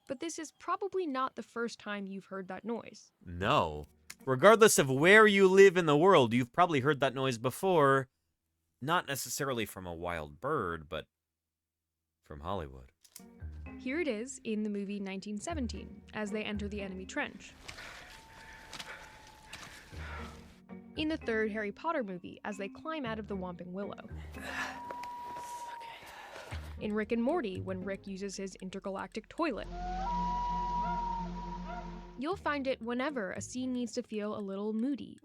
But this is probably not the first time you've heard that noise. No. Regardless of where you live in the world, you've probably heard that noise before. Not necessarily from a wild bird, but from Hollywood. Here it is in the movie 1917, as they enter the enemy trench. In the third Harry Potter movie, as they climb out of the Whomping Willow. In Rick and Morty, when Rick uses his intergalactic toilet. You'll find it whenever a scene needs to feel a little moody.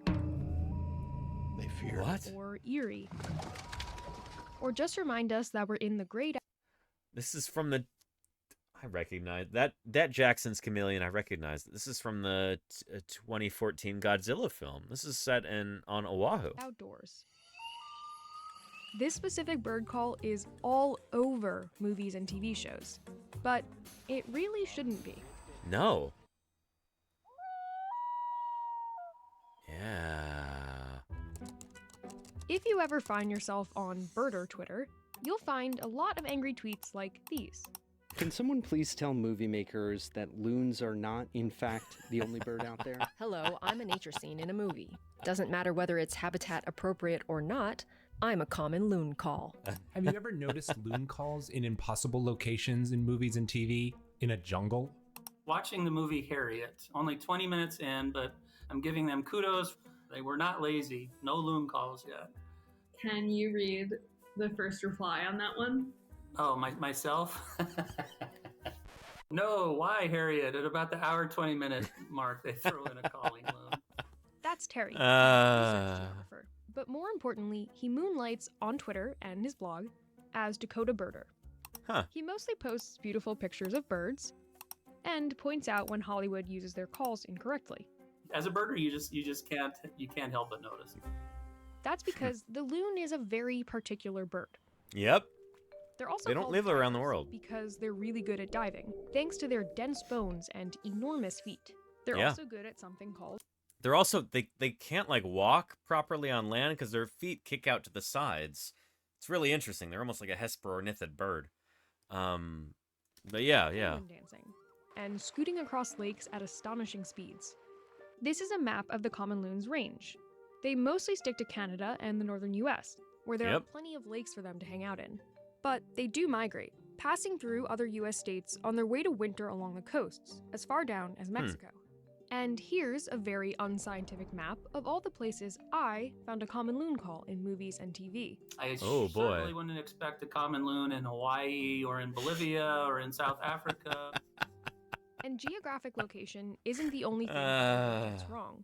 They fear. What? Or eerie. Or just remind us that we're in the great... This is from the... I recognize that Jackson's Chameleon. I recognize. This is from the 2014 Godzilla film. This is set on Oahu. Outdoors. This specific bird call is all over movies and TV shows, but it really shouldn't be. No. Yeah. If you ever find yourself on birder Twitter, you'll find a lot of angry tweets like these. Can someone please tell movie makers that loons are not, in fact, the only bird out there? Hello, I'm a nature scene in a movie. Doesn't matter whether it's habitat appropriate or not, I'm a common loon call. Have you ever noticed loon calls in impossible locations in movies and TV? In a jungle? Watching the movie Harriet, only 20 minutes in, but I'm giving them kudos. They were not lazy. No loon calls yet. Can you read the first reply on that one? Oh, myself? No, why, Harriet? At about the hour 20-minute mark, they throw in a calling loon. That's Terry, a research photographer. But more importantly, he moonlights on Twitter and his blog as Dakota Birder. Huh. He mostly posts beautiful pictures of birds and points out when Hollywood uses their calls incorrectly. As a birder, you just can't help but notice. That's because the loon is a very particular bird. Yep. They don't live around the world because they're really good at diving, thanks to their dense bones and enormous feet. They're also good at something called... They're also, they can't like walk properly on land because their feet kick out to the sides. It's really interesting. They're almost like a hesperornithid bird. But yeah. Dancing and scooting across lakes at astonishing speeds. This is a map of the common loon's range. They mostly stick to Canada and the northern US, where there are plenty of lakes for them to hang out in. But they do migrate, passing through other US states on their way to winter along the coasts, as far down as Mexico. And here's a very unscientific map of all the places I found a common loon call in movies and TV. I certainly wouldn't expect a common loon in Hawaii or in Bolivia or in South Africa. And geographic location isn't the only thing that's wrong.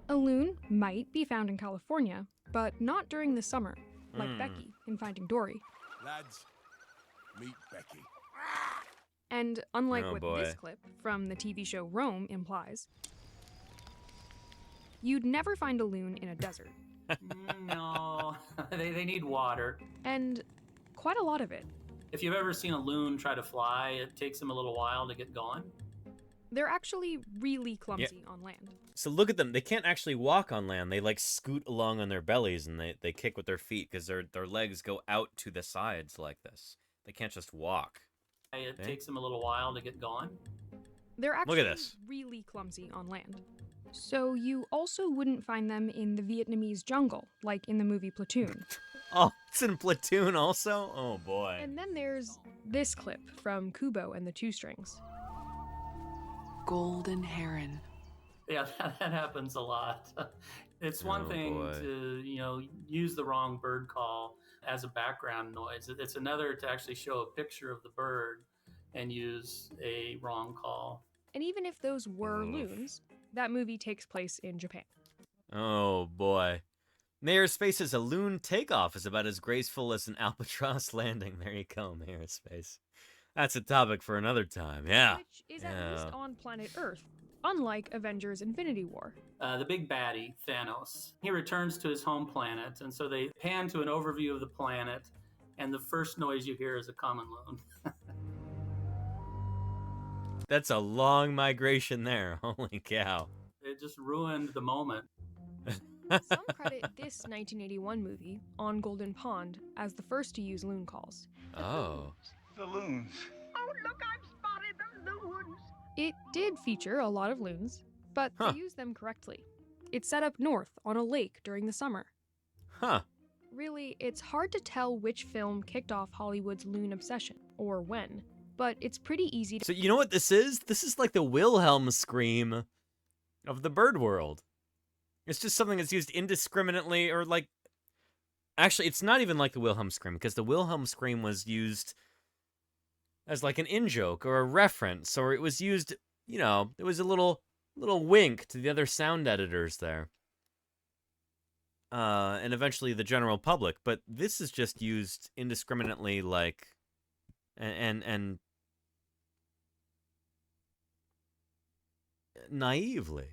A loon might be found in California, but not during the summer, like Becky in Finding Dory. Lads, meet Becky. And unlike what this clip from the TV show Rome implies, you'd never find a loon in a desert. No, they need water. And quite a lot of it. If you've ever seen a loon try to fly, it takes them a little while to get going. They're actually really clumsy on land. So look at them. They can't actually walk on land. They like scoot along on their bellies and they kick with their feet because their legs go out to the sides like this. They can't just walk. It takes them a little while to get going. They're actually really clumsy on land. So you also wouldn't find them in the Vietnamese jungle, like in the movie Platoon. Oh, it's in Platoon also? Oh boy. And then there's this clip from Kubo and the Two Strings. Golden heron. Yeah, that happens a lot. It's one thing to, use the wrong bird call as a background noise. It's another to actually show a picture of the bird and use a wrong call. And even if those were loons, that movie takes place in Japan. Oh boy. Mayor's Space's a loon takeoff is about as graceful as an albatross landing. There you go, Mayor's Space. That's a topic for another time, yeah. Which is at least on planet Earth, unlike Avengers Infinity War. The big baddie, Thanos, he returns to his home planet, and so they pan to an overview of the planet, and the first noise you hear is a common loon. That's a long migration there, holy cow. It just ruined the moment. Some credit this 1981 movie, On Golden Pond, as the first to use loon calls. Oh. The loons. Oh, look, I've spotted the loons. It did feature a lot of loons, but they used them correctly. It's set up north on a lake during the summer. Huh. Really, it's hard to tell which film kicked off Hollywood's loon obsession, or when. but it's pretty easy to... So you know what this is? This is like the Wilhelm scream of the bird world. It's just something that's used indiscriminately, or like... Actually, it's not even like the Wilhelm scream, because the Wilhelm scream was used as like an in-joke or a reference, or it was used, you know, it was a little wink to the other sound editors there. And eventually the general public, but this is just used indiscriminately, like, and naively.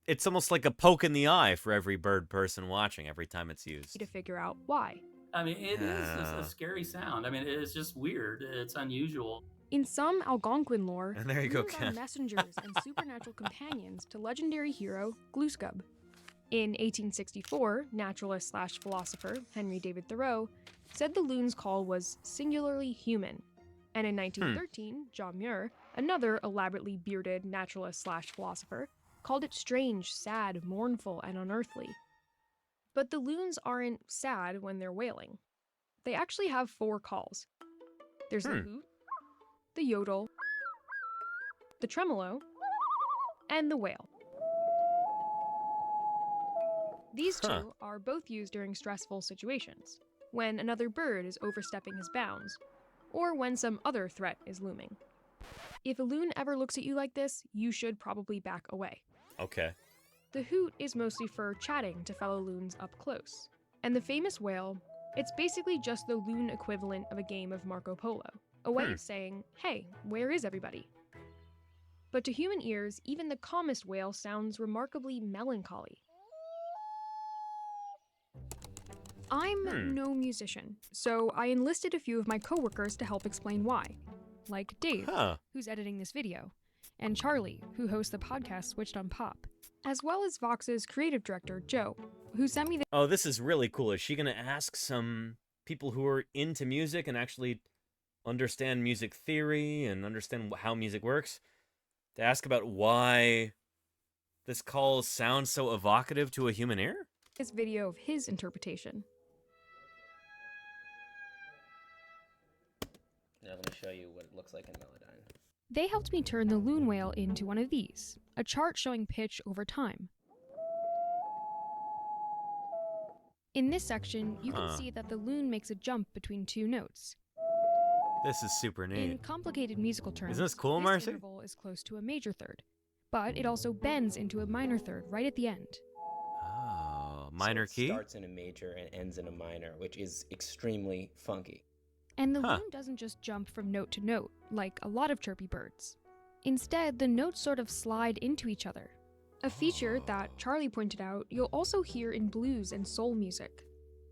It's almost like a poke in the eye for every bird person watching every time it's used. To figure out why. I mean, it is a scary sound. I mean, it's just weird. It's unusual. In some Algonquin lore, and there you go, loons are Ken. messengers and supernatural companions to legendary hero Gluskub. In 1864, naturalist/philosopher Henry David Thoreau said the loon's call was singularly human. And in 1913, John Muir, another elaborately bearded naturalist/philosopher, called it strange, sad, mournful, and unearthly. But the loons aren't sad when they're wailing. They actually have 4 calls. There's the hoot, the yodel, the tremolo, and the wail. These two are both used during stressful situations, when another bird is overstepping his bounds, or when some other threat is looming. If a loon ever looks at you like this, you should probably back away. Okay. The hoot is mostly for chatting to fellow loons up close. And the famous wail, it's basically just the loon equivalent of a game of Marco Polo, a way of saying, hey, where is everybody? But to human ears, even the calmest wail sounds remarkably melancholy. I'm no musician, so I enlisted a few of my coworkers to help explain why. Like Dave, who's editing this video, and Charlie, who hosts the podcast Switched on Pop, as well as Vox's creative director, Joe, who sent me the... Oh, this is really cool. Is she going to ask some people who are into music and actually understand music theory and understand how music works to ask about why this call sounds so evocative to a human ear? This video of his interpretation. Now let me show you what it looks like in Melodyne. They helped me turn the loon wail into one of these, a chart showing pitch over time. In this section, you can see that the loon makes a jump between 2 notes. This is super neat. In complicated musical terms, Isn't this cool, this Marcy? interval is close to a major third, but it also bends into a minor third right at the end. Oh, minor so it key? Starts in a major and ends in a minor, which is extremely funky. And the loon doesn't just jump from note to note, like a lot of chirpy birds. Instead, the notes sort of slide into each other. A feature that Charlie pointed out you'll also hear in blues and soul music.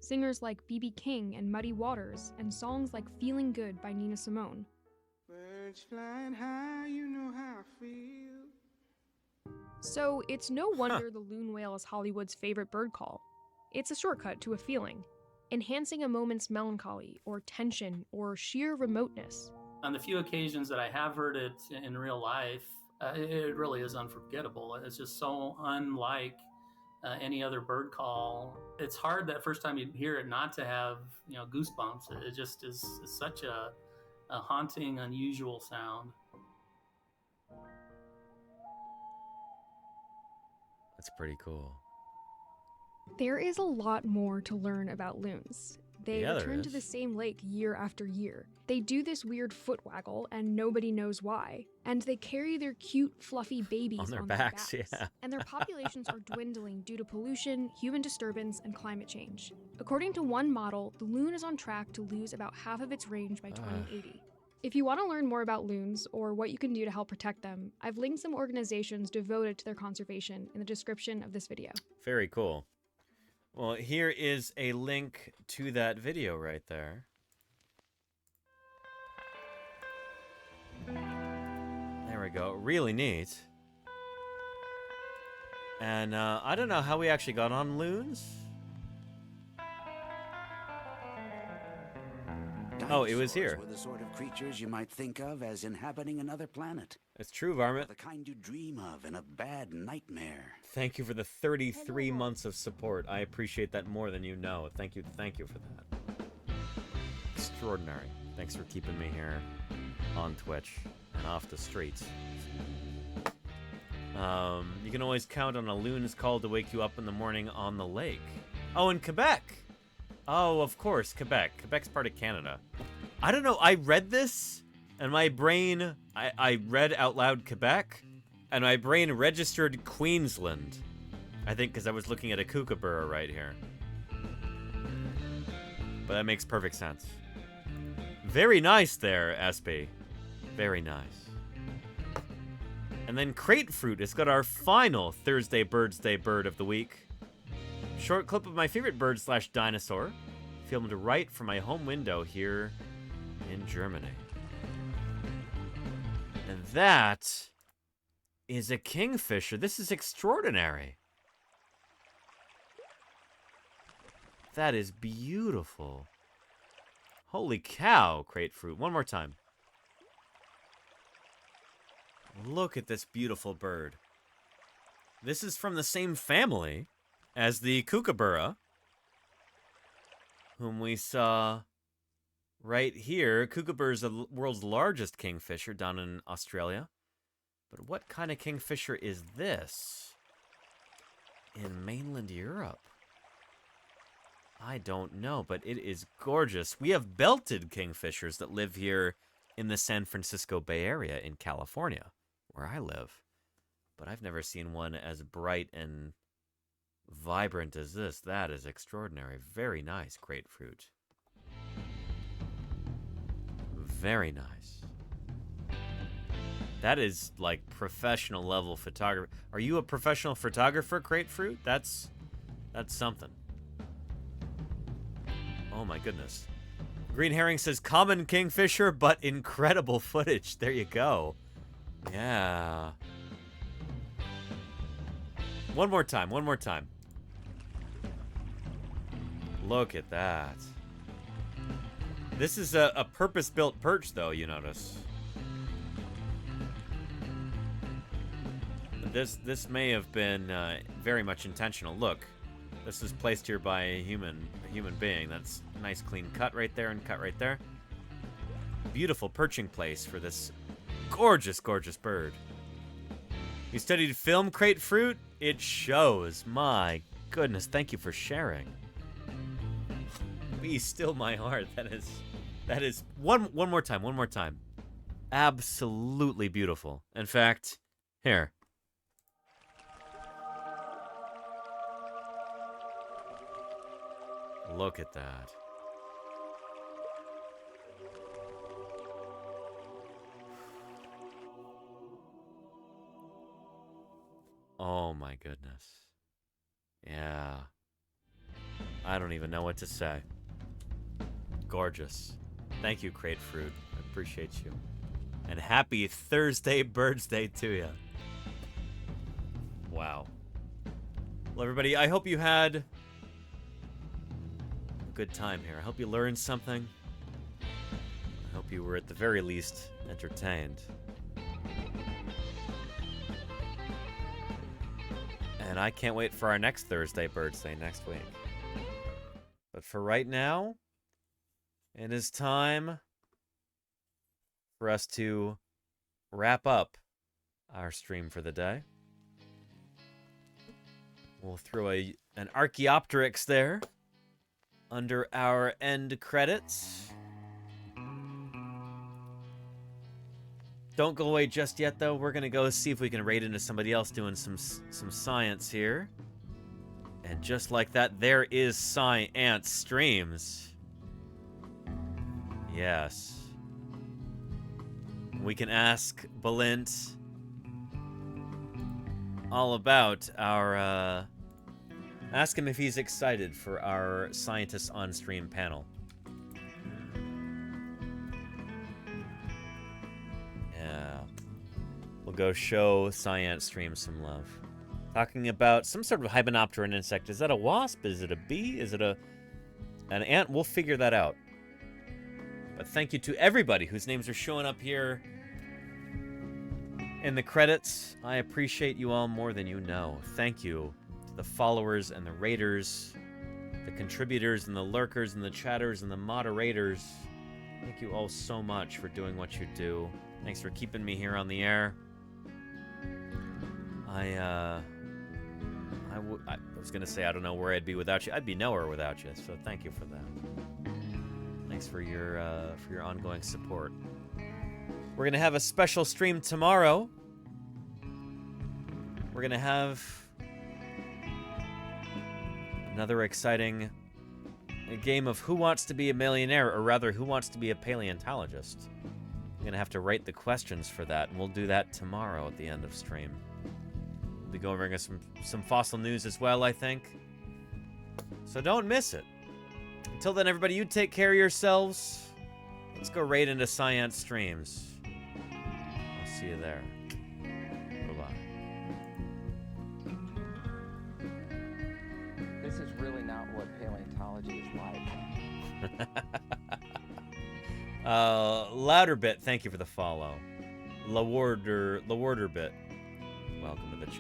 Singers like B.B. King and Muddy Waters, and songs like Feeling Good by Nina Simone. Birds flying high, you know how I feel. So it's no wonder the loon wail is Hollywood's favorite bird call. It's a shortcut to a feeling, enhancing a moment's melancholy, or tension, or sheer remoteness. On the few occasions that I have heard it in real life, it really is unforgettable. It's just so unlike any other bird call. It's hard that first time you hear it not to have, you know, goosebumps. It just is such a haunting, unusual sound. That's pretty cool. There is a lot more to learn about loons. They return to the same lake year after year. They do this weird foot waggle, and nobody knows why. And they carry their cute, fluffy babies on their backs. Yeah. And their populations are dwindling due to pollution, human disturbance, and climate change. According to one model, the loon is on track to lose about half of its range by 2080. If you want to learn more about loons, or what you can do to help protect them, I've linked some organizations devoted to their conservation in the description of this video. Very cool. Well, here is a link to that video right there. There we go. Really neat. And I don't know how we actually got on loons. Oh, it was here. Were the sort of creatures you might think of as inhabiting another planet. It's true, Varmint. The kind you dream of in a bad nightmare. Thank you for the 33 months of support. I appreciate that more than you know. Thank you for that. extraordinary. Thanks for keeping me here on Twitch and off the streets. You can always count on a loon's call to wake you up in the morning on the lake. Oh, in Quebec. Oh, of course, Quebec. Quebec's part of Canada. I don't know. I read this, and my brain... I read out loud Quebec, and my brain registered Queensland. I think because I was looking at a kookaburra right here. But that makes perfect sense. Very nice there, SB. Very nice. And then Crate Fruit has got our final Thursday BIRDSday bird of the week. Short clip of my favorite bird / dinosaur, filmed right from my home window here in Germany. And that is a kingfisher. This is extraordinary. That is beautiful. Holy cow, Crate Fruit. One more time. Look at this beautiful bird. This is from the same family as the kookaburra, whom we saw right here. Kookaburra is the world's largest kingfisher down in Australia. But what kind of kingfisher is this in mainland Europe? I don't know, but it is gorgeous. We have belted kingfishers that live here in the San Francisco Bay Area in California, where I live. But I've never seen one as bright and vibrant as this. That is extraordinary. Very nice, grapefruit. Very nice. That is like professional level photography. Are you a professional photographer, grapefruit? That's something. Oh my goodness. Green Herring says common kingfisher, but incredible footage. There you go. Yeah. One more time, one more time. Look at that. This is a purpose-built perch, though, you notice. This may have been very much intentional. Look, this is placed here by a human being. That's a nice clean cut right there and cut right there. Beautiful perching place for this gorgeous, gorgeous bird. You studied film, Crate Fruit? It shows. My goodness, thank you for sharing. Be still my heart. That is one more time, one more time. Absolutely beautiful. In fact, here. Look at that. Oh my goodness. Yeah. I don't even know what to say. Gorgeous. Thank you, Crate Fruit. I appreciate you. And happy Thursday BIRDSday to you. Wow. Well, everybody, I hope you had a good time here. I hope you learned something. I hope you were at the very least entertained. And I can't wait for our next Thursday BIRDSday next week. But for right now, it is time for us to wrap up our stream for the day. We'll throw an Archaeopteryx there under our end credits. Don't go away just yet, though. We're gonna go see if we can raid into somebody else doing some science here. And just like that, there is Science Streams. Yes. We can ask Balint all about our, ask him if he's excited for our Scientists on Stream panel. Yeah. We'll go show Science Stream some love. Talking about some sort of hymenopteran insect. Is that a wasp? Is it a bee? Is it an ant? We'll figure that out. But thank you to everybody whose names are showing up here in the credits. I appreciate you all more than you know. Thank you to the followers and the raiders, the contributors and the lurkers and the chatters and the moderators. Thank you all so much for doing what you do. Thanks for keeping me here on the air. I was gonna say I don't know where I'd be without you. I'd be nowhere without you. So thank you for that. Thanks for your ongoing support. We're gonna have a special stream tomorrow. We're gonna have another exciting game of Who Wants to Be a Millionaire, or rather, Who Wants to Be a Paleontologist. I'm gonna have to write the questions for that, and we'll do that tomorrow at the end of stream. We'll be going over some fossil news as well, I think. So don't miss it. Until then, everybody, you take care of yourselves. Let's go right into science streams. I'll see you there. Bye-bye. This is really not what paleontology is like. Louder Bit, thank you for the follow. Lawarder Bit, welcome to the channel.